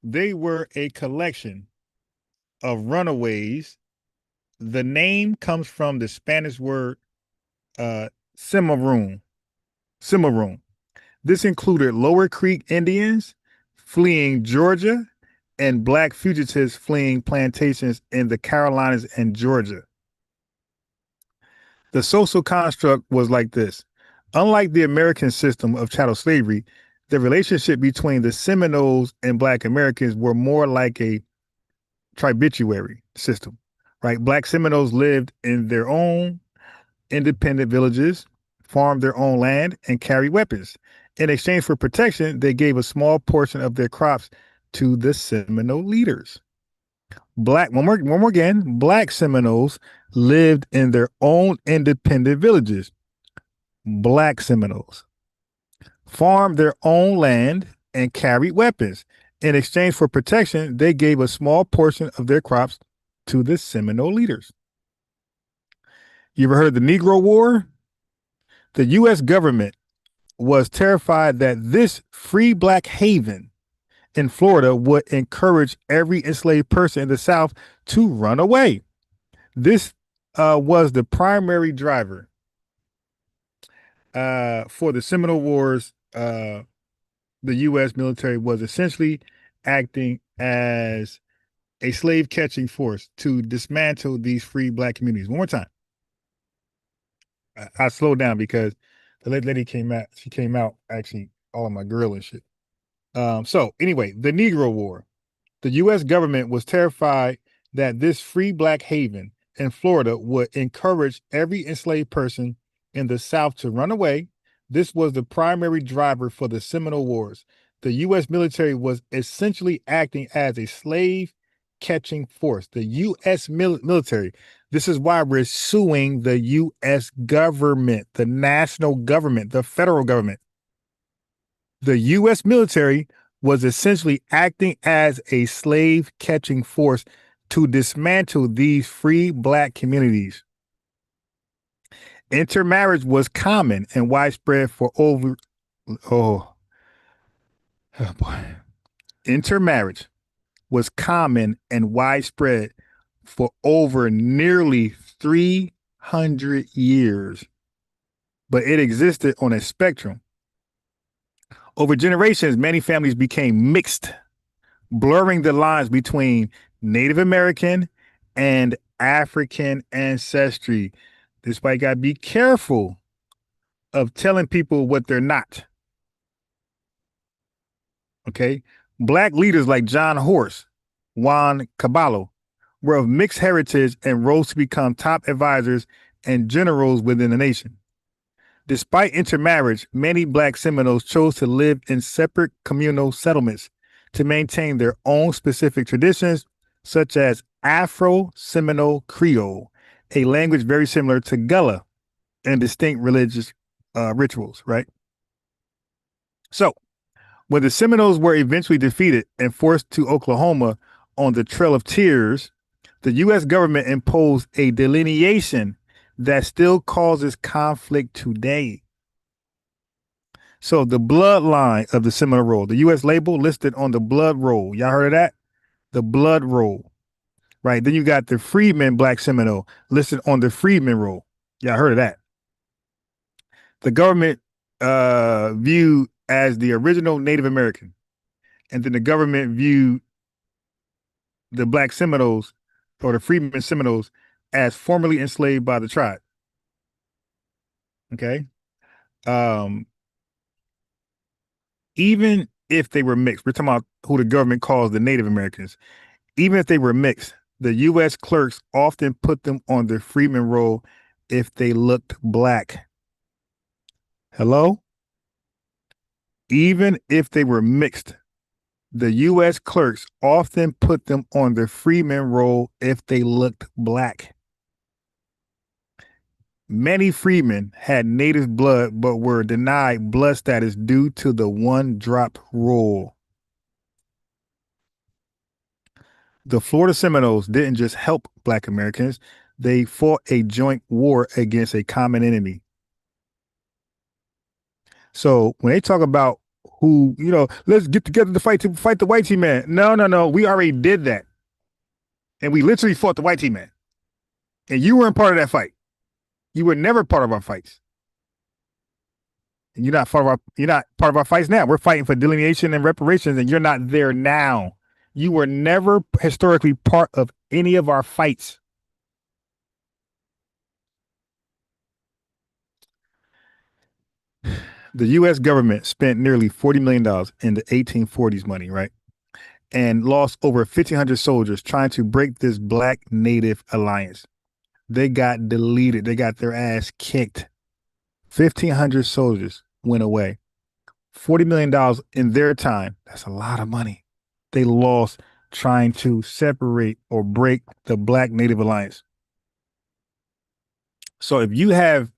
They were a collection of runaways. The name comes from the Spanish word cimarron. This included Lower Creek Indians fleeing Georgia and black fugitives fleeing plantations in the Carolinas and Georgia. The social construct was like this. Unlike the American system of chattel slavery, the relationship between the Seminoles and Black Americans were more like a tributary system, right? Black Seminoles lived in their own independent villages, farmed their own land, and carried weapons. In exchange for protection, they gave a small portion of their crops to the Seminole leaders. Black Seminoles lived in their own independent villages. Black Seminoles farmed their own land and carried weapons. In exchange for protection, they gave a small portion of their crops to the Seminole leaders. You ever heard of the Negro War? The U.S. government was terrified that this free black haven in Florida would encourage every enslaved person in the South to run away. This was the primary driver for the Seminole Wars. The U.S. military was essentially acting as a slave catching force to dismantle these free black communities. One more time. I slowed down because the lady came out. She came out actually all of my grill and shit. So anyway, the Negro War. The U.S. government was terrified that this free black haven in Florida would encourage every enslaved person in the South to run away. This was the primary driver for the Seminole Wars. The U.S. military was essentially acting as a slave catching force. The U.S. military. This is why we're suing the U.S. government, the national government, the federal government. The U.S. military was essentially acting as a slave catching force to dismantle these free black communities. Intermarriage was common and widespread for over, oh boy. Intermarriage was common and widespread for over nearly 300 years, but it existed on a spectrum. Over generations, many families became mixed, blurring the lines between Native American and African ancestry. This is why you gotta be careful of telling people what they're not. Okay? Black leaders like John Horse, Juan Caballo, were of mixed heritage and rose to become top advisors and generals within the nation. Despite intermarriage, many black Seminoles chose to live in separate communal settlements to maintain their own specific traditions, such as Afro-Seminole Creole, a language very similar to Gullah, and distinct religious rituals, right? So, when the Seminoles were eventually defeated and forced to Oklahoma on the Trail of Tears, the U.S. government imposed a delineation that still causes conflict today. So the bloodline of the Seminole roll, the U.S. label listed on the blood roll. Y'all heard of that? The blood roll, right? Then you got the freedman black Seminole listed on the freedman roll. Y'all heard of that? The government viewed as the original Native American, and then the government viewed the black Seminoles or the freedmen Seminoles as formerly enslaved by the tribe. Okay. Even if they were mixed, we're talking about who the government calls the Native Americans. Even if they were mixed, the U.S. clerks often put them on the freedman roll if they looked black. Hello? Even if they were mixed, the U.S. clerks often put them on the freedman roll if they looked black. Many freedmen had native blood but were denied blood status due to the one-drop rule. The Florida Seminoles didn't just help Black Americans, they fought a joint war against a common enemy. So when they talk about who, let's get together to fight the white team man. No. We already did that. And we literally fought the white team man. And you weren't part of that fight. You were never part of our fights. And you're not part of our fights now. We're fighting for delineation and reparations, and you're not there now. You were never historically part of any of our fights. The U.S. government spent nearly $40 million in the 1840s money, right? And lost over 1,500 soldiers trying to break this Black Native alliance. They got deleted. They got their ass kicked. 1,500 soldiers went away. $40 million in their time. That's a lot of money. They lost trying to separate or break the Black Native alliance. So if you have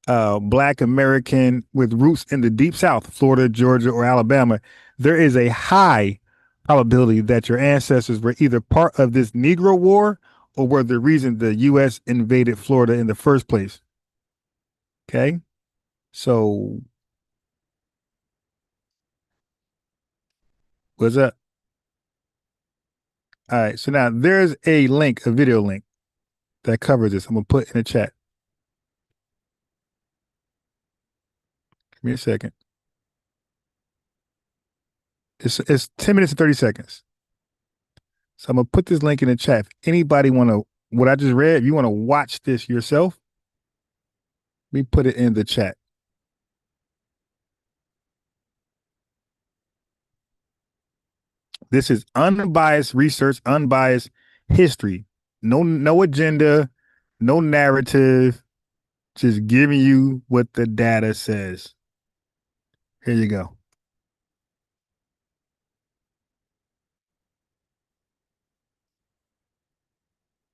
Black American with roots in the deep South, Florida, Georgia, or Alabama, there is a high probability that your ancestors were either part of this Negro War or were the reason the U.S. invaded Florida in the first place. Okay? So What's up? All right. So now there's a link, a video link that covers this. I'm gonna put in the chat. Give me a second. It's 10 minutes and 30 seconds. So I'm gonna put this link in the chat. If anybody wanna what I just read, if you wanna watch this yourself, let me put it in the chat. This is unbiased research, unbiased history. No agenda, no narrative, just giving you what the data says. Here you go.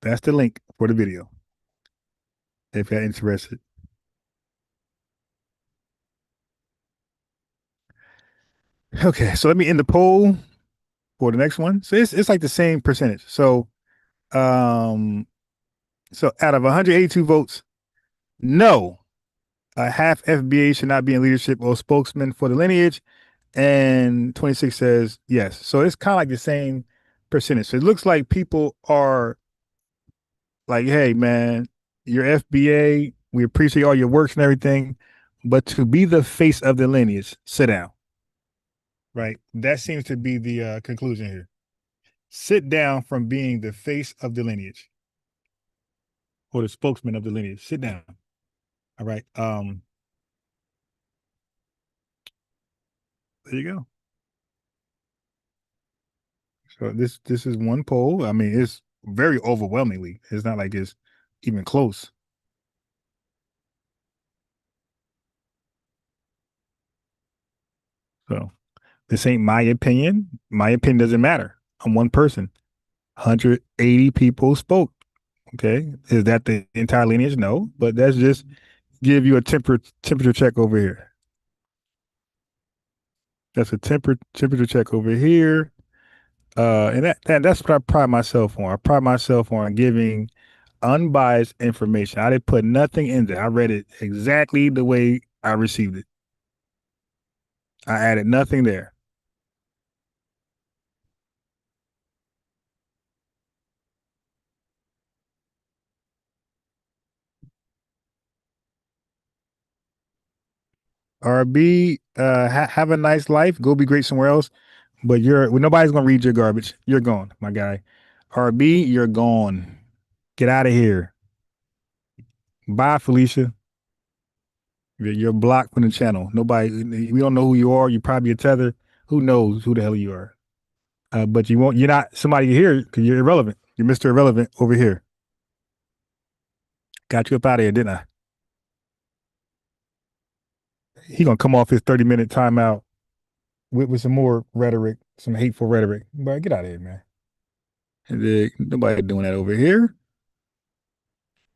That's the link for the video, if you're interested. Okay, so let me end the poll for the next one. So it's like the same percentage. So out of 182 votes, no, half FBA should not be in leadership or spokesman for the lineage, and 26 says yes. So it's kind of like the same percentage. So it looks like people are like, hey man, you're FBA, we appreciate all your works and everything, but to be the face of the lineage, sit down. Right? That seems to be the conclusion here. Sit down from being the face of the lineage or the spokesman of the lineage. Sit down. All right. There you go. So this is one poll. I mean, it's very overwhelmingly. It's not like it's even close. So this ain't my opinion. My opinion doesn't matter. I'm one person. 180 people spoke. Okay. Is that the entire lineage? No, but that's just give you a temperature check over here. That's a temperature check over here. And that's what I pride myself on. I pride myself on giving unbiased information. I didn't put nothing in there. I read it exactly the way I received it. I added nothing there. RB, have a nice life. Go be great somewhere else. But nobody's gonna read your garbage. You're gone, my guy. RB, you're gone. Get out of here. Bye, Felicia. You're blocked from the channel. Nobody, we don't know who you are. You're probably a tether. Who knows who the hell you are? But you're not somebody here because you're irrelevant. You're Mr. Irrelevant over here. Got you up out of here, didn't I? He gonna come off his 30-minute timeout with some more rhetoric, some hateful rhetoric. But get out of here, man. Nobody doing that over here.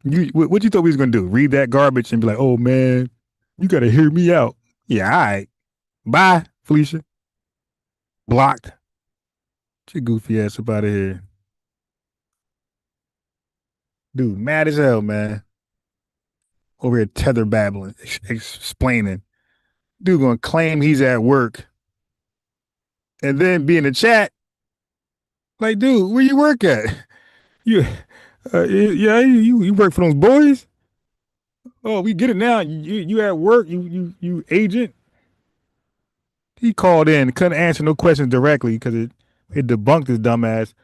What you thought we was gonna do? Read that garbage and be like, oh man, you gotta hear me out. Yeah, all right. Bye, Felicia. Blocked. Get your goofy ass up out of here. Dude, mad as hell, man. Over here tether babbling, explaining. Dude gonna claim he's at work and then be in the chat. Like, dude, where you work at? You you work for those boys? Oh, we get it now. You at work, you agent. He called in, couldn't answer no questions directly because it debunked his dumb ass.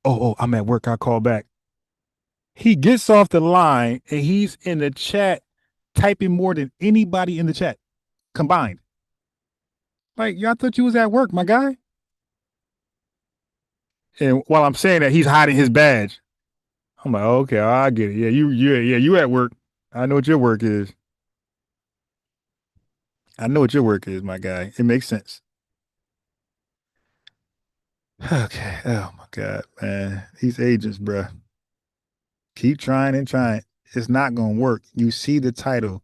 Oh, I'm at work, I'll call back. He gets off the line and he's in the chat typing more than anybody in the chat combined. Like, y'all thought you was at work, my guy. And while I'm saying that, he's hiding his badge. I'm like, okay, I get it. Yeah, you at work. I know what your work is. I know what your work is, my guy. It makes sense. Okay. Oh my God, man. These agents, bruh. Keep trying and trying. It's not gonna work. You see the title.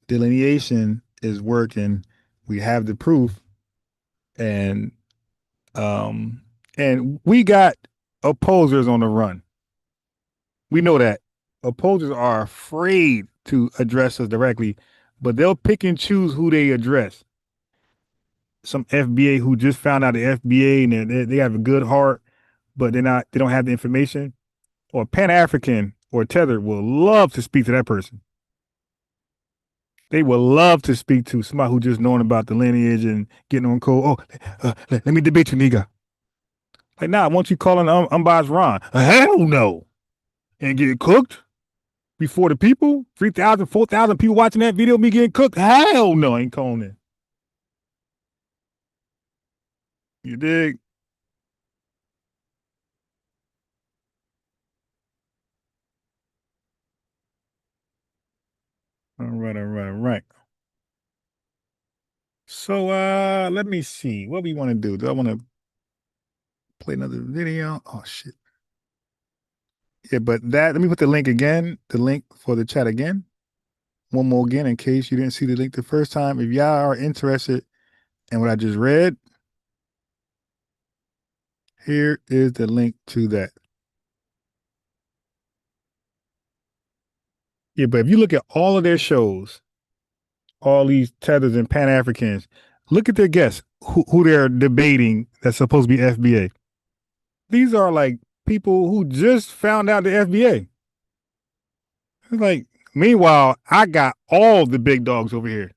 Delineation is working. We have the proof. And we got opposers on the run. We know that. Opposers are afraid to address us directly, but they'll pick and choose who they address. some FBA who just found out the FBA and they have a good heart, but they don't have the information, or Pan-African or Tether will love to speak to that person. They will love to speak to somebody who just knowing about the lineage and getting on code. Oh, let me debate you, nigga. Like, nah, won't you call an unbiased Ron? Hell no. And get cooked before the people? 3,000, 4,000 people watching that video of me getting cooked? Hell no, I ain't calling it. You dig? All right. So let me see. What we want to do? Do I want to play another video? Oh shit. Yeah, but let me put the link again, the link for the chat again. One more again in case you didn't see the link the first time. If y'all are interested in what I just read, here is the link to that. Yeah, but if you look at all of their shows, all these Tethers and Pan-Africans, look at their guests, who they're debating that's supposed to be FBA. These are like people who just found out the FBA. It's like, meanwhile, I got all the big dogs over here.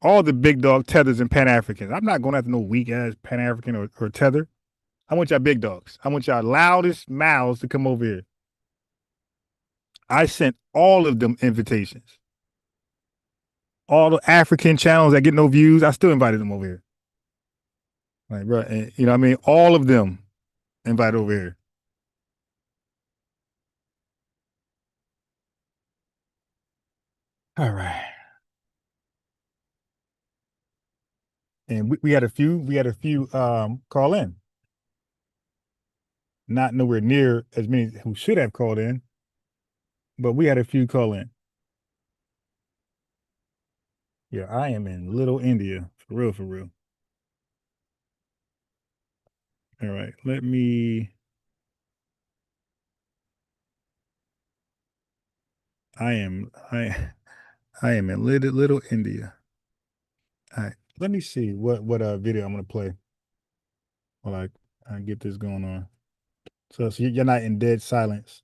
All the big dog Tethers and Pan-Africans. I'm not going after no weak-ass Pan-African or Tether. I want y'all big dogs. I want y'all loudest mouths to come over here. I sent all of them invitations. All the African channels that get no views, I still invited them over here. Like, bro, and, you know what I mean? All of them invited over here. All right. And we had a few call in. Not nowhere near as many who should have called in, but we had a few call in. Yeah, I am in Little India, for real, for real. All right, I am in Little India. All right, let me see what video I'm gonna play while I get this going on. So you're not in dead silence.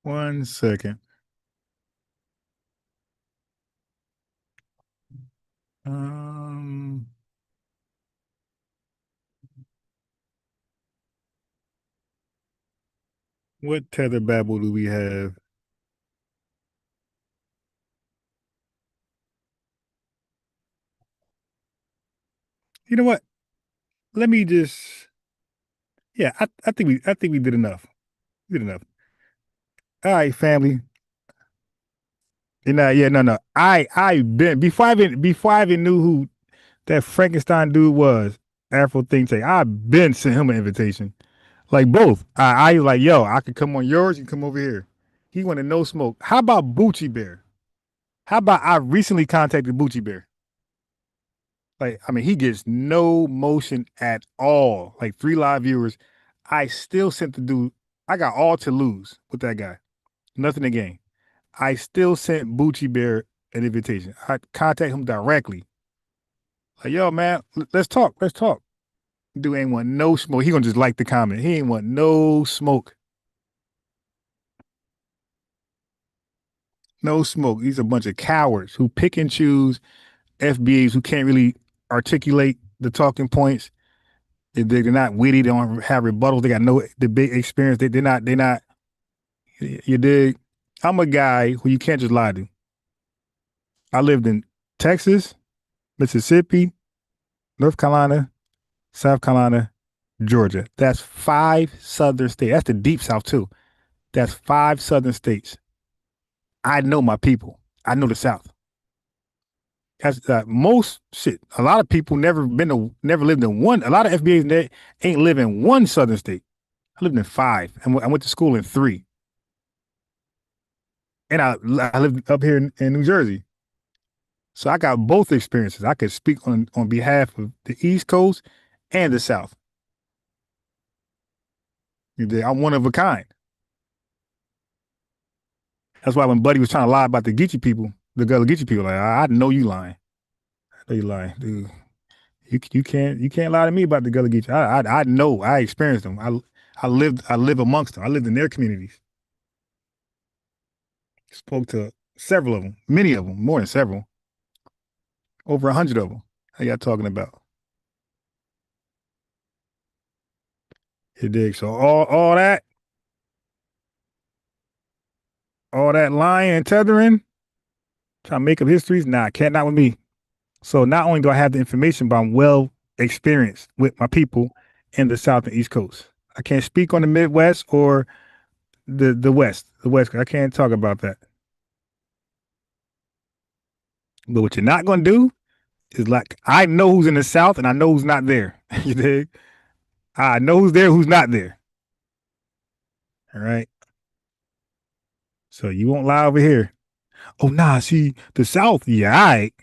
One second. What tether babble do we have? You know what? Let me just. Yeah, I think we did enough. We did enough. All right, family. No. I been before I even knew who that Frankenstein dude was, Afro Think Tank. I been sent him an invitation. Like both. I like, yo, I could come on yours, you come over here. He wanted no smoke. How about Bucci Bear? How about I recently contacted Bucci Bear? Like, I mean, he gets no motion at all. Like 3 live viewers. I still sent the dude. I got all to lose with that guy. Nothing to gain. I still sent Bucci Bear an invitation. I contact him directly. Like, yo, man, let's talk. Dude ain't want no smoke. He gonna just like the comment. He ain't want no smoke. No smoke. These are a bunch of cowards who pick and choose FBAs who can't really articulate the talking points. They're not witty. They don't have rebuttals. They got no debate experience. They're not. You dig? I'm a guy who you can't just lie to. I lived in Texas, Mississippi, North Carolina, South Carolina, Georgia. That's 5 southern states. That's the deep South too. That's 5 southern states. I know my people. I know the South. That's most shit. A lot of people never lived in one. A lot of FBAs ain't live in one southern state. I lived in 5, and I went to school in 3. And I lived up here in New Jersey. So I got both experiences. I could speak on behalf of the East Coast and the South. I'm one of a kind. That's why when Buddy was trying to lie about the Geechee people, the Gullah Geechee people, like, I know you lying. I know you lying, dude. You can't lie to me about the Gullah Geechee. I know. I experienced them. I live amongst them. I lived in their communities. Spoke to several of them, many of them, more than several, over 100 of them. How y'all talking about? You dig? So all that lying and tethering, trying to make up histories, nah, not with me. So not only do I have the information, but I'm well experienced with my people in the South and East Coast. I can't speak on the Midwest or the West. The West, I can't talk about that. But what you're not going to do is, like, I know who's in the South and I know who's not there. You dig? I know who's there, who's not there. All right. So you won't lie over here. Oh, nah, see, the South, yeah, all right.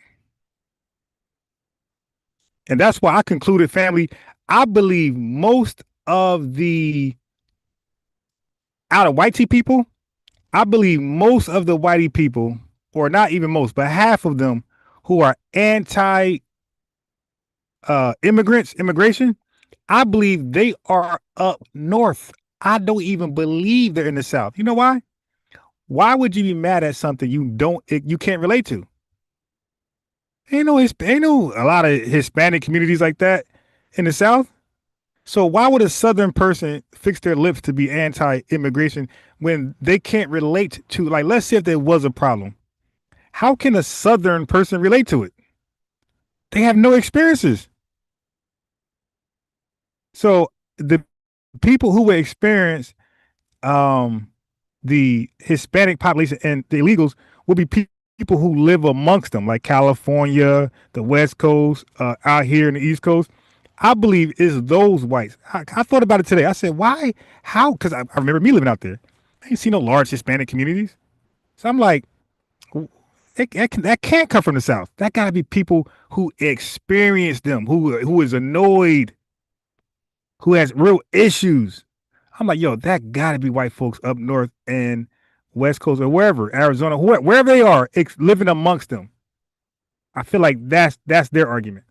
And that's why I concluded, family, I believe most of the out of whitey people, I believe most of the whitey people, or not even most, but half of them who are anti immigration, I believe they are up north. I don't even believe they're in the South. You know why? Why would you be mad at something you can't relate to? Ain't no a lot of Hispanic communities like that in the South. So why would a Southern person fix their lips to be anti-immigration when they can't relate to, like, let's say if there was a problem, how can a Southern person relate to it? They have no experiences. So the people who would experience the Hispanic population and the illegals will be people who live amongst them, like California, the West Coast, out here in the East Coast. I believe is those whites. I thought about it today. I said, why? How? Because I remember me living out there. I ain't seen no large Hispanic communities. So I'm like, that can't come from the South. That got to be people who experience them, who is annoyed, who has real issues. I'm like, yo, that got to be white folks up north and West Coast or wherever, Arizona, wherever they are, living amongst them. I feel like that's their argument.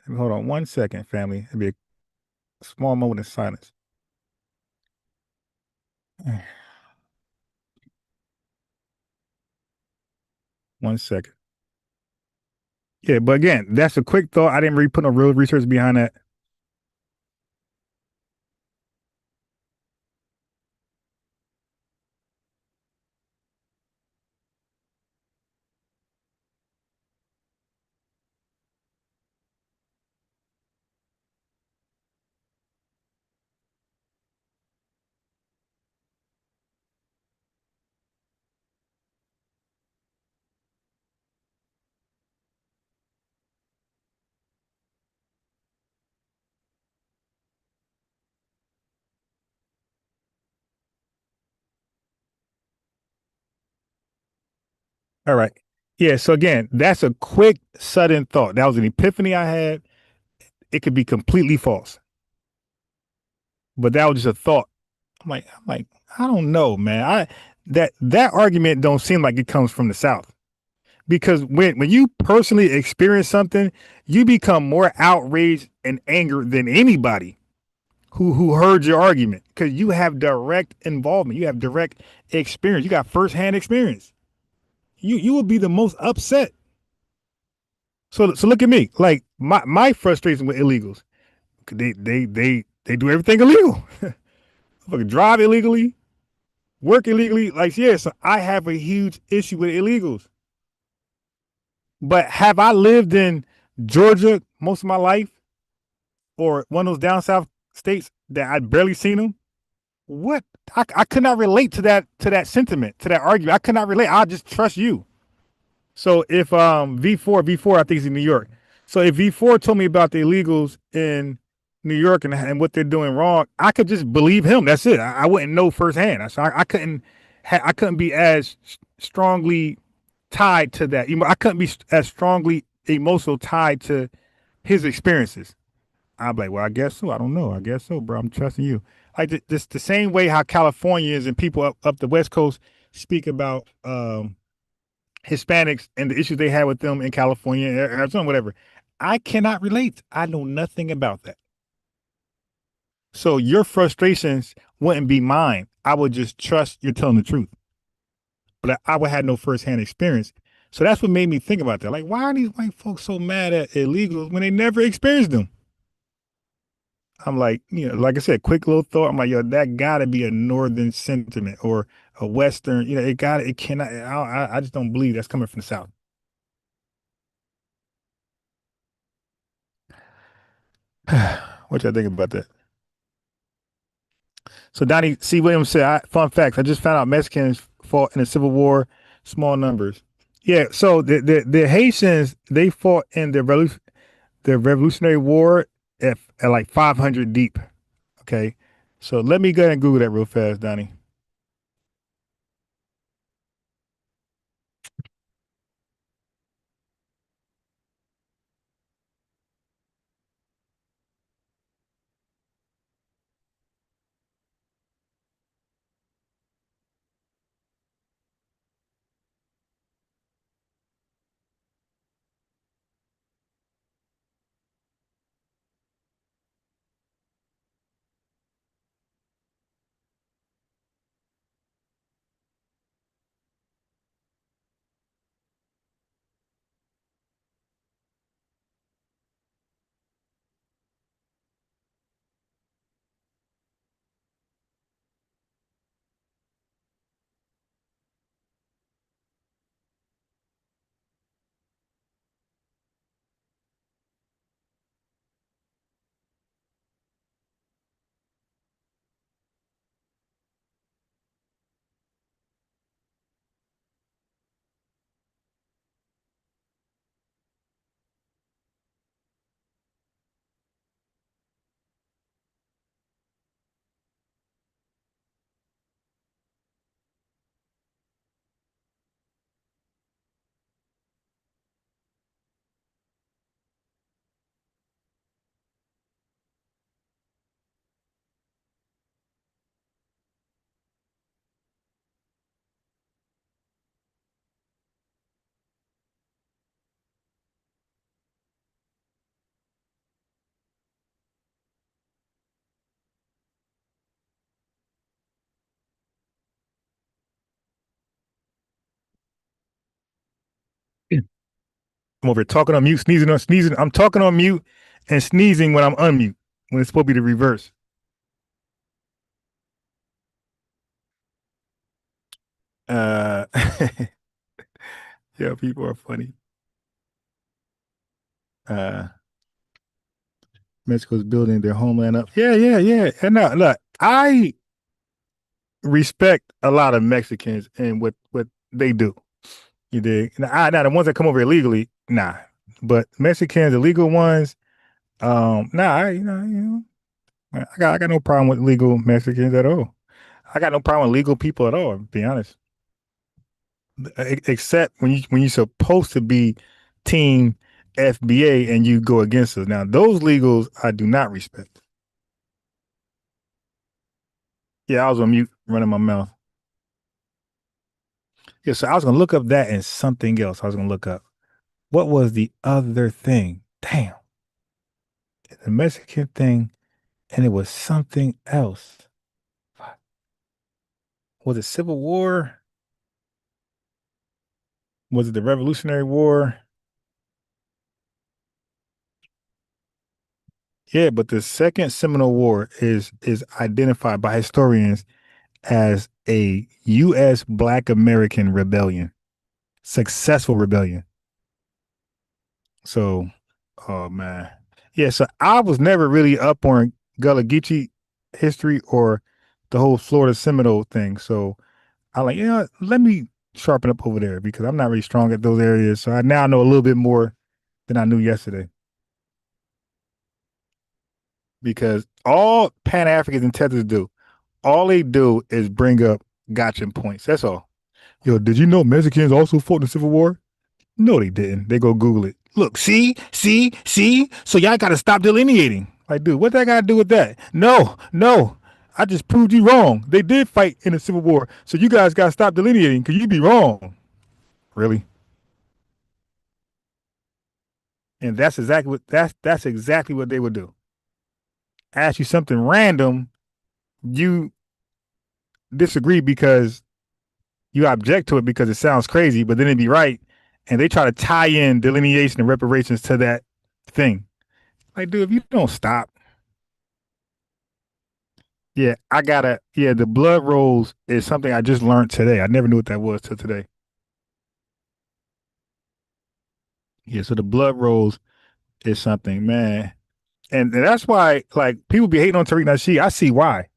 Hold on 1 second, family. It'll be a small moment of silence. 1 second. Yeah, but again, that's a quick thought. I didn't really put no real research behind that. All right. Yeah. So again, that's a quick, sudden thought. That was an epiphany I had. It could be completely false, but that was just a thought. I'm like, I don't know, man. That argument don't seem like it comes from the South, because when you personally experience something, you become more outraged and angered than anybody who heard your argument, because you have direct involvement, you have direct experience, you got firsthand experience. You will be the most upset. So look at me. Like my frustration with illegals, they do everything illegal. Fucking drive illegally, work illegally. Like, yeah, so I have a huge issue with illegals. But have I lived in Georgia most of my life, or one of those down south states that I barely seen them? What? I could not relate to that sentiment, to that argument. I could not relate. I just trust you. So if V4 I think is in New York. So if V4 told me about the illegals in New York and what they're doing wrong, I could just believe him. That's it. I wouldn't know firsthand. So I couldn't be as strongly tied to that. I couldn't be as strongly emotional tied to his experiences. I'm like, well, I guess so. I don't know. I guess so, bro. I'm trusting you. Like this, the same way how Californians and people up the West Coast speak about Hispanics and the issues they had with them in California, Arizona, whatever. I cannot relate. I know nothing about that. So your frustrations wouldn't be mine. I would just trust you're telling the truth. But I would have no firsthand experience. So that's what made me think about that. Like, why are these white folks so mad at illegals when they never experienced them? I'm like, like I said, quick little thought. I'm like, yo, that gotta be a northern sentiment or a western. It cannot. I just don't believe that's coming from the South. What y'all think about that? So Donnie C. Williams said, fun facts. I just found out Mexicans fought in the Civil War, small numbers. Yeah. So the Haitians, they fought in the Revolutionary War at like 500 deep. Okay. So let me go ahead and Google that real fast, Donnie. I'm over here talking on mute, sneezing on sneezing. I'm talking on mute and sneezing when I'm unmute, when it's supposed to be the reverse. Yeah, people are funny. Mexico's building their homeland up. Yeah. And now, look, I respect a lot of Mexicans and what they do. You dig? Now the ones that come over illegally, nah. But Mexicans, illegal ones, I got no problem with legal Mexicans at all. I got no problem with legal people at all, to be honest. Except when you're supposed to be team FBA and you go against us. Now those legals I do not respect. Yeah, I was on mute running my mouth. Yeah, so I was gonna look up that and something else. I was gonna look up. What was the other thing? Damn. The Mexican thing, and it was something else. Was it Civil War? Was it the Revolutionary War? Yeah, but the Second Seminole War is identified by historians as a U.S. Black American rebellion, successful rebellion. So, oh man, yeah. So I was never really up on Gullah Geechee history or the whole Florida Seminole thing. So I like, let me sharpen up over there because I'm not really strong at those areas. So I now know a little bit more than I knew yesterday. Because all Pan-Africans and Tethers do, all they do is bring up gotcha points. That's all. Yo, did you know Mexicans also fought in the Civil War? No, they didn't. They go Google it. Look, see. So y'all got to stop delineating. Like, dude, what that got to do with that? No. I just proved you wrong. They did fight in the Civil War, so you guys got to stop delineating because you be wrong. Really? And that's exactly what they would do. Ask you something random, you disagree because you object to it because it sounds crazy, but then it'd be right, and they try to tie in delineation and reparations to that thing. Like, dude, if you don't stop. Yeah, the blood rolls is something I just learned today. I never knew what that was till today. Yeah, so the blood rolls is something, man. And that's why, like, people be hating on Tariq Nasheed. I see why.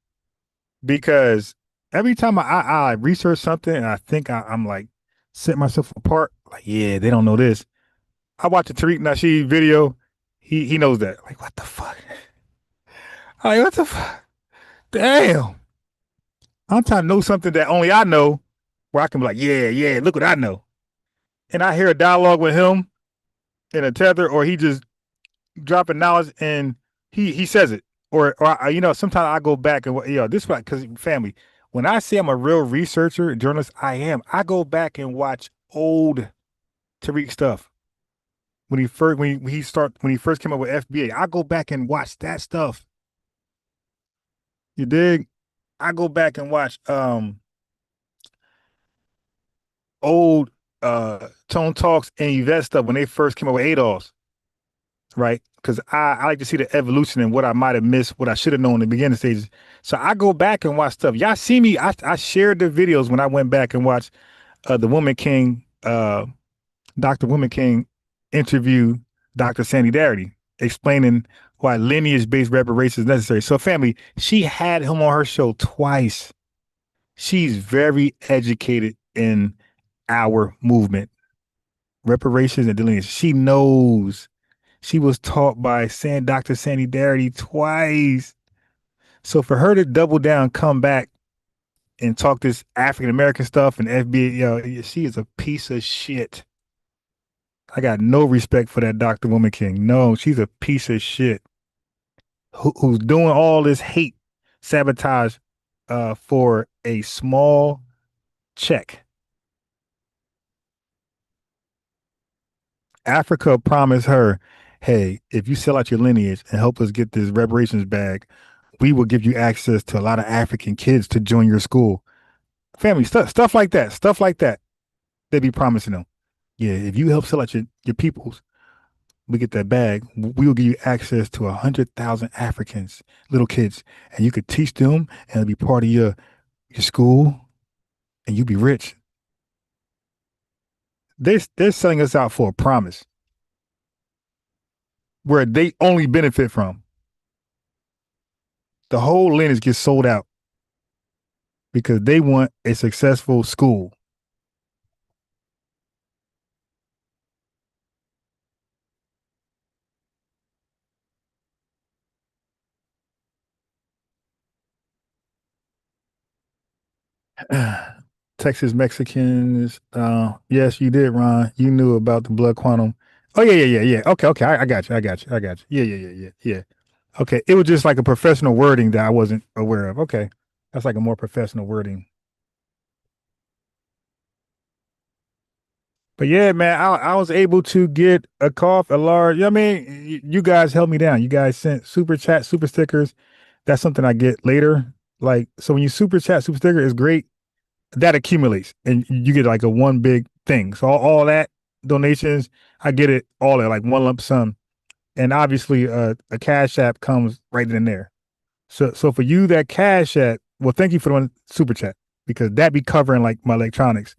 Because every time I research something and I think I'm like set myself apart, like, yeah, they don't know this. I watch a Tariq Nasheed video. He knows that. Like, what the fuck? Like, what the fuck? Damn. I'm trying to know something that only I know, where I can be like, yeah, look what I know. And I hear a dialogue with him in a tether, or he just dropping knowledge and he says it. Or sometimes I go back and this is because family, when I say I'm a real researcher, journalist, I am. I go back and watch old Tariq stuff. When he first came up with FBA, I go back and watch that stuff. You dig? I go back and watch old Tone Talks and Yvette stuff when they first came up with ADOS, right? Because I like to see the evolution and what I might have missed, what I should have known in the beginning stages. So I go back and watch stuff. Y'all see me, I shared the videos when I went back and watched the Woman King, Dr. Woman King interview Dr. Sandy Darity, explaining why lineage-based reparations is necessary. So family, she had him on her show twice. She's very educated in our movement, reparations and delineation. She knows. She was taught by Dr. Sandy Darity twice. So for her to double down, come back and talk this African American stuff and FBA, she is a piece of shit. I got no respect for that Dr. Woman King. No, she's a piece of shit who's doing all this hate sabotage for a small check. Africa promised her, hey, if you sell out your lineage and help us get this reparations bag, we will give you access to a lot of African kids to join your school. Family stuff like that. They be promising them. Yeah, if you help sell out your peoples, we get that bag. We will give you access to 100,000 Africans, little kids, and you could teach them, and it'll be part of your school, and you be rich. They're selling us out for a promise where they only benefit from. The whole lineage gets sold out because they want a successful school. Texas Mexicans. Yes, you did, Ron. You knew about the blood quantum. Oh yeah. Okay. I got you. Yeah. Okay. It was just like a professional wording that I wasn't aware of. Okay. That's like a more professional wording. But yeah, man, I was able to get a large. I mean, you guys held me down. You guys sent super chat, super stickers. That's something I get later. Like, so when you super chat, super sticker is great. That accumulates and you get like a one big thing. So all that donations, I get it all at like one lump sum. And obviously a cash app comes right in there. So for you, that cash app, well, thank you for the one super chat because that be covering like my electronics.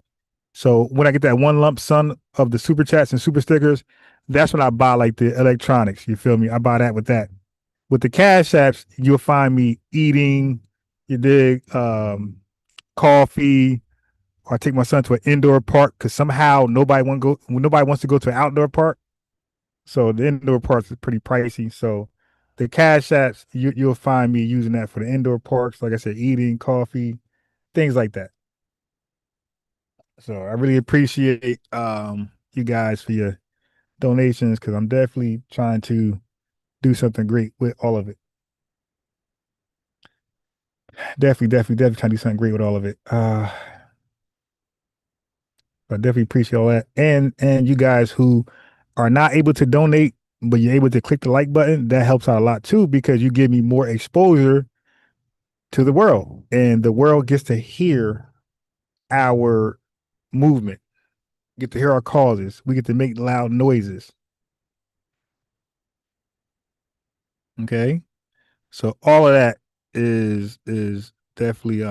So when I get that one lump sum of the super chats and super stickers, that's when I buy like the electronics. You feel me? I buy that with that. With the cash apps, you'll find me eating, you dig, coffee, or I take my son to an indoor park because somehow nobody wants to go to an outdoor park. So the indoor parks is pretty pricey. So the cash apps, you'll find me using that for the indoor parks. Like I said, eating, coffee, things like that. So I really appreciate you guys for your donations, because I'm definitely trying to do something great with all of it. Definitely trying to do something great with all of it. I definitely appreciate all that. And you guys who are not able to donate, but you're able to click the like button, that helps out a lot too, because you give me more exposure to the world, and the world gets to hear our movement, get to hear our causes. We get to make loud noises. Okay. So all of that is definitely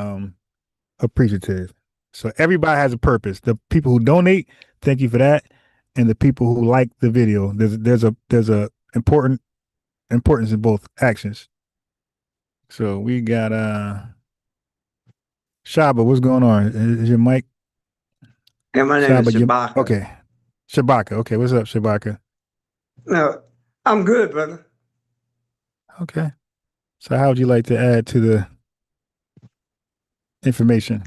appreciative. So everybody has a purpose. The people who donate, thank you for that. And the people who like the video, there's a importance in both actions. So we got Shaba, what's going on? Is your mic? And my name is Shabaka. Okay. Shabaka. Okay, what's up, Shabaka? No, I'm good, brother. Okay. So how would you like to add to the information?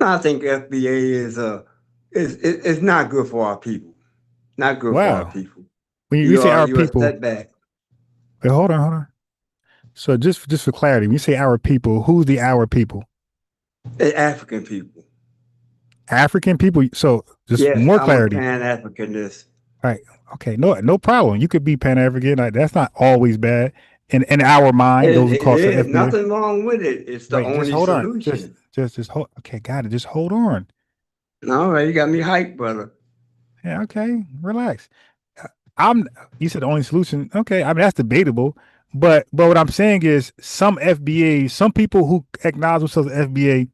I think FBA is not good for our people. Not good for our people. When you say our you're people, a setback. wait, hold on. So just for clarity, when you say our people, who's the our people? The African people. African people. So just Yes, more I'm clarity. a Pan-Africanist. Right. Okay. No problem. You could be Pan-African. That's not always bad. In our mind, those who call There for is FBA. nothing wrong with it. It's the only just hold solution. on. Just hold. Okay, got it. Just hold on. All right, you got me hyped, brother. Yeah. Okay. Relax. You said the only solution. Okay. I mean, that's debatable. But what I'm saying is some people who acknowledge themselves as FBA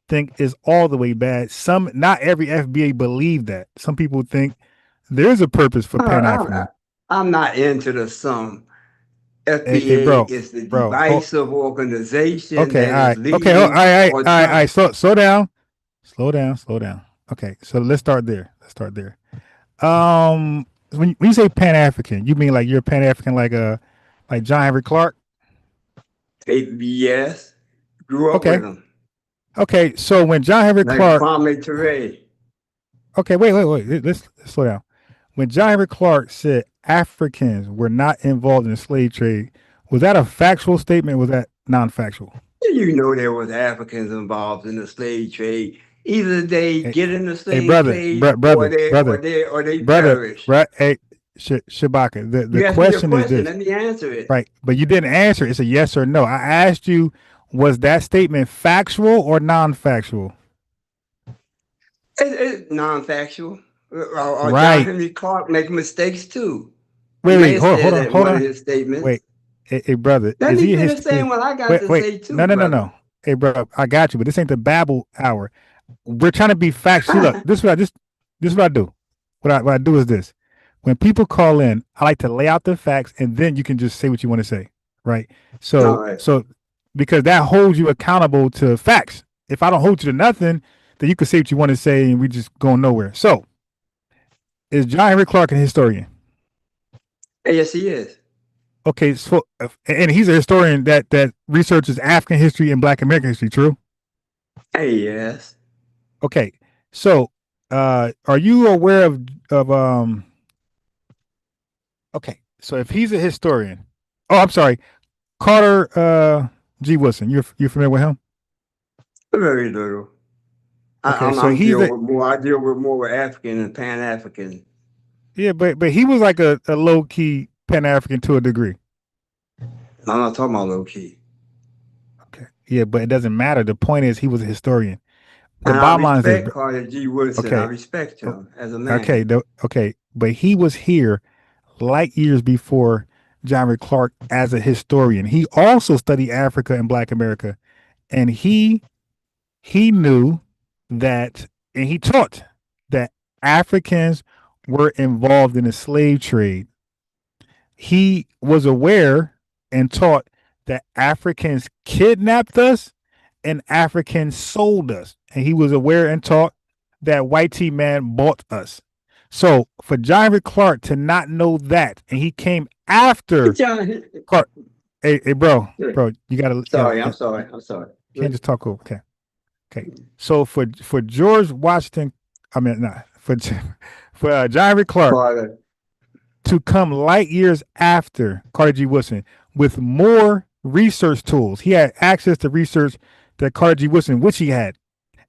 think is all the way bad. Not every FBA believe that. Some people think there's a purpose for Pan-Africanism. I'm not into the sum. FBA Hey, bro, is the divisive organization okay, that all is right. leading. Okay, all right. Slow down. Okay, so let's start there. When you say Pan-African, you mean like you're Pan-African like John Henry Clark? Yes, grew up with him. Okay, so when John Henry Clark, Kwame Ture. Okay, wait. Let's slow down. When John Henry Clark said Africans were not involved in the slave trade, was that a factual statement? Or was that non-factual? You know there was Africans involved in the slave trade. Either they get in the slave trade, or they perish. Right? Hey, Shabaka. The question is this. Let me answer it. Right, but you didn't answer. It's a yes or no. I asked you, was that statement factual or non-factual? It's non-factual. Or Right. John Henry Clark make mistakes too. Wait, hold on. One of his statements. Wait, hey, brother. Let me finish saying what I got to say too. No. Hey, bro, I got you, but this ain't the babble hour. We're trying to be factual. Look, this is what I do. What I do is this. When people call in, I like to lay out the facts, and then you can just say what you want to say, right? So because that holds you accountable to facts. If I don't hold you to nothing, then you can say what you want to say, and we just going nowhere. So, is John Henry Clark a historian? Yes, he is. Okay, so and he's a historian that researches African history and Black American history. True? Hey, yes. Okay, so are you aware of Okay, so if he's a historian, I'm sorry, Carter G. Wilson. You're familiar with him? Very little. Okay, I deal with more African and Pan-African. Yeah, but he was like a low key Pan-African to a degree. I'm not talking about low key. Okay. Yeah, but it doesn't matter. The point is he was a historian. The and bottom I respect line is Carter G. Wilson. Okay. I respect him as a man. Okay, but he was here light years before John Henry Clark as a historian. He also studied Africa and Black America, and he knew that, and he taught that Africans were involved in the slave trade. He was aware and taught that Africans kidnapped us and Africans sold us. And he was aware and taught that white tea man bought us. So for John Henry Clark to not know that, and he came after Clark. Hey, bro, you gotta. I'm sorry. You can't just talk over. Okay. Okay. So for George Washington, I mean, not for John Rick Clark Carter. to come light years after Carter G. Woodson with more research tools. He had access to research that Carter G. Woodson, which he had.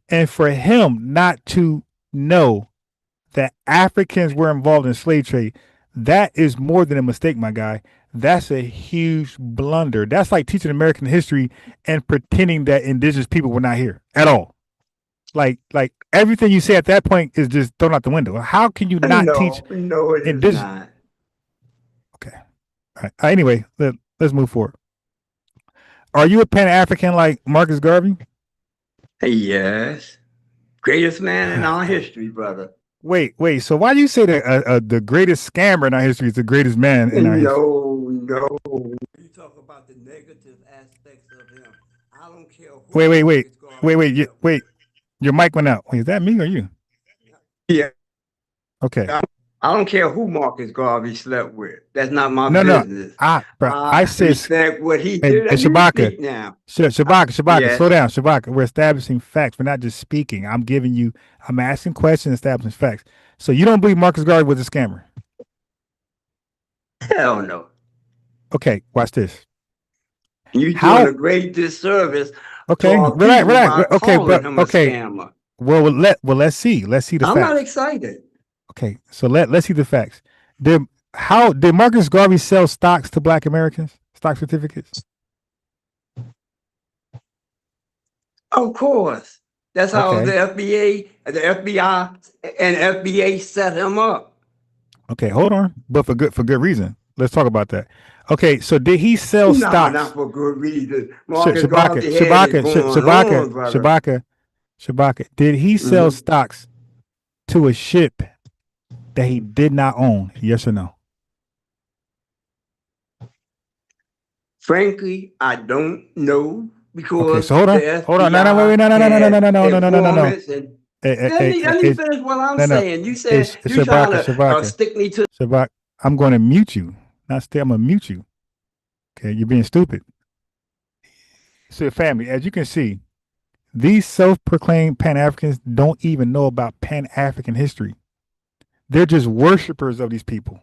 And for him not to know that Africans were involved in slave trade, that is more than a mistake, my guy. That's a huge blunder. That's like teaching American history and pretending that indigenous people were not here at all. Like everything you say at that point is just thrown out the window. How can you not teach? No, it is not. Okay. All right. Anyway, let's move forward. Are you a Pan-African like Marcus Garvey? Yes. Greatest man in our history, brother. Wait. So why do you say that the greatest scammer in our history is the greatest man in our history? No. You talk about the negative aspects of him. I don't care who. Wait. Your mic went out. Wait, is that me or you? Yeah. Okay. I don't care who Marcus Garvey slept with. That's not my business. I said respect what he did. Hey, Shabaka, now. Shabaka, Yes. slow down. Shabaka, we're establishing facts. We're not just speaking. I'm asking questions, establishing facts. So you don't believe Marcus Garvey was a scammer? Hell no. Okay, watch this. You're doing a great disservice. Okay, relax. Okay, Scammer. Well, let's see. Let's see the facts. I'm not excited. Okay, so let's see the facts. Did Marcus Garvey sell stocks to Black Americans? Stock certificates? Of course. That's how the FBI and FBA set him up. Okay, hold on. But for good reason. Let's talk about that. Okay, so did he sell stocks? No, not for good reason. Marcus Garvey had it going on, Shabaka. Did he sell stocks to a ship that he did not own? Yes or no? Frankly, I don't know because okay, so hold on. No. Let me finish what I'm saying. You said you're trying to stick me to. Shabaka, I'm going to mute you. Not stay. I'm going to mute you. Okay, you're being stupid. So, family, as you can see, these self-proclaimed Pan-Africans don't even know about Pan-African history. They're just worshipers of these people.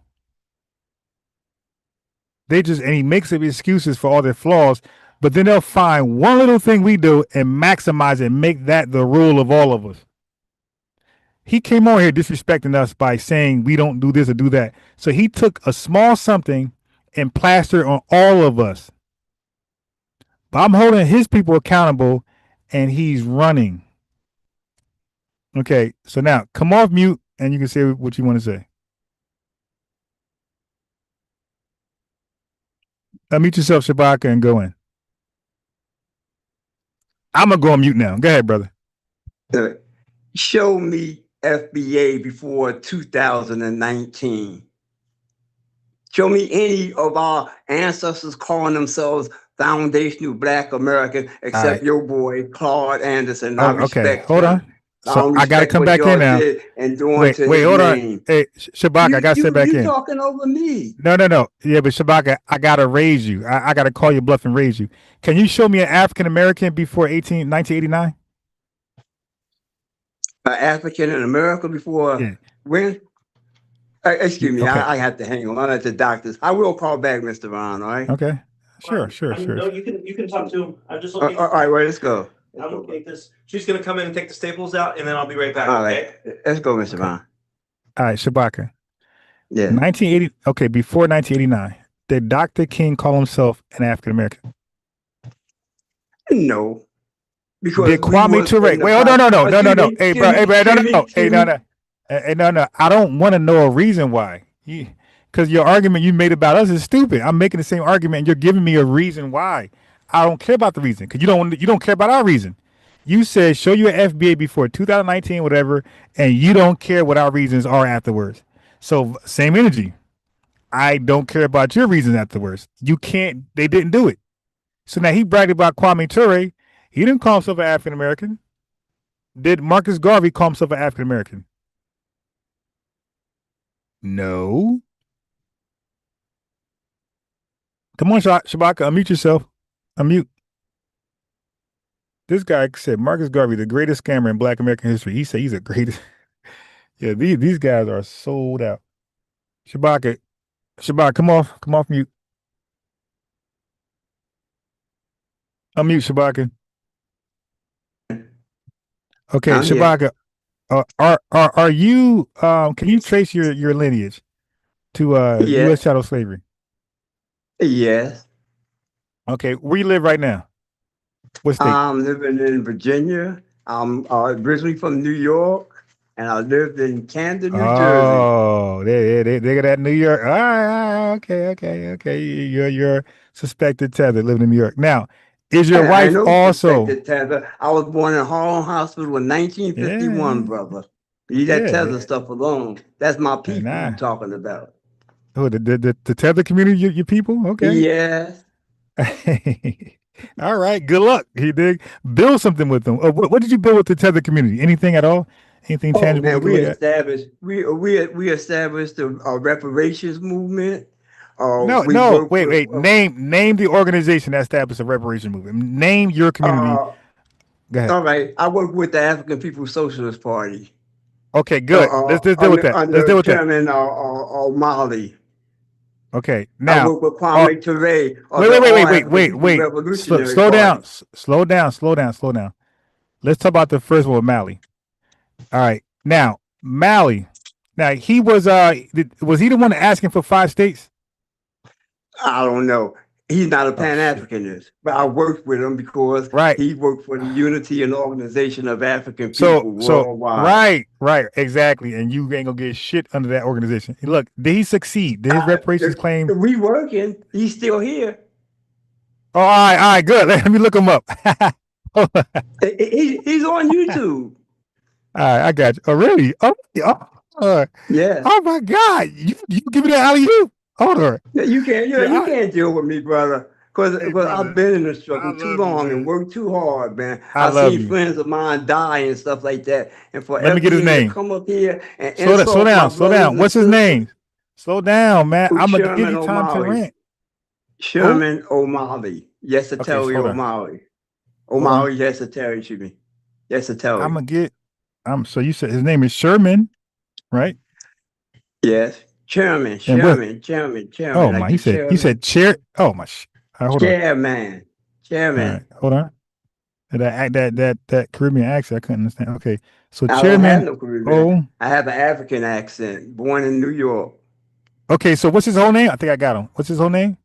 And he makes up excuses for all their flaws, but then they'll find one little thing we do and maximize it and make that the rule of all of us. He came on here disrespecting us by saying we don't do this or do that. So he took a small something and plastered on all of us. But I'm holding his people accountable and he's running. Okay, so now come off mute and you can say what you want to say. Unmute yourself, Shabaka, and go in. I'm going to go on mute now. Go ahead, brother. Show me FBA before 2019. Show me any of our ancestors calling themselves foundational Black American, except your boy, Claude Anderson. I respect hold on. So I got to come back in now. Wait, hold on. Hey, Shabaka, I got to sit back in. You're talking over me. No. Yeah, but Shabaka, I got to raise you. I got to call your bluff and raise you. Can you show me an African American before 1989? African in America before when? Excuse me, I have to hang on. I'm at the doctor's. I will call back, Mr. Ron. All right. Okay. Sure. No, you can talk to him. I'm just looking. All right, well, let's go. I'm gonna take this. She's gonna come in and take the staples out, and then I'll be right back. All right. Let's go, Mr. Ron. All right, Shabaka. Yeah. 1980. Okay, before 1989, did Dr. King call himself an African American? No. Because did Kwame Ture? Wait, no. Hey, no. I don't want to know a reason why. Because your argument you made about us is stupid. I'm making the same argument, and you're giving me a reason why. I don't care about the reason because you don't care about our reason. You said show you an FBA before 2019, whatever, and you don't care what our reasons are afterwards. So same energy. I don't care about your reasons afterwards. You can't. They didn't do it. So now he bragged about Kwame Ture. He didn't call himself an African American. Did Marcus Garvey call himself an African American? No. Come on, Shabaka, unmute yourself. Unmute. This guy said Marcus Garvey, the greatest scammer in Black American history. He said he's the greatest. Yeah, these guys are sold out. Shabaka, come off mute. Unmute Shabaka. Okay, I'm here. Shabaka, are you can you trace your lineage to Yes. U.S. chattel slavery? Yes. Okay, where you live right now? What state? I'm living in Virginia. I'm originally from New York, and I lived in Camden, New Jersey. Oh, they got that New York. All right, okay. You're suspected tether living in New York. Now, is your I wife know also? suspected tether. I was born in Harlem Hospital in 1951, brother. Leave that tether stuff alone. That's my people you're talking about. Oh, the tether community, your people? Okay. Yes. All right. Good luck. You dig? Build something with them. What did you build with the tether community? Anything at all? Anything tangible Man, we can look at? we established the reparations movement. No. Wait. Name the organization that established a reparation movement. Name your community. Go ahead. All right. I work with the African People's Socialist Party. Okay, good. Let's deal with that. Let's deal with that. Chairman O'Malley. Okay, now. I work with Kwame Ture. Wait. Slow down. Let's talk about the first one with Mally. All right. Now, Mally. Now, he was he the one asking for 5 states? I don't know. He's not a Pan-Africanist, but I worked with him because he worked for the unity and organization of African people worldwide. Right, exactly. And you ain't gonna get shit under that organization. Look, did he succeed? Did his reparations claim? We working. He's still here. Oh, all right, good. Let me look him up. He's on YouTube. All right, I got you. Oh, really? Yeah. Oh my God, you give me that alley-oop. Hold on. You can't deal with me, brother. Because I've been in the struggle too long and worked too hard, man. I've seen friends of mine die and stuff like that. And for Let me get his name. To come up here and slow down. What's his name? Slow down, man. I'm gonna give you time to rant. Sherman O'Malley. Yes, O'Malley. O'Malley, yes, excuse me. Yes, I'm gonna get. So you said his name is Sherman, right? Yes. Chairman. Oh my! He said chair. Oh my! Chairman. Right, hold on. That Caribbean accent, I couldn't understand. Okay, so I chairman. don't have no Caribbean. I have an African accent. Born in New York. Okay, so what's his whole name? I think I got him. What's his whole name?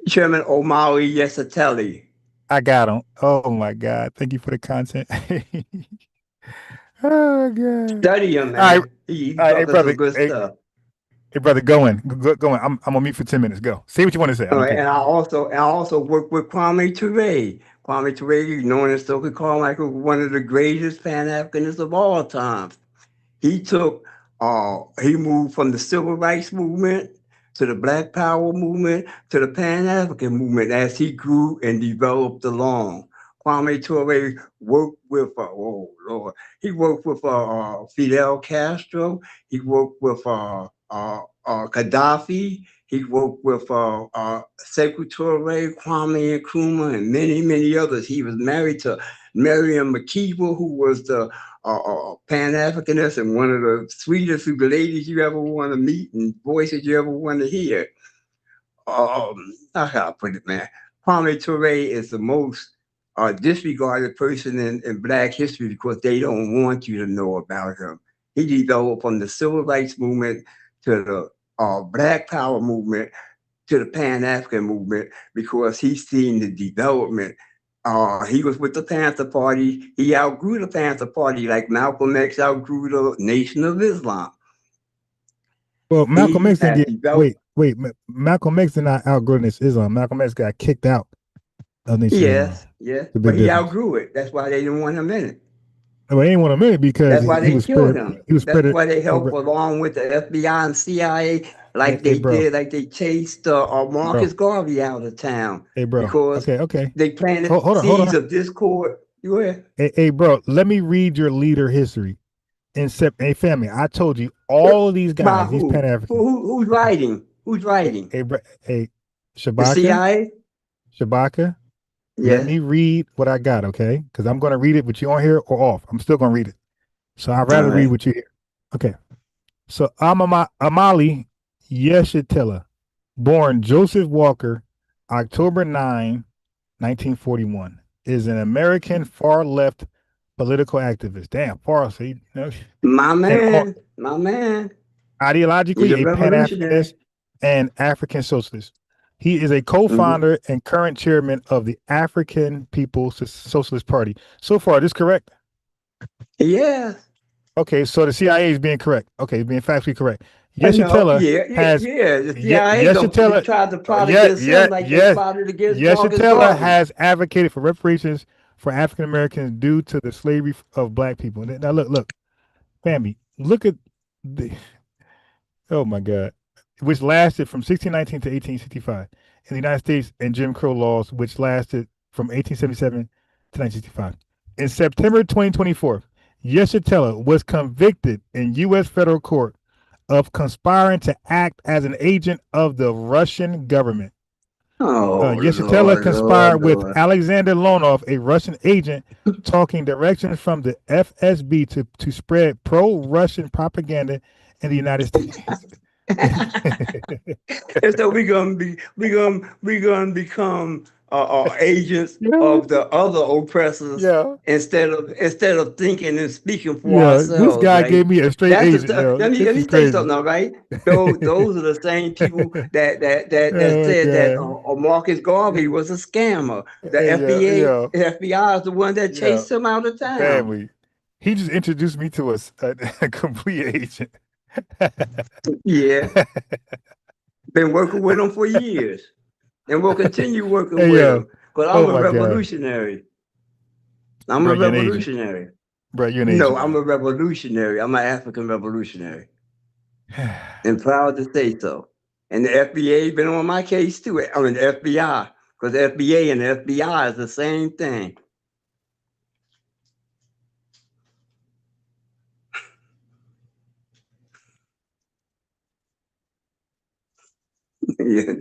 Chairman O'Malley Yesatelli. I got him. Oh my God! Thank you for the content. Oh God! Study him, man. All right, hey brother. Good stuff. Hey brother, go in. I'm on mute for 10 minutes. Go. Say what you want to say. All right, and I also work with Kwame Ture. Kwame Ture, known as Stokely Carmichael, one of the greatest Pan-Africanists of all time. He moved from the civil rights movement to the Black Power movement to the Pan-African movement as he grew and developed along. Kwame Ture worked with he worked with Fidel Castro. He worked with Gaddafi. He worked with Secretary Kwame Nkrumah and many others. He was married to Miriam Makeba, who was the Pan-Africanist and one of the sweetest ladies you ever want to meet and voices you ever want to hear. How can I put it, man? Kwame Ture is the most disregarded person in Black history because they don't want you to know about him. He developed from the civil rights movement to the Black Power movement to the Pan-African movement because he's seen the development. He was with the Panther Party. He outgrew the Panther Party like Malcolm X outgrew the Nation of Islam. Well, Malcolm X didn't get, wait. Malcolm X did not outgrow Islam. Malcolm X got kicked out of Nation Islam. Yes, but he outgrew it. That's why they didn't want him in it. Well, they didn't want him in it because that's why they killed him. That's why they helped along with the FBI and CIA, like they did, like they chased Marcus Garvey out of town. Hey, bro. Because they planted seeds of discord. You hear? Hey, bro. Let me read your leader history. Hey, family. I told you all of these guys, these Pan-Africans. Who's writing? Who's writing? Hey, The Shabaka. CIA. Shabaka. Let me read what I got, okay? Because I'm going to read it with you on here or off. I'm still going to read it. So I'd rather read what you hear. Okay. So Amali Yeshitela, born Joseph Walker, October 9, 1941, is an American far-left political activist. Damn, far, see? You know, My man. ideologically He's a a revolutionary. Pan-Africanist and African socialist. He is a co-founder and current chairman of the African People's Socialist Party. So far, this correct? Yeah. Okay, so the CIA is being correct. Okay, being factually correct. Yeshitela has The CIA tried to plot against him like they plotted against Marcus Yeshitela Garvey. has advocated for reparations for African Americans due to the slavery of black people. Now look, family, look at the oh my God, which lasted from 1619 to 1865 in the United States, and Jim Crow laws, which lasted from 1877 to 1965. In September 2024, Yeshitela was convicted in U.S. federal court of conspiring to act as an agent of the Russian government. Yeshitela conspired with Alexander Lonov, a Russian agent, talking directions from the FSB to spread pro-Russian propaganda in the United States. And so we're gonna become agents of the other oppressors instead of thinking and speaking for ourselves. This guy gave me a straight agent. Let me tell you something now, right? Those are the same people that said that Marcus Garvey was a scammer. The FBI is the one that chased him out of town. Family. He just introduced me to a complete agent. Yeah. Been working with him for years. And we'll continue working with him. Because I'm a revolutionary. I'm a revolutionary. Bro, you're an agent. No, I'm a revolutionary. I'm an African revolutionary. And proud to say so. And the FBA been on my case too. I mean, the FBI. Because the FBA and the FBI is the same thing. Yeah,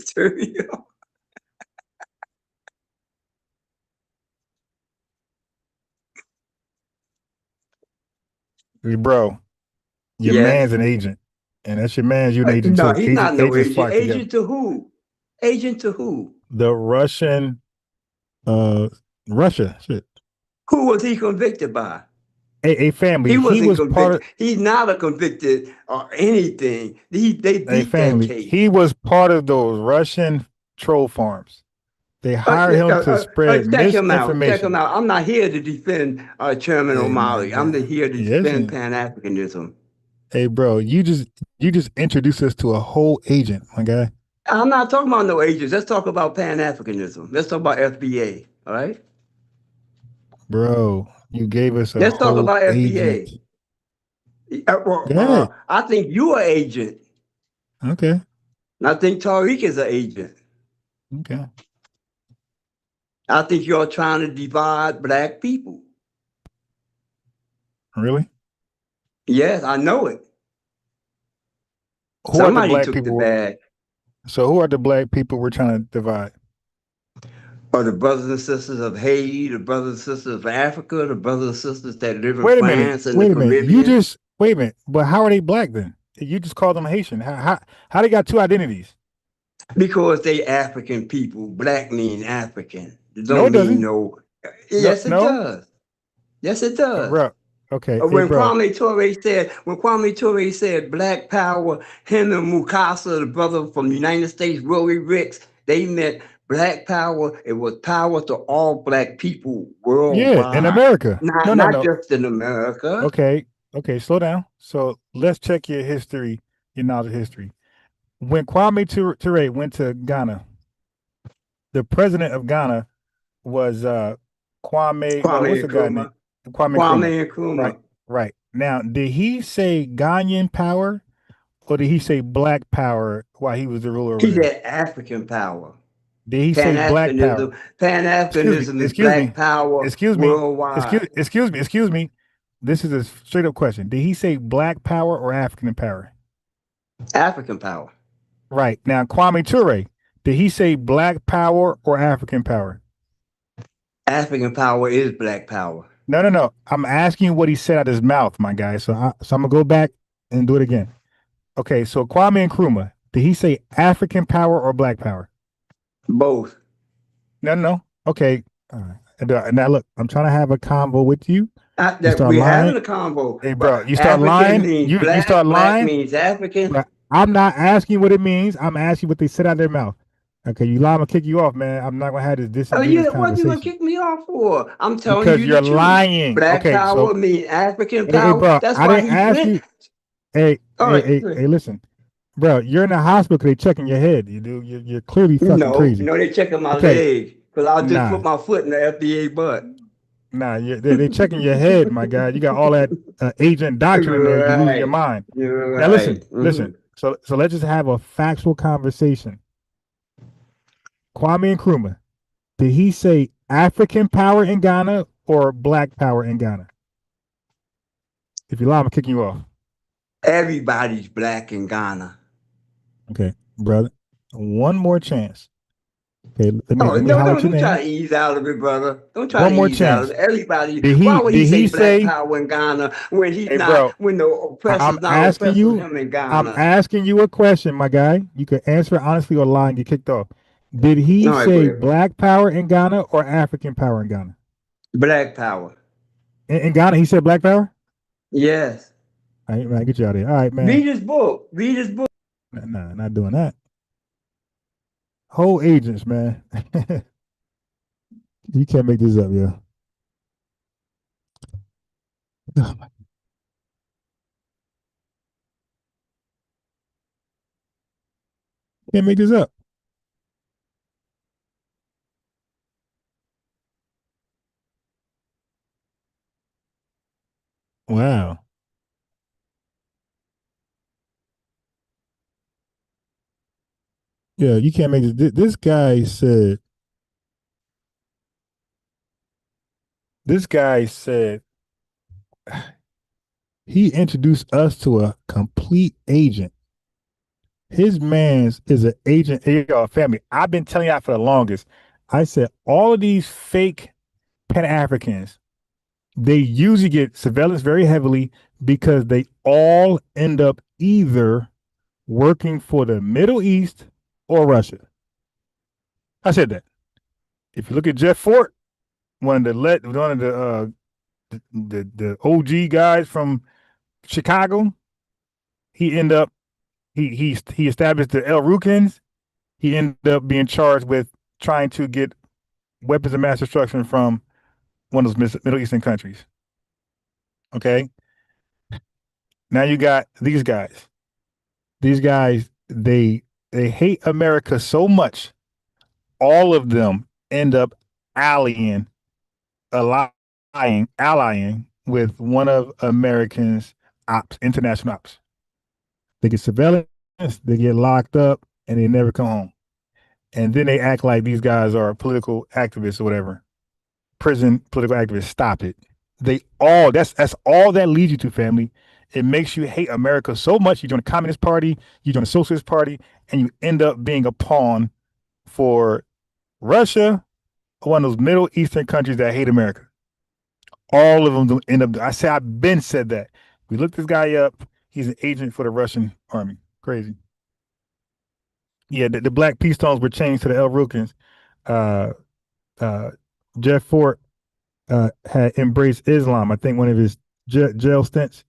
Bro, your man's an agent. And that's your man's, you're an agent too. No, he's not no agent. Agent together. to who? Agent to who? The Russian, Russia, shit. Who was he convicted by? A family. He wasn't was convicted. part of, he's not a convicted or anything. They beat that case. He was part of those Russian troll farms. They hired him to spread misinformation. Check him out. I'm not here to defend Chairman O'Malley. I'm here to defend Pan-Africanism. Hey, bro, you just introduced us to a whole agent, my guy. I'm not talking about no agents. Let's talk about Pan-Africanism. Let's talk about FBA. All right, bro. You gave us a Let's talk about agent. FBA. I think you're an agent. Okay. And I think Tariq is an agent. Okay. I think you're trying to divide black people. Really? Yes, I know it. Somebody took the bag. So who are the black people we're trying to divide? Are the brothers and sisters of Haiti, the brothers and sisters of Africa, the brothers and sisters that live in France and the Caribbean? Wait a minute. But how are they black then? You just called them Haitian. How they got two identities? Because they African people. Black mean African. It don't mean no. Yes, it does. Yes, it does. Bro. Okay. When Kwame Ture said black power, him and Mukasa, the brother from the United States, Willie Ricks, they meant black power. It was power to all black people worldwide. Yeah, in America. Not just in America. Okay, slow down. So let's check your history, your knowledge of history. When Kwame Ture went to Ghana, the president of Ghana was Kwame what's the guy name? Kwame Nkrumah. Right. Now, did he say Ghanaian power or did he say black power while he was the ruler over there? He said African power. Did he say black power? Pan-Africanism is black power worldwide. Excuse me. This is a straight up question. Did he say black power or African power? African power. Right. Now, Kwame Ture, did he say black power or African power? African power is black power. No. I'm asking you what he said out of his mouth, my guy. So I'm gonna go back and do it again. Okay, so Kwame Nkrumah, did he say African power or black power? Both. No. Okay. All right. Now look, I'm trying to have a convo with you. You start We're lying. having a convo. Hey, bro, you start African lying. means You black, start black lying. means African. But I'm not asking you what it means. I'm asking you what they said out of their mouth. Okay, you lie, I'm gonna kick you off, man. I'm not gonna have this Oh disingenuous yeah, what you gonna conversation kick me off for? I'm telling because you you're the truth. lying. Black Okay, power so means African hey, power. bro, That's I why didn't he ask went. you. Hey, All right. listen, bro, you're in the hospital because they checking your head. You're clearly fucking crazy. No, they checking my Okay, leg because I'll just nah, put my foot in the FBA butt. nah, they checking your head, my guy. You got all that agent doctrine in there. You losing your Right. mind. You're Now right. listen. So let's just have a factual conversation. Kwame Nkrumah, did he say African power in Ghana or black power in Ghana? If you lie, I'm kicking you off. Everybody's black in Ghana. Okay, brother. One more chance. Okay, let me No, holler at your don't try name. to ease out of it, brother. Don't try One to more ease out of chance. it. Everybody, Did why would he say he black say, power in Ghana when he's hey not, bro, when the I'm oppressor's not asking oppressing you, him in I'm Ghana? asking you a question, my guy. You could answer honestly or lie and get kicked off. Did he All right, go say ahead. black power in Ghana or African power in Ghana? Black power. In Ghana, he said black power? Yes. All right, man, get you out of here. All right, man. Read his book. Read his book. Nah, not doing that. Whole agents, man. You can't make this up, yo. Can't make this up. Wow. Yeah, you can't make this. This guy said he introduced us to a complete agent. His man's is an agent. Hey, y'all, family. I've been telling y'all for the longest. I said all of these fake Pan Africans, they usually get surveillance very heavily because they all end up either working for the Middle East or Russia. I said that. If you look at Jeff Fort, one of the OG guys from Chicago, he ended up he established the El Rukins. He ended up being charged with trying to get weapons of mass destruction from one of those Middle Eastern countries. Okay. Now you got these guys. These guys, they hate America so much. All of them end up allying with one of Americans' ops, international ops. They get surveillance, they get locked up, and they never come home. And then they act like these guys are political activists or whatever. Prison political activists. Stop it. They all that's all that leads you to, family. It makes you hate America so much. You join the Communist Party, you join the Socialist Party, and you end up being a pawn for Russia, one of those Middle Eastern countries that hate America. All of them end up. I've been said that. We looked this guy up. He's an agent for the Russian army. Crazy. Yeah, the black peace stones were changed to the El Rukins. Uh, Jeff Fort had embraced Islam. I think one of his jail stints,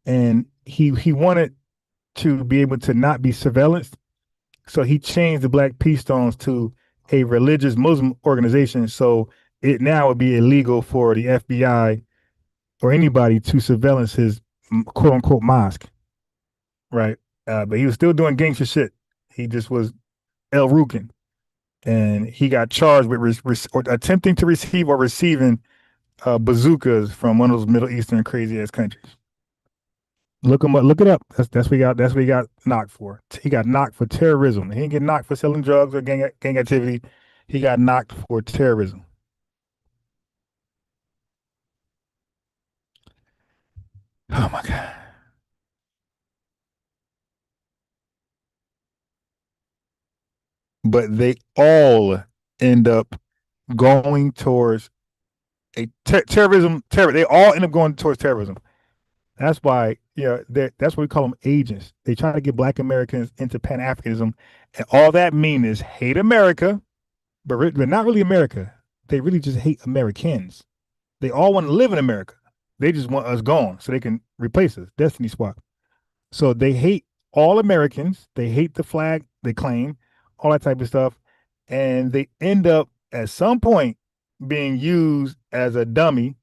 and he wanted to be able to not be surveillanced, so he changed the black peace stones to a religious Muslim organization. So it now would be illegal for the FBI or anybody to surveillance his quote unquote mosque, right? But he was still doing gangster shit. He just was El Rukin, and he got charged with or attempting to receive or receiving bazookas from one of those Middle Eastern crazy ass countries. Look him up. Look it up. That's what he got. That's what he got knocked for. He got knocked for terrorism. He didn't get knocked for selling drugs or gang activity. He got knocked for terrorism. Oh my god. But they all end up going towards terrorism. They all end up going towards terrorism. That's why, that's what we call them agents. They try to get Black Americans into Pan-Africanism, and all that mean is hate America, but not really America. They really just hate Americans. They all want to live in America. They just want us gone so they can replace us. Destiny swap. So they hate all Americans. They hate the flag they claim, all that type of stuff, and they end up at some point being used as a dummy,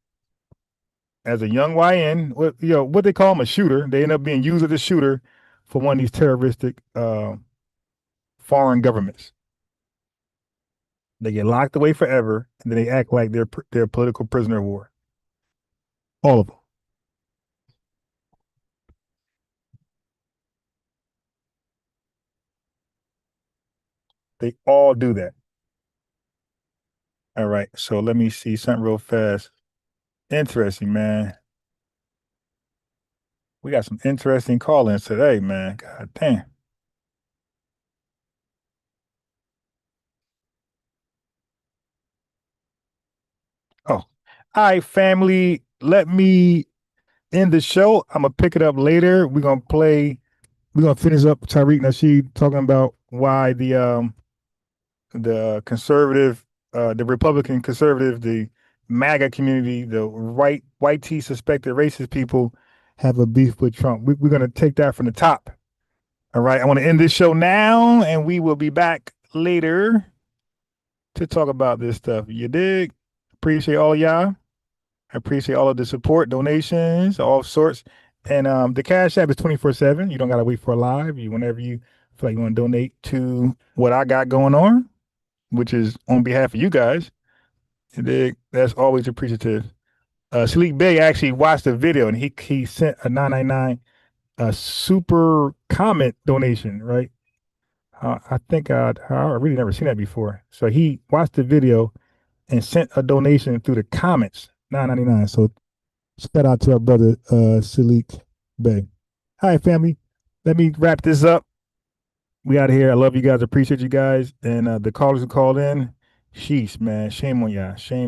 as a young YN, what they call them, a shooter. They end up being used as a shooter for one of these terroristic foreign governments. They get locked away forever, and then they act like they're a political prisoner of war. All of them. They all do that. All right, so let me see something real fast. Interesting, man. We got some interesting call-ins today, man. God damn. Oh, all right, family. Let me end the show. I'm gonna pick it up later. We're gonna finish up Tariq Nasheed talking about why the conservative, the Republican conservative, the MAGA community, the white tea suspected racist people have a beef with Trump. We're gonna take that from the top. All right, I want to end this show now, and we will be back later to talk about this stuff. You dig? Appreciate all of y'all. I appreciate all of the support, donations, all sorts. And the Cash App is 24/7. You don't gotta wait for a live. Whenever you feel like you want to donate to what I got going on, which is on behalf of you guys, you dig? That's always appreciative. Salik Bey actually watched the video, and he sent a $9.99 super comment donation, right? I think I really never seen that before. So he watched the video and sent a donation through the comments, $9.99. So shout out to our brother Salik Bey. All right, family. Let me wrap this up. We out of here. I love you guys. Appreciate you guys. And the callers who called in, sheesh, man. Shame on y'all. Shame